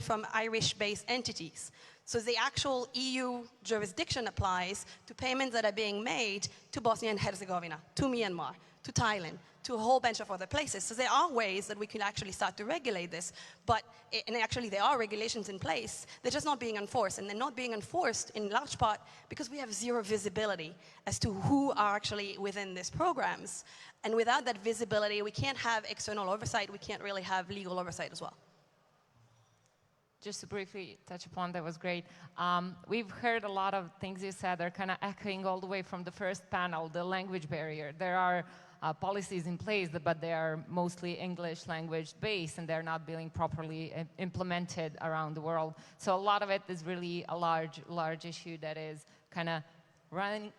from Irish-based entities. So the actual EU jurisdiction applies to payments that are being made to Bosnia and Herzegovina, to Myanmar, to Thailand, to a whole bunch of other places. So there are ways that we can actually start to regulate this, and actually there are regulations in place, they're just not being enforced, and they're not being enforced in large part because we have zero visibility as to who are actually within these programs. And without that visibility, we can't have external oversight, we can't really have legal oversight as well. Just to briefly touch upon, that was great. We've heard a lot of things you said are kind of echoing all the way from the first panel, the language barrier. There are policies in place, but they are mostly English language based, and they're not being properly implemented around the world. So a lot of it is really a large issue that is kind of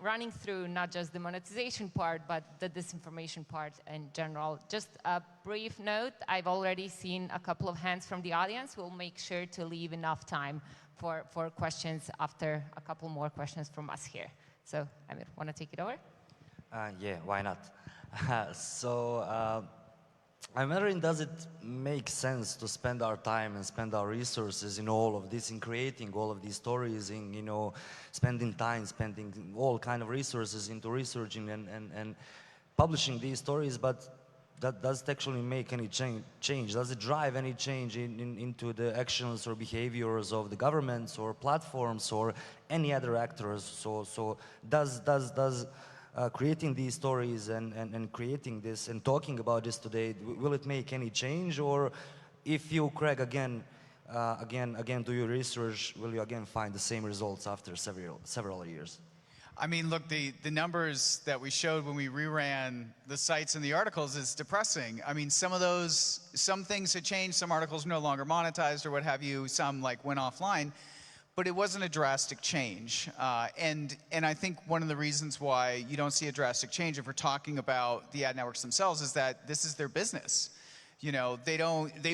running through not just the monetization part, but the disinformation part in general. Just a brief note, I've already seen a couple of hands from the audience. We'll make sure to leave enough time for questions after a couple more questions from us here. So, Amir, want to take it over? Yeah, why not? I'm wondering, does it make sense to spend our time and spend our resources in all of this, in creating all of these stories, in, you know, spending all kind of resources into researching and publishing these stories, but does it actually make any change? Does it drive any change into the actions or behaviors of the governments or platforms or any other actors? So does creating these stories and creating this and talking about this today, will it make any change? Or if you, Craig, again do your research, will you again find the same results after several years? I mean, look, the numbers that we showed when we reran the sites and the articles is depressing. I mean, some things had changed, some articles no longer monetized or what have you, some like went offline, but it wasn't a drastic change. And I think one of the reasons why you don't see a drastic change if we're talking about the ad networks themselves is that this is their business. You know, they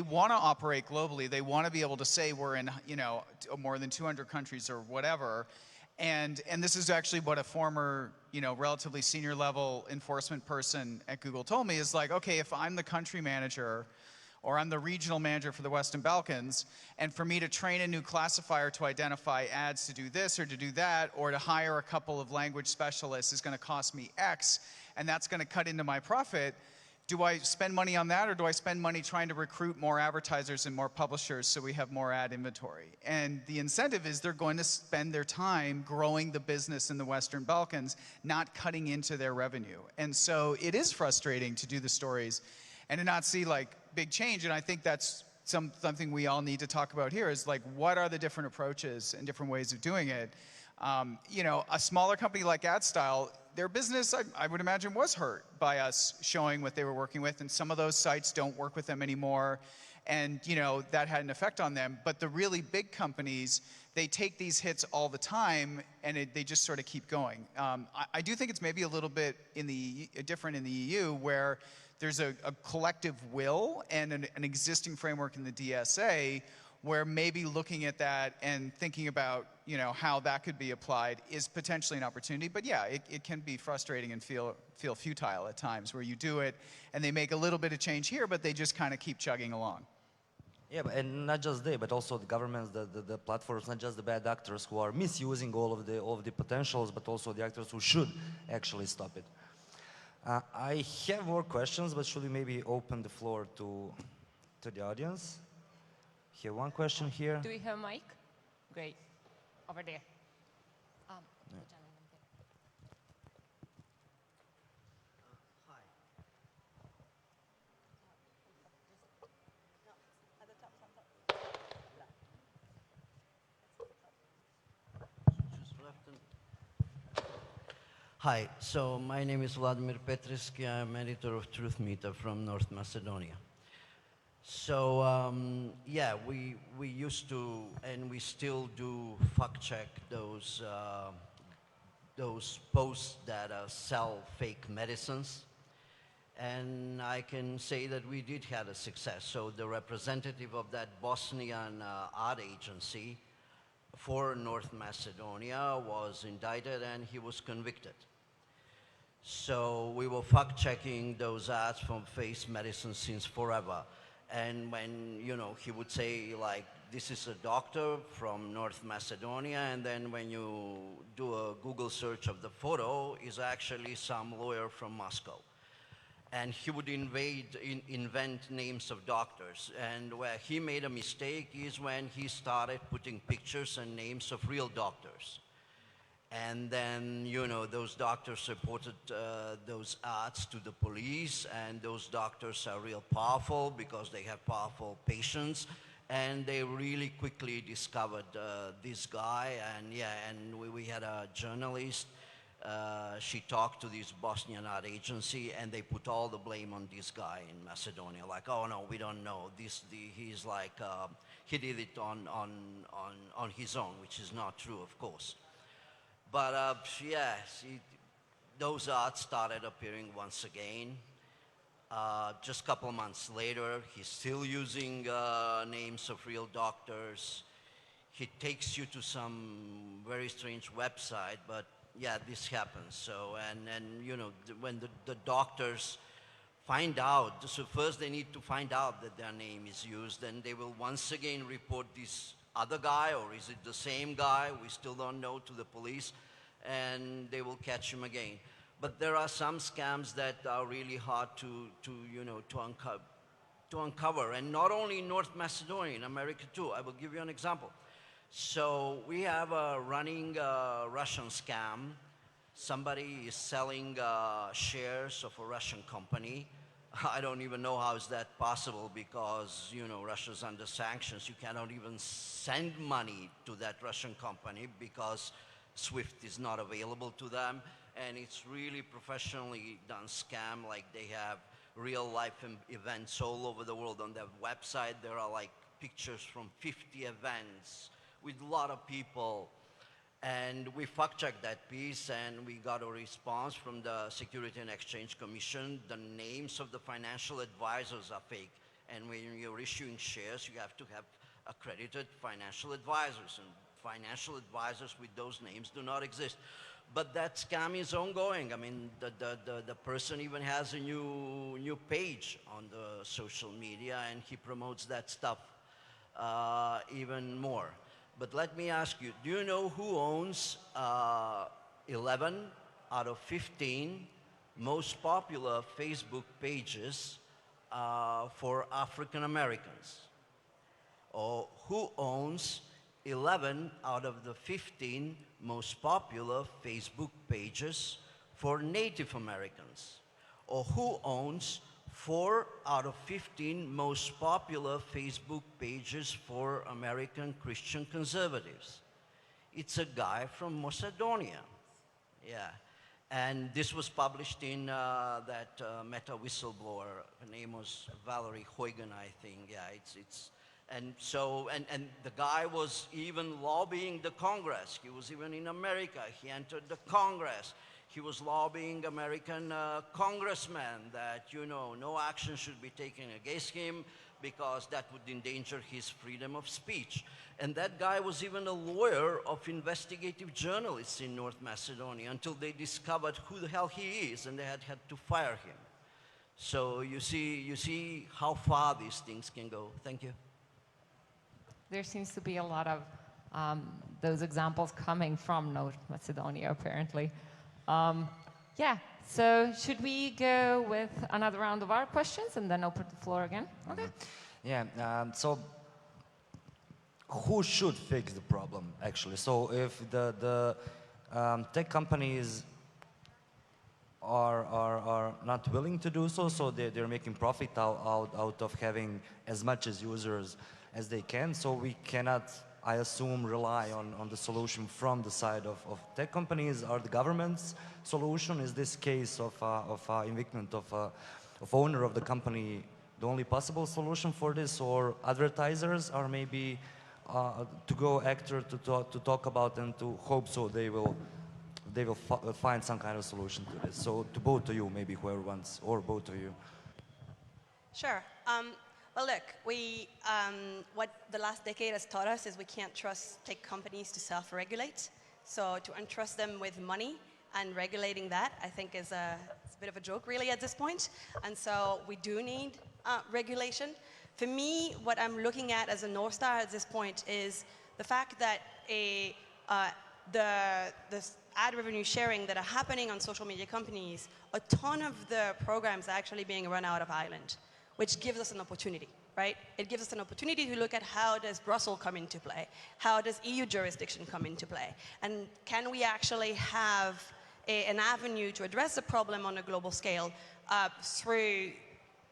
want to operate globally. They want to be able to say we're in, you know, more than 200 countries or whatever. And this is actually what a former, you know, relatively senior level enforcement person at Google told me, is like, okay, if I'm the country manager or I'm the regional manager for the Western Balkans, and for me to train a new classifier to identify ads to do this or to do that, or to hire a couple of language specialists is going to cost me X, and that's going to cut into my profit, do I spend money on that, or do I spend money trying to recruit more advertisers and more publishers so we have more ad inventory? And the incentive is they're going to spend their time growing the business in the Western Balkans, not cutting into their revenue. And so it is frustrating to do the stories and to not see like big change. And I think that's something we all need to talk about here, is like, what are the different approaches and different ways of doing it? You know, a smaller company like AdStyle, their business, I would imagine, was hurt by us showing what they were working with, and some of those sites don't work with them anymore, and you know, that had an effect on them. But the really big companies, they take these hits all the time, and they just sort of keep going. I do think it's maybe a little bit different in the EU, where there's a collective will and an existing framework in the DSA, where maybe looking at that and thinking about, you know, how that could be applied is potentially an opportunity. But yeah, it can be frustrating and feel futile at times, where you do it and they make a little bit of change here, but they just kind of keep chugging along. Yeah, and not just they, but also the governments, the platforms, not just the bad actors who are misusing all of the potentials, but also the actors who should actually stop it. I have more questions, but should we maybe open the floor to the audience? Here, one question here. Do we have a mic? Great. Over there. The gentleman there. Hi, so my name is Vladimir Petrisky. I'm editor of Truth Meter from North Macedonia. So yeah, we used to, and we still do, fact check those posts that sell fake medicines. And I can say that we did have a success. So the representative of that Bosnian ad agency for North Macedonia was indicted and he was convicted. So we were fact checking those ads from fake medicine since forever. And when, you know, he would say, like, this is a doctor from North Macedonia, and then when you do a Google search of the photo, is actually some lawyer from Moscow. and he would invent names of doctors. And where he made a mistake is when he started putting pictures and names of real doctors. And then, you know, those doctors reported those ads to the police, and those doctors are real powerful because they have powerful patients. And they really quickly discovered this guy. And yeah, and we had a journalist. She talked to this Bosnian ad agency, and they put all the blame on this guy in Macedonia. Like, oh no, we don't know. He's like, he did it on his own, which is not true, of course. But yeah, those ads started appearing once again. Just a couple months later, he's still using names of real doctors. He takes you to some very strange website, but yeah, this happens. So, and you know, when the doctors find out, so first they need to find out that their name is used, then they will once again report this other guy, or is it the same guy? We still don't know, to the police, and they will catch him again. But there are some scams that are really hard to uncover, and not only in North Macedonia, in America too. I will give you an example. So we have a running Russian scam. Somebody is selling shares of a Russian company. I don't even know how is that possible, because, you know, Russia's under sanctions. You cannot even send money to that Russian company because SWIFT is not available to them. And it's really professionally done scam. Like, they have real life events all over the world. On their website, there are like pictures from 50 events with a lot of people. And we fact-checked that piece, and we got a response from the Security and Exchange Commission. The names of the financial advisors are fake. And when you're issuing shares, you have to have accredited financial advisors. And financial advisors with those names do not exist. But that scam is ongoing. I mean, the person even has a new page on the social media, and he promotes that stuff even more. But let me ask you, do you know who owns 11 out of 15 most popular Facebook pages for African Americans? Or who owns 11 out of the 15 most popular Facebook pages for Native Americans? Or who owns 4 out of 15 most popular Facebook pages for American Christian conservatives? It's a guy from Macedonia. Yeah. And this was published in that Meta whistleblower. Her name was Valerie Huygen, I think. Yeah, and so, and the guy was even lobbying the Congress. He was even in America. He entered the Congress. He was lobbying American congressmen that, you know, no action should be taken against him because that would endanger his freedom of speech. And that guy was even a lawyer of investigative journalists in North Macedonia until they discovered who the hell he is, and they had to fire him. So you see how far these things can go. Thank you. There seems to be a lot of those examples coming from North Macedonia, apparently. Yeah, so should we go with another round of our questions and then open the floor again? Okay. Yeah, so who should fix the problem, actually? So if the tech companies are not willing to do so, so they're making profit out of having as much as users as they can, so we cannot, I assume, rely on the solution from the side of tech companies. Or the government's solution? Is this case of evictment of owner of the company the only possible solution for this? Or advertisers are maybe to go actor to talk about and to hope so they will find some kind of solution to this? So to both of you, maybe whoever wants, or both of you. Sure. Well, look, what the last decade has taught us is we can't trust tech companies to self-regulate. So to entrust them with money and regulating that, I think it's a bit of a joke, really, at this point. And so we do need regulation. For me, what I'm looking at as a North Star at this point is the fact that the ad revenue sharing that are happening on social media companies, a ton of the programs are actually being run out of Ireland, which gives us an opportunity, right? It gives us an opportunity to look at how does Brussels come into play? How does EU jurisdiction come into play? And can we actually have an avenue to address the problem on a global scale through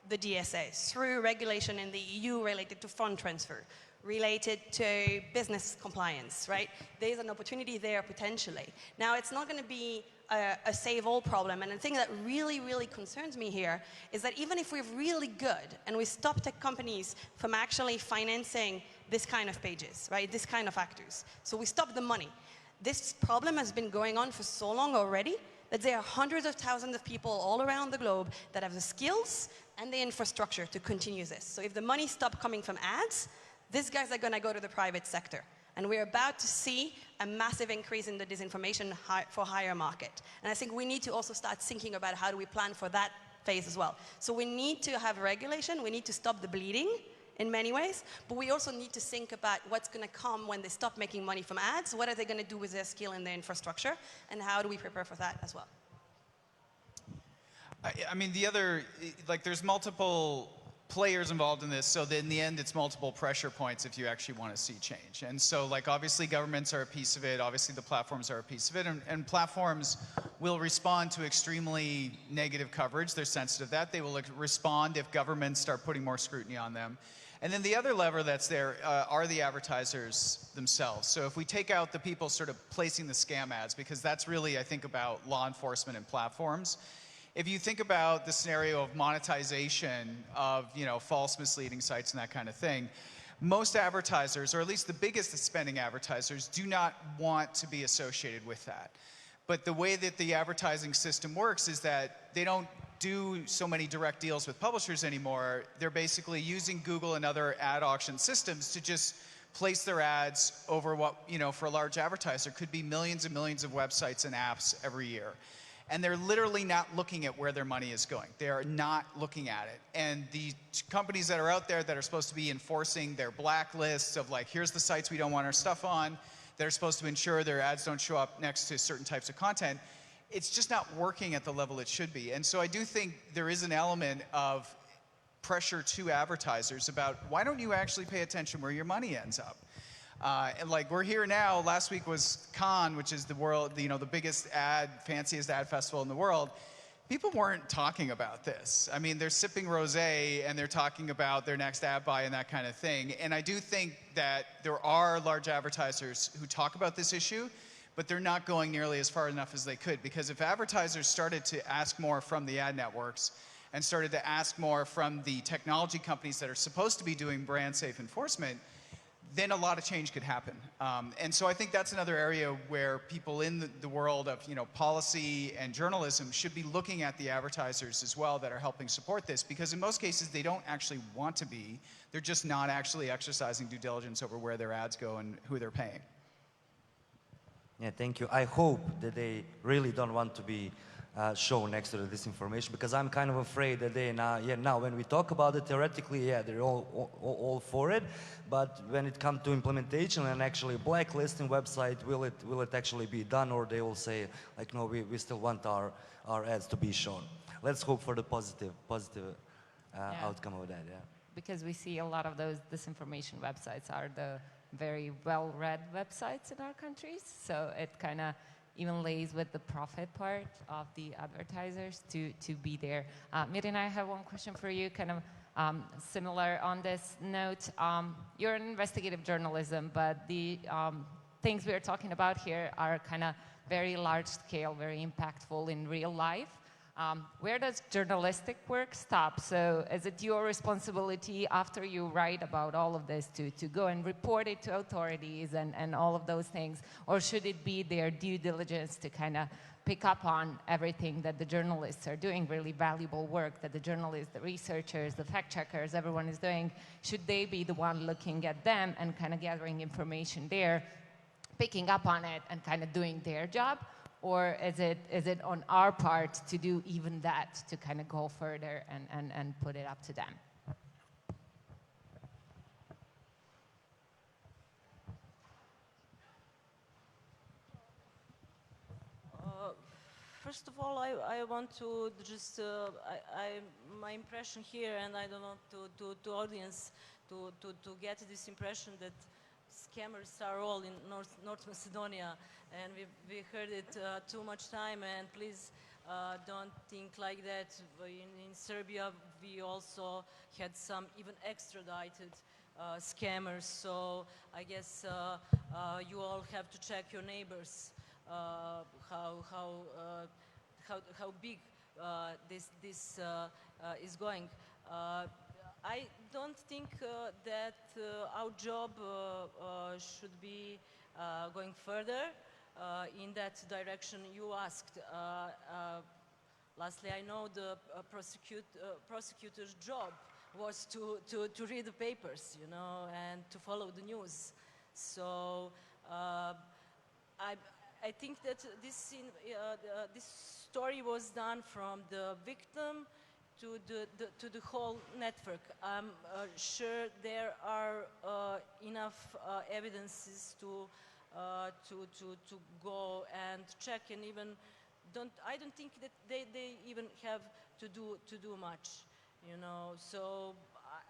the DSA, through regulation in the EU related to fund transfer, related to business compliance, right? There's an opportunity there potentially. Now, it's not going to be a save-all problem, and the thing that really, really concerns me here is that even if we're really good and we stop tech companies from actually financing this kind of pages, right, this kind of actors, so we stop the money, this problem has been going on for so long already that there are hundreds of thousands of people all around the globe that have the skills and the infrastructure to continue this. So if the money stops coming from ads, these guys are going to go to the private sector. And we're about to see a massive increase in the disinformation for hire market. And I think we need to also start thinking about how do we plan for that phase as well. So we need to have regulation, we need to stop the bleeding in many ways, but we also need to think about what's going to come when they stop making money from ads, what are they going to do with their skill and their infrastructure, and how do we prepare for that as well? I mean, there's multiple players involved in this, so that in the end it's multiple pressure points if you actually want to see change. And so like obviously governments are a piece of it, obviously the platforms are a piece of it, and platforms will respond to extremely negative coverage. They're sensitive to that. They will respond if governments start putting more scrutiny on them. And then the other lever that's there are the advertisers themselves. So if we take out the people sort of placing the scam ads, because that's really, I think, about law enforcement and platforms. If you think about the scenario of monetization of, false misleading sites and that kind of thing, most advertisers, or at least the biggest spending advertisers, do not want to be associated with that. But the way that the advertising system works is that they don't do so many direct deals with publishers anymore. They're basically using Google and other ad auction systems to just place their ads over what, for a large advertiser could be millions and millions of websites and apps every year. And they're literally not looking at where their money is going. They are not looking at it. And the companies that are out there that are supposed to be enforcing their blacklists of like, here's the sites we don't want our stuff on, that are supposed to ensure their ads don't show up next to certain types of content, it's just not working at the level it should be. And so I do think there is an element of pressure to advertisers about why don't you actually pay attention where your money ends up? And like we're here now, last week was Cannes, which is the world, the biggest fanciest ad festival in the world. People weren't talking about this. I mean, they're sipping rosé and they're talking about their next ad buy and that kind of thing. And I do think that there are large advertisers who talk about this issue, but they're not going nearly as far enough as they could. Because if advertisers started to ask more from the ad networks and started to ask more from the technology companies that are supposed to be doing brand safe enforcement, then a lot of change could happen. And so I think that's another area where people in the world of policy and journalism should be looking at the advertisers as well that are helping support this, because in most cases they don't actually want to be. They're just not actually exercising due diligence over where their ads go and who they're paying. Yeah, thank you. I hope that they really don't want to be shown next to the disinformation, because I'm kind of afraid that they now when we talk about it theoretically, they're all for it, but when it comes to implementation and actually blacklisting website, will it actually be done, or they will say like, no, we still want our ads to be shown. Let's hope for the positive outcome of that. Yeah. Because we see a lot of those disinformation websites are the very well-read websites in our countries, so it kind of even lays with the profit part of the advertisers to be there. Mirin, I have one question for you, kind of similar on this note. You're in investigative journalism, but the things we are talking about here are kind of very large scale, very impactful in real life. Where does journalistic work stop? So is it your responsibility after you write about all of this to go and report it to authorities and all of those things? Or should it be their due diligence to kind of pick up on everything that the journalists are doing, really valuable work that the journalists, the researchers, the fact checkers, everyone is doing? Should they be the one looking at them and kind of gathering information there, picking up on it and kind of doing their job? Or is it on our part to do even that, to kind of go further and put it up to them? first of all, I want to just, my impression here, and I don't want to audience to get this impression that scammers are all in North Macedonia, and we heard it too much time, and please don't think like that. In Serbia, we also had some even extradited scammers, so I guess you all have to check your neighbors how big this is going. I don't think that our job should be going further in that direction you asked. Lastly, I know the prosecutor's job was to read the papers, you know, and to follow the news. So I think that this story was done from the victim to the whole network. I'm sure there are enough evidences to go and check, and even I don't think that they even have to do much, you know. So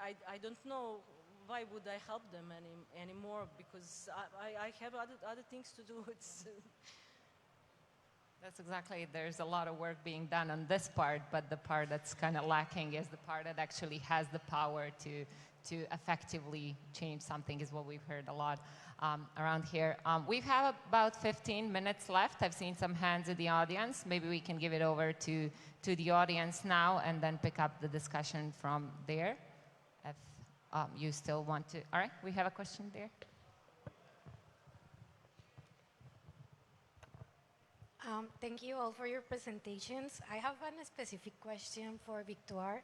I don't know why would I help them anymore, because I have other things to do. That's exactly, there's a lot of work being done on this part, but the part that's kind of lacking is the part that actually has the power to effectively change something, is what we've heard a lot around here. We have about 15 minutes left. I've seen some hands in the audience. Maybe we can give it over to the audience now and then pick up the discussion from there, if you still want to. All right, we have a question there. Thank you all for your presentations. I have a specific question for Victor.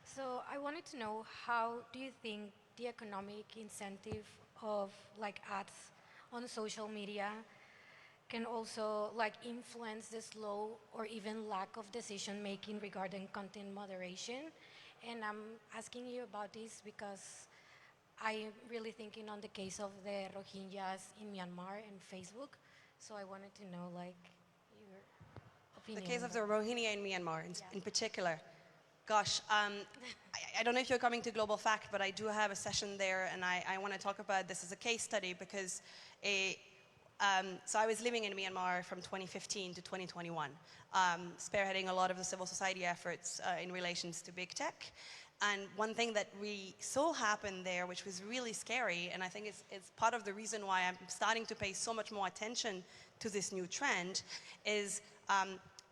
So I wanted to know, how do you think the economic incentive of like ads on social media can also like influence the slow or even lack of decision making regarding content moderation? And I'm asking you about this because I'm really thinking on the case of the Rohingyas in Myanmar and Facebook. So I wanted to know, like, your opinion. The case of the Rohingya in Myanmar, in particular. Gosh, I don't know if you're coming to Global Fact, but I do have a session there, and I want to talk about this as a case study because so I was living in Myanmar from 2015 to 2021, spearheading a lot of the civil society efforts in relations to big tech. And one thing that we saw happen there, which was really scary, and I think it's part of the reason why I'm starting to pay so much more attention to this new trend, is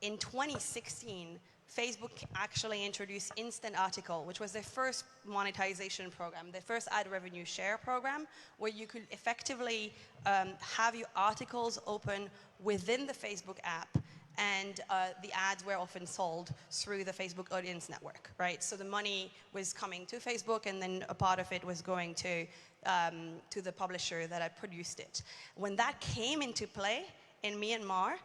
in 2016, Facebook actually introduced Instant Article, which was their first monetization program, their first ad revenue share program, where you could effectively have your articles open within the Facebook app, and the ads were often sold through the Facebook audience network, right? So the money was coming to Facebook, and then a part of it was going to the publisher that had produced it. When that came into play in Myanmar,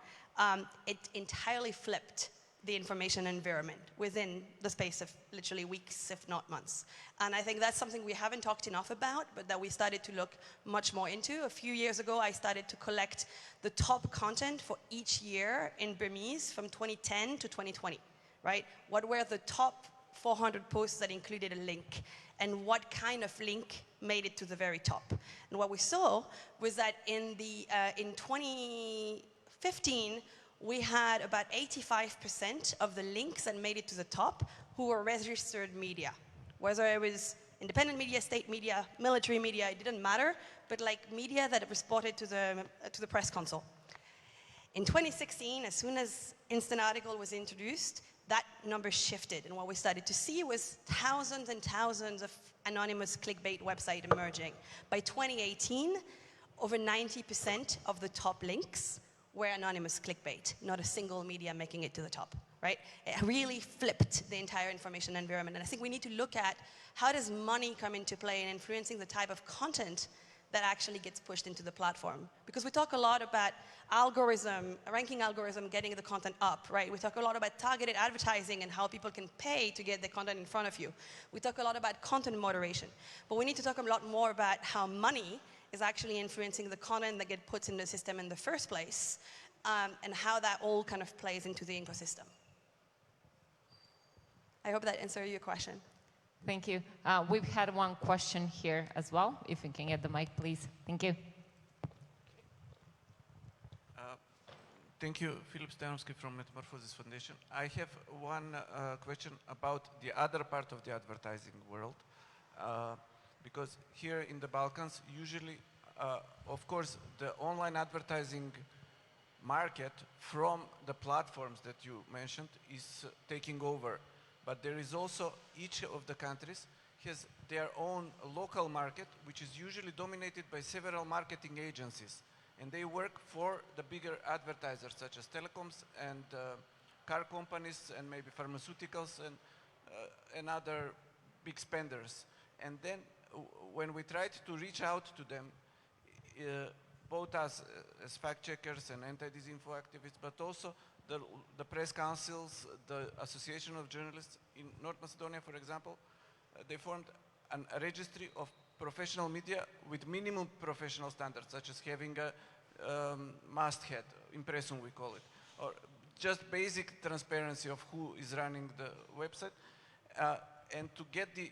it entirely flipped the information environment within the space of literally weeks, if not months. And I think that's something we haven't talked enough about, but that we started to look much more into. A few years ago, I started to collect the top content for each year in Burmese from 2010 to 2020, right? What were the top 400 posts that included a link, and what kind of link made it to the very top? And what we saw was that in 2015, we had about 85% of the links that made it to the top who were registered media. Whether it was independent media, state media, military media, it didn't matter, but like media that reported to the press console. In 2016, as soon as Instant Article was introduced, that number shifted, and what we started to see was thousands and thousands of anonymous clickbait websites emerging. By 2018, over 90% of the top links were anonymous clickbait, not a single media making it to the top, right? It really flipped the entire information environment. And I think we need to look at how does money come into play in influencing the type of content that actually gets pushed into the platform. Because we talk a lot about algorithm, ranking algorithm, getting the content up, right? We talk a lot about targeted advertising and how people can pay to get the content in front of you. We talk a lot about content moderation. But we need to talk a lot more about how money is actually influencing the content that gets put in the system in the first place, and how that all kind of plays into the ecosystem. I hope that answered your question. Thank you. We've had one question here as well. If you can get the mic, please. Thank you. Thank you, Philip Stanovsky from Metamorphosis Foundation. I have one question about the other part of the advertising world. Because here in the Balkans, usually, of course, the online advertising market from the platforms that you mentioned is taking over. But there is also, each of the countries has their own local market, which is usually dominated by several marketing agencies. And they work for the bigger advertisers, such as telecoms and car companies and maybe pharmaceuticals and other big spenders. And then when we tried to reach out to them, both as fact checkers and anti-disinfo activists, but also the press councils, the Association of Journalists in North Macedonia, for example, they formed a registry of professional media with minimum professional standards, such as having a masthead, impressum we call it, or just basic transparency of who is running the website, and to get the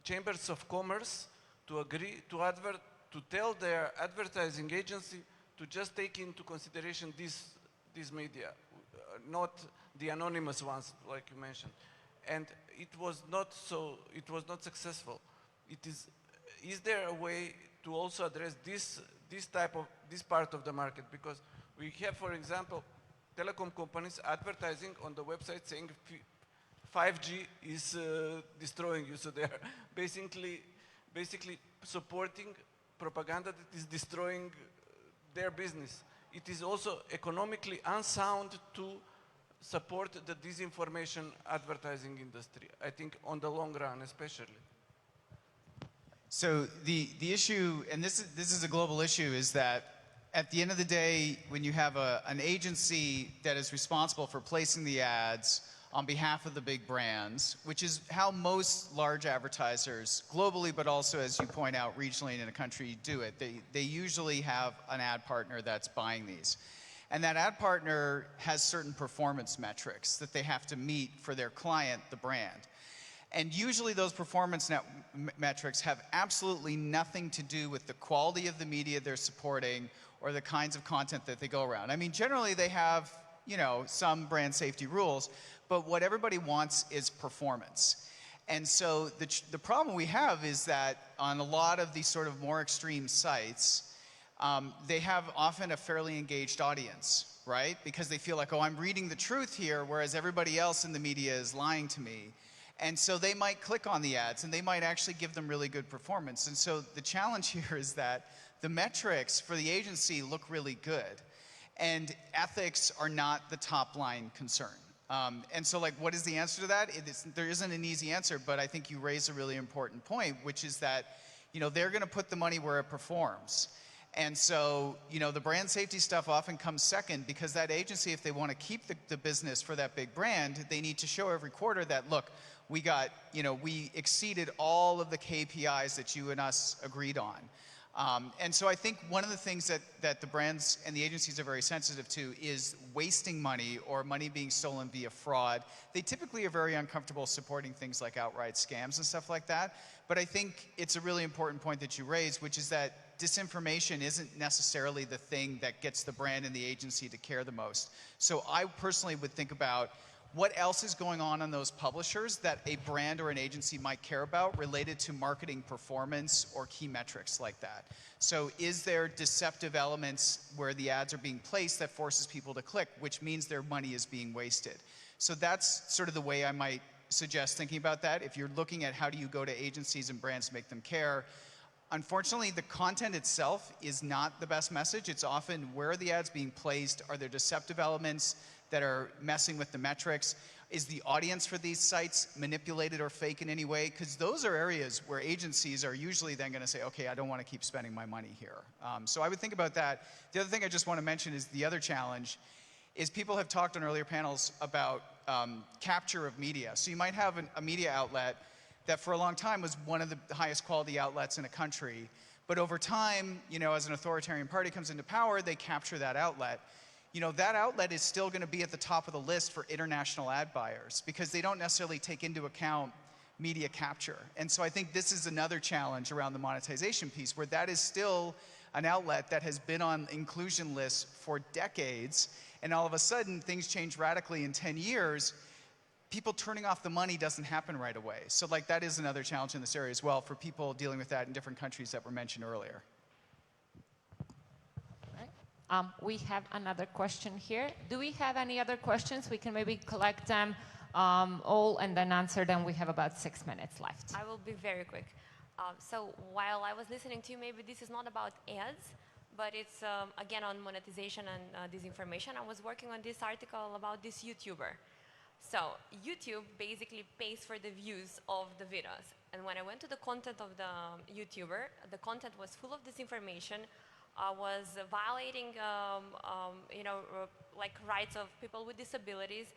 chambers of commerce to agree to tell their advertising agency to just take into consideration these media, not the anonymous ones like you mentioned. And it was not successful. Is there a way to also address this part of the market? Because we have, for example, telecom companies advertising on the website saying 5G is destroying you. So they are basically supporting propaganda that is destroying their business. It is also economically unsound to support the disinformation advertising industry, I think, on the long run especially. So the issue, and this is a global issue, is that at the end of the day, when you have an agency that is responsible for placing the ads on behalf of the big brands, which is how most large advertisers globally, but also, as you point out, regionally in a country do it. They usually have an ad partner that's buying these. And that ad partner has certain performance metrics that they have to meet for their client, the brand. And usually those performance metrics have absolutely nothing to do with the quality of the media they're supporting or the kinds of content that they go around. I mean, generally they have, you know, some brand safety rules, but what everybody wants is performance. And so the problem we have is that on a lot of these sort of more extreme sites, they have often a fairly engaged audience, right? Because they feel like, oh, I'm reading the truth here, whereas everybody else in the media is lying to me. And so they might click on the ads and they might actually give them really good performance. And so the challenge here is that the metrics for the agency look really good and ethics are not the top line concern. And so like, what is the answer to that? There isn't an easy answer, but I think you raise a really important point, which is that, you know, they're gonna put the money where it performs. And so, you know, the brand safety stuff often comes second because that agency, if they want to keep the business for that big brand, they need to show every quarter that, look, we got, you know, we exceeded all of the KPIs that you and us agreed on. And so I think one of the things that the brands and the agencies are very sensitive to is wasting money or money being stolen via fraud. They typically are very uncomfortable supporting things like outright scams and stuff like that. But I think it's a really important point that you raised, which is that disinformation isn't necessarily the thing that gets the brand and the agency to care the most. So I personally would think about what else is going on those publishers that a brand or an agency might care about related to marketing performance or key metrics like that. So is there deceptive elements where the ads are being placed that forces people to click, which means their money is being wasted? So that's sort of the way I might suggest thinking about that. If you're looking at how do you go to agencies and brands to make them care, unfortunately, the content itself is not the best message. It's often where are the ads being placed? Are there deceptive elements that are messing with the metrics? Is the audience for these sites manipulated or fake in any way? Because those are areas where agencies are usually then going to say, okay, I don't want to keep spending my money here. So I would think about that. The other thing I just want to mention is the other challenge is people have talked on earlier panels about capture of media. So you might have a media outlet that for a long time was one of the highest quality outlets in a country. But over time, you know, as an authoritarian party comes into power, they capture that outlet. you know, that outlet is still going to be at the top of the list for international ad buyers because they don't necessarily take into account media capture. And so I think this is another challenge around the monetization piece, where that is still an outlet that has been on inclusion lists for decades, and all of a sudden things change radically in 10 years. People turning off the money doesn't happen right away. So like that is another challenge in this area as well for people dealing with that in different countries that were mentioned earlier. We have another question here. Do we have any other questions? We can maybe collect them all and then answer them. We have about 6 minutes left. I will be very quick. So while I was listening to you, maybe this is not about ads, but it's again on monetization and disinformation. I was working on this article about this YouTuber. So YouTube basically pays for the views of the videos. And when I went to the content of the YouTuber, the content was full of disinformation, was violating, like rights of people with disabilities,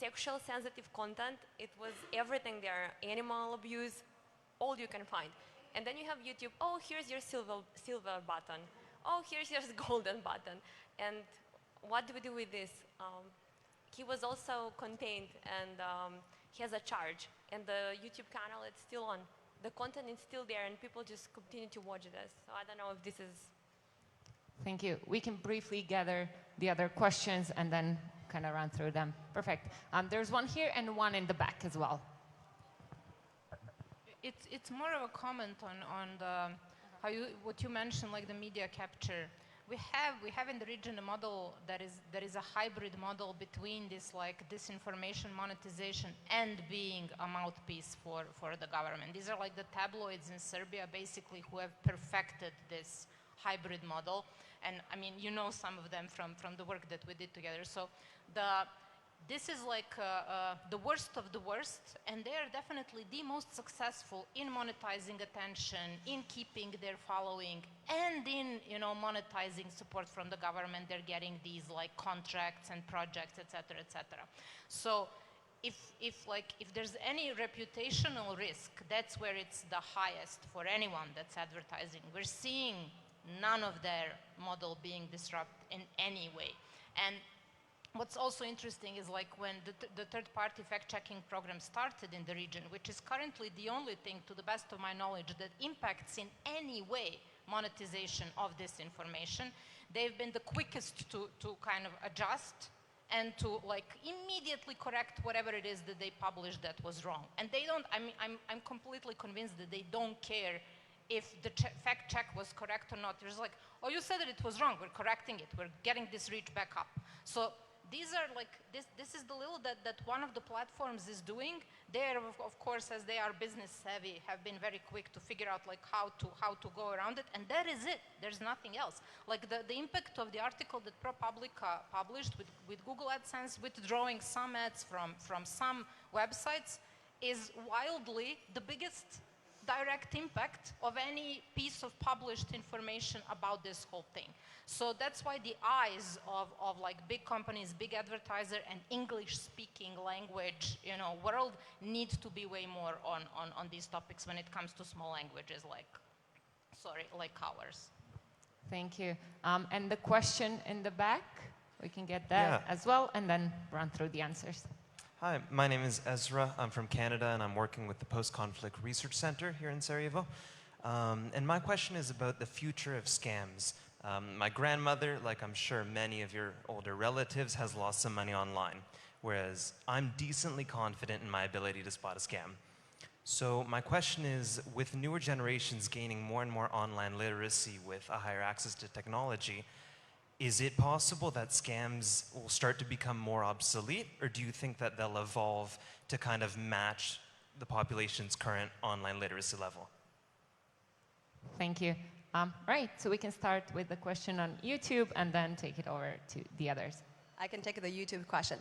sexual sensitive content. It was everything there, animal abuse, all you can find. And then you have YouTube, oh, here's your silver button. Oh, here's your golden button. And what do we do with this? He was also contained, and he has a charge. And the YouTube channel, it's still on. The content is still there, and people just continue to watch this. So I don't know if this is... Thank you. We can briefly gather the other questions and then kind of run through them. Perfect. There's one here and one in the back as well. It's more of a comment on the what you mentioned, like the media capture. We have in the region a model that is a hybrid model between this like disinformation monetization and being a mouthpiece for the government. These are like the tabloids in Serbia basically who have perfected this hybrid model, and I mean, you know, some of them from the work that we did together. So this is like the worst of the worst, and they are definitely the most successful in monetizing attention, in keeping their following, and in, you know, monetizing support from the government. They're getting these like contracts and projects, etc., etc. So if there's any reputational risk, that's where it's the highest for anyone that's advertising. We're seeing none of their model being disrupted in any way. And what's also interesting is like when the third-party fact-checking program started in the region, which is currently the only thing, to the best of my knowledge, that impacts in any way monetization of this information, they've been the quickest to kind of adjust and to like immediately correct whatever it is that they published that was wrong. And they don't, I mean, I'm completely convinced that they don't care if the fact check was correct or not. There's like, oh, you said that it was wrong, we're correcting it, we're getting this reach back up. So these are like, this is the little that one of the platforms is doing. They're, of course, as they are business savvy, have been very quick to figure out like how to go around it, and that is it. There's nothing else. Like the impact of the article that ProPublica published with Google AdSense withdrawing some ads from some websites is wildly the biggest direct impact of any piece of published information about this whole thing. So that's why the eyes of like big companies, big advertiser, and English-speaking language, you know, world need to be way more on these topics when it comes to small languages like ours. Thank you. And the question in the back, we can get that as well, and then run through the answers. Hi, my name is Ezra. I'm from Canada, and I'm working with the Post-Conflict Research Center here in Sarajevo. And my question is about the future of scams. My grandmother, like I'm sure many of your older relatives, has lost some money online, whereas I'm decently confident in my ability to spot a scam. So my question is, with newer generations gaining more and more online literacy with a higher access to technology, is it possible that scams will start to become more obsolete, or do you think that they'll evolve to kind of match the population's current online literacy level? Thank you. Right, so we can start with the question on YouTube and then take it over to the others. I can take the YouTube question.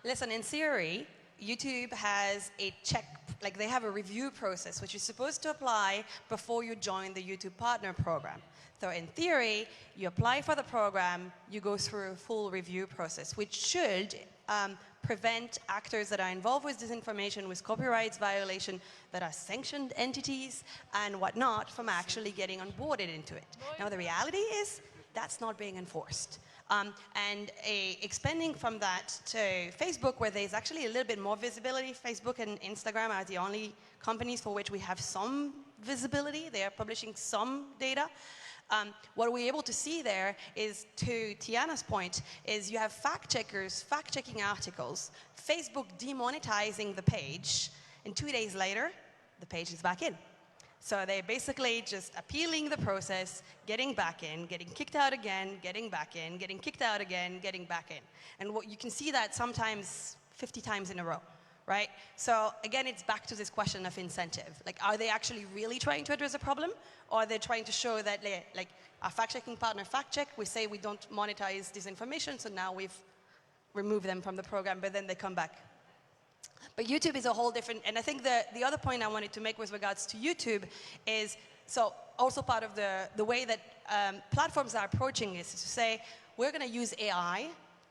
Listen, in theory, YouTube has a check, like they have a review process, which you're supposed to apply before you join the YouTube Partner Program. So in theory, you apply for the program, you go through a full review process, which should prevent actors that are involved with disinformation, with copyrights violation, that are sanctioned entities and whatnot from actually getting onboarded into it. Now the reality is, that's not being enforced. Expanding from that to Facebook, where there's actually a little bit more visibility. Facebook and Instagram are the only companies for which we have some visibility. They are publishing some data. What we're able to see there is, to Tiana's point, is you have fact checkers fact-checking articles, Facebook demonetizing the page, and 2 days later, the page is back in. So they're basically just appealing the process, getting back in, getting kicked out again, getting back in, getting kicked out again, getting back in. And what you can see that sometimes 50 times in a row, right? So again, it's back to this question of incentive. Like, are they actually really trying to address a problem? Or are they trying to show that, like, our fact-checking partner fact-check, we say we don't monetize disinformation, so now we've removed them from the program, but then they come back. But YouTube is a whole different, and I think the other point I wanted to make with regards to YouTube is, so also part of the way that platforms are approaching this is to say, we're going to use AI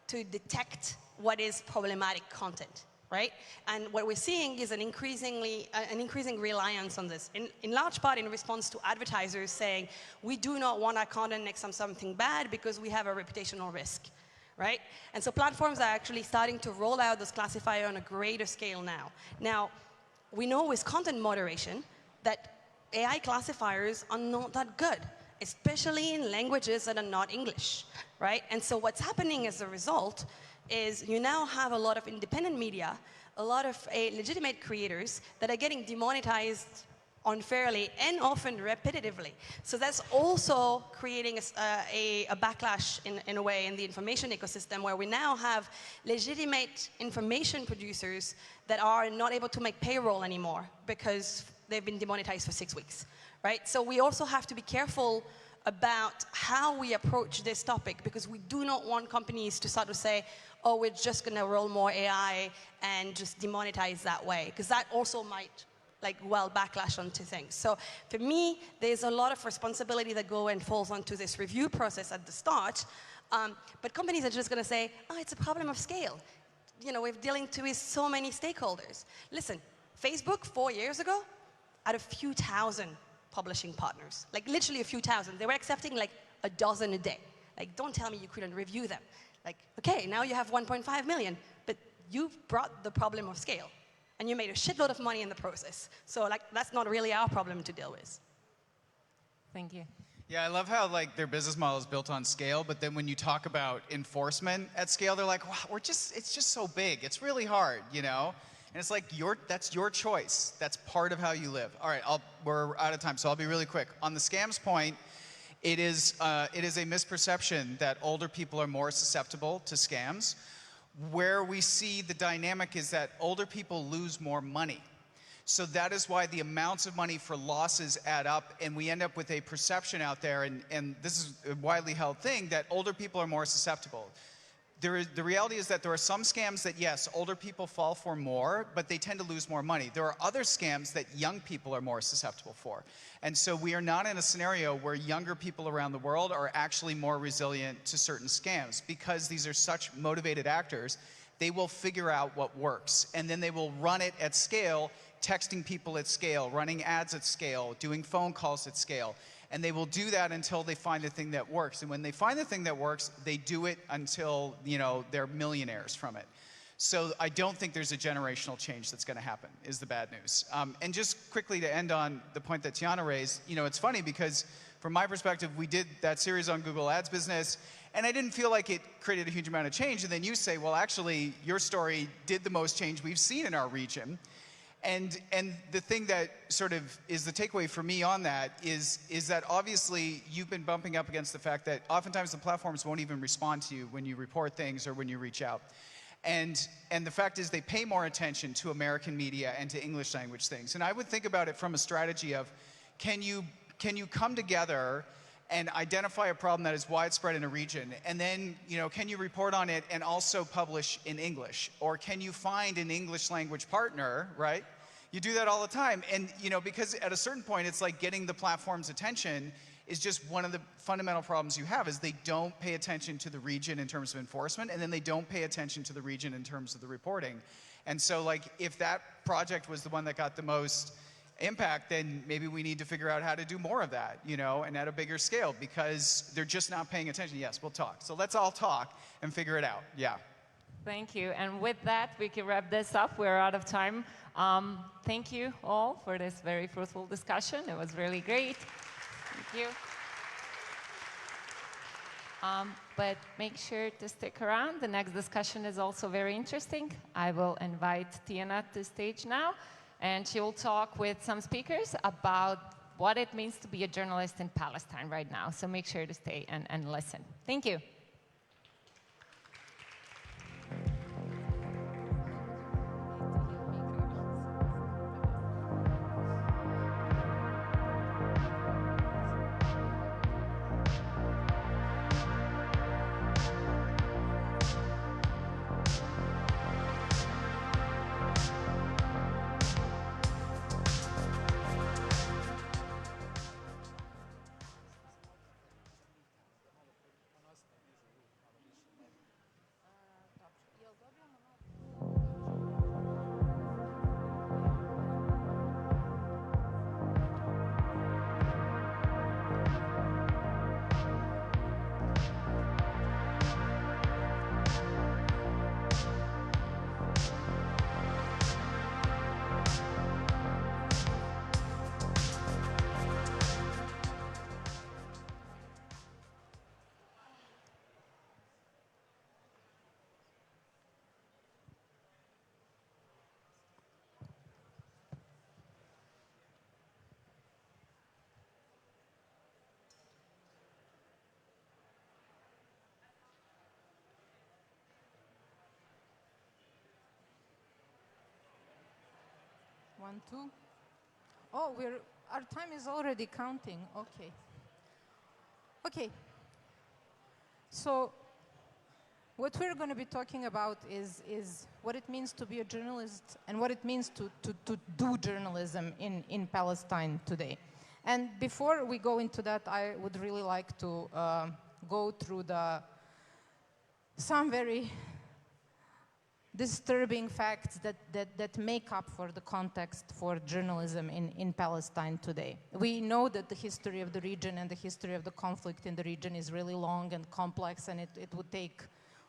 to detect what is problematic content, right? And what we're seeing is an increasing reliance on this, in large part in response to advertisers saying, we do not want our content next on something bad because we have a reputational risk. Right? And so platforms are actually starting to roll out this classifier on a greater scale now. Now, we know with content moderation that AI classifiers are not that good, especially in languages that are not English, right? And so what's happening as a result is you now have a lot of independent media, a lot of legitimate creators that are getting demonetized unfairly and often repetitively. So that's also creating a backlash in a way in the information ecosystem, where we now have legitimate information producers that are not able to make payroll anymore because they've been demonetized for 6 weeks, right? So we also have to be careful about how we approach this topic, because we do not want companies to start to say, oh, we're just going to roll more AI and just demonetize that way, because that also might backlash onto things. So for me, there's a lot of responsibility that falls onto this review process at the start, but companies are just going to say, oh, it's a problem of scale. You know, we're dealing with so many stakeholders. Listen, Facebook 4 years ago had a few thousand publishing partners, like literally a few thousand. They were accepting like a dozen a day. Like, don't tell me you couldn't review them. Like, okay, now you have 1.5 million, but you've brought the problem of scale. And you made a shitload of money in the process. So that's not really our problem to deal with. Thank you. Yeah, I love how their business model is built on scale, but then when you talk about enforcement at scale, they're like, wow, it's just so big. It's really hard, you know? And it's like, that's your choice. That's part of how you live. All right, we're out of time, so I'll be really quick. On the scams point, it is a misperception that older people are more susceptible to scams. Where we see the dynamic is that older people lose more money. So that is why the amounts of money for losses add up, and we end up with a perception out there, and this is a widely held thing, that older people are more susceptible. The reality is that there are some scams that, yes, older people fall for more, but they tend to lose more money. There are other scams that young people are more susceptible for. And so we are not in a scenario where younger people around the world are actually more resilient to certain scams, because these are such motivated actors. They will figure out what works, and then they will run it at scale, texting people at scale, running ads at scale, doing phone calls at scale. And they will do that until they find the thing that works. And when they find the thing that works, they do it until, you know, they're millionaires from it. So I don't think there's a generational change that's going to happen, is the bad news. And just quickly to end on the point that Tiana raised, you know, it's funny because from my perspective, we did that series on Google Ads business, and I didn't feel like it created a huge amount of change. And then you say, well, actually, your story did the most change we've seen in our region. And the thing that sort of is the takeaway for me on that is that obviously you've been bumping up against the fact that oftentimes the platforms won't even respond to you when you report things or when you reach out. And the fact is they pay more attention to American media and to English language things. And I would think about it from a strategy of, can you come together and identify a problem that is widespread in a region, and then, you know, can you report on it and also publish in English? Or can you find an English language partner, right? You do that all the time. And, you know, because at a certain point, it's like getting the platform's attention is just one of the fundamental problems you have, is they don't pay attention to the region in terms of enforcement, and then they don't pay attention to the region in terms of the reporting. And so, like, if that project was the one that got the most impact, then maybe we need to figure out how to do more of that, you know, and at a bigger scale, because they're just not paying attention. Yes, we'll talk. So let's all talk and figure it out. Yeah. Thank you. And with that, we can wrap this up. We're out of time. Thank you all for this very fruitful discussion. It was really great. Thank you. But make sure to stick around. The next discussion is also very interesting. I will invite Tiana to the stage now, and she will talk with some speakers about what it means to be a journalist in Palestine right now. So make sure to stay and listen. Thank you. One, two. Oh, our time is already counting. Okay. Okay. So what we're going to be talking about is what it means to be a journalist and what it means to do journalism in Palestine today. And before we go into that, I would really like to go through some very disturbing facts that make up for the context for journalism in Palestine today. We know that the history of the region and the history of the conflict in the region is really long and complex, and it would take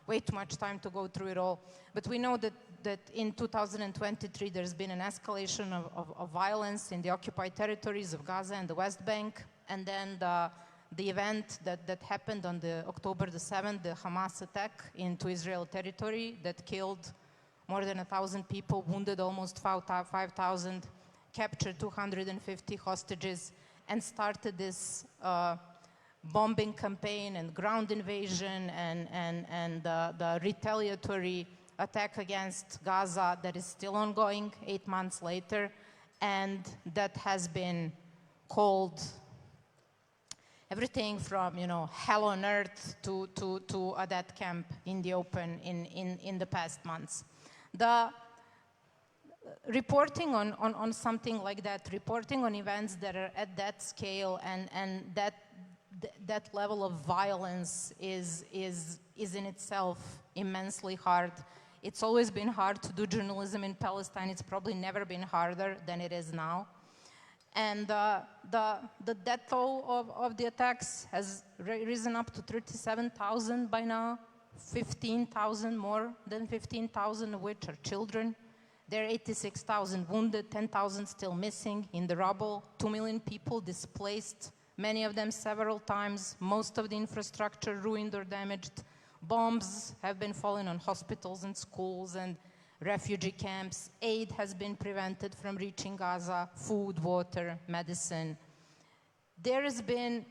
way too much time to go through it all. But we know that in 2023 there's been an escalation of violence in the occupied territories of Gaza and the West Bank, and then the event that happened on October the 7th, the Hamas attack into Israel territory that killed more than 1,000 people, wounded almost 5,000, captured 250 hostages, and started this bombing campaign and ground invasion and the retaliatory attack against Gaza that is still ongoing 8 months later, and that has been called everything from, you know, hell on earth to a death camp in the open in the past months. The reporting on something like that, reporting on events that are at that scale and that level of violence is in itself immensely hard. It's always been hard to do journalism in Palestine. It's probably never been harder than it is now. And the death toll of the attacks has risen up to 37,000 by now, 15,000, more than 15,000 of which are children. There are 86,000 wounded, 10,000 still missing in the rubble, 2 million people displaced, many of them several times, most of the infrastructure ruined or damaged. Bombs have been falling on hospitals and schools and refugee camps. Aid has been prevented from reaching Gaza, food, water, medicine. There has been,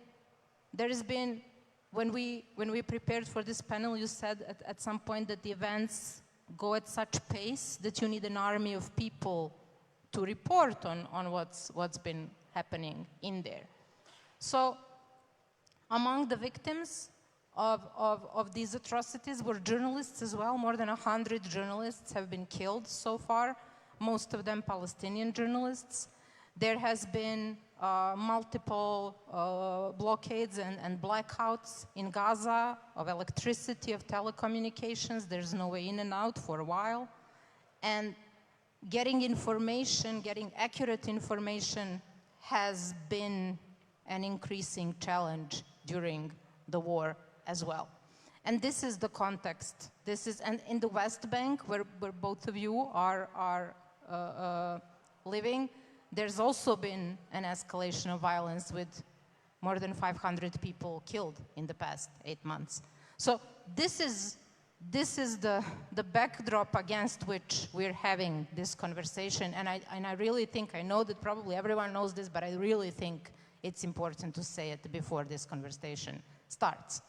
when we prepared for this panel, you said at some point that the events go at such pace that you need an army of people to report on what's been happening in there. So among the victims of these atrocities were journalists as well. More than 100 journalists have been killed so far, most of them Palestinian journalists. There has been multiple blockades and blackouts in Gaza of electricity, of telecommunications. There's no way in and out for a while. And getting information, getting accurate information has been an increasing challenge during the war as well. And this is the context. This is, and in the West Bank, where both of you are living, there's also been an escalation of violence with more than 500 people killed in the past 8 months. So this is the backdrop against which we're having this conversation. And I really think, I know that probably everyone knows this, but I really think it's important to say it before this conversation starts.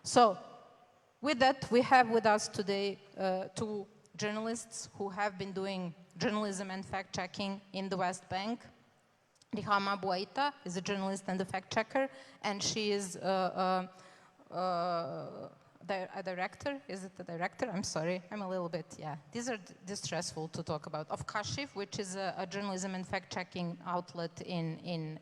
So with that, we have with us today two journalists who have been doing journalism and fact-checking in the West Bank. Rihama Bouaita is a journalist and a fact-checker, and she is a director. Is it a director? I'm sorry. I'm a little bit, yeah. These are distressful to talk about. Of Kashif, which is a journalism and fact-checking outlet in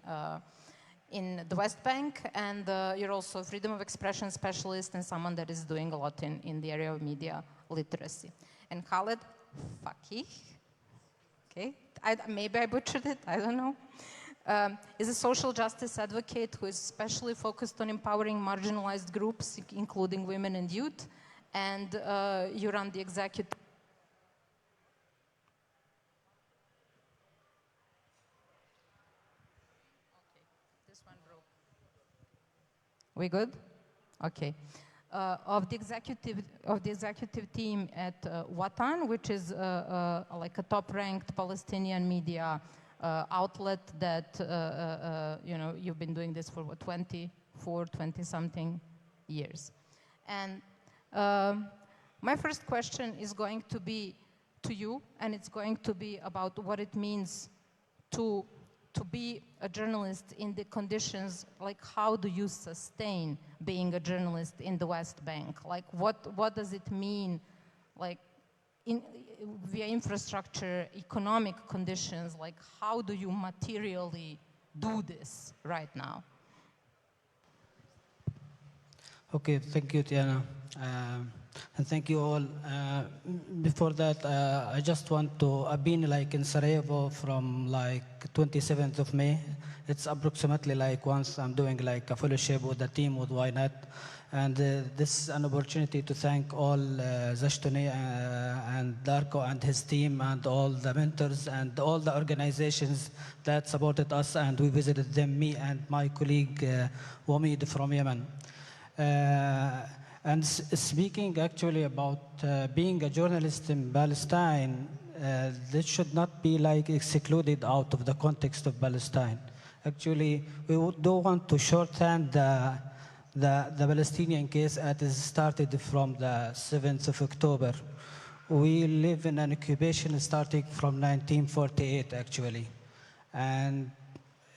the West Bank, and you're also a freedom of expression specialist and someone that is doing a lot in the area of media literacy. And Khaled Fakih, okay, maybe I butchered it, I don't know, is a social justice advocate who is especially focused on empowering marginalized groups, including women and youth, and you run the executive. We good? Okay. Of the executive team at Watan, which is like a top-ranked Palestinian media outlet that you know, you've been doing this for what, 20-something years. And my first question is going to be to you, and it's going to be about what it means to be a journalist in the conditions, like how do you sustain being a journalist in the West Bank? Like what does it mean, like via infrastructure, economic conditions, like how do you materially do this right now? Okay, thank you, Tiana. And thank you all. Before that, I just want to, I've been like in Sarajevo from like 27th of May. It's approximately like once I'm doing like a fellowship with the team with YNET. And this is an opportunity to thank all Zashtoni and Darko and his team and all the mentors and all the organizations that supported us, and we visited them, me and my colleague Wamid from Yemen. And speaking actually about being a journalist in Palestine, this should not be like excluded out of the context of Palestine. Actually, we do want to shorthand the Palestinian case as it started from the 7th of October. We live in an occupation starting from 1948 actually. And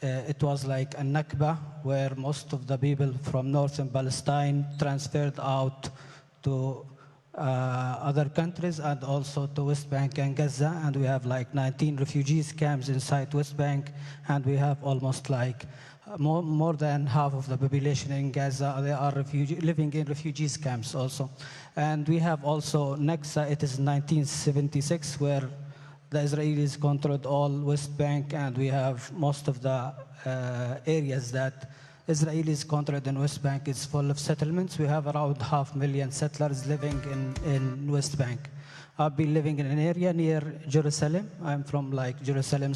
it was like a Nakba, where most of the people from northern Palestine transferred out to other countries and also to West Bank and Gaza. And we have like 19 refugees camps inside West Bank, and we have almost like more than half of the population in Gaza. They are living in refugees camps also. And we have also Nakba, it is 1976, where the Israelis controlled all West Bank, and we have most of the areas that Israelis controlled in West Bank is full of settlements. We have around 500,000 settlers living in West Bank. I've been living in an area near Jerusalem. I'm from like Jerusalem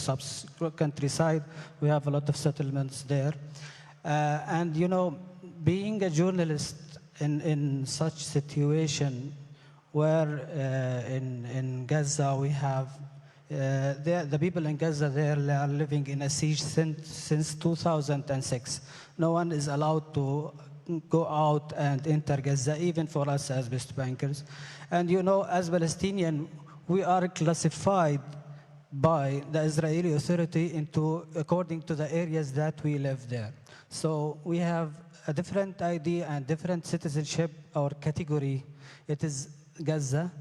countryside. We have a lot of settlements there. And you know, being a journalist in such situation where in Gaza we have the people in Gaza there are living in a siege since 2006. No one is allowed to go out and enter Gaza, even for us as West Bankers. And you know, as Palestinian, we are classified by the Israeli authority into according to the areas that we live there. So we have a different ID and different citizenship or category. It is Gaza.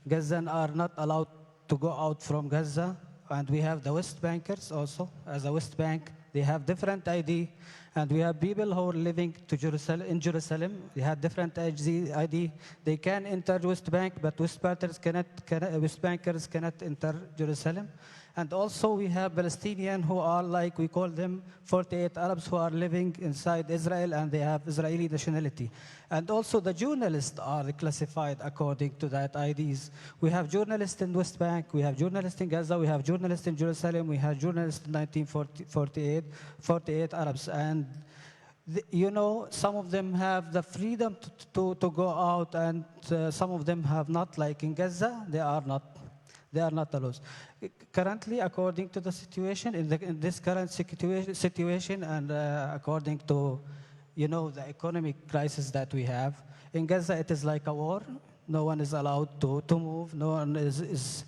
Gazans are not allowed to go out from Gaza, and we have the West Bankers also. As a West Bank, They have different ID. And we have people who are living in Jerusalem. They have different ID. They can enter West Bank, but West Bankers cannot enter Jerusalem. And also we have Palestinians who are like, we call them 48 Arabs who are living inside Israel and they have Israeli nationality. And also the journalists are classified according to that IDs. We have journalists in West Bank, we have journalists in Gaza, we have journalists in Jerusalem, we have journalists in 48 Arabs. And you know, some of them have the freedom to go out and some of them have not, like in Gaza, they are not allowed. Currently, according to the situation, in this current situation and according to, you know, the economic crisis that we have, in Gaza it is like a war. No one is allowed to move. No one is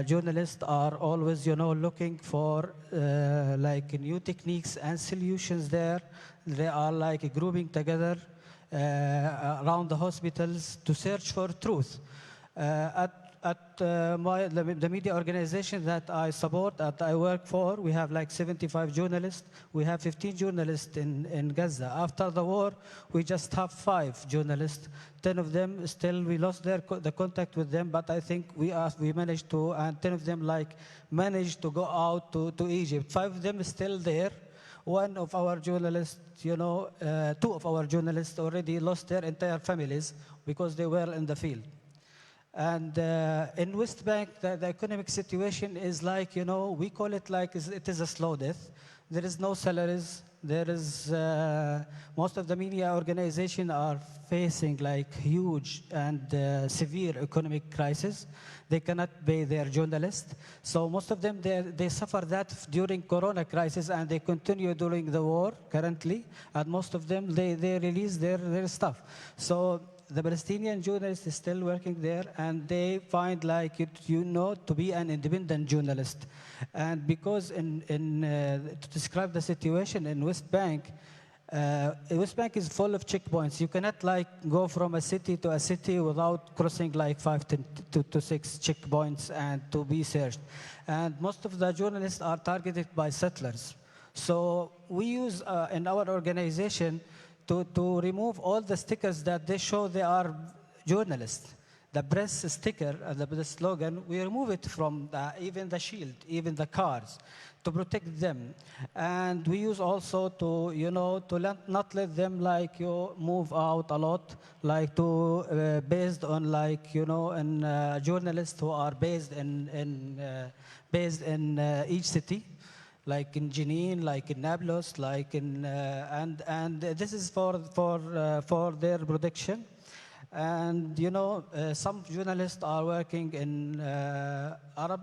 journalists are always, you know, looking for like new techniques and solutions there. They are like grouping together around the hospitals to search for truth. At the media organization that I support, that I work for, we have like 75 journalists. We have 15 journalists in Gaza. After the war, we just have 5 journalists. 10 of them still, we lost the contact with them, but I think we managed to, and 10 of them like managed to go out to Egypt. 5 of them is still there. One of our journalists, you know, 2 of our journalists already lost their entire families because they were in the field. And in West Bank, the economic situation is like, you know, we call it like it is a slow death. There is no salaries. There is, most of the media organizations are facing like huge and severe economic crisis. They cannot pay their journalists. So most of them, they suffer that during Corona crisis and they continue during the war currently. And most of them, they release their stuff. So the Palestinian journalist is still working there, and they find like to be an independent journalist. And because to describe the situation in West Bank is full of checkpoints. You cannot like go from a city to a city without crossing like 5 to 6 checkpoints and to be searched. And most of the journalists are targeted by settlers. So we use in our organization to remove all the stickers that they show they are journalists. The press sticker, the slogan, we remove it from even the shield, even the cars, to protect them. And we use also to, you know, to not let them like move out a lot, like to based on like, you know, and journalists who are based in each city. Like in Jenin, like in Nablus, like in and this is for their protection. And you know, some journalists are working in Arab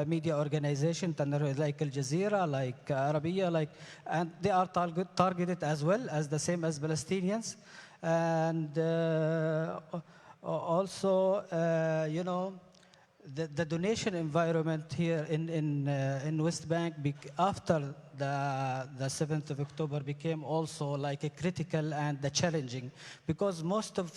media organization, like Al Jazeera, like Arabiya, like, and they are targeted as well as the same as Palestinians. And also, you know, the donation environment here in West Bank after the 7th of October became also like a critical and challenging, because most of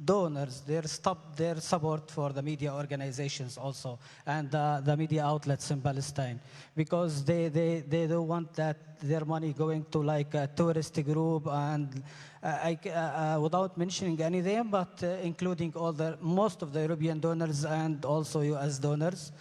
donors, they stopped their support for the media organizations also and the media outlets in Palestine, because they don't want that their money going to like a tourist group, and without mentioning any name, but including most of the European donors and also US donors.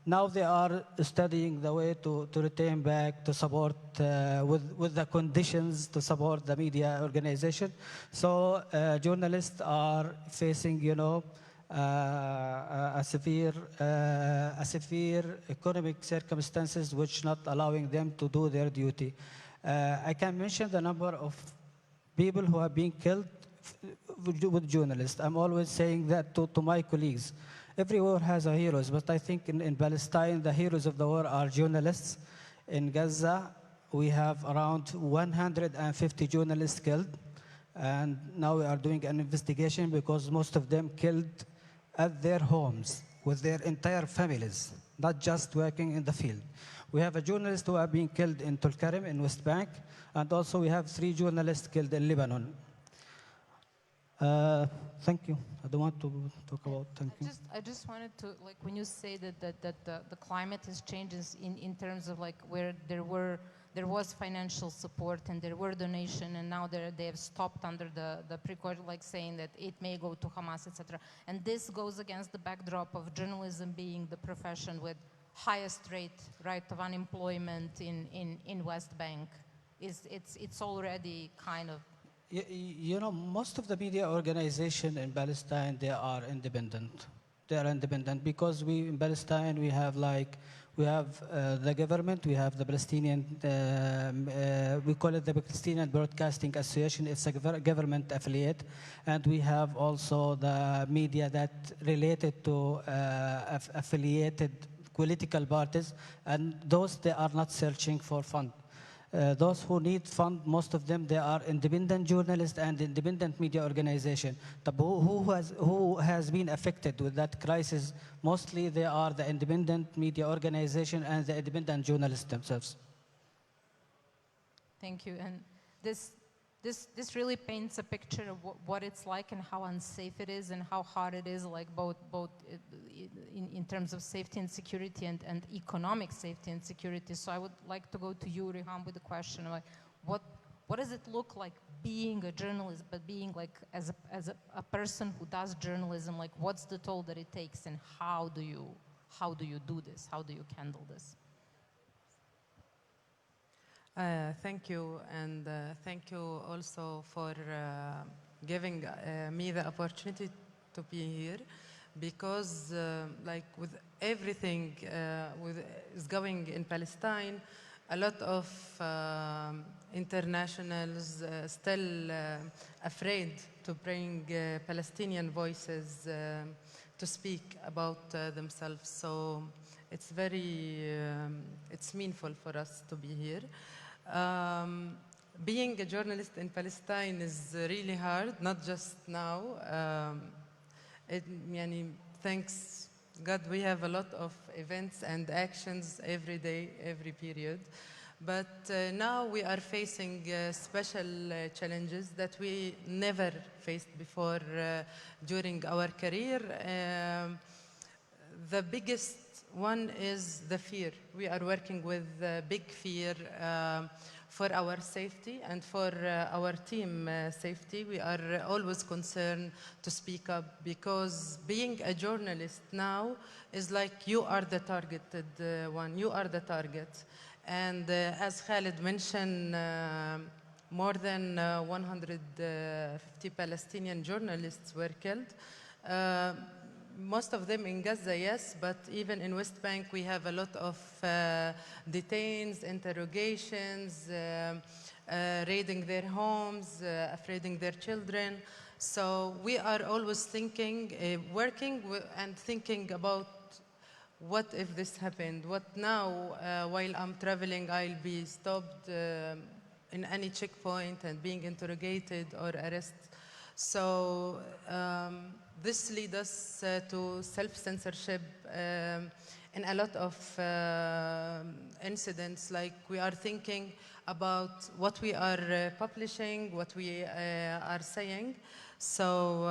Now they are studying the way to return back to support with the conditions to support the media organization. So journalists are facing, you know, a severe economic circumstances which not allowing them to do their duty. I can mention the number of people who are being killed with journalists. I'm always saying that to my colleagues. Every war has a heroes, but I think in Palestine, the heroes of the war are journalists. In Gaza, we have around 150 journalists killed. And now we are doing an investigation because most of them killed at their homes with their entire families, not just working in the field. We have a journalist who are being killed in Tulkarem in West Bank, and also we have 3 journalists killed in Lebanon. Thank you. I don't want to talk about thank you. I just wanted to, like, when you say that the climate has changed in terms of like where there was financial support and there were donation, and now they have stopped under the precaution, like saying that it may go to Hamas, etc. And this goes against the backdrop of journalism being the profession with highest rate of unemployment in West Bank. It's already kind of. You know, most of the media organization in Palestine, they are independent. They are independent because in Palestine, we have the government, we have the Palestinian, we call it the Palestinian Broadcasting Association. It's a government affiliate. And we have also the media that related to affiliated political parties. And those, they are not searching for fund. Those who need fund, most of them, they are independent journalists and independent media organization. Who has been affected with that crisis? Mostly they are the independent media organization and the independent journalists themselves. Thank you. And this really paints a picture of what it's like and how unsafe it is and how hard it is, like both in terms of safety and security and economic safety and security. So I would like to go to you, Riham, with the question of like, what does it look like being a journalist, but being like as a person who does journalism, like what's the toll that it takes and how do you do this? How do you handle this? Thank you, and thank you also for giving me the opportunity to be here, because like with everything is going in Palestine, a lot of internationals still afraid to bring Palestinian voices to speak about themselves. So it's very, it's meaningful for us to be here. Being a journalist in Palestine is really hard, not just now. Thanks God, we have a lot of events and actions every day, every period. But now we are facing special challenges that we never faced before during our career. The biggest one is the fear. We are working with big fear for our safety and for our team safety. We are always concerned to speak up, because being a journalist now is like you are the targeted one, you are the target. And as Khalid mentioned, more than 150 Palestinian journalists were killed. Most of them in Gaza, yes, but even in West Bank, we have a lot of detains, interrogations, raiding their homes, afraiding their children. So we are always thinking, working and thinking about what if this happened? What now, while I'm traveling, I'll be stopped in any checkpoint and being interrogated or arrested. So this leads us to self-censorship in a lot of incidents. Like we are thinking about what we are publishing, what we are saying. So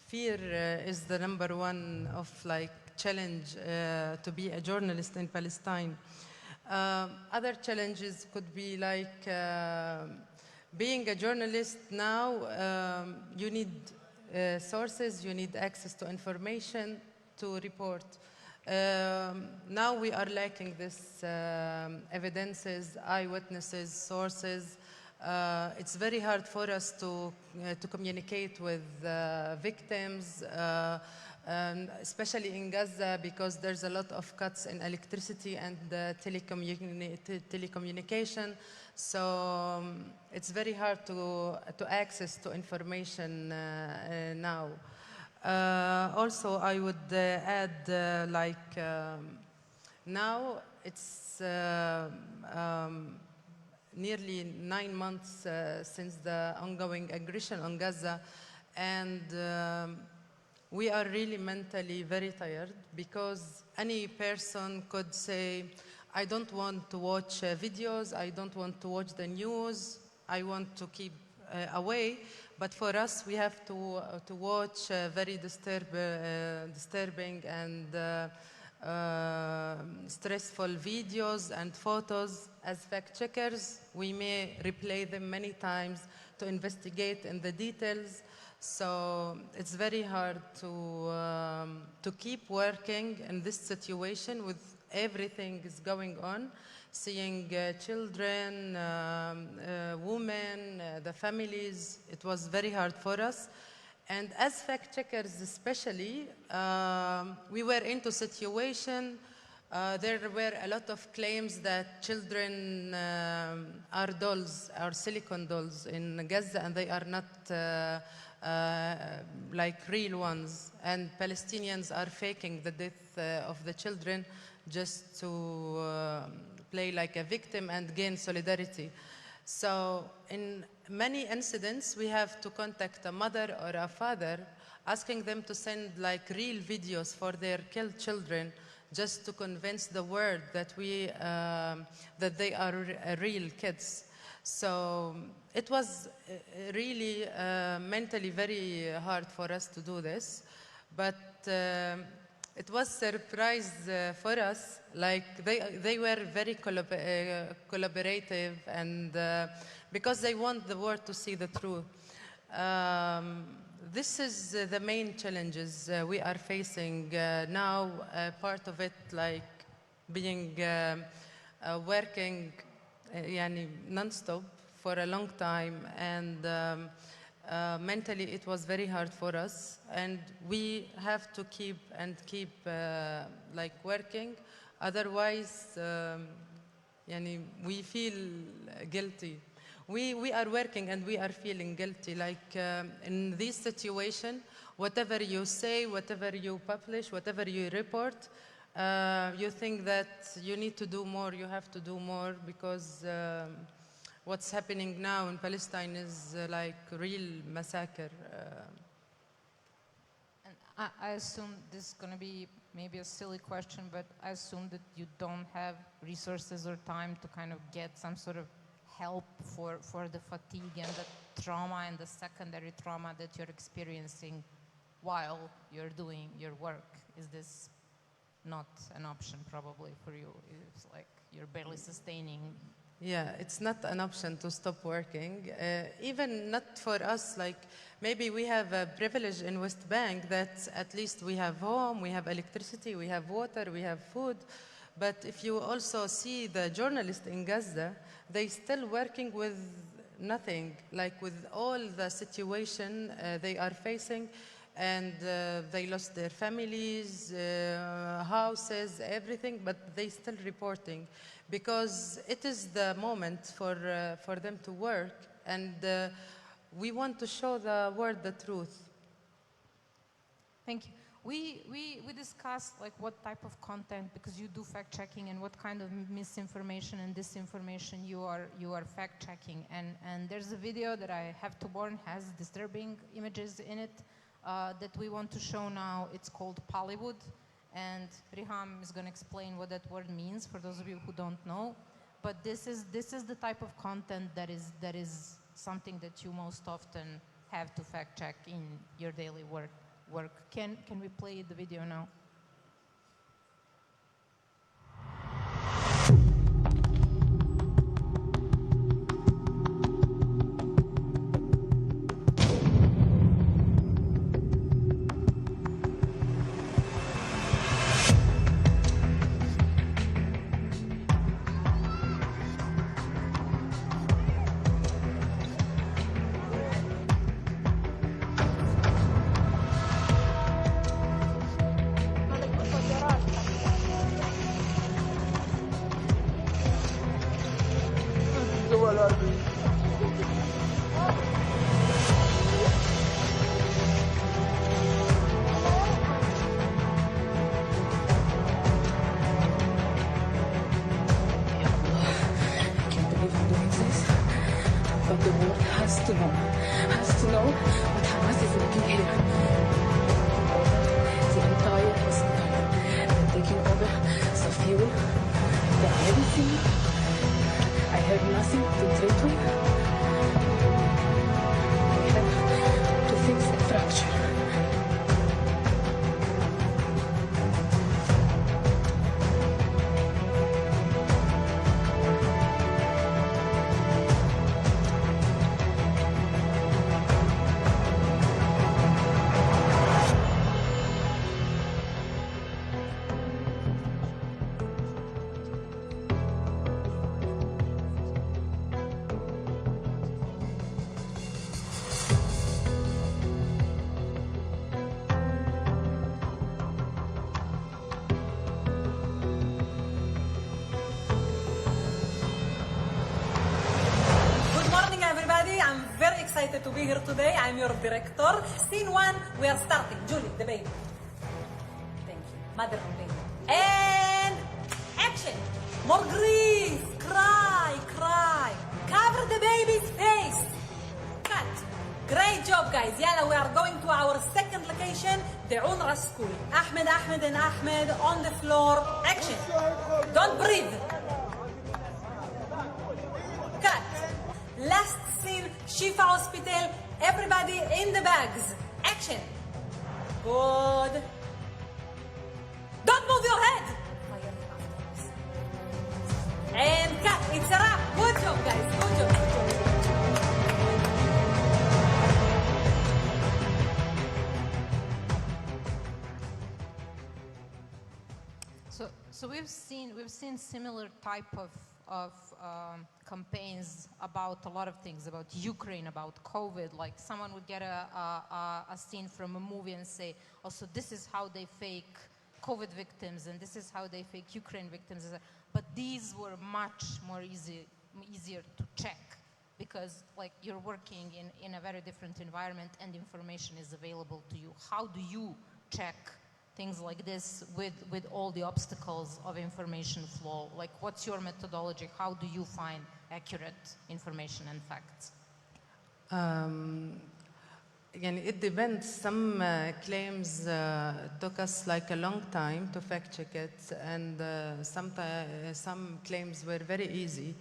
fear is the number one of like challenge to be a journalist in Palestine. Other challenges could be like being a journalist now, you need sources, you need access to information to report. Now we are lacking this evidences, eyewitnesses, sources. It's very hard for us to communicate with victims, especially in Gaza, because there's a lot of cuts in electricity and telecommunication. So it's very hard to access to information now. Also, I would add now it's nearly 9 months since the ongoing aggression on Gaza, and we are really mentally very tired, because any person could say, I don't want to watch videos, I don't want to watch the news, I want to keep away. But for us, we have to watch very disturbing and stressful videos and photos. As fact checkers, we may replay them many times to investigate in the details. So it's very hard to keep working in this situation with everything is going on, seeing children, women, the families. It was very hard for us. And as fact checkers especially, we were into situation. There were a lot of claims that children are dolls, are silicon dolls in Gaza, and they are not like real ones. And Palestinians are faking the death of the children just to play like a victim and gain solidarity. So in many incidents, we have to contact a mother or a father, asking them to send like real videos for their killed children, just to convince the world that that they are real kids. So it was really mentally very hard for us to do this, but it was surprise for us. Like they were very collaborative, and because they want the world to see the truth. This is the main challenges we are facing now. Part of it, like being working non-stop for a long time, and mentally it was very hard for us, and we have to keep like working. Otherwise, we feel guilty. We are working and we are feeling guilty. Like in this situation, whatever you say, whatever you publish, whatever you report, you think that you need to do more, you have to do more, because what's happening now in Palestine is like real massacre. And I assume this is going to be maybe a silly question, but I assume that you don't have resources or time to kind of get some sort of help for the fatigue and the trauma and the secondary trauma that you're experiencing while you're doing your work. Is this not an option probably for you? It's like you're barely sustaining. Yeah, it's not an option to stop working. Even not for us, like maybe we have a privilege in West Bank that at least we have home, we have electricity, we have water, we have food. But if you also see the journalists in Gaza, they still working with nothing, like with all the situation they are facing, and they lost their families, houses, everything, but they still reporting, because it is the moment for them to work, and we want to show the world the truth. Thank you. We discussed like what type of content, because you do fact checking, and what kind of misinformation and disinformation you are fact checking, and there's a video that I have to warn has disturbing images in it that we want to show now. It's called Pollywood, and Riham is going to explain what that word means for those of you who don't know. But this is the type of content that is something that you most often have to fact check in your daily work. Can we play the video now? has to know what Hamas is making here. The entire hospital, they're taking over the fuel, the medicine. I have nothing to treat with. excited to be here today. I'm your director. Scene 1, we are starting. Julie, the baby. Thank you. Mother and baby. And action. More grief. Cry, cry. Cover the baby's face. Cut. Great job, guys. Yalla, we are going to our second location, the UNRWA school. Ahmed, and Ahmed on the floor. Action. Don't breathe. Cut. Last scene, Shifa Hospital. Everybody in the bags. Action. Good. Don't move your head. And cut. It's a wrap. Good job, guys. Good job. So we've seen similar type of campaigns about a lot of things, about Ukraine, about COVID. Like someone would get a scene from a movie and say, also this is how they fake COVID victims and this is how they fake Ukraine victims. But these were much more easier to check because like you're working in a very different environment and information is available to you. How do you check things like this with all the obstacles of information flow? Like what's your methodology? How do you find accurate information and facts? Again, it depends. Some claims took us like a long time to fact check it, and some claims were very easy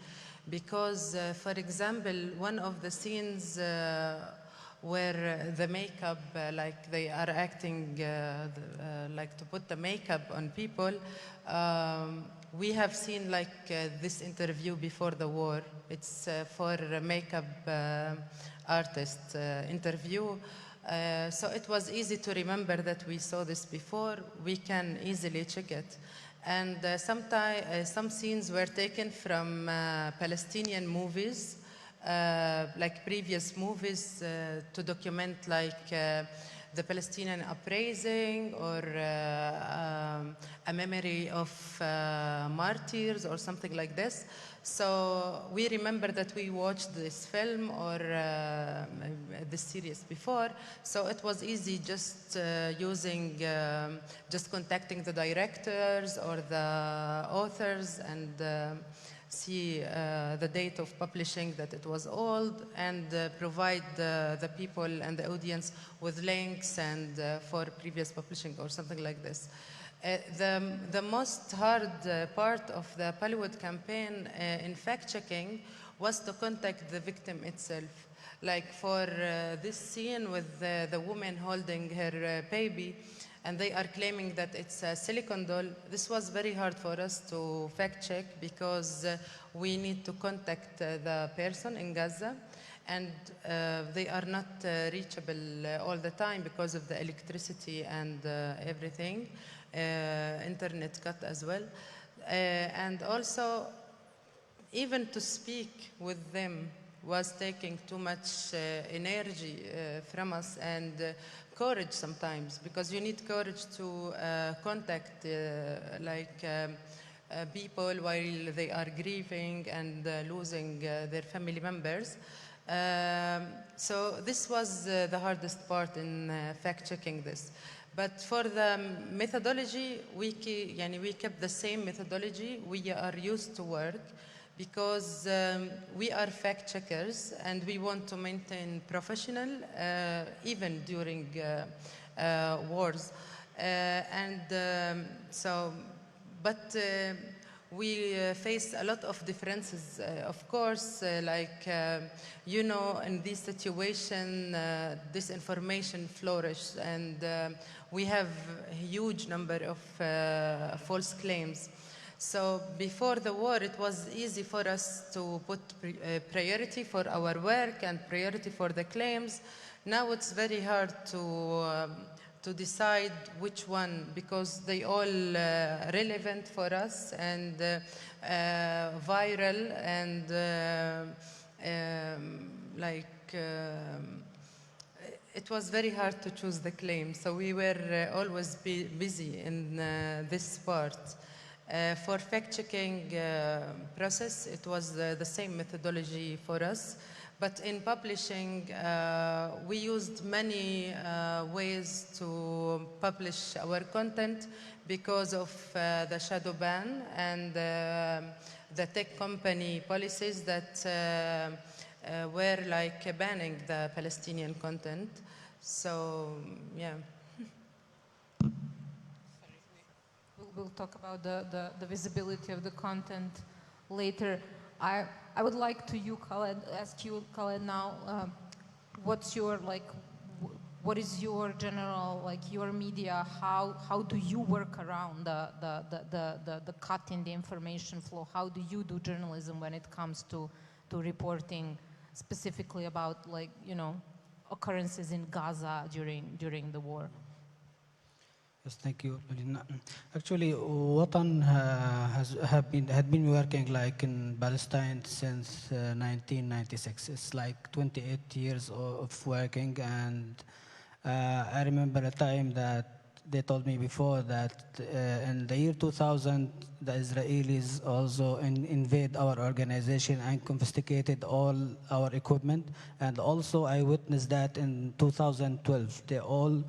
because, for example, one of the scenes where the makeup, like they are acting like to put the makeup on people, we have seen like this interview before the war. It's for a makeup artist interview. So it was easy to remember that we saw this before. We can easily check it. And some scenes were taken from Palestinian movies, like previous movies to document like the Palestinian uprising or a memory of martyrs or something like this. So we remember that we watched this film or this series before, so it was easy just using, just contacting the directors or the authors and see the date of publishing that it was old and provide the people and the audience with links and for previous publishing or something like this. The most hard part of the Bollywood campaign in fact-checking was to contact the victim itself. Like for this scene with the woman holding her baby, and they are claiming that it's a silicone doll. This was very hard for us to fact-check because we need to contact the person in Gaza, and they are not reachable all the time because of the electricity and everything. Internet cut as well. And also, even to speak with them was taking too much energy from us and courage sometimes, because you need courage to contact people while they are grieving and losing their family members. So this was the hardest part in fact-checking this. But for the methodology, we kept the same methodology we are used to work, because we are fact-checkers and we want to maintain professional even during wars. We face a lot of differences, of course, in this situation, disinformation flourishes, and we have a huge number of false claims. So before the war, it was easy for us to put priority for our work and priority for the claims. Now it's very hard to decide which one, because they all relevant for us and viral and it was very hard to choose the claim. So we were always busy in this part. For fact-checking process, it was the same methodology for us. But in publishing, we used many ways to publish our content because of the shadow ban and the tech company policies that were like banning the Palestinian content. So, yeah. We'll talk about the visibility of the content later. I would like to ask you, Khaled, now, what's your, like, what is your general, like, your media, how do you work around the cut in the information flow? How do you do journalism when it comes to reporting specifically about, like, you know, occurrences in Gaza during the war? Yes, thank you, Melina. Actually, Watan had been working like in Palestine since 1996. It's like 28 years of working, and I remember a time that they told me before that in the year 2000, the Israelis also invade our organization and confiscated all our equipment. And also I witnessed that in 2012. They all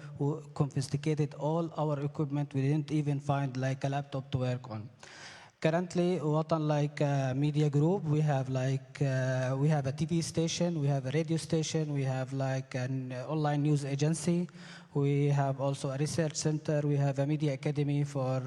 confiscated all our equipment. We didn't even find like a laptop to work on. Currently, Watan, like media group, we have like we have a TV station, we have a radio station, we have like an online news agency, we have also a research center, we have a media academy for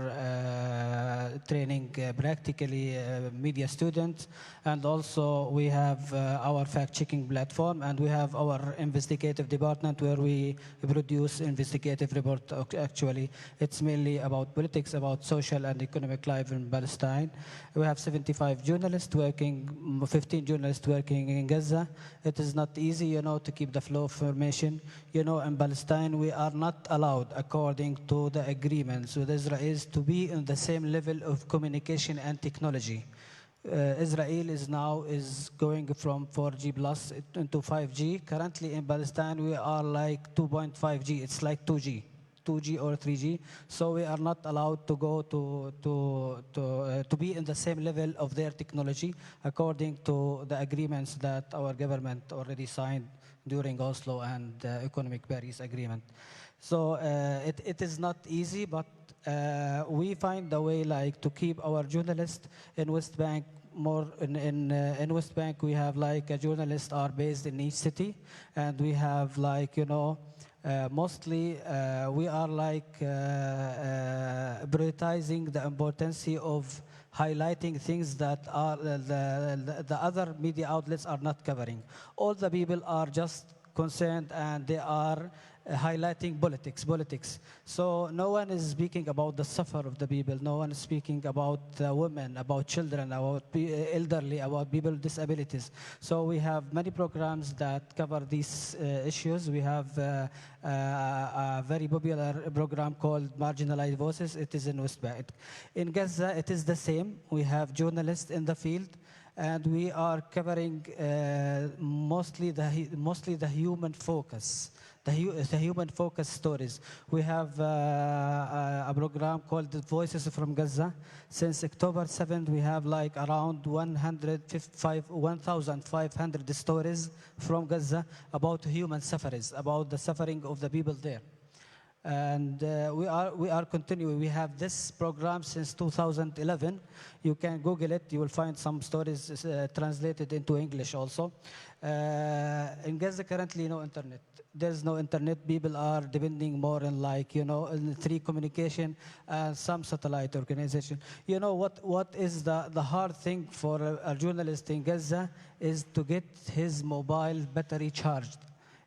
training practically media students, and also we have our fact-checking platform, and we have our investigative department where we produce investigative report. Actually, it's mainly about politics, about social and economic life in Palestine. We have 75 journalists working, 15 journalists working in Gaza. It is not easy, you know, to keep the flow of information. You know, in Palestine, we are not allowed, according to the agreements with Israel, to be in the same level of communication and technology. Israel is now going from 4G plus into 5G. Currently in Palestine, we are like 2.5G. It's like 2G or 3G. So we are not allowed to go to be in the same level of their technology, according to the agreements that our government already signed during Oslo and the Economic Paris Agreement. So it is not easy, but we find a way like to keep our journalists in West Bank more. In West Bank, we have like journalists are based in each city, and we have like, you know, mostly we are like prioritizing the importance of highlighting things that are the other media outlets are not covering. All the people are just concerned, and they are highlighting politics. So no one is speaking about the suffer of the people. No one is speaking about the women, about children, about elderly, about people with disabilities. So we have many programs that cover these issues. We have a very popular program called Marginalized Voices. It is in West Bank. In Gaza, it is the same. We have journalists in the field, and we are covering mostly the human focus. The human focus stories. We have a program called Voices from Gaza. Since October 7th, we have like around 1,500 stories from Gaza about human sufferings, about the suffering of the people there. And we are continuing. We have this program since 2011. You can Google it. You will find some stories translated into English also. In Gaza, currently, no internet. There's no internet. People are depending more on, like, you know, in free communication and some satellite organization. You know what is the hard thing for a journalist in Gaza is to get his mobile battery charged.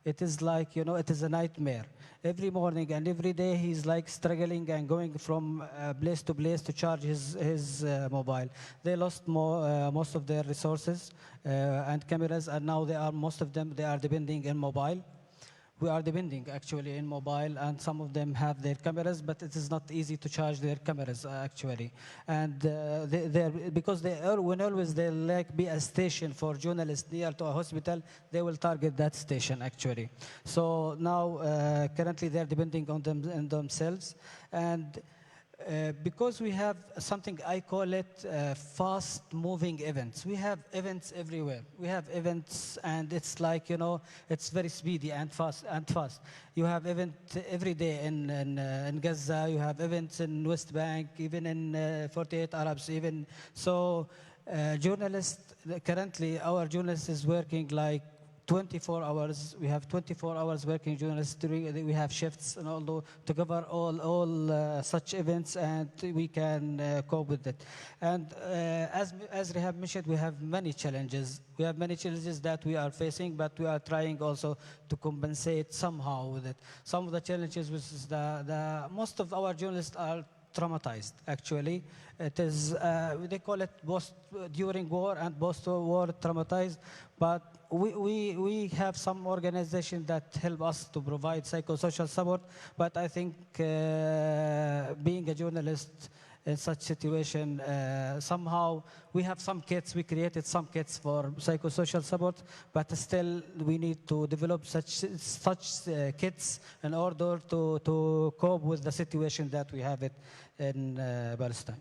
It is like, you know, it is a nightmare. Every morning and every day he's like struggling and going from place to place to charge his mobile. They lost most of their resources and cameras, and now most of them are depending on mobile. We are depending actually in mobile, and some of them have their cameras, but it is not easy to charge their cameras actually. And because when always there like be a station for journalists near to a hospital, they will target that station actually. So now currently they're depending on themselves, and because we have something, I call it fast-moving events. We have events everywhere. We have events, and it's like, you know, it's very speedy and fast. You have events every day in Gaza. You have events in West Bank, even in 48 Arabs, even. So journalists, currently, our journalist is working like 24 hours. We have 24 hours working journalists. We have shifts and all to cover all such events, and we can cope with it. And as Rehab mentioned, we have many challenges. We have many challenges that we are facing, but we are trying also to compensate somehow with it. Some of the challenges was most of our journalists are traumatized, actually. It is, they call it during war and post-war traumatized, but we have some organizations that help us to provide psychosocial support, but I think being a journalist in such situation, somehow we have some kits, we created some kits for psychosocial support, but still we need to develop such kits in order to cope with the situation that we have it in Palestine.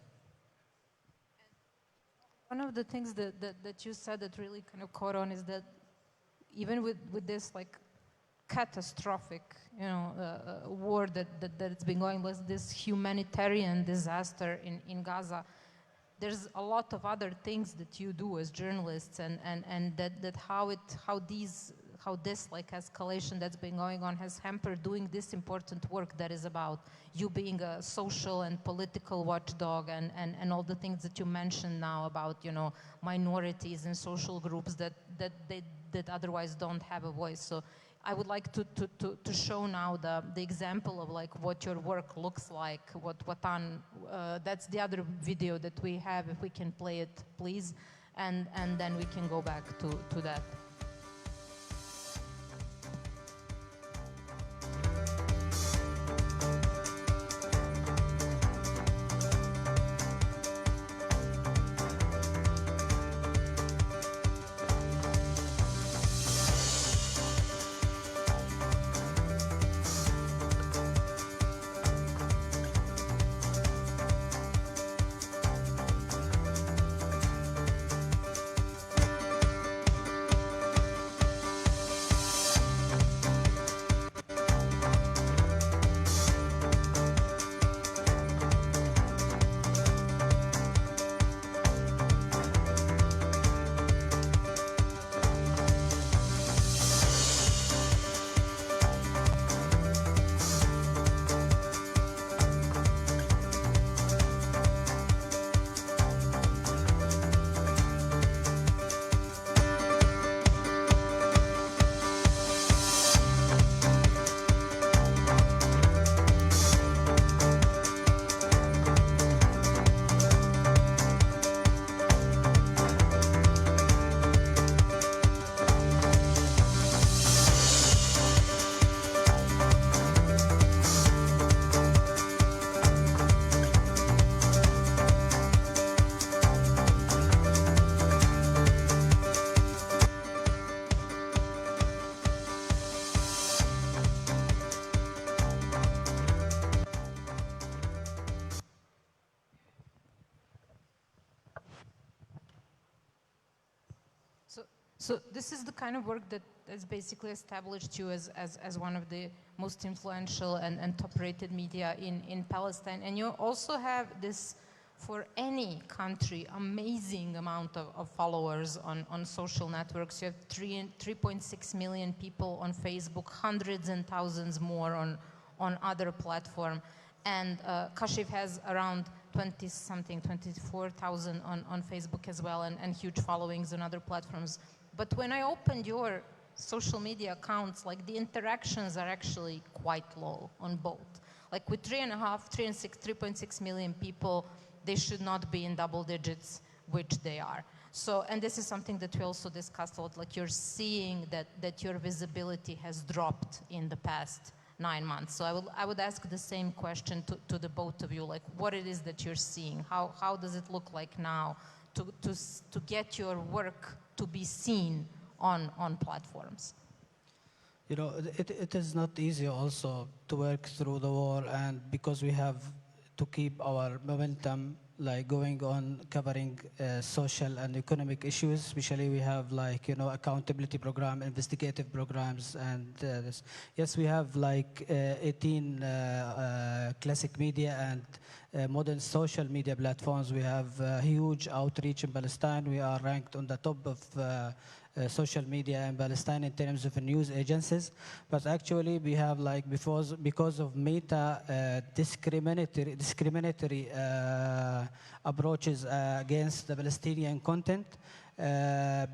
One of the things that you said that really kind of caught on is that even with this like catastrophic, you know, war that's been going with this humanitarian disaster in Gaza, there's a lot of other things that you do as journalists, and how this like escalation that's been going on has hampered doing this important work that is about you being a social and political watchdog, and all the things that you mentioned now about, you know, minorities and social groups that otherwise don't have a voice. So I would like to show now the example of like what your work looks like. That's the other video that we have. If we can play it, please, and then we can go back to that. So this is the kind of work that has basically established you as one of the most influential and top-rated media in Palestine. And you also have this, for any country, amazing amount of followers on social networks. You have 3.6 million people on Facebook, hundreds and thousands more on other platforms. And Kashif has around 24,000 on Facebook as well, and huge followings on other platforms. But when I opened your social media accounts, like the interactions are actually quite low on both. Like with 3.6 million people, they should not be in double digits, which they are. So, and this is something that we also discussed a lot, like you're seeing that your visibility has dropped in the past 9 months. So I would ask the same question to the both of you, like what it is that you're seeing. How does it look like now to get your work to be seen on platforms? You know, it is not easy also to work through the war, and because we have to keep our momentum like going on covering social and economic issues. Especially we have like, you know, accountability program, investigative programs, and this. Yes, we have like 18 classic media and modern social media platforms. We have huge outreach in Palestine. We are ranked on the top of social media in Palestine in terms of news agencies, but actually we have like because of Meta discriminatory approaches against the Palestinian content.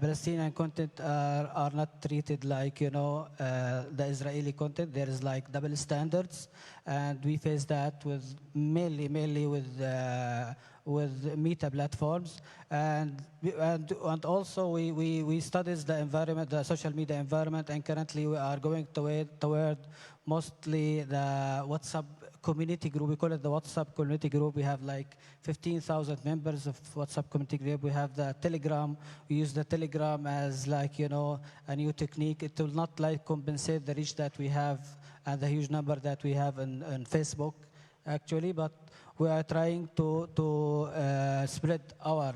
Palestinian content are not treated like, you know, the Israeli content. There is like double standards, and we face that with mainly with Meta platforms, and also we studies the environment, the social media environment, and currently we are going toward mostly the WhatsApp community group. We call it the WhatsApp community group. We have like 15,000 members of WhatsApp community group. We have the Telegram. We use the Telegram as like, you know, a new technique. It will not like compensate the reach that we have and the huge number that we have on Facebook, actually, but we are trying to spread our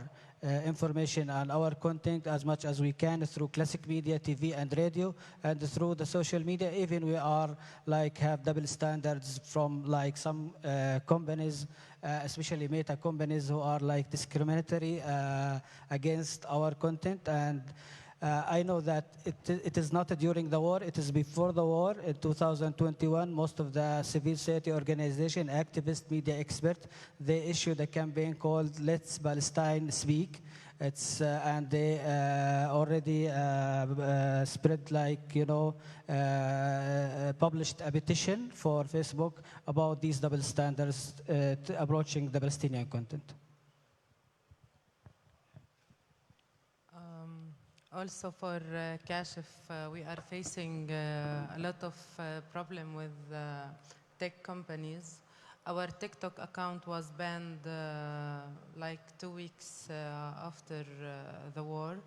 information and our content as much as we can through classic media, TV and radio, and through the social media. Even we are like have double standards from like some companies, especially Meta companies, who are like discriminatory against our content. And I know that it is not during the war, it is before the war. In 2021, most of the civil society organization, activist, media expert, they issued a campaign called Let's Palestine Speak. It's and they already spread like, you know, published a petition for Facebook about these double standards approaching the Palestinian content. Also for Kashif, we are facing a lot of problem with tech companies. Our TikTok account was banned like 2 weeks after the war.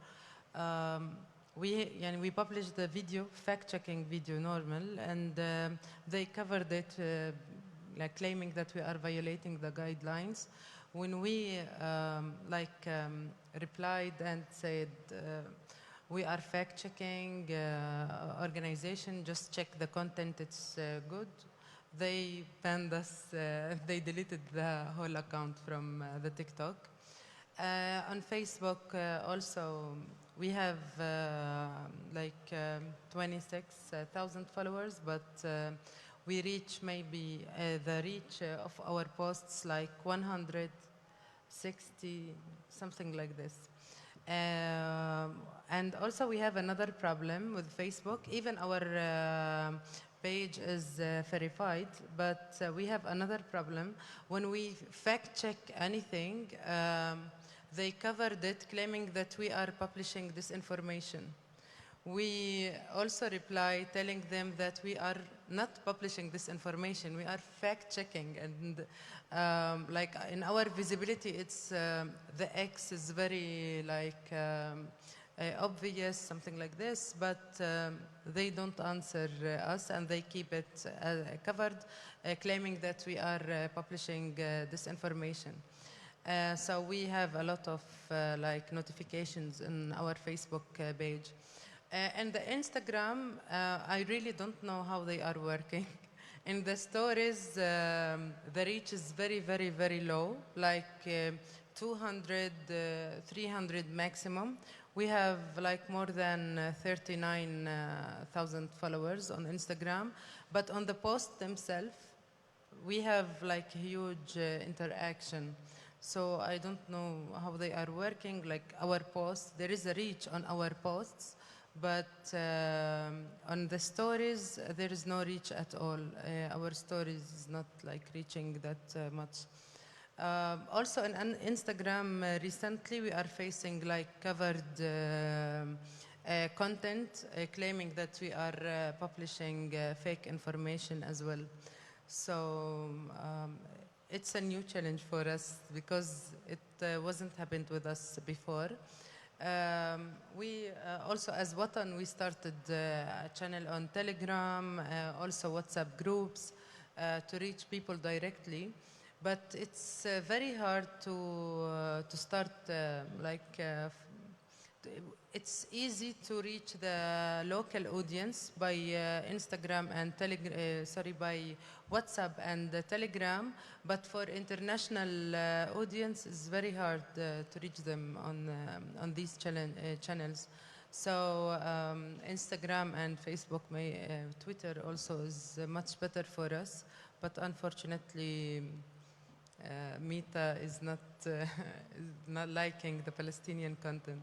We published the video, fact-checking video normal, and they covered it like claiming that we are violating the guidelines. When we replied and said, we are fact-checking organization, just check the content, it's good. They banned us, they deleted the whole account from the TikTok. On Facebook also, we have 26,000 followers, but we reach maybe the reach of our posts like 160, something like this. And also we have another problem with Facebook. Even our page is verified, but we have another problem. When we fact-check anything, they covered it claiming that we are publishing disinformation. We also reply telling them that we are not publishing this information, we are fact-checking, and like in our visibility, it's the X is very obvious, something like this, but they don't answer us, and they keep it covered, claiming that we are publishing this information. So we have a lot of notifications in our Facebook page. And the Instagram, I really don't know how they are working. In the stories, the reach is very, very, very low, like 200, 300 maximum. We have like more than 39,000 followers on Instagram, but on the posts themselves, we have like huge interaction. So I don't know how they are working, like our posts, there is a reach on our posts, but on the stories, there is no reach at all. Our stories is not like reaching that much. Also on Instagram, recently we are facing like covered content, claiming that we are publishing fake information as well. So it's a new challenge for us because it wasn't happened with us before. We also, as Watan, we started a channel on Telegram, also WhatsApp groups to reach people directly. but it's very hard to start it's easy to reach the local audience by Instagram and by WhatsApp and Telegram, but for international audience, it's very hard to reach them on these channels. So Instagram and Facebook, Twitter also is much better for us, but unfortunately, Meta is not liking the Palestinian content.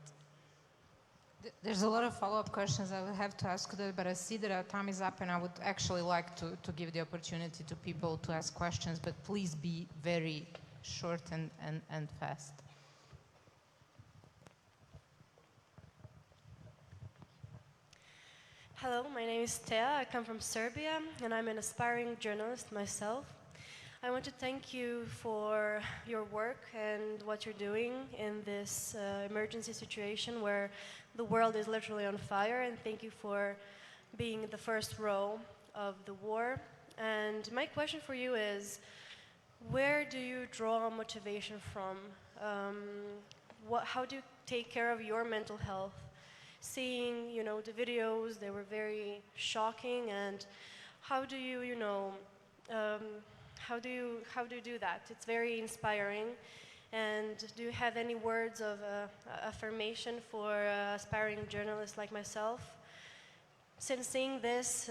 There's a lot of follow-up questions I will have to ask today, but I see that our time is up and I would actually like to give the opportunity to people to ask questions, but please be very short and fast. Hello, my name is Tea. I come from Serbia and I'm an aspiring journalist myself. I want to thank you for your work and what you're doing in this emergency situation where the world is literally on fire, and thank you for being in the first row of the war. And my question for you is, where do you draw motivation from? How do you take care of your mental health? Seeing, the videos, they were very shocking, and how do you, how do you do that? It's very inspiring. And do you have any words of affirmation for aspiring journalists like myself? Since seeing this,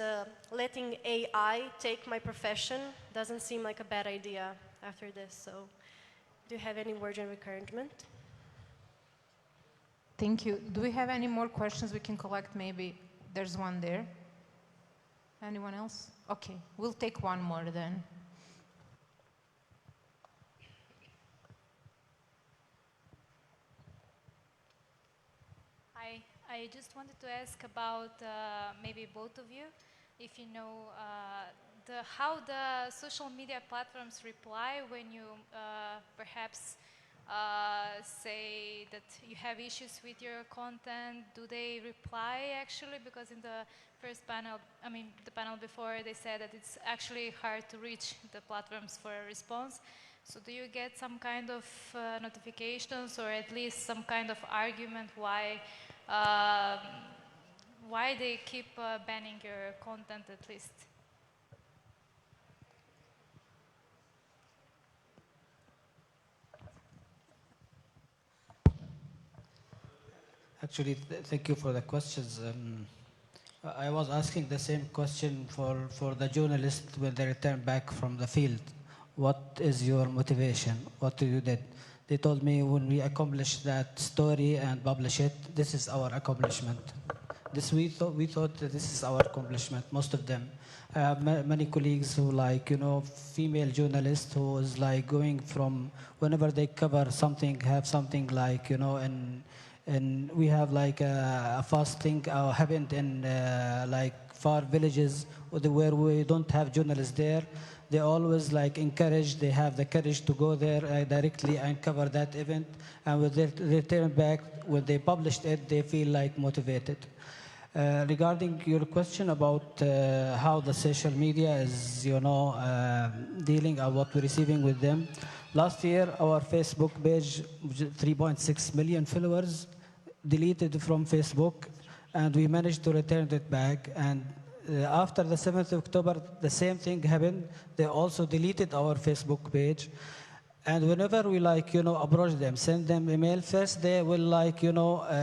letting AI take my profession doesn't seem like a bad idea after this. So do you have any words of encouragement? Thank you. Do we have any more questions we can collect? Maybe there's one there. Anyone else? Okay, we'll take one more then. I just wanted to ask about maybe both of you, if you know how the social media platforms reply when you perhaps say that you have issues with your content. Do they reply actually? Because in the first panel, the panel before, they said that it's actually hard to reach the platforms for a response. So do you get some kind of notifications or at least some kind of argument why they keep banning your content at least? Actually, thank you for the questions. I was asking the same question for the journalists when they return back from the field. What is your motivation? What do you did? They told me when we accomplish that story and publish it, this is our accomplishment. We thought that this is our accomplishment, most of them. I have many colleagues who female journalists who is going from whenever they cover something, have something and we have a fasting happened in far villages where we don't have journalists there. They always encourage, they have the courage to go there directly and cover that event. And when they return back, when they published it, they feel motivated. Regarding your question about how the social media is, dealing and what we're receiving with them. Last year, our Facebook page, 3.6 million followers, deleted from Facebook, and we managed to return it back. And after the 7th of October, the same thing happened. They also deleted our Facebook page. And whenever we approach them, send them email, first they will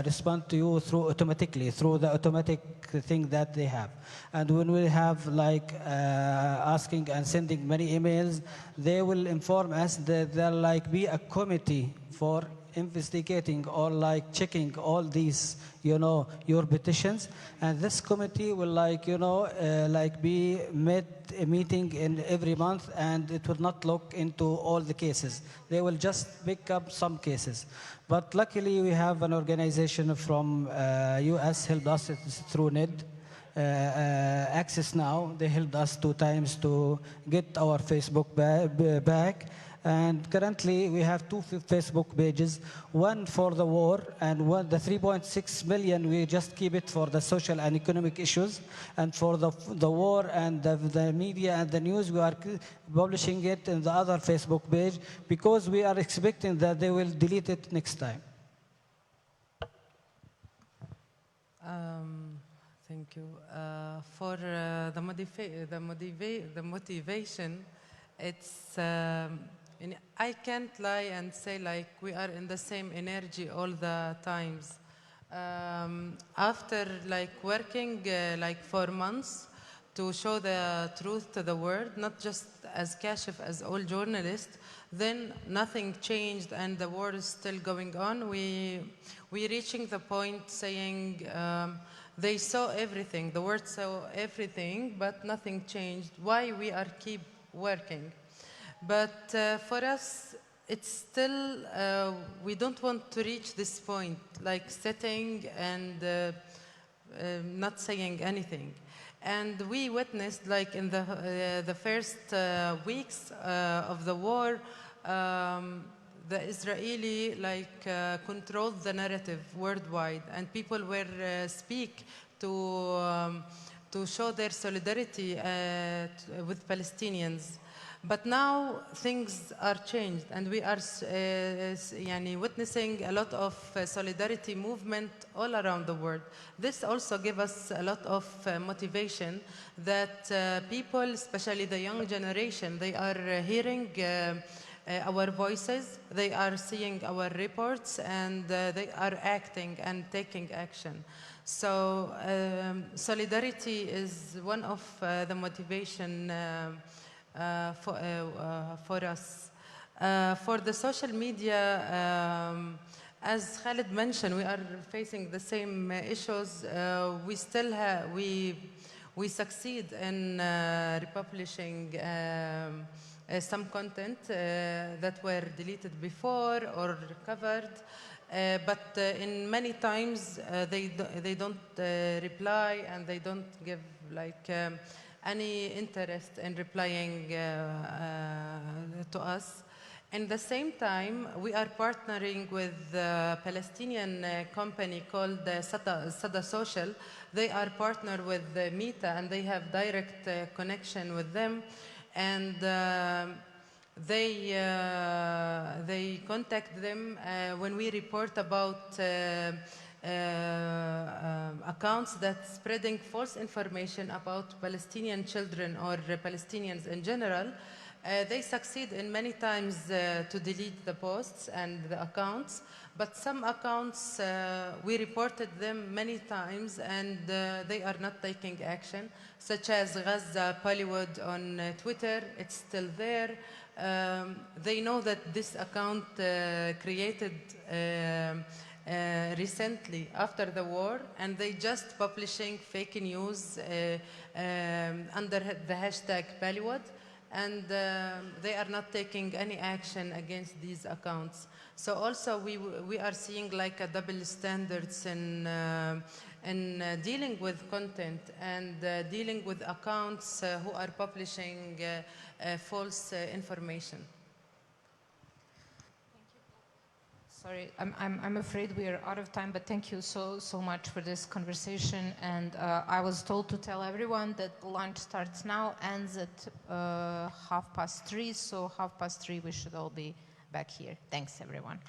respond to you through the automatic thing that they have. And when we have asking and sending many emails, they will inform us that there'll be a committee for investigating or checking all these your petitions, and this committee will be meeting in every month, and it will not look into all the cases. They will just pick up some cases. But luckily we have an organization from US helped us through NID, Access Now. They helped us 2 times to get our Facebook back. And currently, we have two Facebook pages, one for the war, and one, the 3.6 million, we just keep it for the social and economic issues. And for the war and the media and the news, we are publishing it in the other Facebook page because we are expecting that they will delete it next time. Thank you. For the motivation, it's I can't lie and say like we are in the same energy all the times. After like working like for months to show the truth to the world, not just as Kashif, as all journalists, then nothing changed and the war is still going on. We're reaching the point saying they saw everything, the world saw everything, but nothing changed. Why we are keep working? But for us, it's still, we don't want to reach this point, like sitting and not saying anything. And we witnessed, like in the first weeks of the war, the Israeli controlled the narrative worldwide, and people were speak to show their solidarity with Palestinians. But now things are changed, and we are witnessing a lot of solidarity movement all around the world. This also gives us a lot of motivation that people, especially the young generation, they are hearing our voices, they are seeing our reports, and they are acting and taking action. So solidarity is one of the motivation for us. For the social media, as Khalid mentioned, we are facing the same issues. We still we succeed in republishing some content that were deleted before or recovered. But in many times they don't reply, and they don't give any interest in replying to us. In the same time, we are partnering with a Palestinian company called Sada Social. They are partnered with Meta, and they have direct connection with them. And they contact them when we report about accounts that spreading false information about Palestinian children or Palestinians in general. They succeed in many times to delete the posts and the accounts, but some accounts, we reported them many times, and they are not taking action, such as Gaza Bollywood on Twitter. It's still there. They know that this account created recently after the war, and they just publishing fake news under the hashtag Bollywood, and they are not taking any action against these accounts. So also we are seeing like a double standards in dealing with content and dealing with accounts who are publishing false information. Sorry, I'm afraid we are out of time, but thank you so much for this conversation. And I was told to tell everyone that lunch starts now, ends at 3:30, so 3:30 we should all be back here. Thanks, everyone.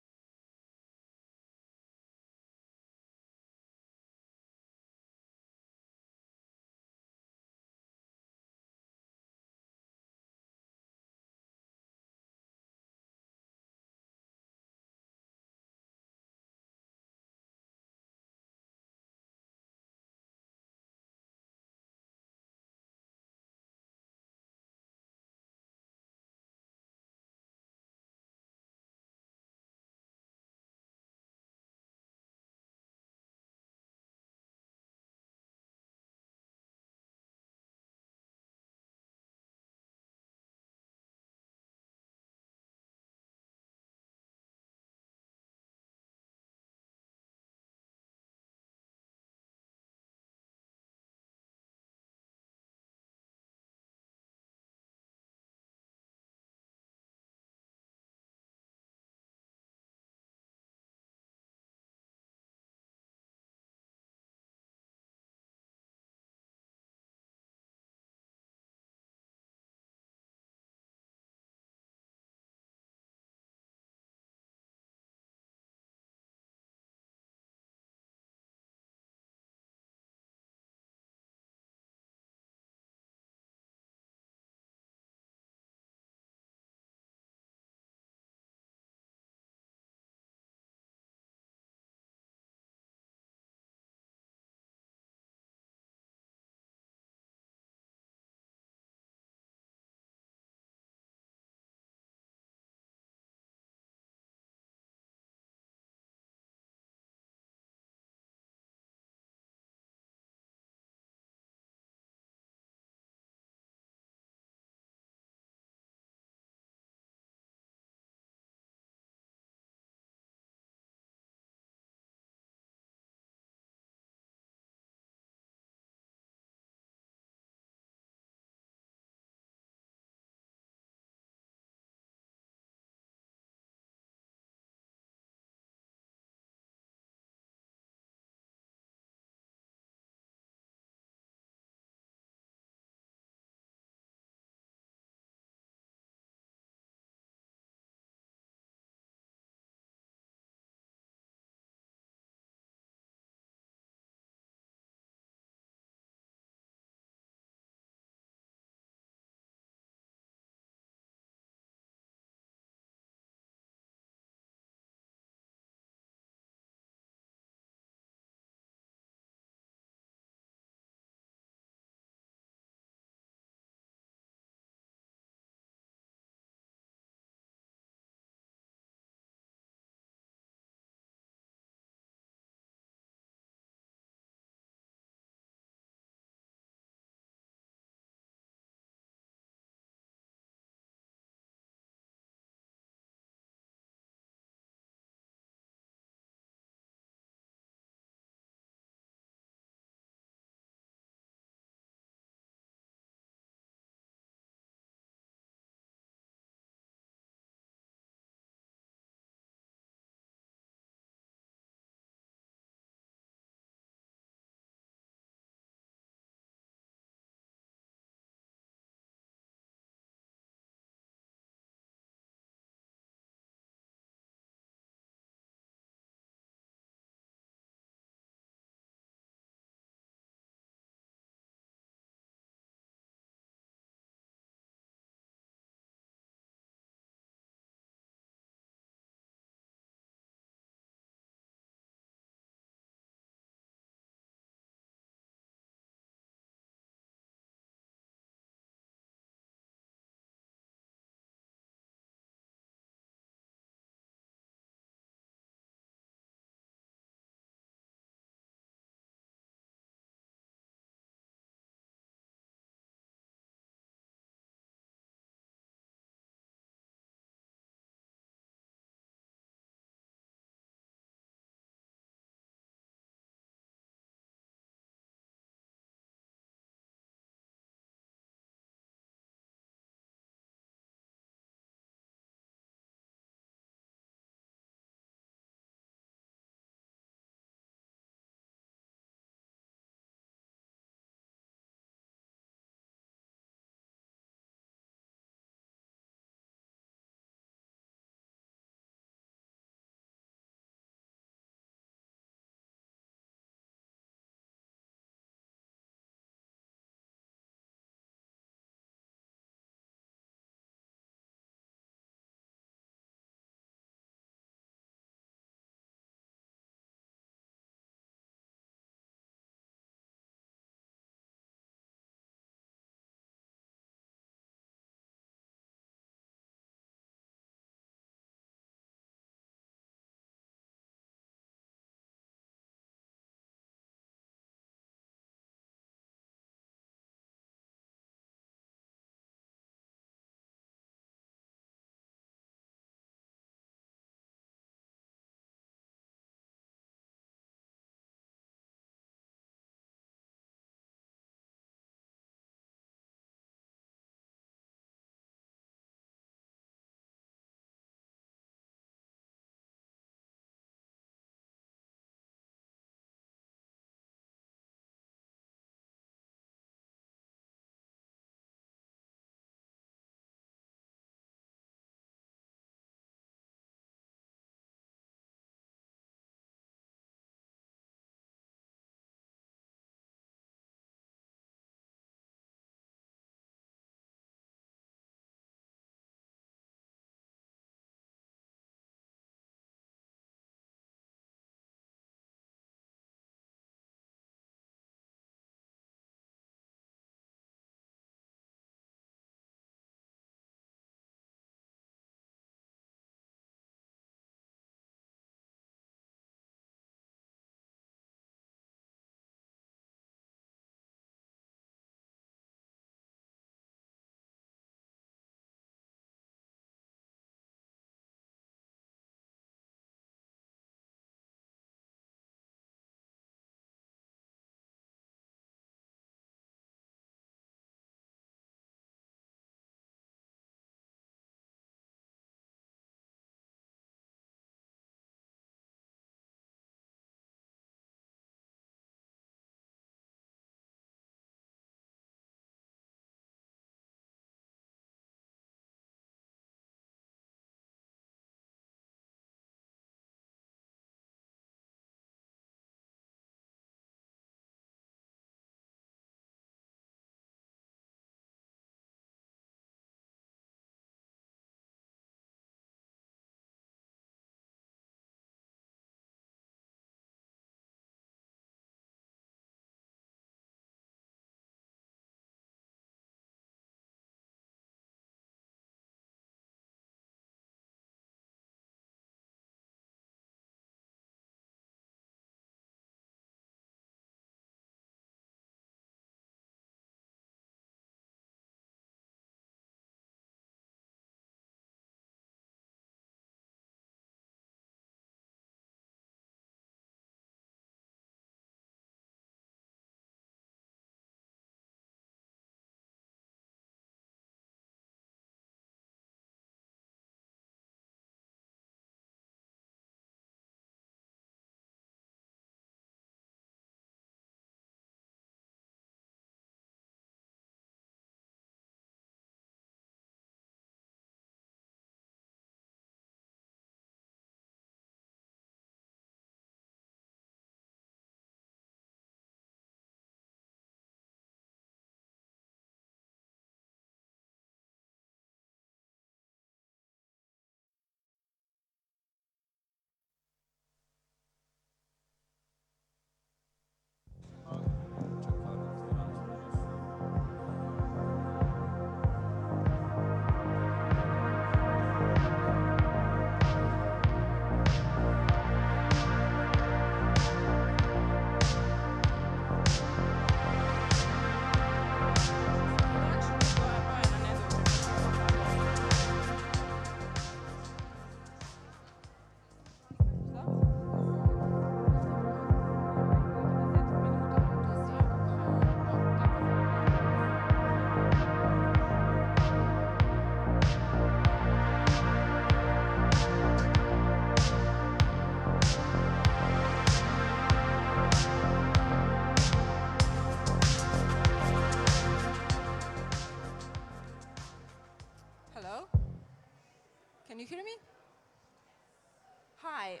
Hi,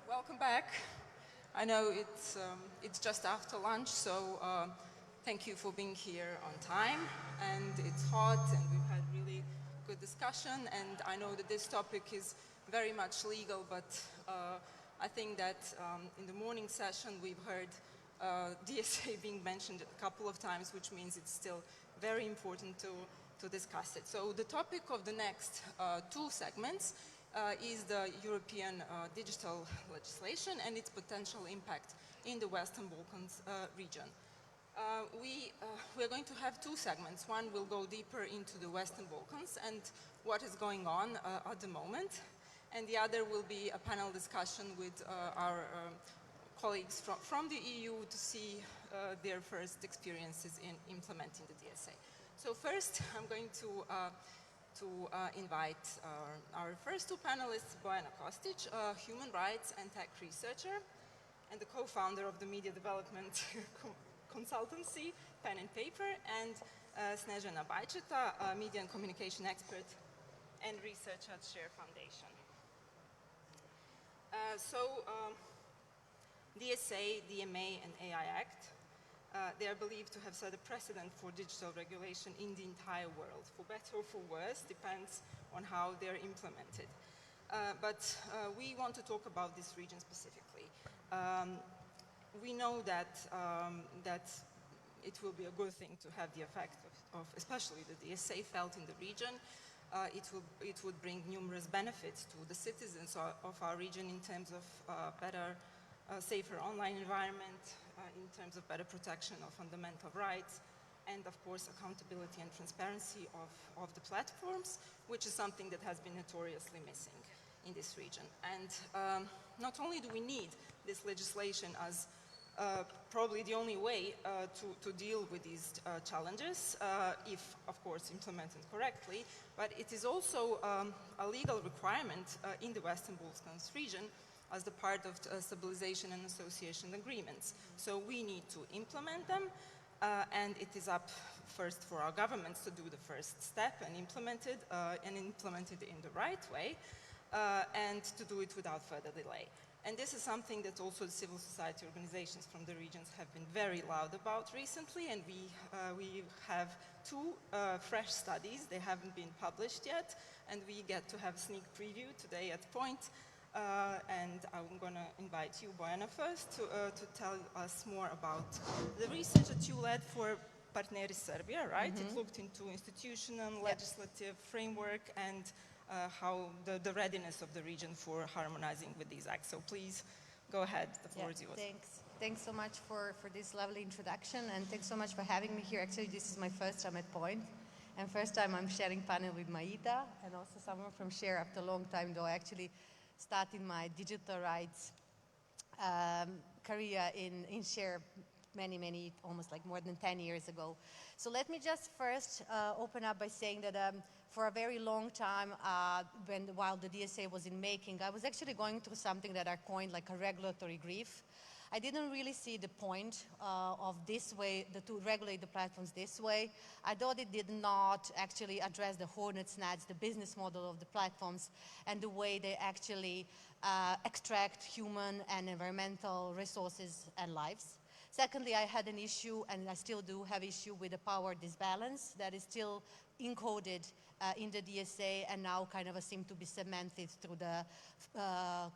welcome back. I know it's just after lunch, so thank you for being here on time. And it's hot, and we've had really good discussion. And I know that this topic is very much legal, but I think that in the morning session we've heard DSA being mentioned a couple of times, which means it's still very important to discuss it. So the topic of the next two segments is the European digital legislation and its potential impact in the Western Balkans region. We are going to have two segments. One will go deeper into the Western Balkans and what is going on at the moment, and the other will be a panel discussion with our colleagues from the EU to see their first experiences in implementing the DSA. So first, I'm going to invite our first two panelists, Bojana Kostić, a human rights and tech researcher and the co-founder of the media development consultancy, Pen and Paper, and Snežana Bajčeta, a media and communication expert and researcher at Share Foundation. DSA, DMA, and AI Act, they are believed to have set a precedent for digital regulation in the entire world. For better or for worse, depends on how they're implemented. But we want to talk about this region specifically. We know that it will be a good thing to have the effect of especially the DSA felt in the region. It would bring numerous benefits to the citizens of our region in terms of better, safer online environment, in terms of better protection of fundamental rights, and of course accountability and transparency of the platforms, which is something that has been notoriously missing in this region. And not only do we need this legislation as probably the only way to deal with these challenges, if of course implemented correctly, but it is also a legal requirement in the Western Balkans region as the part of stabilization and association agreements. So we need to implement them, and it is up first for our governments to do the first step and implement it in the right way, and to do it without further delay. And this is something that also the civil society organizations from the regions have been very loud about recently, and we have two fresh studies. They haven't been published yet, and we get to have a sneak preview today at POINT. And I'm going to invite you, Bojana, first to tell us more about the research that you led for Partneri Serbia, right? It looked into institutional, legislative framework and how the readiness of the region for harmonizing with these acts. So please go ahead, the floor is yours. Thanks so much for this lovely introduction, and thanks so much for having me here. Actually, this is my first time at POINT, and first time I'm sharing panel with Maida, and also someone from Share after a long time, though I actually started my digital rights career in Share many, almost like more than 10 years ago. So let me just first open up by saying that for a very long time, while the DSA was in making, I was actually going through something that I coined like a regulatory grief. I didn't really see the point of this way, to regulate the platforms this way. I thought it did not actually address the hornet's nest, the business model of the platforms, and the way they actually extract human and environmental resources and lives. Secondly, I had an issue, and I still do have issue with the power disbalance that is still encoded in the DSA and now kind of seem to be cemented through the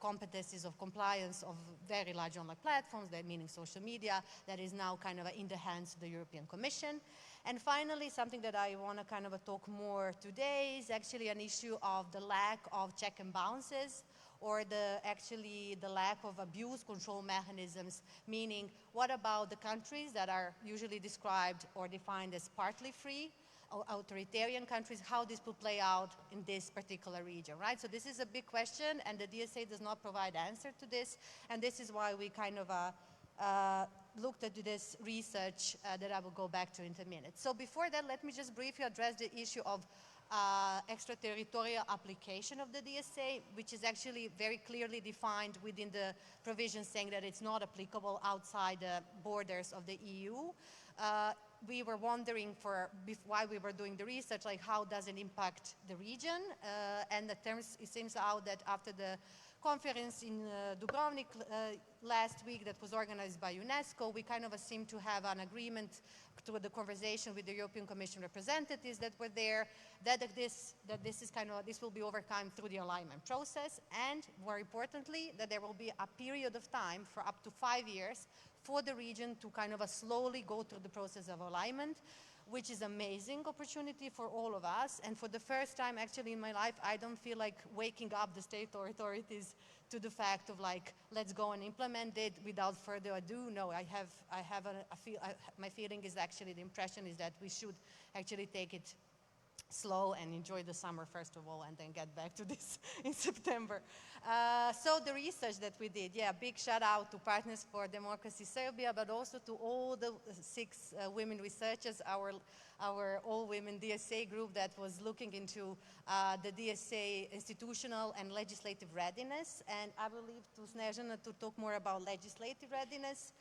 competencies of compliance of very large online platforms, that meaning social media, that is now kind of in the hands of the European Commission. And finally, something that I want to kind of talk more today is actually an issue of the lack of check and balances, or the lack of abuse control mechanisms, meaning what about the countries that are usually described or defined as partly free, or authoritarian countries, how this will play out in this particular region, right? So this is a big question, and the DSA does not provide answer to this, and this is why we kind of looked at this research that I will go back to in a minute. So before that, let me just briefly address the issue of extraterritorial application of the DSA, which is actually very clearly defined within the provisions saying that it's not applicable outside the borders of the EU. We were wondering why we were doing the research, like how does it impact the region? And it seems out that after the conference in Dubrovnik last week that was organized by UNESCO, we kind of seemed to have an agreement through the conversation with the European Commission representatives that were there, that this will be overcome through the alignment process, and more importantly, that there will be a period of time for up to 5 years for the region to kind of slowly go through the process of alignment, which is amazing opportunity for all of us. And for the first time actually in my life, I don't feel like waking up the state authorities to the fact of like, let's go and implement it without further ado. No, my feeling is actually, the impression is that we should actually take it slow and enjoy the summer first of all, and then get back to this in September. So the research that we did, yeah, big shout out to Partners for Democracy Serbia, but also to all the 6 women researchers, our all-women DSA group that was looking into the DSA institutional and legislative readiness. And I will leave to Snežana to talk more about legislative readiness.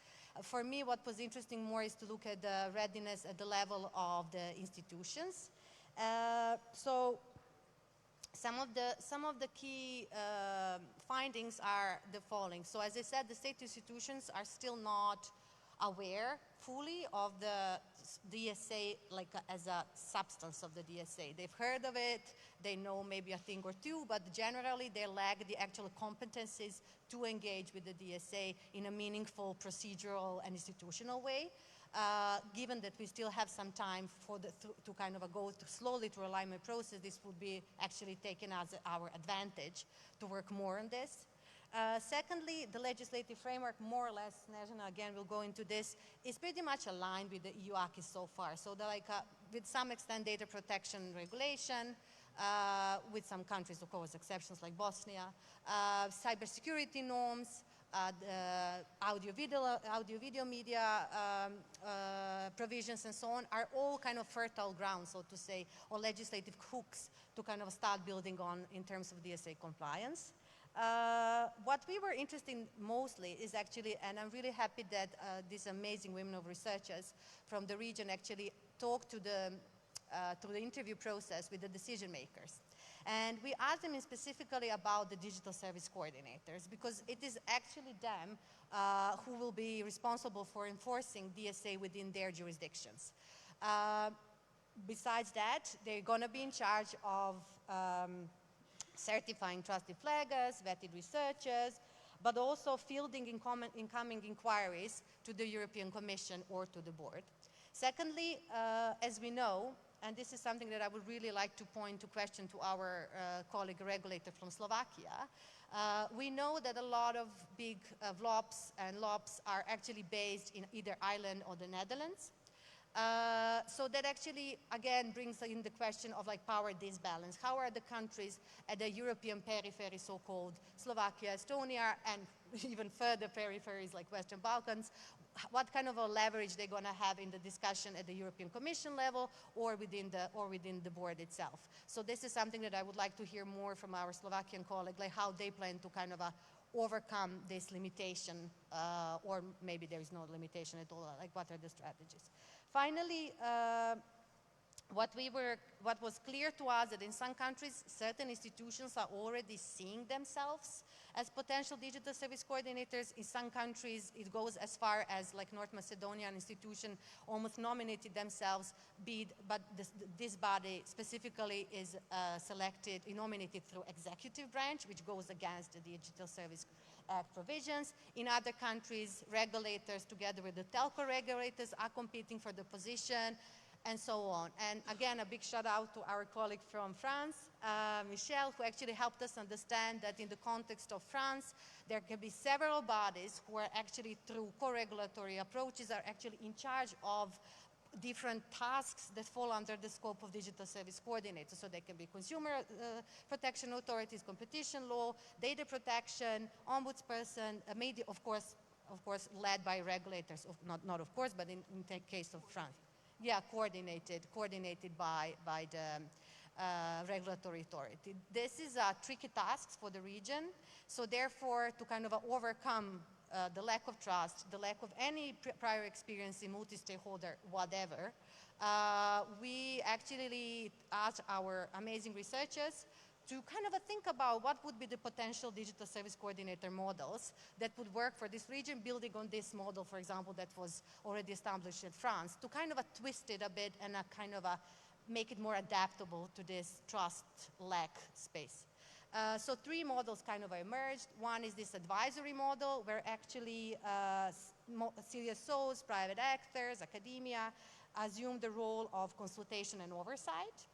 For me, what was interesting more is to look at the readiness at the level of the institutions. So some of the key findings are the following. So as I said, the state institutions are still not aware fully of the DSA as a substance of the DSA. They've heard of it, they know maybe a thing or two, but generally they lack the actual competencies to engage with the DSA in a meaningful, procedural and institutional way. Given that we still have some time to kind of go slowly through alignment process, this would be actually taken as our advantage to work more on this. Secondly, the legislative framework, more or less, Snežana again will go into this, is pretty much aligned with the EU acquis so far. So with some extent data protection regulation, with some countries, of course, exceptions like Bosnia, cybersecurity norms, audio-video media provisions and so on are all kind of fertile ground, so to say, or legislative hooks to kind of start building on in terms of DSA compliance. What we were interested in mostly is actually, and I'm really happy that these amazing women of researchers from the region actually talked to the interview process with the decision makers. And we asked them specifically about the digital service coordinators, because it is actually them who will be responsible for enforcing DSA within their jurisdictions. Besides that, they're going to be in charge of certifying trusted flaggers, vetted researchers, but also fielding incoming inquiries to the European Commission or to the board. Secondly, as we know, and this is something that I would really like to point to question to our colleague regulator from Slovakia. We know that a lot of big VLOPs and LOPs are actually based in either Ireland or the Netherlands. So that actually, again, brings in the question of power disbalance. How are the countries at the European periphery, so-called Slovakia, Estonia, and even further peripheries like Western Balkans, what kind of a leverage they're going to have in the discussion at the European Commission level or within the board itself. So this is something that I would like to hear more from our Slovakian colleague, like how they plan to kind of overcome this limitation, or maybe there is no limitation at all, like what are the strategies. Finally, what was clear to us that in some countries, certain institutions are already seeing themselves as potential digital service coordinators. In some countries, it goes as far as North Macedonian institution almost nominated themselves, but this body specifically is nominated through executive branch, which goes against the Digital Service Act provisions. In other countries, regulators together with the telco regulators are competing for the position, and so on. And again, a big shout out to our colleague from France, Michel, who actually helped us understand that in the context of France, there can be several bodies who are actually, through co-regulatory approaches, are actually in charge of different tasks that fall under the scope of digital service coordinators. So they can be consumer protection authorities, competition law, data protection, ombudsperson, media, of course, led by regulators, not of course, but in the case of France. Yeah, coordinated by the regulatory authority. This is a tricky task for the region. So therefore, to kind of overcome the lack of trust, the lack of any prior experience in multi-stakeholder, whatever, we actually asked our amazing researchers to kind of think about what would be the potential digital service coordinator models that would work for this region, building on this model, for example, that was already established in France, to kind of twist it a bit and kind of make it more adaptable to this trust lack space. So 3 models kind of emerged. One is this advisory model, where actually CSOs, private actors, academia assume the role of consultation and oversight.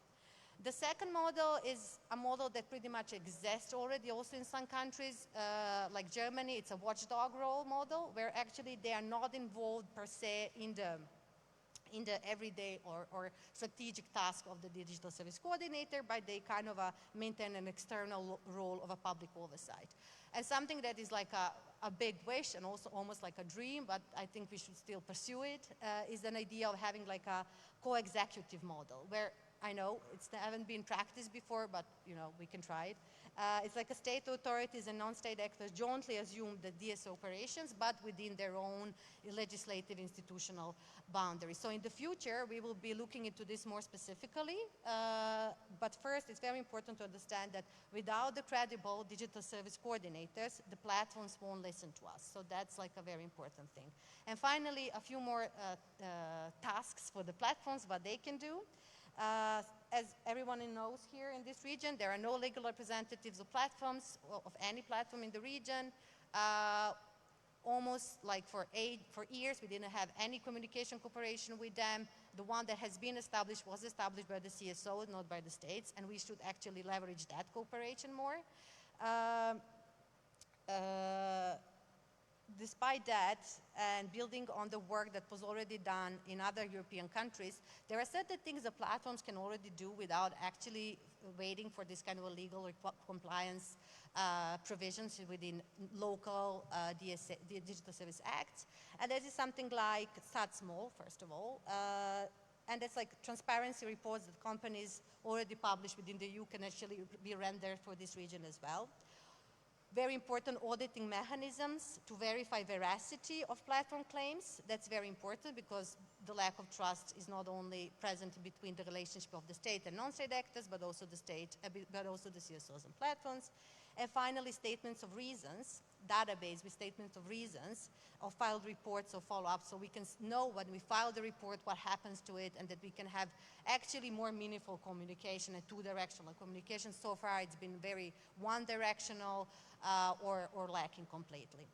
The second model is a model that pretty much exists already also in some countries, like Germany. It's a watchdog role model, where actually they are not involved per se in the everyday or strategic task of the digital service coordinator, but they kind of maintain an external role of a public oversight. And something that is like a big wish and also almost like a dream, but I think we should still pursue it, is an idea of having like a co-executive model, where I know it's haven't been practiced before, but you know, we can try it. It's like a state authorities and non-state actors jointly assume the DSO operations, but within their own legislative institutional boundaries. So in the future, we will be looking into this more specifically. But first, it's very important to understand that without the credible digital service coordinators, the platforms won't listen to us. So that's like a very important thing. And finally, a few more tasks for the platforms, what they can do. As everyone knows here in this region, there are no legal representatives of platforms, of any platform in the region. Almost like for years, we didn't have any communication cooperation with them. The one that has been established was established by the CSO, not by the states, and we should actually leverage that cooperation more. Despite that, and building on the work that was already done in other European countries, there are certain things the platforms can already do without actually waiting for this kind of a legal compliance provisions within local Digital Service Acts. And this is something like start small, first of all. And it's like transparency reports that companies already publish within the EU can actually be rendered for this region as well. Very important auditing mechanisms to verify veracity of platform claims. That's very important because the lack of trust is not only present between the relationship of the state and non-state actors, but also the state, but also the CSOs and platforms. And finally, statements of reasons, database with statements of reasons, of filed reports or follow-up, so we can know when we file the report what happens to it, and that we can have actually more meaningful communication and two-directional communication. So far, it's been very one-directional or lacking completely.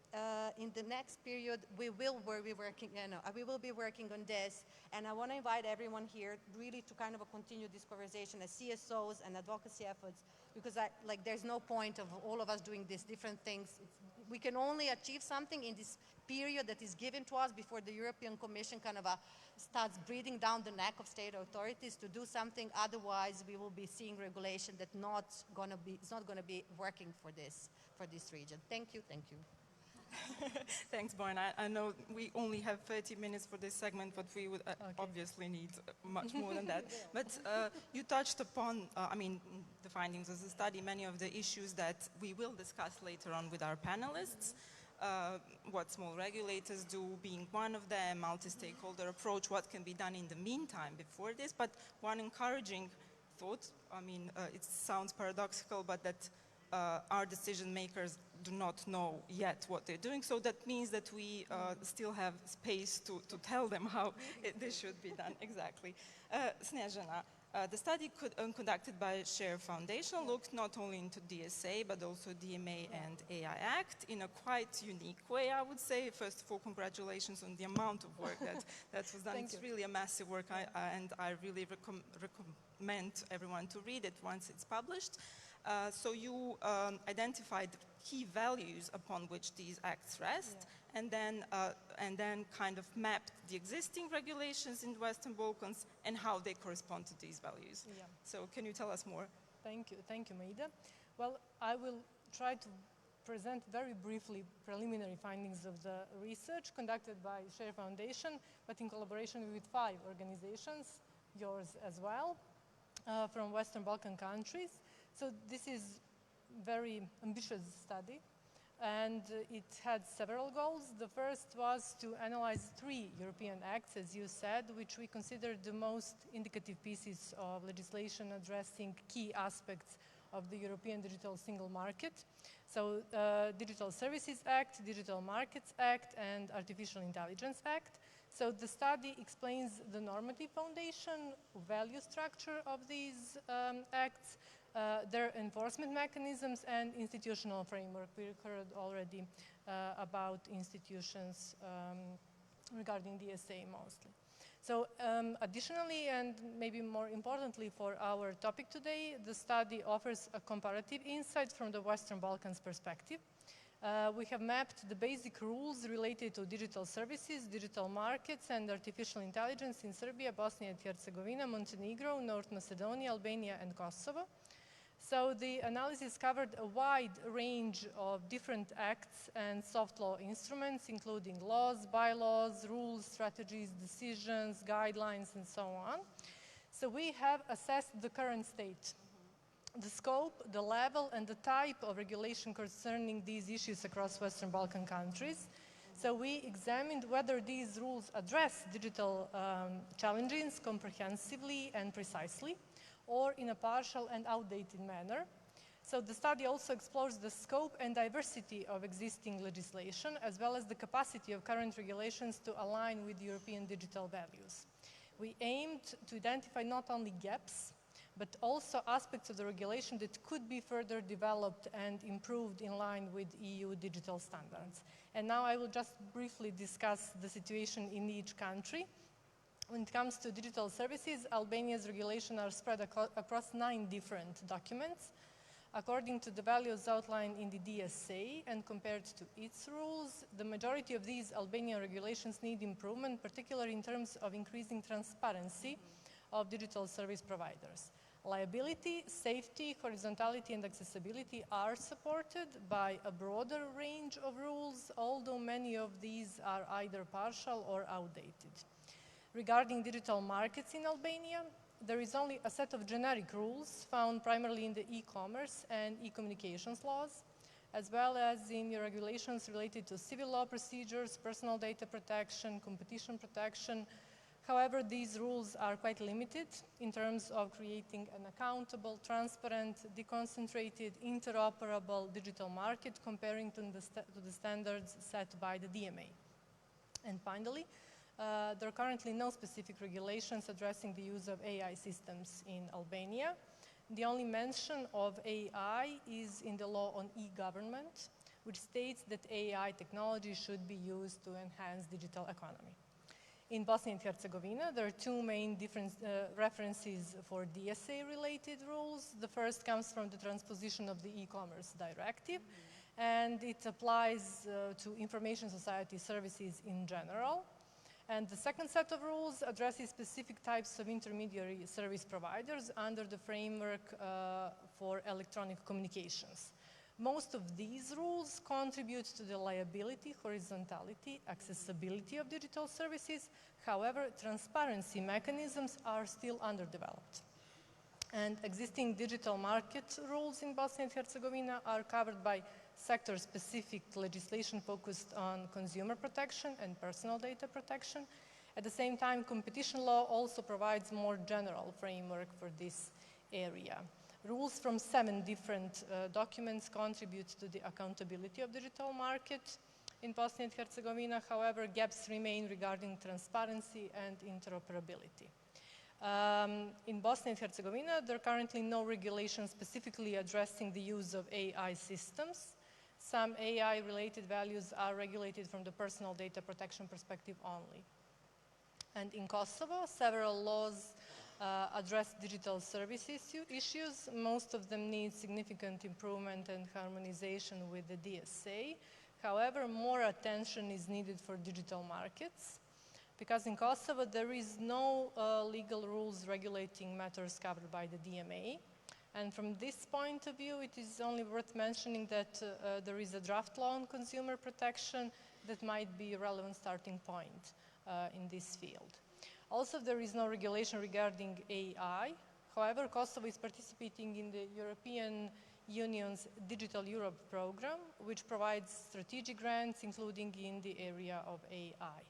In the next period, we will be working on this, and I want to invite everyone here really to kind of continue this conversation as CSOs and advocacy efforts, because there's no point of all of us doing these different things. We can only achieve something in this period that is given to us before the European Commission kind of starts breathing down the neck of state authorities to do something. Otherwise, we will be seeing regulation that's not going to be working for this region. Thank you. Thank you. Thanks, Borna. I know we only have 30 minutes for this segment, but we would obviously need much more than that. But you touched upon, the findings of the study, many of the issues that we will discuss later on with our panelists. What small regulators do being one of them, multi-stakeholder approach, what can be done in the meantime before this. But one encouraging thought, it sounds paradoxical, but that our decision makers do not know yet what they're doing. So that means that we still have space to tell them how this should be done. Exactly. Snezhana, the study conducted by Share Foundation looked not only into DSA, but also DMA and AI Act in a quite unique way, I would say. First of all, congratulations on the amount of work that was done. It's really a massive work, and I really recommend everyone to read it once it's published. So you identified key values upon which these acts rest, and then kind of mapped the existing regulations in the Western Balkans and how they correspond to these values. Yeah. So can you tell us more? Thank you, Maida. Well, I will try to present very briefly preliminary findings of the research conducted by Share Foundation, but in collaboration with 5 organizations, yours as well, from Western Balkan countries. So this is a very ambitious study, and it had several goals. The first was to analyze 3 European acts, as you said, which we considered the most indicative pieces of legislation addressing key aspects of the European Digital Single Market. So Digital Services Act, Digital Markets Act, and Artificial Intelligence Act. So the study explains the normative foundation, value structure of these acts, their enforcement mechanisms, and institutional framework. We heard already about institutions regarding DSA mostly. So additionally, and maybe more importantly for our topic today, the study offers a comparative insight from the Western Balkans perspective. We have mapped the basic rules related to digital services, digital markets, and artificial intelligence in Serbia, Bosnia and Herzegovina, Montenegro, North Macedonia, Albania, and Kosovo. So the analysis covered a wide range of different acts and soft law instruments, including laws, bylaws, rules, strategies, decisions, guidelines, and so on. So we have assessed the current state, the scope, the level, and the type of regulation concerning these issues across Western Balkan countries. So we examined whether these rules address digital challenges comprehensively and precisely, or in a partial and outdated manner. So the study also explores the scope and diversity of existing legislation, as well as the capacity of current regulations to align with European digital values. We aimed to identify not only gaps, but also aspects of the regulation that could be further developed and improved in line with EU digital standards. And now I will just briefly discuss the situation in each country. When it comes to digital services, Albania's regulations are spread across 9 different documents. According to the values outlined in the DSA and compared to its rules, the majority of these Albanian regulations need improvement, particularly in terms of increasing transparency of digital service providers. Liability, safety, horizontality, and accessibility are supported by a broader range of rules, although many of these are either partial or outdated. Regarding digital markets in Albania, there is only a set of generic rules found primarily in the e-commerce and e-communications laws, as well as in the regulations related to civil law procedures, personal data protection, competition protection. However, these rules are quite limited in terms of creating an accountable, transparent, deconcentrated, interoperable digital market comparing to the standards set by the DMA. And finally, there are currently no specific regulations addressing the use of AI systems in Albania. The only mention of AI is in the law on e-government, which states that AI technology should be used to enhance digital economy. In Bosnia and Herzegovina, there are 2 main references for DSA-related rules. The first comes from the transposition of the e-commerce directive, and it applies to information society services in general. And the second set of rules addresses specific types of intermediary service providers under the framework for electronic communications. Most of these rules contribute to the liability, horizontality, accessibility of digital services. However, transparency mechanisms are still underdeveloped. And existing digital market rules in Bosnia and Herzegovina are covered by sector-specific legislation focused on consumer protection and personal data protection. At the same time, competition law also provides more general framework for this area. Rules from 7 different documents contribute to the accountability of digital market in Bosnia and Herzegovina. However, gaps remain regarding transparency and interoperability. In Bosnia and Herzegovina, there are currently no regulations specifically addressing the use of AI systems. Some AI-related values are regulated from the personal data protection perspective only. And in Kosovo, several laws address digital service issues. Most of them need significant improvement and harmonization with the DSA. However, more attention is needed for digital markets, because in Kosovo there is no legal rules regulating matters covered by the DMA. And from this point of view, it is only worth mentioning that there is a draft law on consumer protection that might be a relevant starting point in this field. Also, there is no regulation regarding AI. However, Kosovo is participating in the European Union's Digital Europe program, which provides strategic grants, including in the area of AI.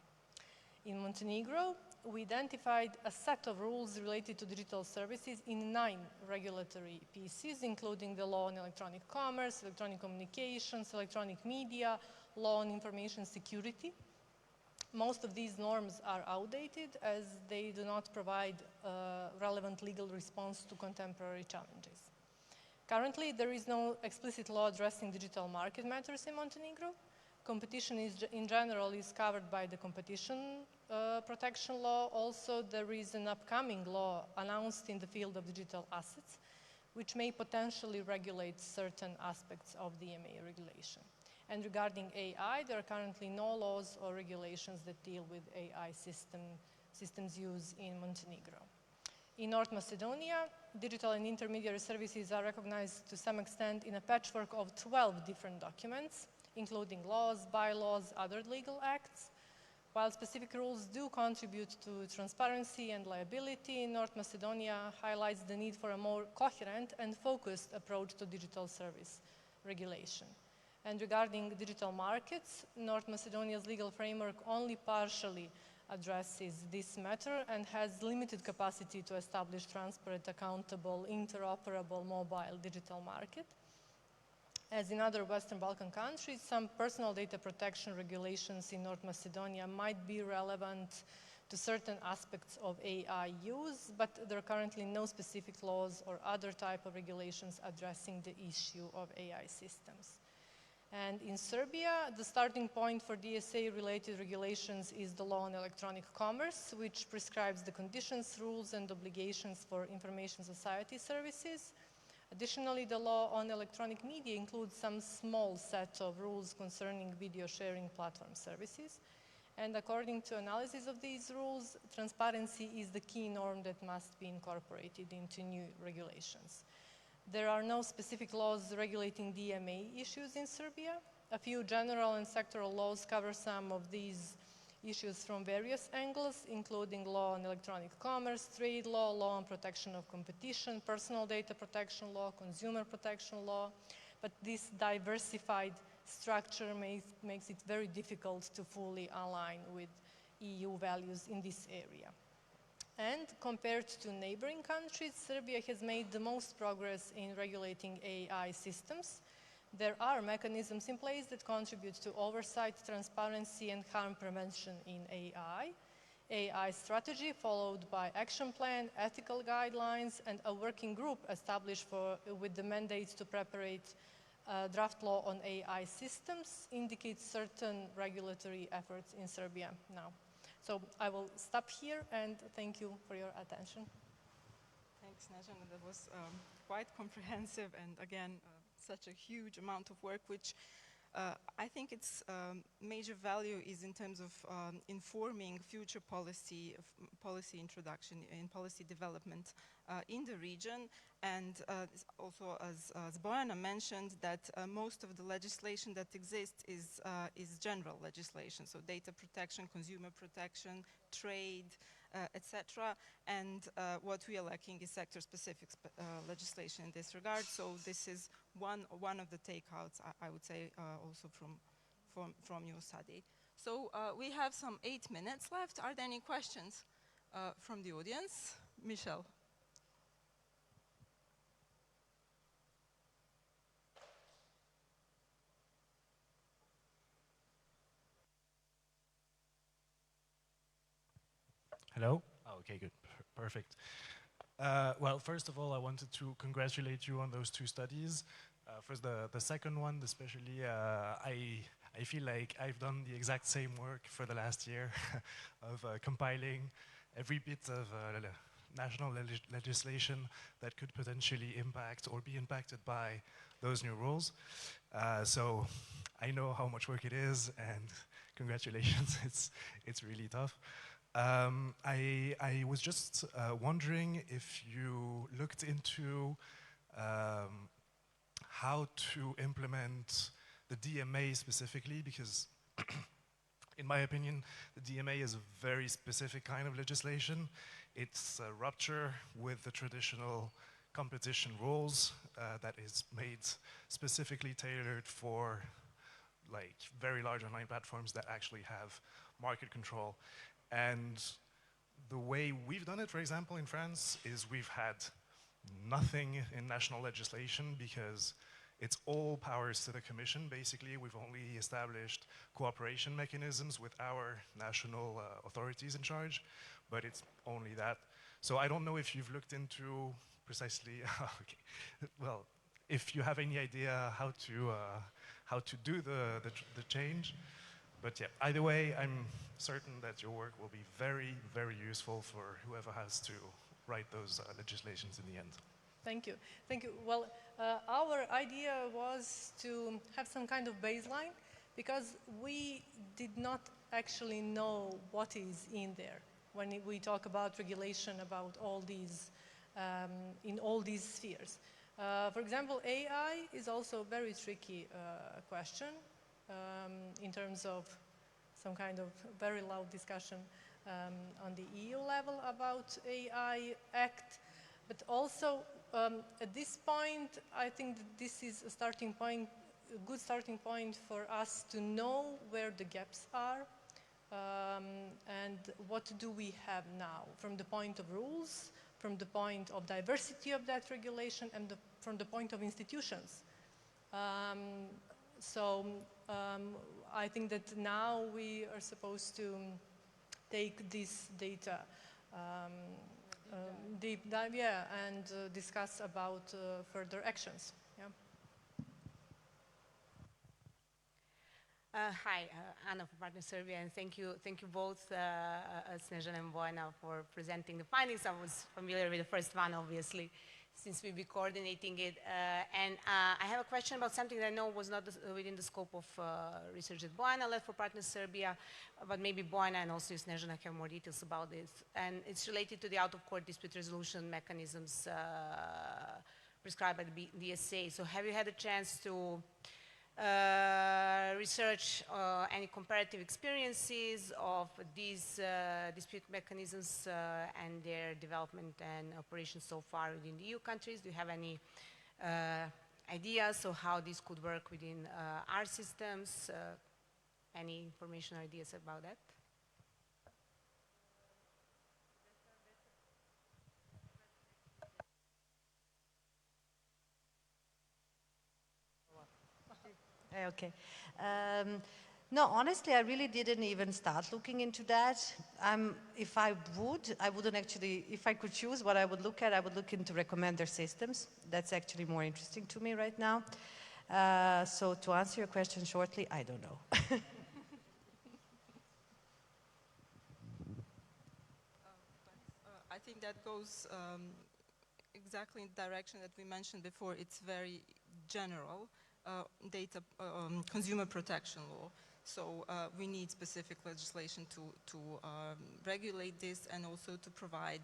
In Montenegro, we identified a set of rules related to digital services in 9 regulatory pieces, including the law on electronic commerce, electronic communications, electronic media, law on information security. Most of these norms are outdated as they do not provide a relevant legal response to contemporary challenges. Currently, there is no explicit law addressing digital market matters in Montenegro. Competition in general is covered by the competition protection law. Also, there is an upcoming law announced in the field of digital assets, which may potentially regulate certain aspects of the DMA regulation. And regarding AI, there are currently no laws or regulations that deal with AI systems use in Montenegro. In North Macedonia, digital and intermediary services are recognized to some extent in a patchwork of 12 different documents, including laws, bylaws, other legal acts. While specific rules do contribute to transparency and liability, North Macedonia highlights the need for a more coherent and focused approach to digital service regulation. And regarding digital markets, North Macedonia's legal framework only partially addresses this matter and has limited capacity to establish transparent, accountable, interoperable mobile digital market. As in other Western Balkan countries, some personal data protection regulations in North Macedonia might be relevant to certain aspects of AI use, but there are currently no specific laws or other type of regulations addressing the issue of AI systems. And in Serbia, the starting point for DSA-related regulations is the law on electronic commerce, which prescribes the conditions, rules, and obligations for information society services. Additionally, the law on electronic media includes some small set of rules concerning video sharing platform services. And according to analysis of these rules, transparency is the key norm that must be incorporated into new regulations. There are no specific laws regulating DMA issues in Serbia. A few general and sectoral laws cover some of these issues from various angles, including law on electronic commerce, trade law, law on protection of competition, personal data protection law, consumer protection law. But this diversified structure makes it very difficult to fully align with EU values in this area. And compared to neighboring countries, Serbia has made the most progress in regulating AI systems. There are mechanisms in place that contribute to oversight, transparency, and harm prevention in AI. AI strategy followed by action plan, ethical guidelines, and a working group established with the mandate to prepare draft law on AI systems indicates certain regulatory efforts in Serbia now. So I will stop here and thank you for your attention. Thanks, Snezana. That was quite comprehensive and again, such a huge amount of work, which I think its major value is in terms of informing future policy introduction and policy development in the region. And also, as Bojana mentioned, that most of the legislation that exists is general legislation, so data protection, consumer protection, trade, etc. And what we are lacking is sector-specific legislation in this regard. So this is one of the takeouts, I would say, also from your study. So we have some 8 minutes left. Are there any questions from the audience? Michelle. Hello? Oh, okay, good. Perfect. Well, first of all, I wanted to congratulate you on those 2 studies. First, the second one, especially, I feel like I've done the exact same work for the last year of compiling every bit of national legislation that could potentially impact or be impacted by those new rules. So I know how much work it is, and congratulations, it's really tough. I was just wondering if you looked into how to implement the DMA specifically, because in my opinion, the DMA is a very specific kind of legislation. It's a rupture with the traditional competition rules that is made specifically tailored for like very large online platforms that actually have market control. And the way we've done it, for example, in France, is we've had nothing in national legislation because it's all powers to the Commission, basically. We've only established cooperation mechanisms with our national authorities in charge, but it's only that. So I don't know if you've looked into precisely, okay. Well, if you have any idea how to do the change. But yeah, either way, I'm certain that your work will be very, very useful for whoever has to write those legislations in the end. Thank you. Thank you. Well, our idea was to have some kind of baseline because we did not actually know what is in there when we talk about regulation about all these, in all these spheres. For example, AI is also a very tricky question in terms of some kind of very loud discussion on the EU level about AI Act, but also at this point, I think that this is a starting point, a good starting point for us to know where the gaps are and what do we have now from the point of rules, from the point of diversity of that regulation, and from the point of institutions. I think that now we are supposed to take this data deep dive, yeah, and discuss about further actions. Yeah. Hi, Anna from Partner Serbia, and thank you both, Snežana and Bojana, for presenting the findings. I was familiar with the first one, obviously, since we'll be coordinating it. I have a question about something that I know was not within the scope of research that Bojana led for Partner Serbia, but maybe Bojana and also Snežana have more details about this. And it's related to the out-of-court dispute resolution mechanisms prescribed by the DSA. So have you had a chance to research any comparative experiences of these dispute mechanisms and their development and operations so far within the EU countries? Do you have any ideas of how this could work within our systems? Any information or ideas about that? Okay. No, honestly, I really didn't even start looking into that. If I would, I wouldn't actually, if I could choose what I would look at, I would look into recommender systems. That's actually more interesting to me right now. So to answer your question shortly, I don't know. I think that goes exactly in the direction that we mentioned before. It's very general. Data consumer protection law. So we need specific legislation to regulate this and also to provide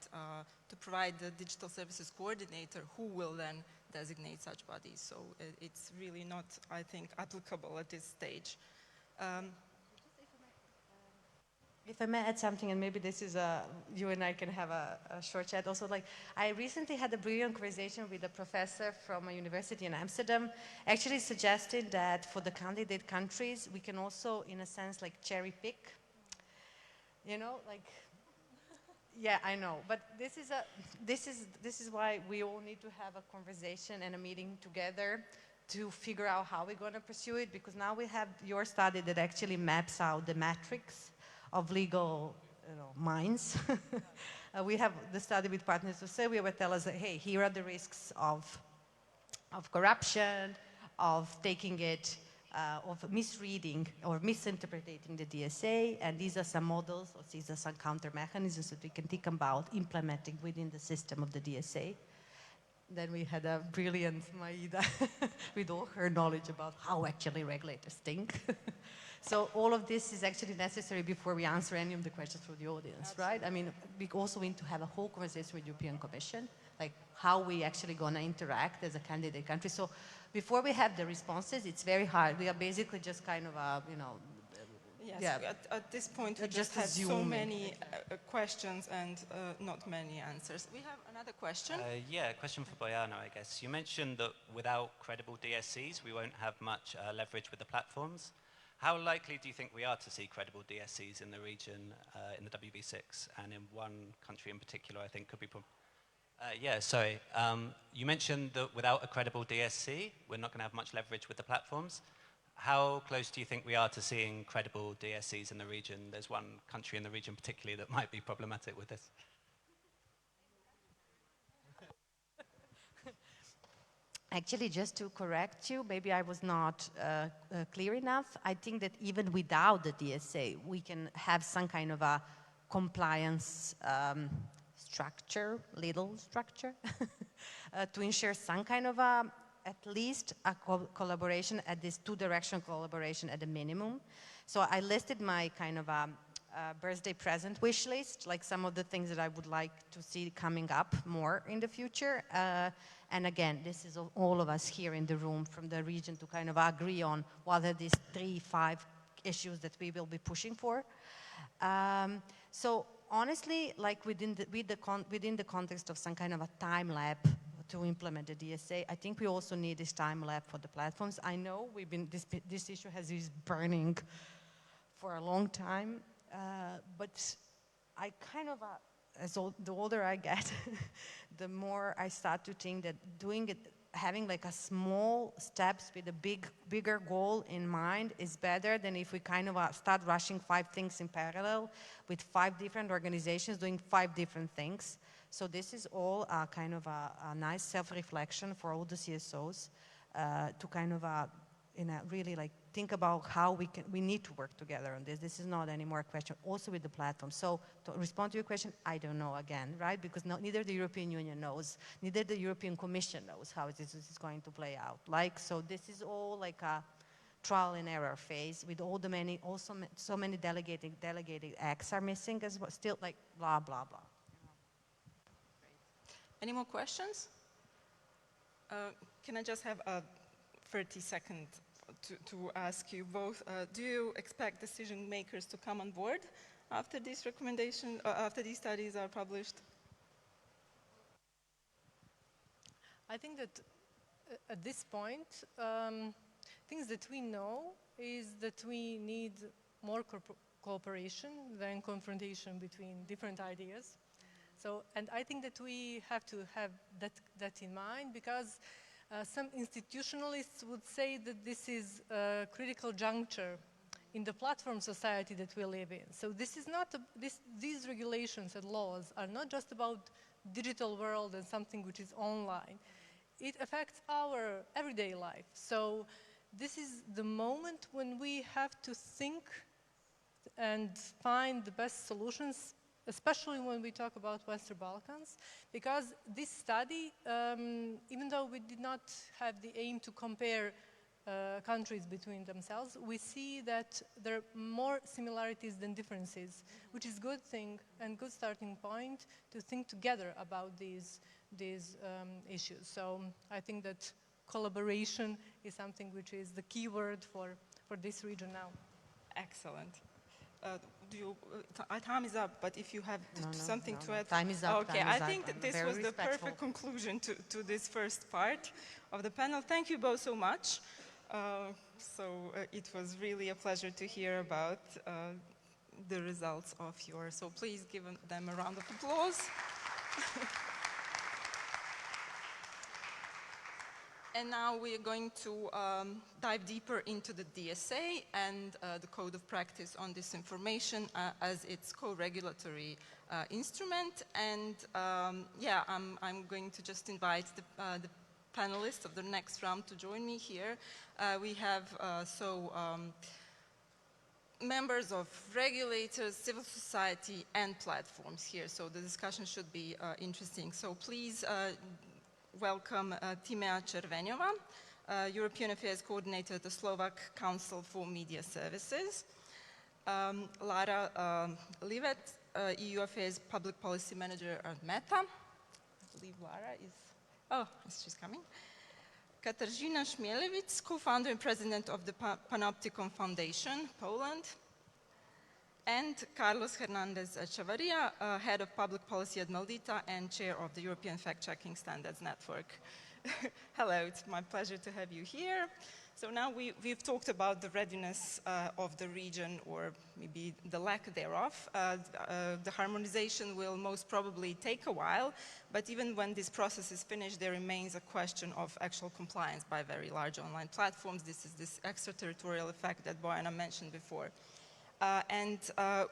the digital services coordinator who will then designate such bodies. So it's really not, I think, applicable at this stage. If I may add something, and maybe this is you and I can have a short chat also. Like, I recently had a brilliant conversation with a professor from a university in Amsterdam, actually suggesting that for the candidate countries, we can also, in a sense, like cherry pick. You know, like, yeah, I know. But this is why we all need to have a conversation and a meeting together to figure out how we're going to pursue it, because now we have your study that actually maps out the matrix of legal minds. We have the study with Partners of Serbia where tell us that, hey, here are the risks of corruption, of taking it, of misreading or misinterpreting the DSA, and these are some models, or these are some counter mechanisms that we can think about implementing within the system of the DSA. Then we had a brilliant Maida with all her knowledge about how actually regulators think. So all of this is actually necessary before we answer any of the questions from the audience, right? I mean, we also need to have a whole conversation with the European Commission, like how we actually going to interact as a candidate country. So before we have the responses, it's very hard. We are basically just kind of, yes, yeah. At this point, we just had so many questions and not many answers. We have another question. Yeah, a question for Bojana, I guess. You mentioned that without credible DSCs, we won't have much leverage with the platforms. how likely do you think we are to see credible DSCs in the region, in the WB6, and in one country in particular I think could be... you mentioned that without a credible DSC, we're not going to have much leverage with the platforms. How close do you think we are to seeing credible DSCs in the region? There's one country in the region particularly that might be problematic with this. Actually, just to correct you, maybe I was not clear enough. I think that even without the DSA, we can have some kind of a compliance structure, little structure, to ensure some kind of at least a collaboration at this two-direction collaboration at a minimum. So I listed my kind of birthday present wish list, like some of the things that I would like to see coming up more in the future. And again, this is all of us here in the room from the region to kind of agree on what are these 3-5 issues that we will be pushing for. So honestly, like within the context of some kind of a time lab to implement the DSA, I think we also need this time lab for the platforms. I know this issue has been burning for a long time, but I kind of, the older I get, the more I start to think that doing it, having like a small steps with a bigger goal in mind is better than if we kind of start rushing 5 things in parallel with 5 different organizations doing 5 different things. So this is all kind of a nice self-reflection for all the CSOs to kind of really like think about how we need to work together on this. This is not anymore a question, also with the platform. So to respond to your question, I don't know again, right? Because neither the European Union knows, neither the European Commission knows how this is going to play out. Like, so this is all like a trial and error phase with all the so many delegated acts are missing as well, still like blah, blah, blah. Any more questions? Can I just have a 30-second to ask you both? Do you expect decision makers to come on board after these recommendations, after these studies are published? I think that at this point, things that we know is that we need more cooperation than confrontation between different ideas. So, and I think that we have to have that in mind, because some institutionalists would say that this is a critical juncture in the platform society that we live in. So this is not, these regulations and laws are not just about digital world and something which is online. It affects our everyday life. So this is the moment when we have to think and find the best solutions, especially when we talk about Western Balkans, because this study, even though we did not have the aim to compare countries between themselves, we see that there are more similarities than differences, which is a good thing and good starting point to think together about these issues. So I think that collaboration is something which is the key word for this region now. Excellent. Time is up, but if you have something to add. Time is up. Okay, I think that this was the perfect conclusion to this first part of the panel. Thank you both so much. It was really a pleasure to hear about the results of yours. So please give them a round of applause. And now we are going to dive deeper into the DSA and the Code of Practice on Disinformation as its co-regulatory instrument. And I'm going to just invite the panelists of the next round to join me here. We have members of regulators, civil society, and platforms here. So the discussion should be interesting. So please welcome Timea Červeňová, European Affairs Coordinator at the Slovak Council for Media Services. Lara Livet, EU Affairs Public Policy Manager at Meta. I believe Lara is, she's coming. Katarzyna Śmielewicz, co-founder and president of the Panopticon Foundation, Poland. And Carlos Hernandez Chavarria, head of public policy at Meldita and chair of the European Fact-Checking Standards Network. Hello, it's my pleasure to have you here. So now we've talked about the readiness of the region, or maybe the lack thereof. The harmonization will most probably take a while, but even when this process is finished, there remains a question of actual compliance by very large online platforms. This is this extraterritorial effect that Bojana mentioned before.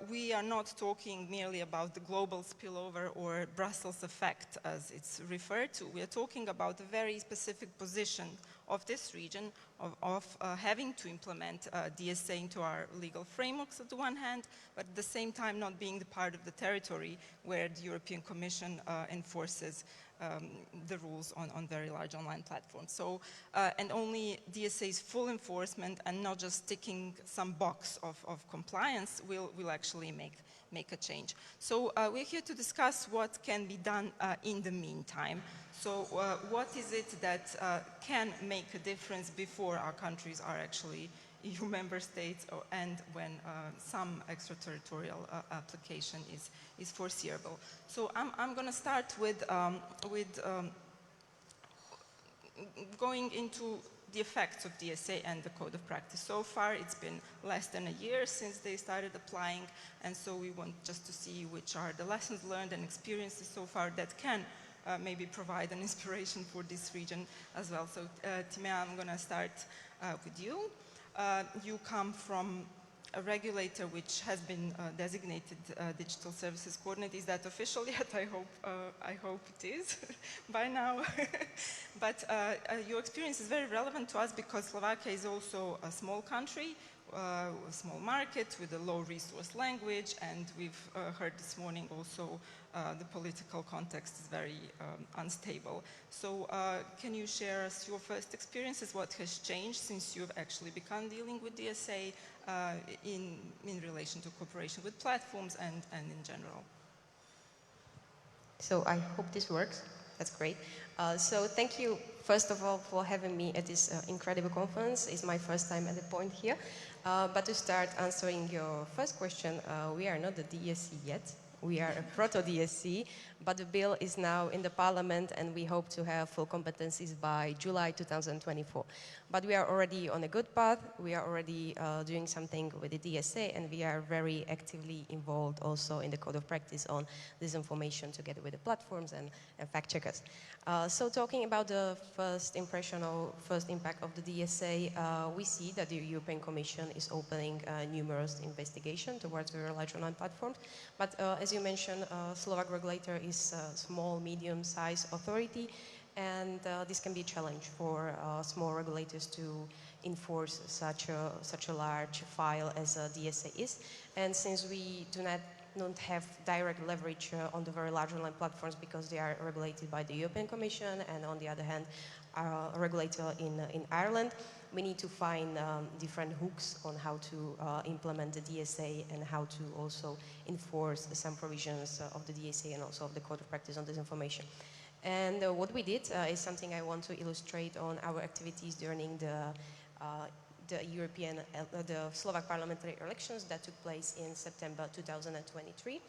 We are not talking merely about the global spillover or Brussels effect, as it's referred to. We are talking about a very specific position of this region of having to implement DSA into our legal frameworks on the one hand, but at the same time not being the part of the territory where the European Commission enforces the rules on very large online platforms. So, and only DSA's full enforcement and not just ticking some box of compliance will actually make a change. So we're here to discuss what can be done in the meantime. So what is it that can make a difference before our countries are actually EU member states, and when some extraterritorial application is foreseeable. So I'm going to start with going into the effects of DSA and the code of practice. So far, it's been less than a year since they started applying, and so we want just to see which are the lessons learned and experiences so far that can maybe provide an inspiration for this region as well. So Timea, I'm going to start with you. You come from a regulator which has been designated Digital Services Coordinator. Is that official yet? I hope it is by now. But your experience is very relevant to us because Slovakia is also a small country, a small market with a low resource language, and we've heard this morning also the political context is very unstable. So can you share us your first experiences? What has changed since you've actually begun dealing with DSA in relation to cooperation with platforms and in general? So I hope this works. That's great. So thank you, first of all, for having me at this incredible conference. It's my first time at the point here. But to start answering your first question, we are not the DSC yet. We are a proto-DSC, but the bill is now in the parliament and we hope to have full competencies by July 2024. But we are already on a good path. We are already doing something with the DSA, and we are very actively involved also in the code of practice on disinformation together with the platforms and fact checkers. So talking about the first impression or first impact of the DSA, we see that the European Commission is opening numerous investigations towards very large online platforms. But as you mentioned, Slovak regulator is a small, medium-sized authority, and this can be a challenge for small regulators to enforce such a large file as DSA is. And since we don't have direct leverage on the very large online platforms because they are regulated by the European Commission and on the other hand are a regulator in Ireland, we need to find different hooks on how to implement the DSA and how to also enforce some provisions of the DSA and also of the Code of Practice on Disinformation. And what we did is something I want to illustrate on our activities during the Slovak parliamentary elections that took place in September 2023.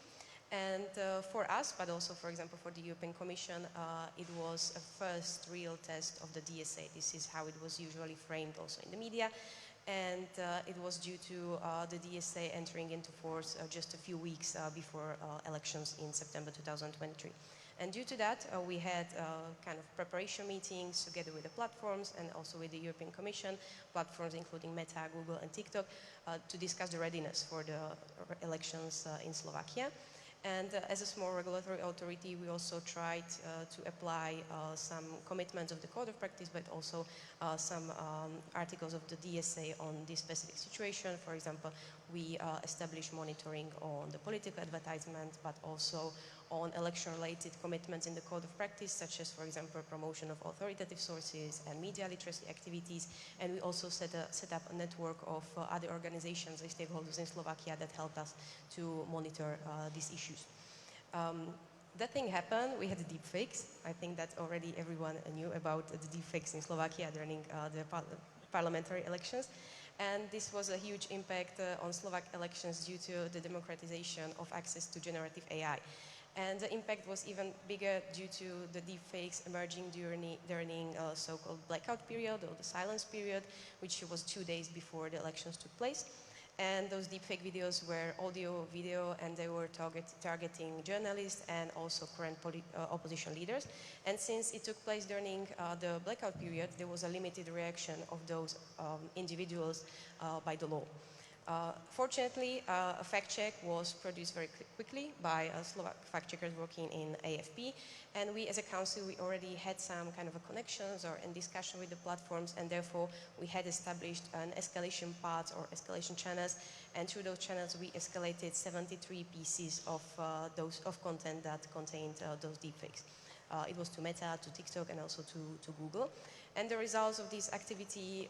And for us, but also, for example, for the European Commission, it was a first real test of the DSA. This is how it was usually framed also in the media. And it was due to the DSA entering into force just a few weeks before elections in September 2023. And due to that, we had kind of preparation meetings together with the platforms and also with the European Commission, platforms including Meta, Google, and TikTok, to discuss the readiness for the elections in Slovakia. And as a small regulatory authority, we also tried to apply some commitments of the Code of Practice, but also some articles of the DSA on this specific situation. For example, we established monitoring on the political advertisement, but also on election-related commitments in the Code of Practice, such as, for example, promotion of authoritative sources and media literacy activities. And we also set up a network of other organizations and stakeholders in Slovakia that helped us to monitor these issues. That thing happened. We had the deepfakes. I think that already everyone knew about the deepfakes in Slovakia during the parliamentary elections. And this was a huge impact on Slovak elections due to the democratization of access to generative AI. And the impact was even bigger due to the deepfakes emerging during so-called blackout period or the silence period, which was 2 days before the elections took place. And those deepfake videos were audio, video, and they were targeting journalists and also current opposition leaders. And since it took place during the blackout period, there was a limited reaction of those individuals by the law. Fortunately, a fact check was produced very quickly by Slovak fact checkers working in AFP, and we as a council, we already had some kind of a connections or in discussion with the platforms, and therefore we had established an escalation path or escalation channels, and through those channels we escalated 73 pieces of content that contained those deepfakes. It was to Meta, to TikTok, and also to Google. And the results of this activity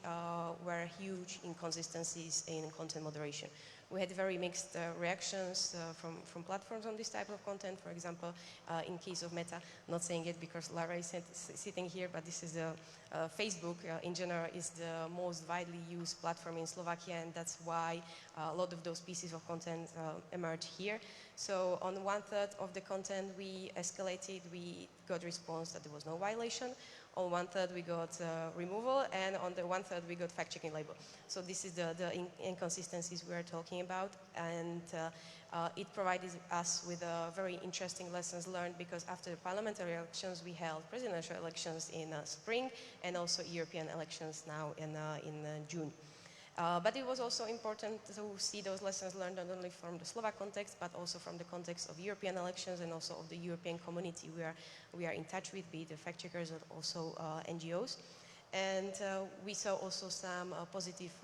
were huge inconsistencies in content moderation. We had very mixed reactions from platforms on this type of content. For example, in case of Meta, not saying it because Lara is sitting here, but this is Facebook in general is the most widely used platform in Slovakia, and that's why a lot of those pieces of content emerged here. So on 1/3 of the content we escalated, we got response that there was no violation. On 1/3 we got removal, and on the 1/3 we got fact-checking label. So this is the inconsistencies we are talking about, and it provided us with very interesting lessons learned, because after the parliamentary elections we held presidential elections in spring and also European elections now in June. But it was also important to see those lessons learned not only from the Slovak context, but also from the context of European elections and also of the European community we are in touch with, be it the fact-checkers or also NGOs. And we saw also some positive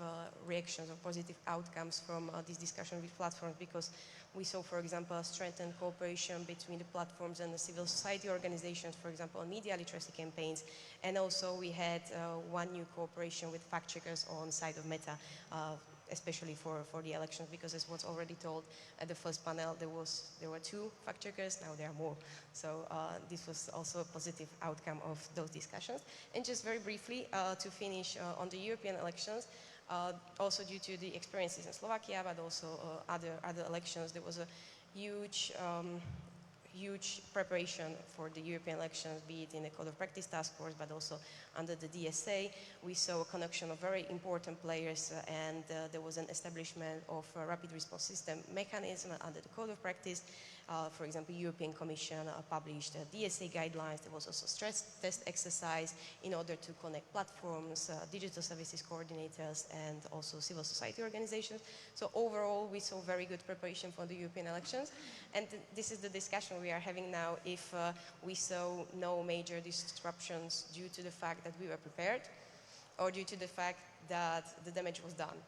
reactions or positive outcomes from this discussion with platforms, because we saw, for example, strengthened cooperation between the platforms and the civil society organizations, for example, on media literacy campaigns. And also we had one new cooperation with fact-checkers on side of Meta, especially for the elections, because as was already told at the first panel, there were 2 fact-checkers, now there are more. So this was also a positive outcome of those discussions. And just very briefly, to finish on the European elections, also due to the experiences in Slovakia, but also other elections, there was a huge preparation for the European elections, be it in the Code of Practice Task Force, but also under the DSA. We saw a connection of very important players, and there was an establishment of a rapid response system mechanism under the Code of Practice. For example, European Commission published DSA guidelines. There was also stress test exercise in order to connect platforms, digital services coordinators, and also civil society organizations. So overall, we saw very good preparation for the European elections. And this is the discussion we are having now, if we saw no major disruptions due to the fact that we were prepared, or due to the fact that the damage was done.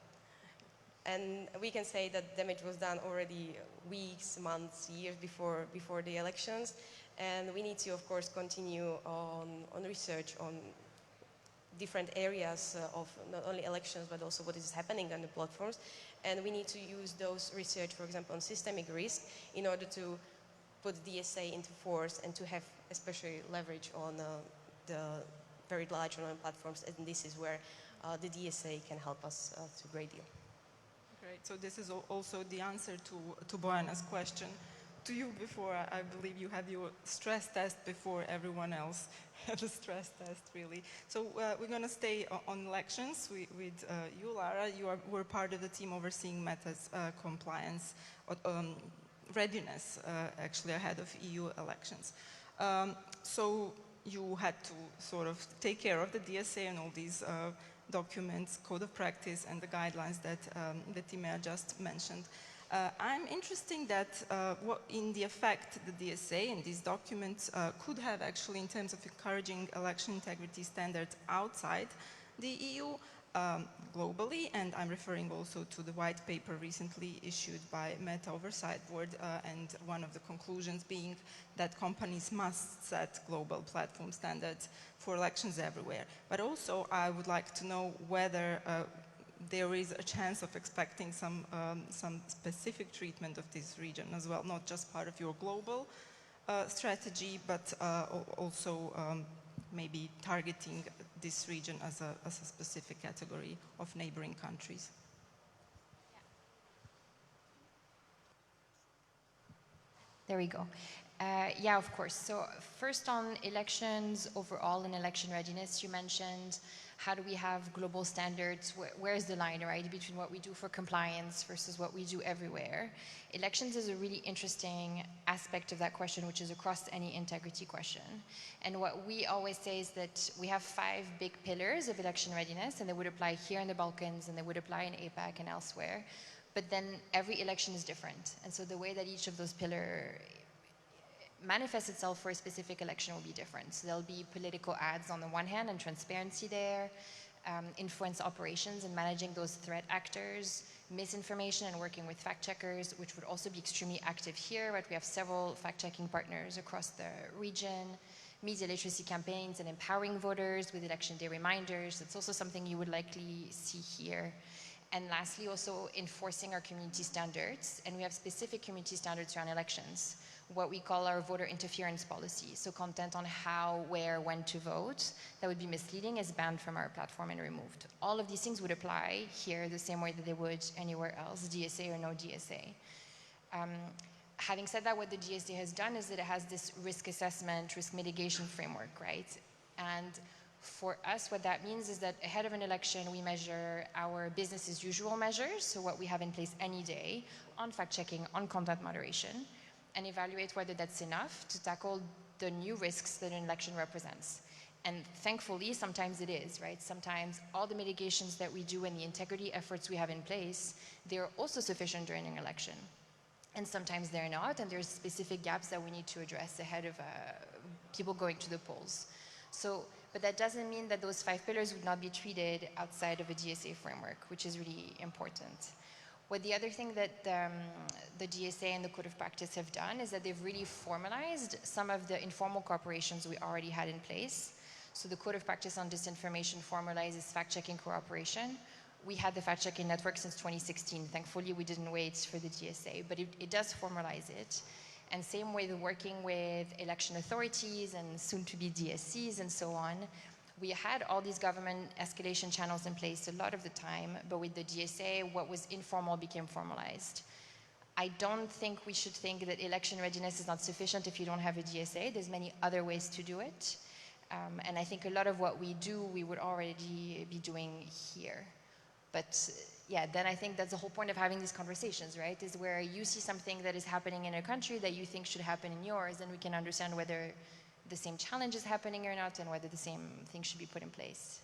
And we can say that damage was done already weeks, months, years before the elections. And we need to, of course, continue on research on different areas of not only elections, but also what is happening on the platforms. And we need to use those research, for example, on systemic risk, in order to put DSA into force and to have especially leverage on the very large online platforms. And this is where the DSA can help us to a great deal. Great. So this is also the answer to Bojana's question to you before. I believe you had your stress test before everyone else had a stress test, really. So we're going to stay on elections with you, Lara. You were part of the team overseeing Meta's compliance readiness, actually, ahead of EU elections. So you had to sort of take care of the DSA and all these documents, code of practice, and the guidelines that Timea just mentioned. I'm interested that what in the effect the DSA and these documents could have actually in terms of encouraging election integrity standards outside the EU, globally, and I'm referring also to the white paper recently issued by Meta Oversight Board, and one of the conclusions being that companies must set global platform standards for elections everywhere. But also I would like to know whether there is a chance of expecting some specific treatment of this region as well, not just part of your global strategy, but also maybe targeting this region as a specific category of neighboring countries. There we go. Yeah, of course. So first on elections overall and election readiness, you mentioned how do we have global standards? Where's the line, right, between what we do for compliance versus what we do everywhere? Elections is a really interesting aspect of that question, which is across any integrity question. And what we always say is that we have 5 big pillars of election readiness, and they would apply here in the Balkans, and they would apply in APAC and elsewhere. But then every election is different. And so the way that each of those pillars manifests itself for a specific election will be different. So there'll be political ads on the one hand and transparency there, influence operations and managing those threat actors, misinformation and working with fact checkers, which would also be extremely active here, but we have several fact-checking partners across the region, media literacy campaigns and empowering voters with election day reminders. It's also something you would likely see here. And lastly, also enforcing our community standards. And we have specific community standards around elections, what we call our voter interference policy. So content on how, where, when to vote that would be misleading is banned from our platform and removed. All of these things would apply here the same way that they would anywhere else, DSA or no DSA. Having said that, what the DSA has done is that it has this risk assessment, risk mitigation framework, right? And for us, what that means is that ahead of an election, we measure our business as usual measures, so what we have in place any day on fact-checking, on content moderation, and evaluate whether that's enough to tackle the new risks that an election represents. And thankfully, sometimes it is, right? Sometimes all the mitigations that we do and the integrity efforts we have in place, they're also sufficient during an election. And sometimes they're not, and there's specific gaps that we need to address ahead of people going to the polls. So, but that doesn't mean that those 5 pillars would not be treated outside of a DSA framework, which is really important. What the other thing that the DSA and the Code of Practice have done is that they've really formalized some of the informal cooperations we already had in place. So the Code of Practice on Disinformation formalizes fact-checking cooperation. We had the fact-checking network since 2016. Thankfully, we didn't wait for the DSA, but it does formalize it. And same way, the working with election authorities and soon-to-be DSCs and so on. We had all these government escalation channels in place a lot of the time, but with the DSA, what was informal became formalized. I don't think we should think that election readiness is not sufficient if you don't have a DSA. There's many other ways to do it. And I think a lot of what we do, we would already be doing here. But yeah, then I think that's the whole point of having these conversations, right? Is where you see something that is happening in a country that you think should happen in yours, and we can understand whether the same challenge is happening or not, and whether the same thing should be put in place.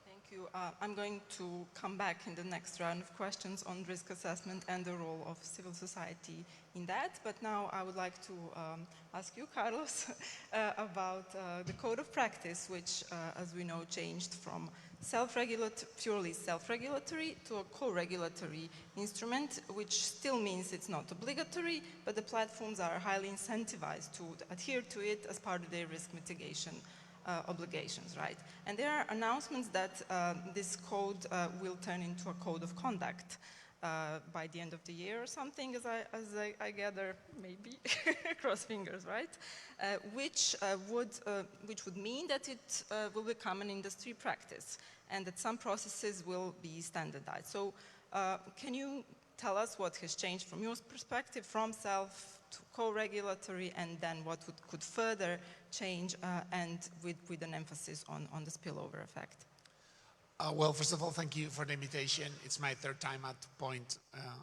Thank you. I'm going to come back in the next round of questions on risk assessment and the role of civil society in that. But now I would like to ask you, Carlos, about the Code of Practice, which, as we know, changed from purely self-regulatory to a co-regulatory instrument, which still means it's not obligatory, but the platforms are highly incentivized to adhere to it as part of their risk mitigation obligations, right? And there are announcements that this code will turn into a code of conduct by the end of the year or something, as I gather, maybe, cross fingers, right? Which would mean that it will become an industry practice and that some processes will be standardized. So can you tell us what has changed from your perspective, from self to co-regulatory, and then what could further change and with an emphasis on the spillover effect? Well, first of all, thank you for the invitation. It's my 3rd time at Point.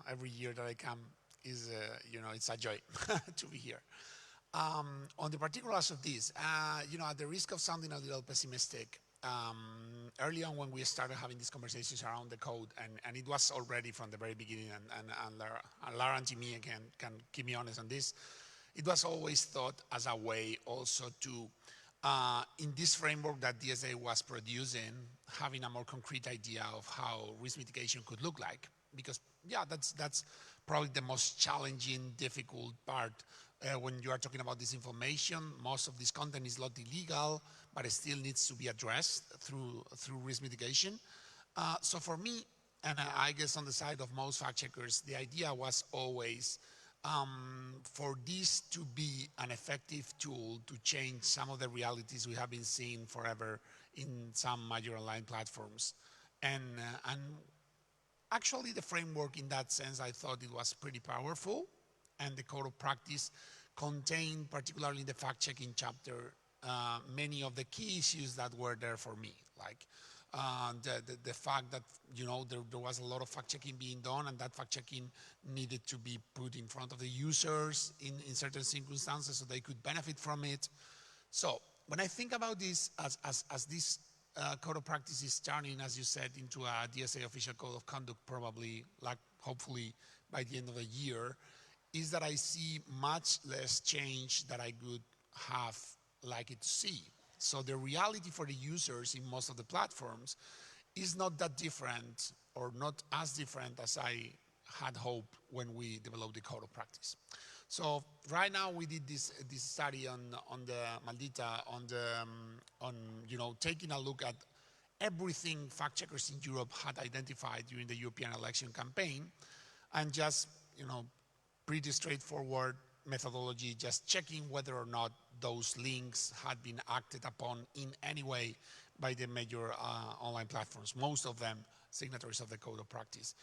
Every year that I come is, it's a joy to be here. On the particulars of this, at the risk of sounding a little pessimistic, early on when we started having these conversations around the code, and it was already from the very beginning, and Lara and Jimmy again can keep me honest on this, it was always thought as a way also to, in this framework that DSA was producing, having a more concrete idea of how risk mitigation could look like. Because, yeah, that's probably the most challenging, difficult part when you are talking about disinformation. Most of this content is not illegal, but it still needs to be addressed through risk mitigation. So for me, and I guess on the side of most fact checkers, the idea was always for this to be an effective tool to change some of the realities we have been seeing forever in some major online platforms. And actually the framework in that sense, I thought it was pretty powerful, and the Code of Practice contained, particularly in the fact-checking chapter, many of the key issues that were there for me, like the fact that there was a lot of fact-checking being done, and that fact-checking needed to be put in front of the users in certain circumstances so they could benefit from it. So when I think about this as this code of practice is turning, as you said, into a DSA official code of conduct, probably, like hopefully by the end of the year, is that I see much less change that I could have liked it to see. So the reality for the users in most of the platforms is not that different, or not as different as I had hoped when we developed the code of practice. So right now we did this study on the Maldita, on taking a look at everything fact checkers in Europe had identified during the European election campaign, and just pretty straightforward methodology, just checking whether or not those links had been acted upon in any way by the major online platforms, most of them signatories of the code of practice.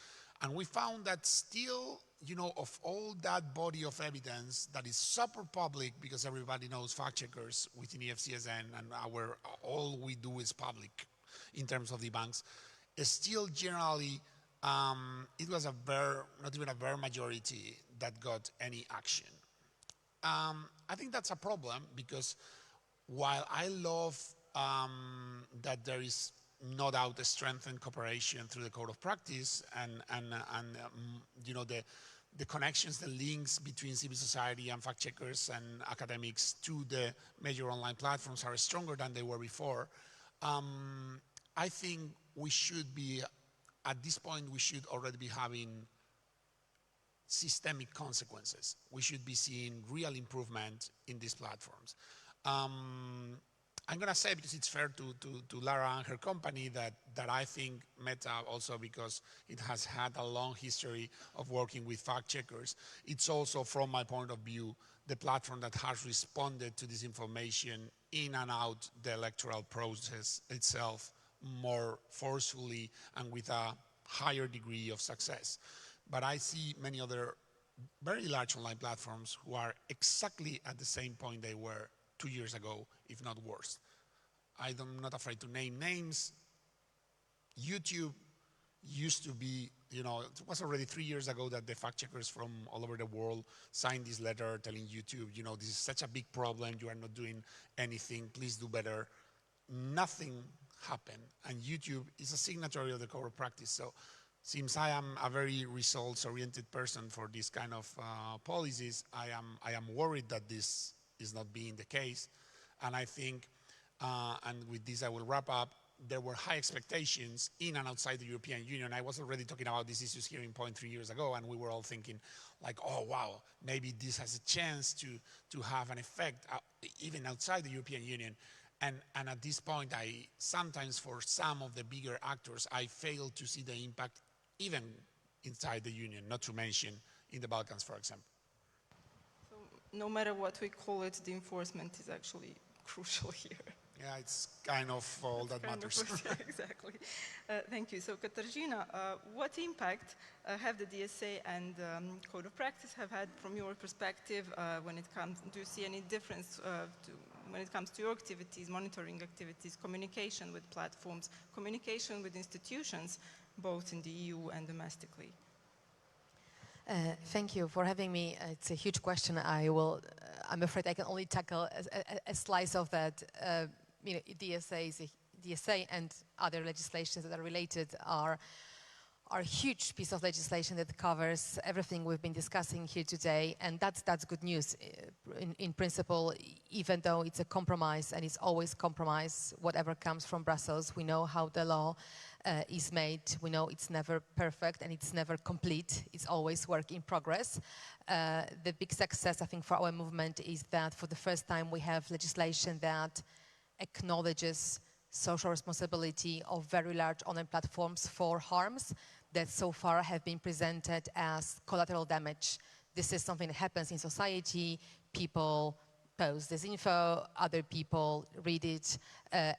And we found that still, of all that body of evidence that is super public, because everybody knows fact checkers within EFCSN, and all we do is public in terms of the banks, still generally it was not even a bare majority that got any action. I think that's a problem, because while I love that there is no doubt a strengthened cooperation through the code of practice, and the connections, the links between civil society and fact checkers and academics to the major online platforms are stronger than they were before, I think we should be, at this point, we should already be having systemic consequences. We should be seeing real improvement in these platforms. I'm going to say, because it's fair to Lara and her company, that I think Meta, also because it has had a long history of working with fact checkers, it's also, from my point of view, the platform that has responded to disinformation in and out the electoral process itself more forcefully and with a higher degree of success. But I see many other very large online platforms who are exactly at the same point they were 2 years ago, if not worse. I'm not afraid to name names. YouTube used to be, it was already 3 years ago that the fact checkers from all over the world signed this letter telling YouTube, this is such a big problem, you are not doing anything, please do better. Nothing happened, and YouTube is a signatory of the code of practice. So since I am a very results-oriented person for these kind of policies, I am worried that this is not being the case. And I think, and with this I will wrap up, there were high expectations in and outside the European Union. I was already talking about these issues here in POINT 3 years ago, and we were all thinking like, oh wow, maybe this has a chance to have an effect even outside the European Union. And at this point, sometimes for some of the bigger actors, I fail to see the impact even inside the Union, not to mention in the Balkans, for example. So no matter what we call it, the enforcement is actually crucial here. Yeah, it's kind of all that matters. Yeah, exactly. Thank you. So Katarzyna, what impact have the DSA and Code of Practice have had from your perspective when it comes, do you see any difference when it comes to your activities, monitoring activities, communication with platforms, communication with institutions, both in the EU and domestically? Thank you for having me. It's a huge question. I'm afraid I can only tackle a slice of that. DSA and other legislations that are related are a huge piece of legislation that covers everything we've been discussing here today, and that's good news. In principle, even though it's a compromise, and it's always compromise, whatever comes from Brussels, we know how the law is made. We know it's never perfect and it's never complete. It's always work in progress. The big success, I think, for our movement is that for the first time we have legislation that acknowledges social responsibility of very large online platforms for harms that so far have been presented as collateral damage. This is something that happens in society. People post disinfo, other people read it,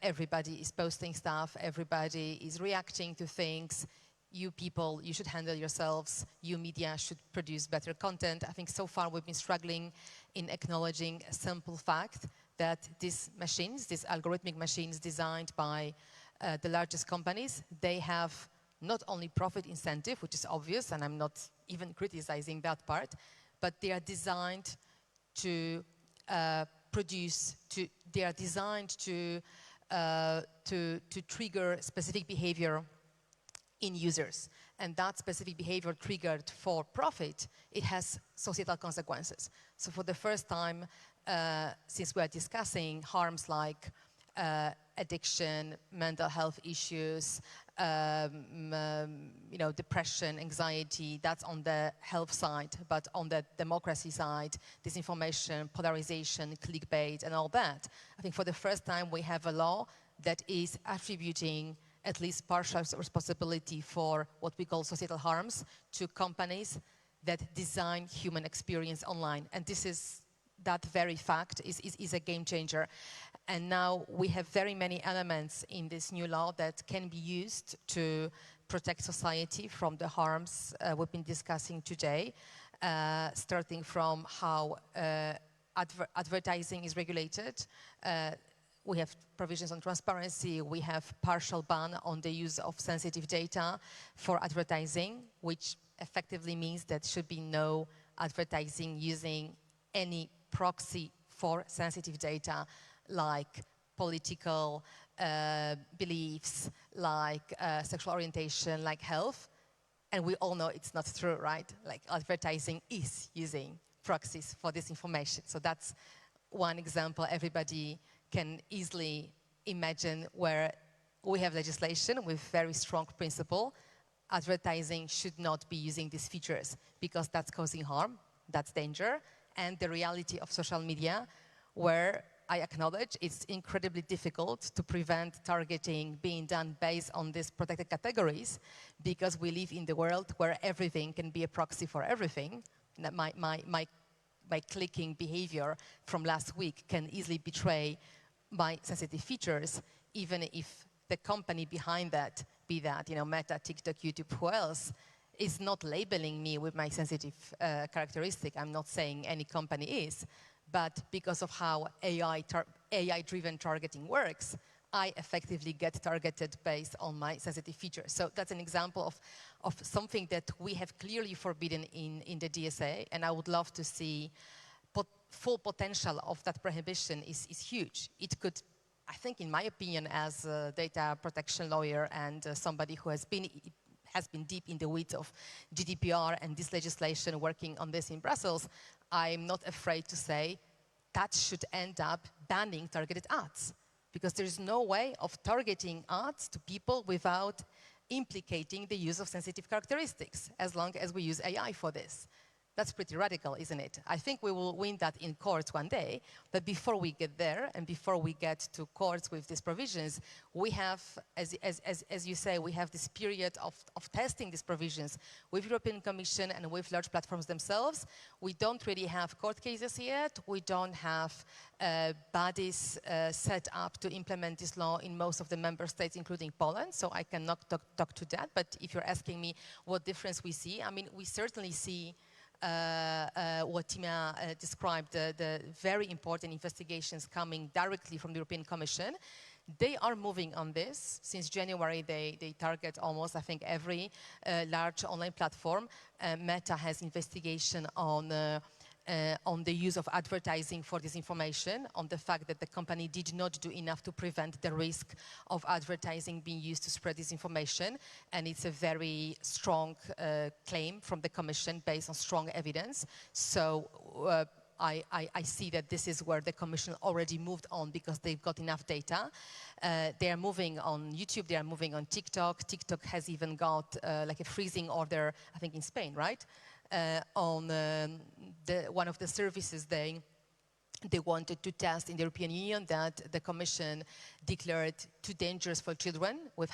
everybody is posting stuff, everybody is reacting to things. you people, you should handle yourselves, you media should produce better content. I think so far we've been struggling in acknowledging a simple fact that these machines, these algorithmic machines designed by the largest companies, they have not only profit incentive, which is obvious, and I'm not even criticizing that part, but they are designed to they are designed to trigger specific behavior in users. And that specific behavior triggered for profit, it has societal consequences. So for the first time, since we are discussing harms like addiction, mental health issues, depression, anxiety, that's on the health side, but on the democracy side, disinformation, polarization, clickbait, and all that. I think for the first time we have a law that is attributing at least partial responsibility for what we call societal harms to companies that design human experience online. And that very fact is a game changer. And now we have very many elements in this new law that can be used to protect society from the harms we've been discussing today, starting from how advertising is regulated. We have provisions on transparency. We have partial ban on the use of sensitive data for advertising, which effectively means that there should be no advertising using any proxy for sensitive data like political beliefs, like sexual orientation, like health. And we all know it's not true, right? Like advertising is using proxies for this information. So that's one example everybody can easily imagine where we have legislation with very strong principle. Advertising should not be using these features because that's causing harm, that's danger. And the reality of social media, where I acknowledge it's incredibly difficult to prevent targeting being done based on these protected categories because we live in the world where everything can be a proxy for everything. My clicking behavior from last week can easily betray my sensitive features, even if the company behind that, be that Meta, TikTok, YouTube, who else, is not labeling me with my sensitive characteristic. I'm not saying any company is, but because of how AI-driven targeting works, I effectively get targeted based on my sensitive features. So that's an example of something that we have clearly forbidden in the DSA, and I would love to see full potential of that prohibition is huge. It could, I think, in my opinion, as a data protection lawyer and somebody who has been deep in the weeds of GDPR and this legislation working on this in Brussels, I'm not afraid to say that should end up banning targeted ads because there is no way of targeting ads to people without implicating the use of sensitive characteristics as long as we use AI for this. That's pretty radical, isn't it? I think we will win that in courts one day, but before we get there and before we get to courts with these provisions, we have, as you say, we have this period of testing these provisions with European Commission and with large platforms themselves. We don't really have court cases yet. We don't have bodies set up to implement this law in most of the member states, including Poland, so I cannot talk to that. But if you're asking me what difference we see, I mean, we certainly see what Timea described, the very important investigations coming directly from the European Commission. They are moving on this. Since January, they target almost, I think, every large online platform. Meta has investigation on the use of advertising for disinformation, on the fact that the company did not do enough to prevent the risk of advertising being used to spread disinformation. And it's a very strong claim from the Commission based on strong evidence. So I see that this is where the Commission already moved on because they've got enough data. They are moving on YouTube, they are moving on TikTok. TikTok has even got like a freezing order, I think in Spain, right? On one of the services they wanted to test in the European Union that the Commission declared too dangerous for children, which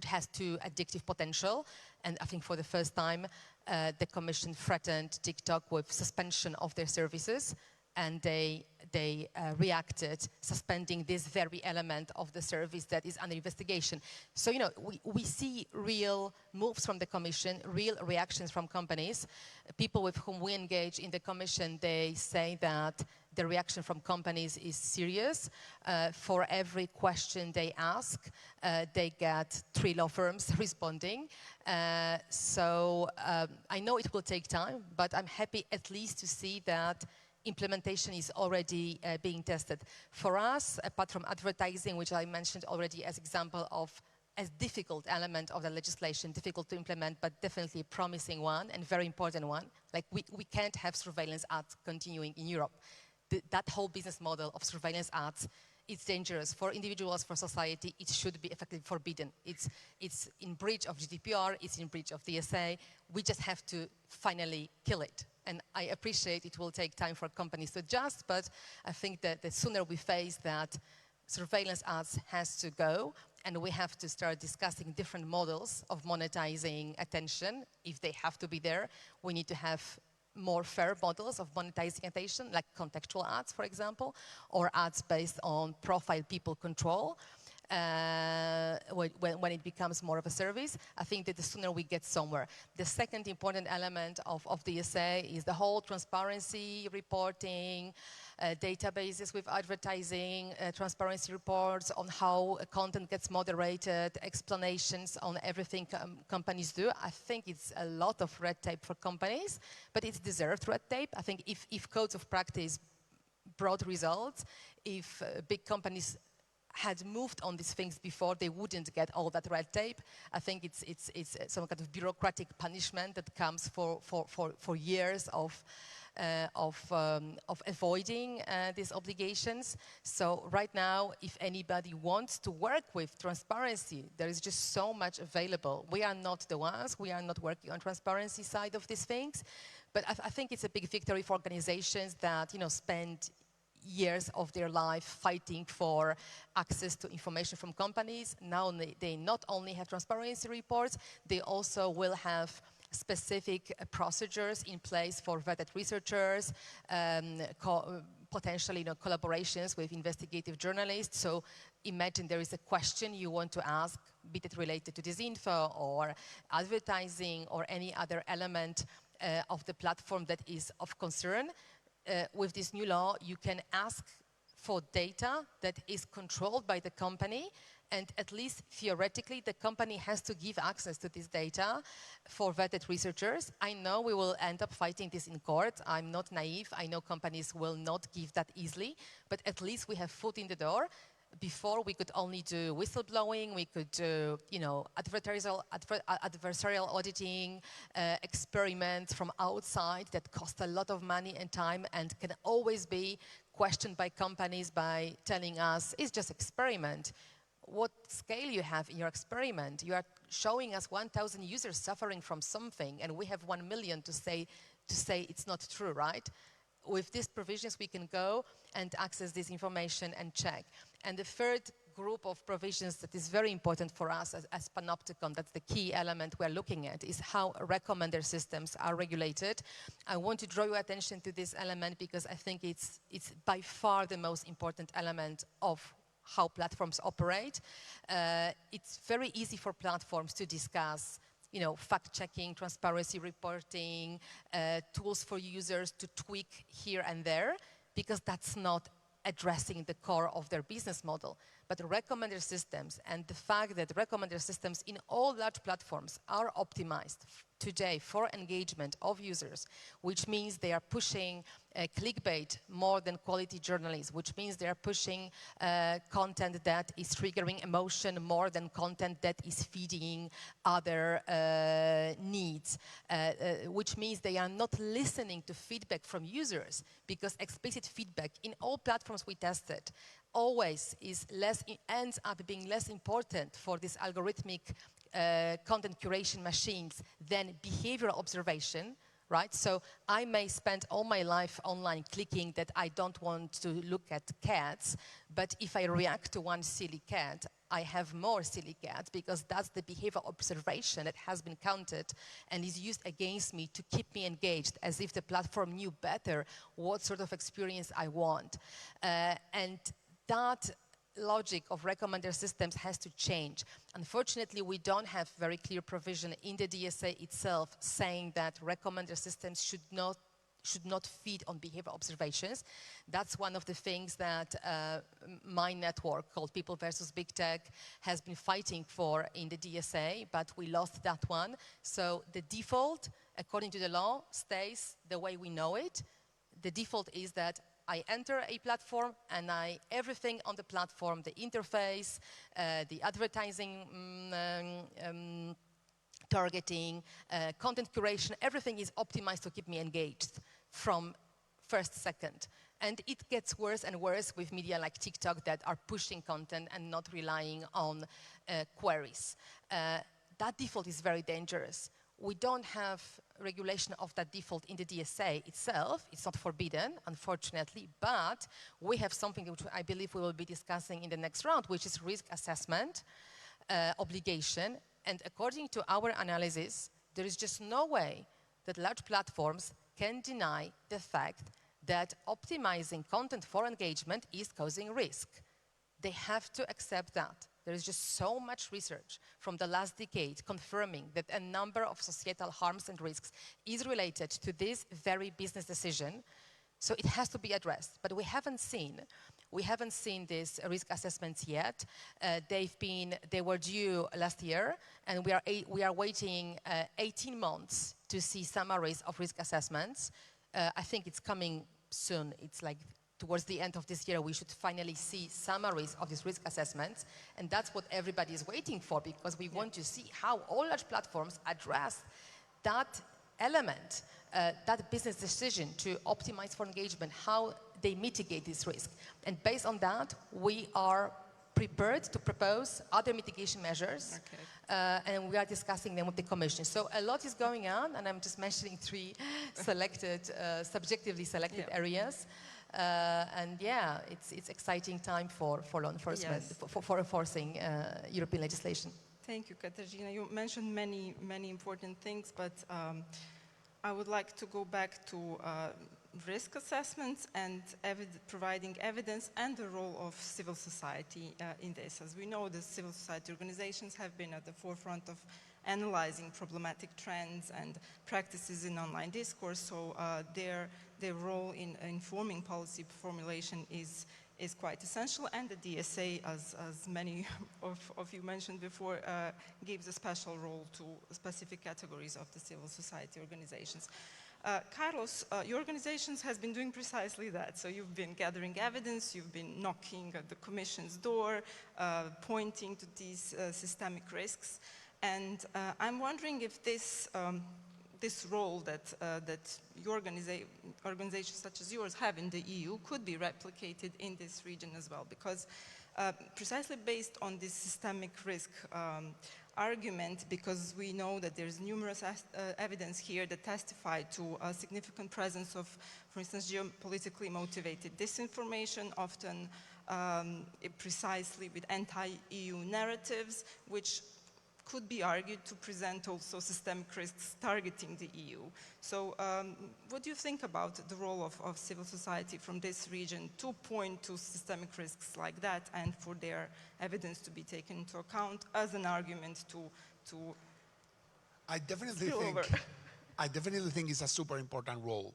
has too addictive potential. And I think for the first time, the Commission threatened TikTok with suspension of their services, and they they reacted, suspending this very element of the service that is under investigation. So, you know, we see real moves from the Commission, real reactions from companies. People with whom we engage in the Commission, they say that the reaction from companies is serious. For every question they ask, they get 3 law firms responding. So I know it will take time, but I'm happy at least to see that implementation is already being tested. For us, apart from advertising, which I mentioned already as example of a difficult element of the legislation, difficult to implement, but definitely a promising one and very important one. Like we can't have surveillance ads continuing in Europe. That whole business model of surveillance ads, it's dangerous for individuals, for society. It should be effectively forbidden. It's in breach of GDPR, it's in breach of DSA. We just have to finally kill it. And I appreciate it will take time for companies to adjust, but I think that the sooner we face that surveillance ads has to go, and we have to start discussing different models of monetizing attention. If they have to be there, we need to have more fair models of monetizing attention, like contextual ads, for example, or ads based on profile people control. When it becomes more of a service, I think that the sooner we get somewhere. The second important element of DSA is the whole transparency reporting, databases with advertising, transparency reports on how content gets moderated, explanations on everything companies do. I think it's a lot of red tape for companies, but it's deserved red tape. I think if codes of practice brought results, if big companies had moved on these things before, they wouldn't get all that red tape. I think it's some kind of bureaucratic punishment that comes for years of avoiding these obligations. So right now, if anybody wants to work with transparency, there is just so much available. We are not the ones, we are not working on transparency side of these things, but I think it's a big victory for organizations that, you know, spend years of their life fighting for access to information from companies. Now they not only have transparency reports, they also will have specific procedures in place for vetted researchers, potentially, you know, collaborations with investigative journalists. So imagine there is a question you want to ask, be it related to disinfo or advertising or any other element of the platform that is of concern. With this new law, you can ask for data that is controlled by the company, and at least theoretically, the company has to give access to this data for vetted researchers. I know we will end up fighting this in court. I'm not naive. I know companies will not give that easily, but at least we have foot in the door. Before, we could only do whistleblowing, we could do, you know, adversarial auditing, experiments from outside that cost a lot of money and time and can always be questioned by companies by telling us, it's just experiment. What scale you have in your experiment? You are showing us 1,000 users suffering from something, and we have 1 million to say it's not true, right? With these provisions, we can go and access this information and check. And the third group of provisions that is very important for us as Panopticon, that's the key element we're looking at, is how recommender systems are regulated. I want to draw your attention to this element because I think it's by far the most important element of how platforms operate. It's very easy for platforms to discuss, you know, fact-checking, transparency reporting, tools for users to tweak here and there, because that's not addressing the core of their business model. But recommender systems and the fact that recommender systems in all large platforms are optimized today for engagement of users, which means they are pushing clickbait more than quality journalism, which means they are pushing content that is triggering emotion more than content that is feeding other needs, which means they are not listening to feedback from users, because explicit feedback in all platforms we tested always ends up being less important for these algorithmic content curation machines than behavioral observation, right? So I may spend all my life online clicking that I don't want to look at cats, but if I react to one silly cat, I have more silly cats because that's the behavioral observation that has been counted and is used against me to keep me engaged, as if the platform knew better what sort of experience I want. And that logic of recommender systems has to change. Unfortunately, we don't have very clear provision in the DSA itself saying that recommender systems should not feed on behavior observations. That's one of the things that my network called People versus Big Tech has been fighting for in the DSA, but we lost that one. So the default, according to the law, stays the way we know it. The default is that I enter a platform and everything on the platform, the interface, the advertising, targeting, content curation, everything is optimized to keep me engaged from first second. And it gets worse and worse with media like TikTok that are pushing content and not relying on queries. That default is very dangerous. We don't have regulation of that default in the DSA itself. It's not forbidden, unfortunately, but we have something which I believe we will be discussing in the next round, which is risk assessment obligation. And according to our analysis, there is just no way that large platforms can deny the fact that optimizing content for engagement is causing risk. They have to accept that. There is just so much research from the last decade confirming that a number of societal harms and risks is related to this very business decision. So it has to be addressed. But we haven't seen these risk assessments yet. They were due last year, and we are waiting 18 months to see summaries of risk assessments. I think it's coming soon. It's like towards the end of this year, we should finally see summaries of these risk assessments. And that's what everybody is waiting for, because we want to see how all large platforms address that element, that business decision to optimize for engagement, how they mitigate this risk. And based on that, we are prepared to propose other mitigation measures, and we are discussing them with the Commission. So a lot is going on, and I'm just mentioning 3 selected, subjectively selected areas. And yeah, it's exciting time for law enforcement, for enforcing European legislation. Thank you, Katarzyna. You mentioned many important things, but I would like to go back to risk assessments and providing evidence and the role of civil society in this. As we know, the civil society organizations have been at the forefront of analyzing problematic trends and practices in online discourse, so their role in informing policy formulation is quite essential, and the DSA, as many of you mentioned before, gives a special role to specific categories of the civil society organizations. Carlos, your organizations has been doing precisely that. So you've been gathering evidence, you've been knocking at the Commission's door, pointing to these systemic risks. And I'm wondering if this role that your organizations such as yours have in the EU could be replicated in this region as well, because precisely based on this systemic risk argument, because we know that there's numerous evidence here that testify to a significant presence of, for instance, geopolitically motivated disinformation, often precisely with anti-EU narratives, which could be argued to present also systemic risks targeting the EU. So what do you think about the role of civil society from this region to point to systemic risks like that and for their evidence to be taken into account as an argument to I definitely think it's a super important role.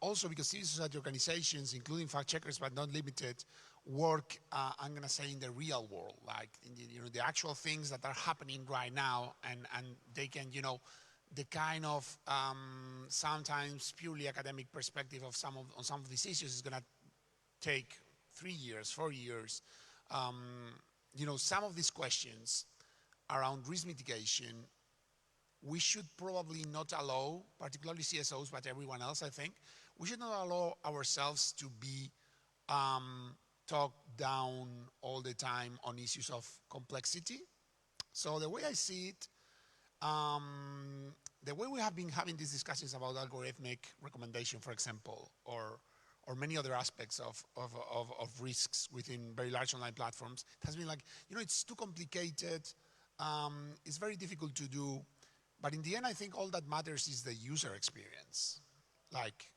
Also because civil society organizations, including fact-checkers but not limited, work, I'm going to say, in the real world, like in the actual things that are happening right now, and they can, the kind of sometimes purely academic perspective of on some of these issues is going to take 3 years, 4 years. Some of these questions around risk mitigation, we should probably not allow, particularly CSOs, but everyone else, I think, we should not allow ourselves to be talked down all the time on issues of complexity. So the way I see it, the way we have been having these discussions about algorithmic recommendation, for example, or or many other aspects of risks within very large online platforms. It has been like, it's too complicated, it's very difficult to do, but in the end I think all that matters is the user experience, like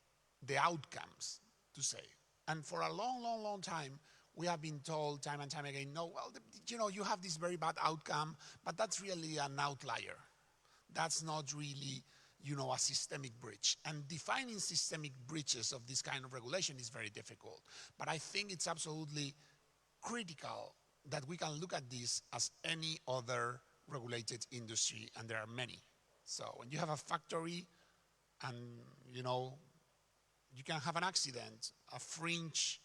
the outcomes, to say. And for a long, long, long time, we have been told time and time again, no, well, you have this very bad outcome, but that's really an outlier. That's not really, a systemic breach. And defining systemic breaches of this kind of regulation is very difficult. But I think it's absolutely critical that we can look at this as any other regulated industry, and there are many. So when you have a factory and, you can have an accident, a fringe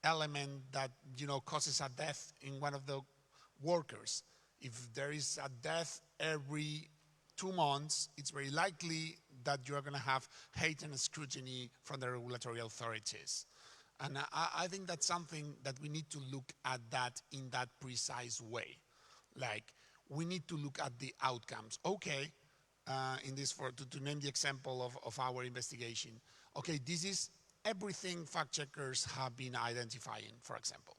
element that, causes a death in one of the workers. If there is a death every 2 months, it's very likely that you're going to have heightened scrutiny from the regulatory authorities. And I think that's something that we need to look at that in that precise way. Like, we need to look at the outcomes. Okay, in this, to name the example of our investigation. Okay, this is everything fact checkers have been identifying, for example.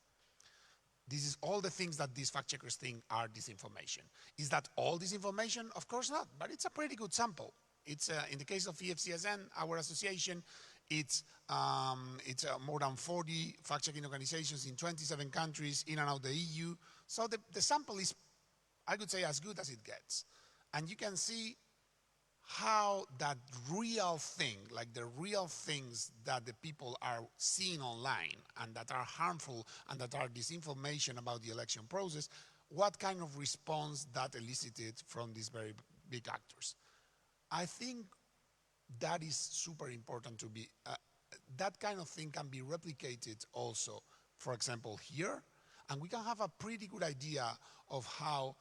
This is all the things that these fact checkers think are disinformation. Is that all disinformation? Of course not, but it's a pretty good sample. It's in the case of EFCSN, our association, it's more than 40 fact-checking organizations in 27 countries in and out the EU. So the sample is, I could say, as good as it gets. And you can see how that real thing, like the real things that the people are seeing online and that are harmful and that are disinformation about the election process, what kind of response that elicited from these very big actors. I think that is super important to be, that kind of thing can be replicated also, for example, here, and we can have a pretty good idea of how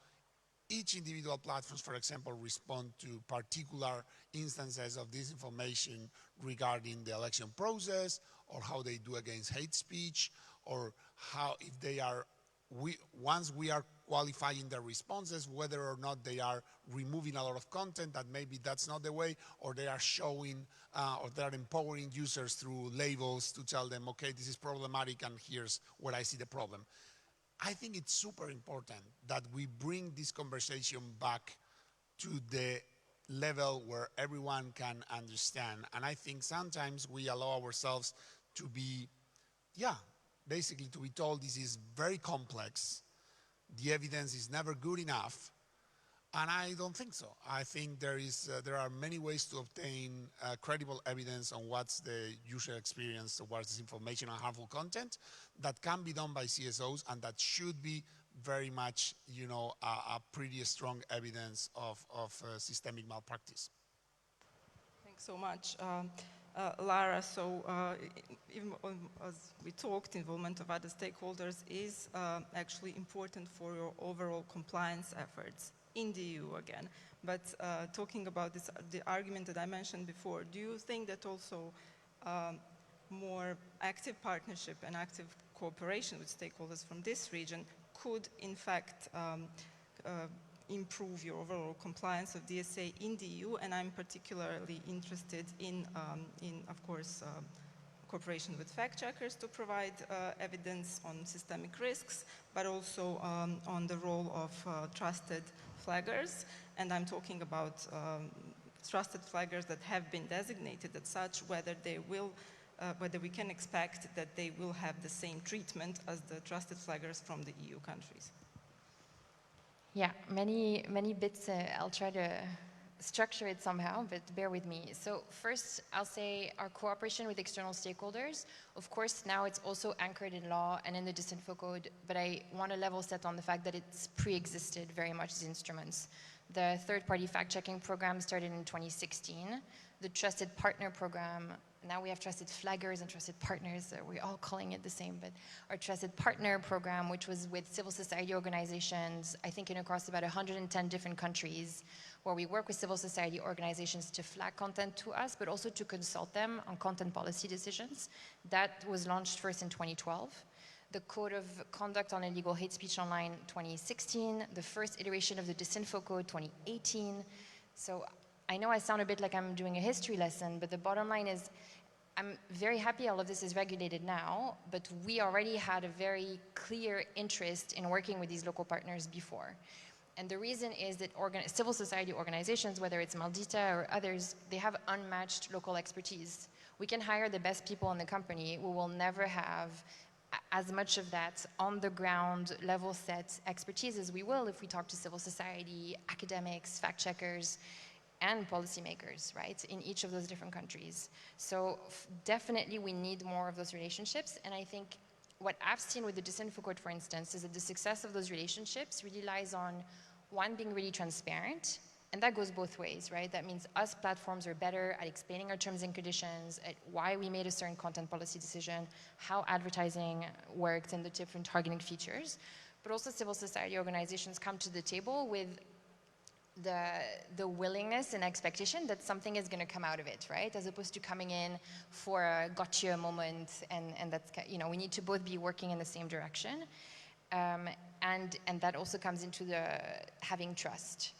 each individual platforms, for example, respond to particular instances of disinformation regarding the election process, or how they do against hate speech, or how, if they are, once we are qualifying their responses, whether or not they are removing a lot of content that maybe that's not the way, or they are showing, or they are empowering users through labels to tell them, okay, this is problematic and here's where I see the problem. I think it's super important that we bring this conversation back to the level where everyone can understand. And I think sometimes we allow ourselves to be, basically to be told this is very complex, the evidence is never good enough, and I don't think so. I think there are many ways to obtain credible evidence on what's the user experience towards disinformation and harmful content that can be done by CSOs, and that should be very much, a pretty strong evidence of systemic malpractice. Thanks so much. Lara, so even as we talked, involvement of other stakeholders is actually important for your overall compliance efforts in the EU again. But talking about this, the argument that I mentioned before, do you think that also more active partnership and active cooperation with stakeholders from this region could in fact improve your overall compliance of DSA in the EU? And I'm particularly interested in of course, cooperation with fact checkers to provide evidence on systemic risks, but also on the role of trusted flaggers. And I'm talking about trusted flaggers that have been designated as such, whether they will, whether we can expect that they will have the same treatment as the trusted flaggers from the EU countries. Yeah, many bits. I'll try to structure it somehow, but bear with me. So first, I'll say our cooperation with external stakeholders. Of course, now it's also anchored in law and in the Disinfo Code, but I want to level set on the fact that it's pre-existed very much as instruments. The third-party fact-checking program started in 2016. The Trusted Partner Program, now we have Trusted Flaggers and Trusted Partners, we're all calling it the same, but our Trusted Partner Program, which was with civil society organizations, I think in across about 110 different countries, where we work with civil society organizations to flag content to us, but also to consult them on content policy decisions. That was launched first in 2012. The Code of Conduct on Illegal Hate Speech Online 2016, the first iteration of the Disinfo Code 2018. So I know I sound a bit like I'm doing a history lesson, but the bottom line is I'm very happy all of this is regulated now, but we already had a very clear interest in working with these local partners before. And the reason is that civil society organizations, whether it's Maldita or others, they have unmatched local expertise. We can hire the best people in the company. We will never have as much of that on-the-ground level set expertise as we will if we talk to civil society, academics, fact-checkers, and policymakers, right, in each of those different countries. So definitely we need more of those relationships, and I think what I've seen with the Disinfo Code, for instance, is that the success of those relationships really lies on, one, being really transparent, and that goes both ways, right? That means us platforms are better at explaining our terms and conditions, at why we made a certain content policy decision, how advertising worked and the different targeting features, but also civil society organizations come to the table with the willingness and expectation that something is going to come out of it, right? As opposed to coming in for a gotcha moment, and that's, you know, we need to both be working in the same direction. And that also comes into the having trust.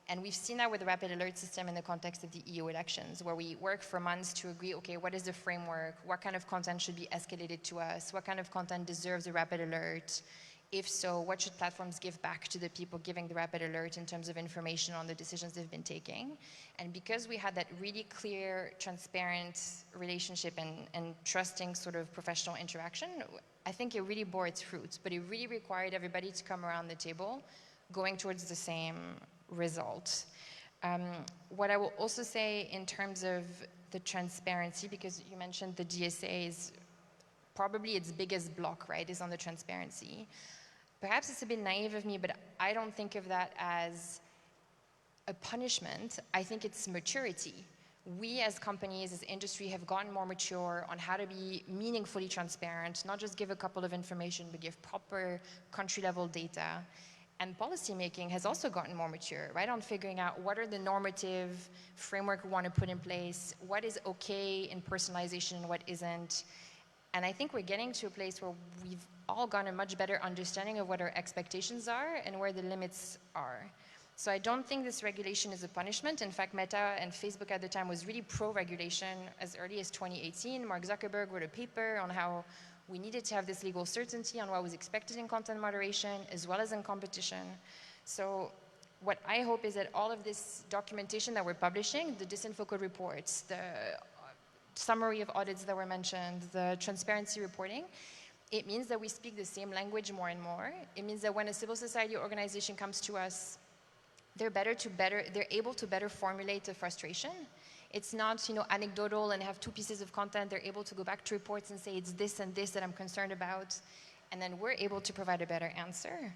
And we've seen that with the rapid alert system in the context of the EU elections, where we work for months to agree, okay, what is the framework? What kind of content should be escalated to us? What kind of content deserves a rapid alert? If so, what should platforms give back to the people giving the rapid alert in terms of information on the decisions they've been taking? And because we had that really clear, transparent relationship and trusting sort of professional interaction, I think it really bore its fruits, but it really required everybody to come around the table going towards the same result. What I will also say in terms of the transparency, because you mentioned the DSA is probably its biggest block, right, is on the transparency. Perhaps it's a bit naive of me, but I don't think of that as a punishment. I think it's maturity. We as companies, as industry, have gotten more mature on how to be meaningfully transparent, not just give a couple of information, but give proper country-level data. And policymaking has also gotten more mature, right, on figuring out what are the normative framework we want to put in place, what is okay in personalization and what isn't. And I think we're getting to a place where we've all gotten a much better understanding of what our expectations are and where the limits are. So I don't think this regulation is a punishment. In fact, Meta and Facebook at the time was really pro-regulation as early as 2018. Mark Zuckerberg wrote a paper on how we needed to have this legal certainty on what was expected in content moderation as well as in competition. So what I hope is that all of this documentation that we're publishing, the Disinfo Code reports, the summary of audits that were mentioned, the transparency reporting, it means that we speak the same language more and more. It means that when a civil society organization comes to us, they're able to better formulate the frustration. It's not, you know, anecdotal and have two pieces of content. They're able to go back to reports and say it's this and this that I'm concerned about, and then we're able to provide a better answer.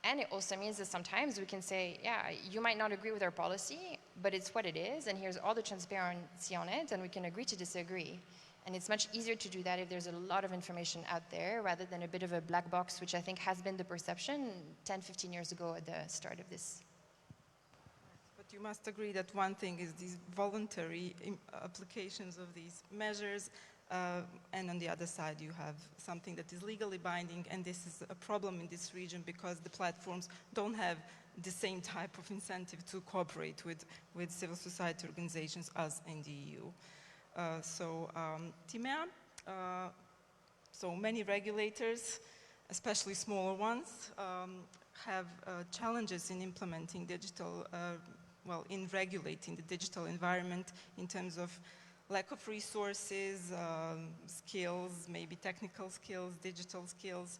And it also means that sometimes we can say, yeah, you might not agree with our policy, but it's what it is, and here's all the transparency on it, and we can agree to disagree. And it's much easier to do that if there's a lot of information out there rather than a bit of a black box, which I think has been the perception 10, 15 years ago at the start of this. But you must agree that one thing is these voluntary applications of these measures, and on the other side you have something that is legally binding, and this is a problem in this region because the platforms don't have the same type of incentive to cooperate with civil society organizations as in the EU. Timea, so many regulators, especially smaller ones, have challenges in implementing digital, in regulating the digital environment in terms of lack of resources, skills, maybe technical skills, digital skills,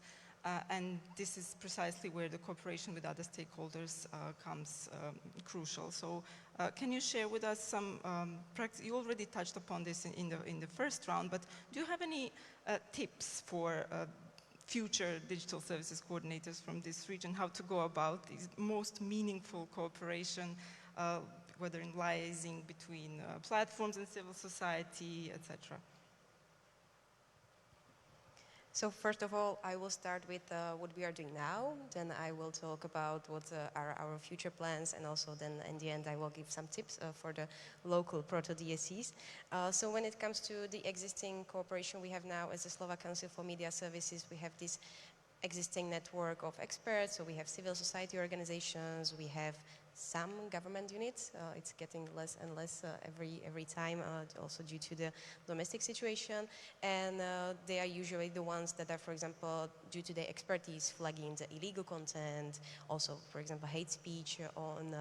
and this is precisely where the cooperation with other stakeholders comes crucial. So can you share with us some practice? You already touched upon this in the first round, but do you have any tips for future digital services coordinators from this region, how to go about this most meaningful cooperation, whether in liaising between platforms and civil society, etc.? So first of all, I will start with what we are doing now. Then I will talk about what are our future plans, and also then in the end I will give some tips for the local proto-DSCs. So when it comes to the existing cooperation we have now as the Slovak Council for Media Services, we have this existing network of experts. So we have civil society organizations, we have some government units. It's getting less and less every time, also due to the domestic situation. And they are usually the ones that are, for example, due to their expertise, flagging the illegal content, also, for example, hate speech on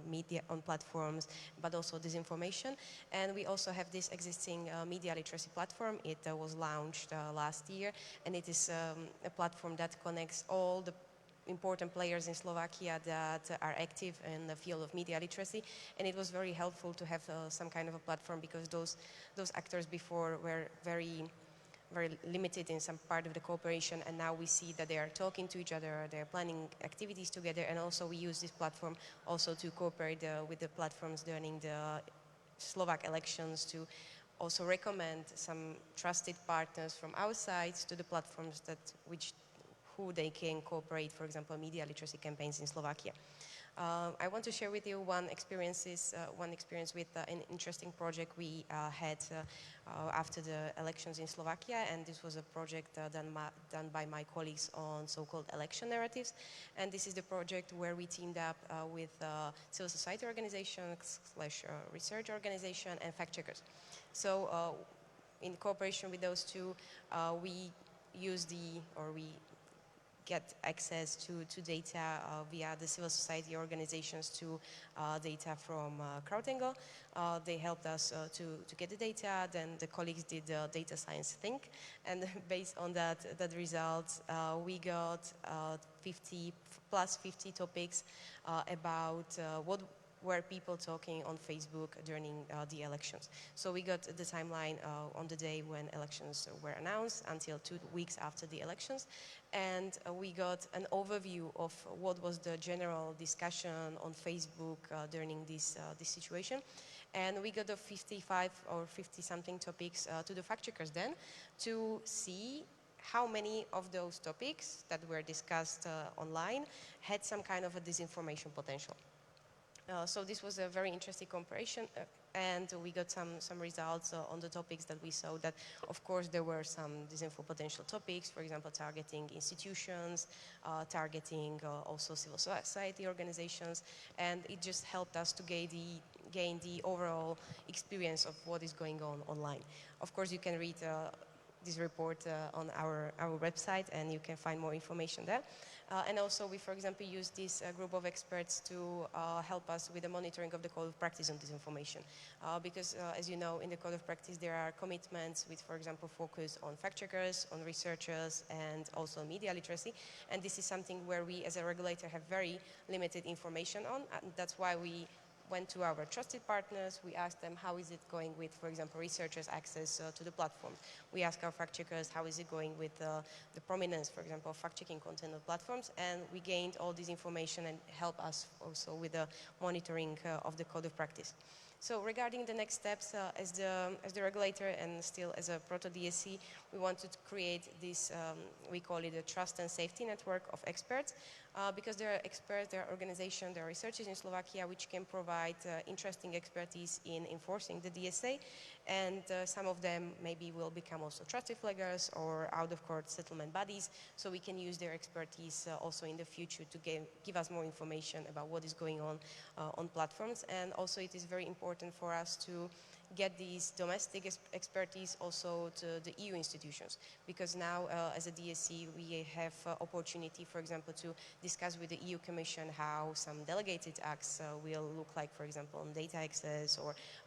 media, on platforms, but also disinformation. And we also have this existing media literacy platform. It was launched last year, and it is a platform that connects all the important players in Slovakia that are active in the field of media literacy, and it was very helpful to have some kind of a platform, because those actors before were very limited in some part of the cooperation, and now we see that they are talking to each other, they are planning activities together, and also we use this platform also to cooperate with the platforms during the Slovak elections, to also recommend some trusted partners from outside to the platforms who they can cooperate, for example, media literacy campaigns in Slovakia. I want to share with you one experience with an interesting project we had after the elections in Slovakia, and this was a project done by my colleagues on so-called election narratives. And this is the project where we teamed up with civil society organizations / research organization and fact checkers. So in cooperation with those two, we get access to data via the civil society organizations to data from CrowdAngle. They helped us to get the data, then the colleagues did the data science think, and based on that results, we got 50 topics about what were people talking on Facebook during the elections. So we got the timeline on the day when elections were announced until 2 weeks after the elections, and we got an overview of what was the general discussion on Facebook during this situation. And we got the 55 or 50 something topics to the fact checkers then to see how many of those topics that were discussed online had some kind of a disinformation potential. So this was a very interesting comparison, and we got some results on the topics that we saw that, of course, there were some disinfo potential topics, for example, targeting institutions, targeting also civil society organizations, and it just helped us to gain the overall experience of what is going on online. Of course, you can read this report on our website, and you can find more information there. And also we, for example, use this group of experts to help us with the monitoring of the code of practice on disinformation. Because as you know, in the code of practice there are commitments with, for example, focus on fact checkers, on researchers, and also media literacy. And this is something where we as a regulator have very limited information on, and that's why we went to our trusted partners. We asked them how is it going with, for example, researchers' access to the platform. We asked our fact checkers how is it going with the prominence, for example, of fact-checking content on platforms, and we gained all this information and helped us also with the monitoring of the code of practice. So regarding the next steps, as the regulator and still as a proto-DSC, we wanted to create this, we call it a trust and safety network of experts, because there are experts, there are organizations, there are researchers in Slovakia which can provide interesting expertise in enforcing the DSA, and some of them maybe will become also trusted flaggers or out-of-court settlement bodies, so we can use their expertise also in the future to give us more information about what is going on platforms. And also it is very important for us to get these domestic expertise also to the EU institutions, because now as a DSC we have opportunity, for example, to discuss with the EU Commission how some delegated acts will look like, for example, on data access,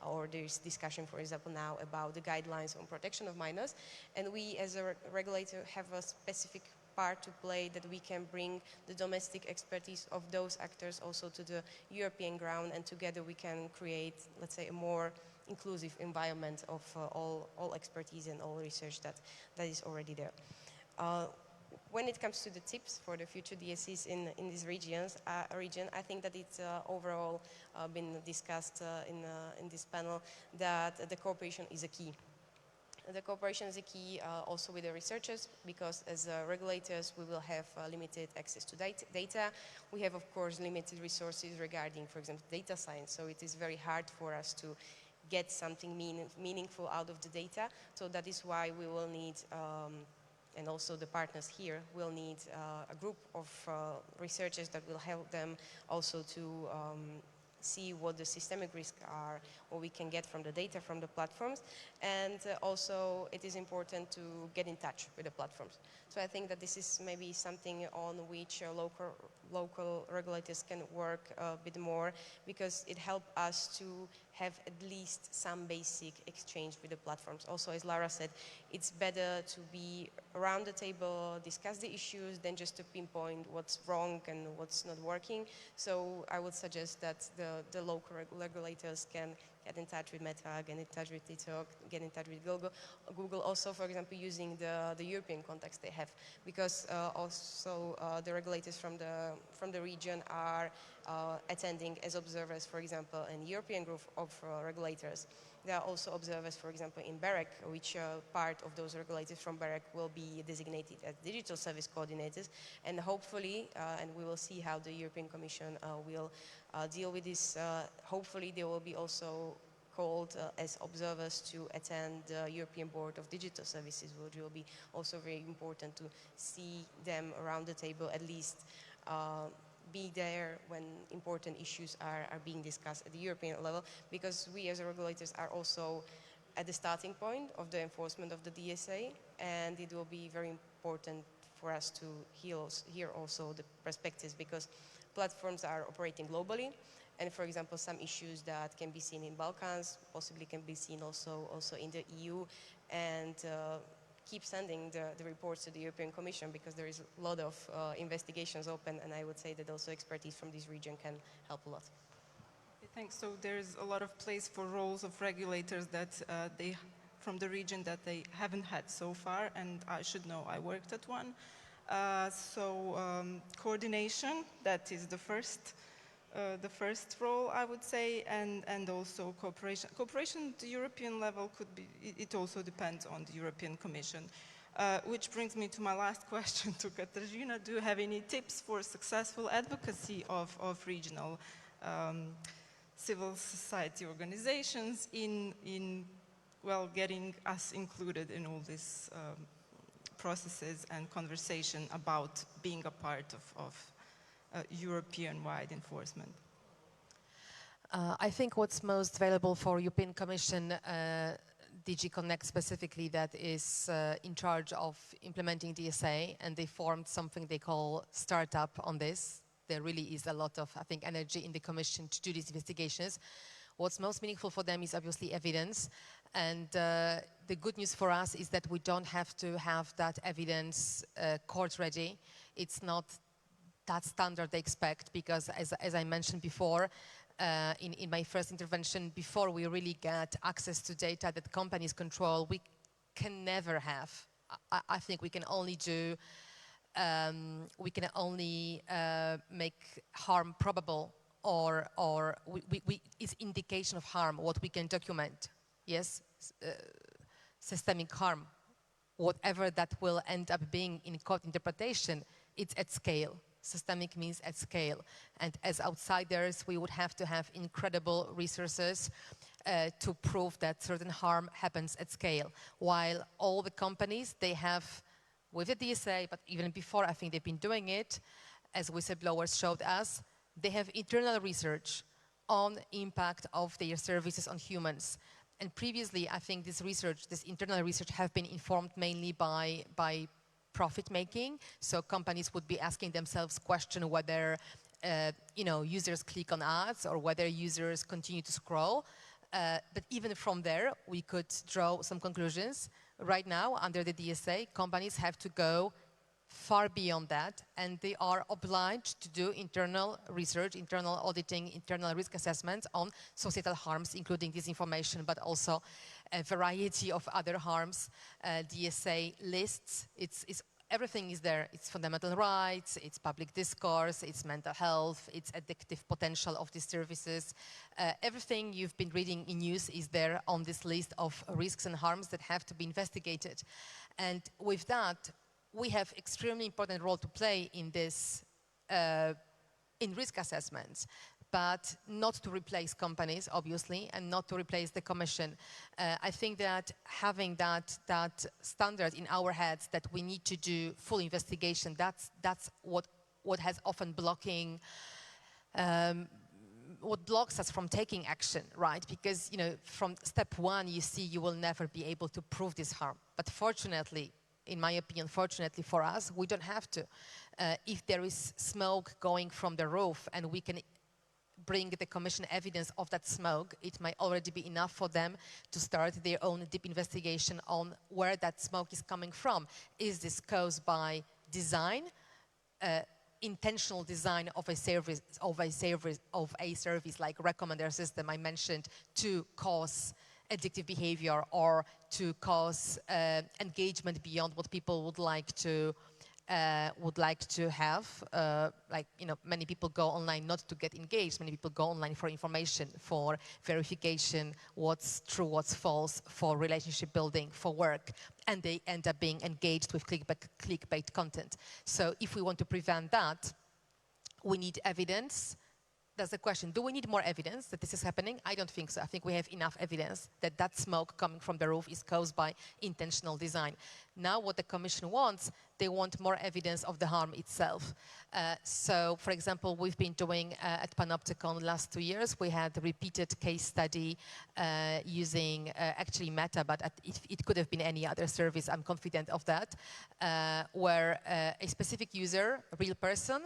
or there's discussion, for example, now about the guidelines on protection of minors, and we as a regulator have a specific part to play, that we can bring the domestic expertise of those actors also to the European ground, and together we can create, let's say, a more inclusive environment of all expertise and all research that is already there. When it comes to the tips for the future DSCs in these region, I think that it's overall been discussed in this panel that the cooperation is a key. The cooperation is a key also with the researchers, because as regulators we will have limited access to data. We have, of course, limited resources regarding, for example, data science, so it is very hard for us to get something meaningful out of the data. So that is why we will need and also the partners here will need a group of researchers that will help them also to see what the systemic risks are, what we can get from the data from the platforms, and also it is important to get in touch with the platforms. So I think that this is maybe something on which local regulators can work a bit more, because it helps us to have at least some basic exchange with the platforms. Also, as Lara said, it's better to be around the table, discuss the issues, than just to pinpoint what's wrong and what's not working. So I would suggest that the local regulators can get in touch with Meta, get in touch with TikTok, get in touch with Google also, for example, using the European context they have, because also the regulators from the region are attending as observers, for example, in European group of regulators. There are also observers, for example, in BEREC, which part of those regulators from BEREC will be designated as digital service coordinators. And hopefully, and we will see how the European Commission will deal with this, hopefully they will be also called as observers to attend the European Board of Digital Services, which will be also very important to see them around the table, at least be there when important issues are being discussed at the European level, because we as regulators are also at the starting point of the enforcement of the DSA, and it will be very important for us to hear also the perspectives, because platforms are operating globally, and for example, some issues that can be seen in Balkans possibly can be seen also in the EU, and keep sending the reports to the European Commission, because there is a lot of investigations open, and I would say that also expertise from this region can help a lot. Thanks. So there's a lot of place for roles of regulators that from the region that they haven't had so far, and I should know I worked at one. Coordination, that is the first role, I would say, and also cooperation. Cooperation at the European level could be, it also depends on the European Commission. Which brings me to my last question to Katarzyna. Do you have any tips for successful advocacy of regional civil society organizations in getting us included in all these processes and conversation about being a part of European-wide enforcement? I think what's most valuable for European Commission, DG Connect specifically, that is in charge of implementing DSA, and they formed something they call startup on this. There really is a lot of, I think, energy in the Commission to do these investigations. What's most meaningful for them is obviously evidence, and the good news for us is that we don't have to have that evidence court ready. It's not that standard they expect, because as I mentioned before, in my first intervention, before we really get access to data that companies control, we can never have. I think we can only do, make harm probable, or it's indication of harm, what we can document. Yes, systemic harm, whatever that will end up being in court interpretation, it's at scale. Systemic means at scale. And as outsiders, we would have to have incredible resources to prove that certain harm happens at scale. While all the companies, they have, with the DSA, but even before, I think they've been doing it, as whistleblowers showed us, they have internal research on impact of their services on humans. And previously, I think this research, this internal research, have been informed mainly by profit making. So companies would be asking themselves question whether users click on ads or whether users continue to scroll. But even from there, we could draw some conclusions. Right now, under the DSA, companies have to go far beyond that, and they are obliged to do internal research, internal auditing, internal risk assessments on societal harms, including disinformation, but also a variety of other harms. DSA lists, everything is there. It's fundamental rights, it's public discourse, it's mental health, it's addictive potential of these services. Everything you've been reading in news is there on this list of risks and harms that have to be investigated. And with that, we have extremely important role to play in this, in risk assessments. but not to replace companies, obviously, and not to replace the Commission. I think that having that standard in our heads that we need to do full investigation, that's what has often blocking, what blocks us from taking action, right? Because, you know, from step one, you see you will never be able to prove this harm. But fortunately, in my opinion, fortunately for us, we don't have to. If there is smoke going from the roof and we can bring the Commission evidence of that smoke, it might already be enough for them to start their own deep investigation on where that smoke is coming from. Is this caused by design, intentional design of a service, like recommender system I mentioned, to cause addictive behavior or to cause engagement beyond what people would like to have. Like, you know, many people go online not to get engaged. Many people go online for information, for verification, what's true, what's false, for relationship building, for work, and they end up being engaged with clickbait content. So if we want to prevent that, we need evidence. That's the question. Do we need more evidence that this is happening? I don't think so. I think we have enough evidence that that smoke coming from the roof is caused by intentional design. Now what the Commission wants, they want more evidence of the harm itself. So, for example, we've been doing at Panopticon the last 2 years, we had a repeated case study using actually Meta, but it could have been any other service, I'm confident of that, where a specific user, a real person,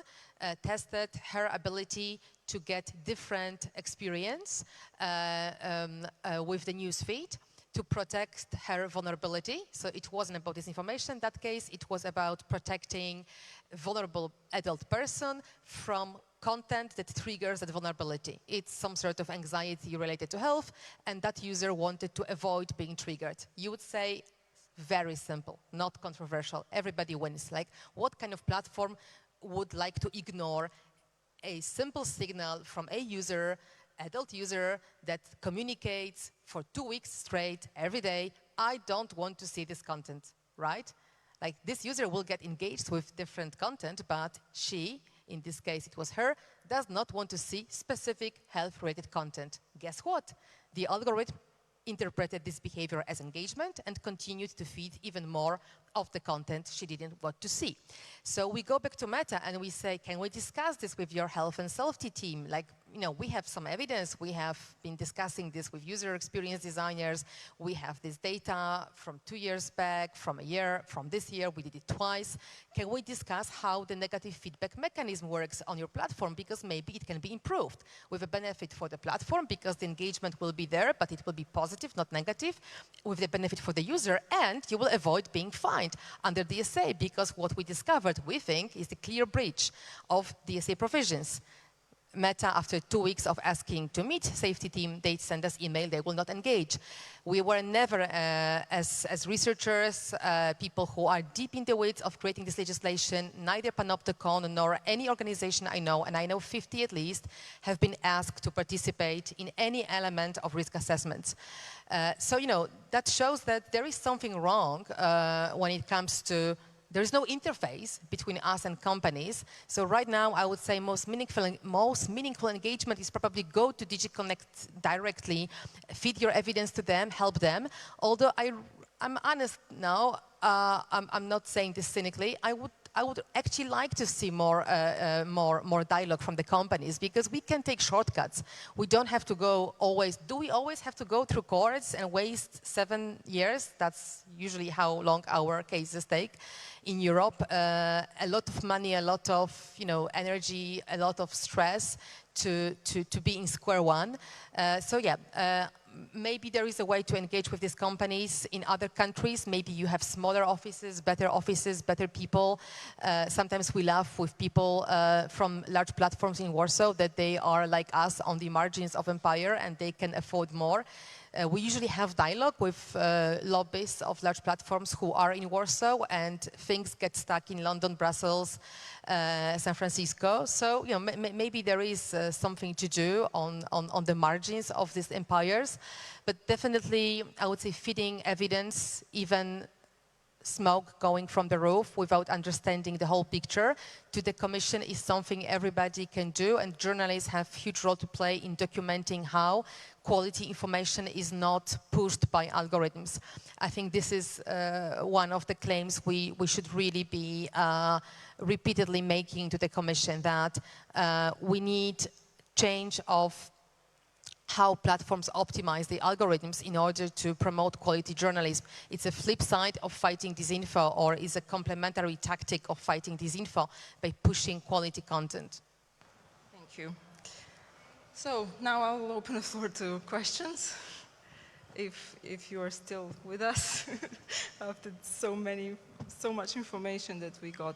tested her ability to get different experience with the news feed to protect her vulnerability. So it wasn't about disinformation in that case, it was about protecting a vulnerable adult person from content that triggers that vulnerability. It's some sort of anxiety related to health, and that user wanted to avoid being triggered. You would say, very simple, not controversial, everybody wins. Like, what kind of platform would like to ignore a simple signal from a user, adult user, that communicates for 2 weeks straight, every day, I don't want to see this content, right? Like, this user will get engaged with different content, but she, in this case it was her, does not want to see specific health-related content. Guess what? The algorithm interpreted this behavior as engagement and continued to feed even more of the content she didn't want to see. So we go back to Meta and we say, can we discuss this with your health and safety team? Like, you know, we have some evidence. We have been discussing this with user experience designers. We have this data from 2 years back, from a year, from this year. We did it twice. Can we discuss how the negative feedback mechanism works on your platform? Because maybe it can be improved with a benefit for the platform because the engagement will be there, but it will be positive, not negative, with the benefit for the user, and you will avoid being fined under DSA, because what we discovered, we think, is the clear breach of DSA provisions. Meta, after 2 weeks of asking to meet safety team, they send us email, they will not engage. We were never, as researchers, people who are deep in the weeds of creating this legislation, neither Panopticon nor any organization I know, and I know 50 at least, have been asked to participate in any element of risk assessments. So, you know, that shows that there is something wrong when it comes to there is no interface between us and companies. So right now, I would say most meaningful engagement is probably go to DigiConnect directly, feed your evidence to them, help them. Although I'm honest now, I'm not saying this cynically, I would actually like to see more dialogue from the companies, because we can take shortcuts. We don't have to go always. Do we always have to go through courts and waste 7 years? That's usually how long our cases take. In Europe, a lot of money, a lot of energy, a lot of stress to be in square one. So yeah. Maybe there is a way to engage with these companies in other countries. Maybe you have smaller offices, better people. Sometimes we laugh with people from large platforms in Warsaw that they are like us on the margins of empire and they can afford more. We usually have dialogue with lobbyists of large platforms who are in Warsaw, and things get stuck in London, Brussels, San Francisco. So, maybe there is something to do on the margins of these empires. But definitely, I would say feeding evidence, even smoke going from the roof without understanding the whole picture. To the Commission is something everybody can do, and journalists have a huge role to play in documenting how quality information is not pushed by algorithms. I think this is one of the claims we should really be repeatedly making to the Commission, that we need change of how platforms optimize the algorithms in order to promote quality journalism. It's a flip side of fighting disinfo, or is a complementary tactic of fighting disinfo by pushing quality content. Thank you. So now I'll open the floor to questions, if you are still with us after so much information that we got.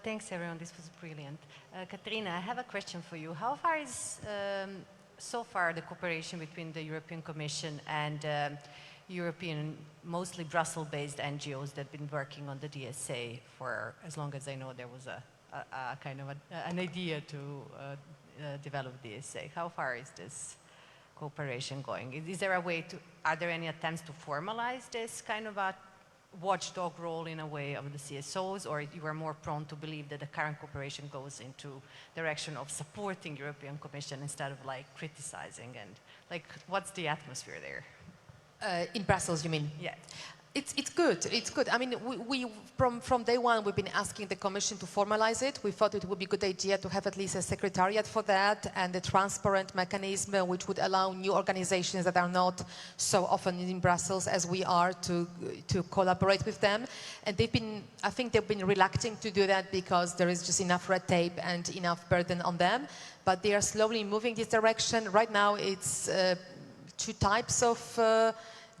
Thanks, everyone. This was brilliant. Katrina, I have a question for you. How far is, so far, the cooperation between the European Commission and European, mostly Brussels-based NGOs that have been working on the DSA for as long as I know? There was a kind of an idea to develop DSA. How far is this cooperation going? Is there a way to, are there any attempts to formalize this kind of a watchdog role in a way of the CSOs, or you are more prone to believe that the current cooperation goes into direction of supporting European Commission instead of like criticizing, and like what's the atmosphere there? In Brussels, you mean? Yeah. It's good. It's good. I mean, we from day one, we've been asking the Commission to formalize it. We thought it would be a good idea to have at least a secretariat for that, and a transparent mechanism which would allow new organizations that are not so often in Brussels as we are to collaborate with them. And they've been, I think they've been reluctant to do that because there is just enough red tape and enough burden on them. But they are slowly moving this direction. Right now, it's two types of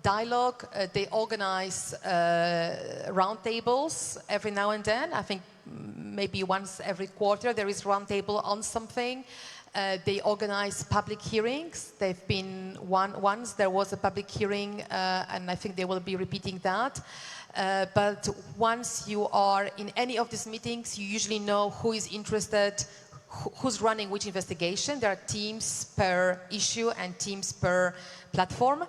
dialogue. They organize roundtables every now and then. I think maybe once every quarter there is roundtable on something. They organize public hearings. They've been once there was a public hearing, and I think they will be repeating that. But once you are in any of these meetings, you usually know who is interested, who's running which investigation. There are teams per issue and teams per platform.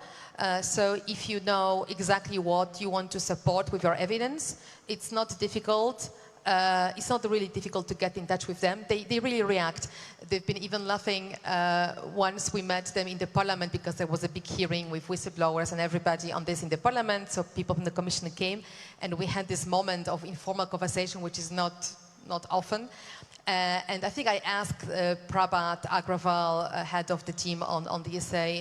So if you know exactly what you want to support with your evidence, it's not difficult. It's not really difficult to get in touch with them. They really react. They've been even laughing once we met them in the parliament, because there was a big hearing with whistleblowers and everybody on this in the parliament. So people from the Commission came, and we had this moment of informal conversation, which is not often. And I think I asked Prabhat Agrawal, head of the team on DSA,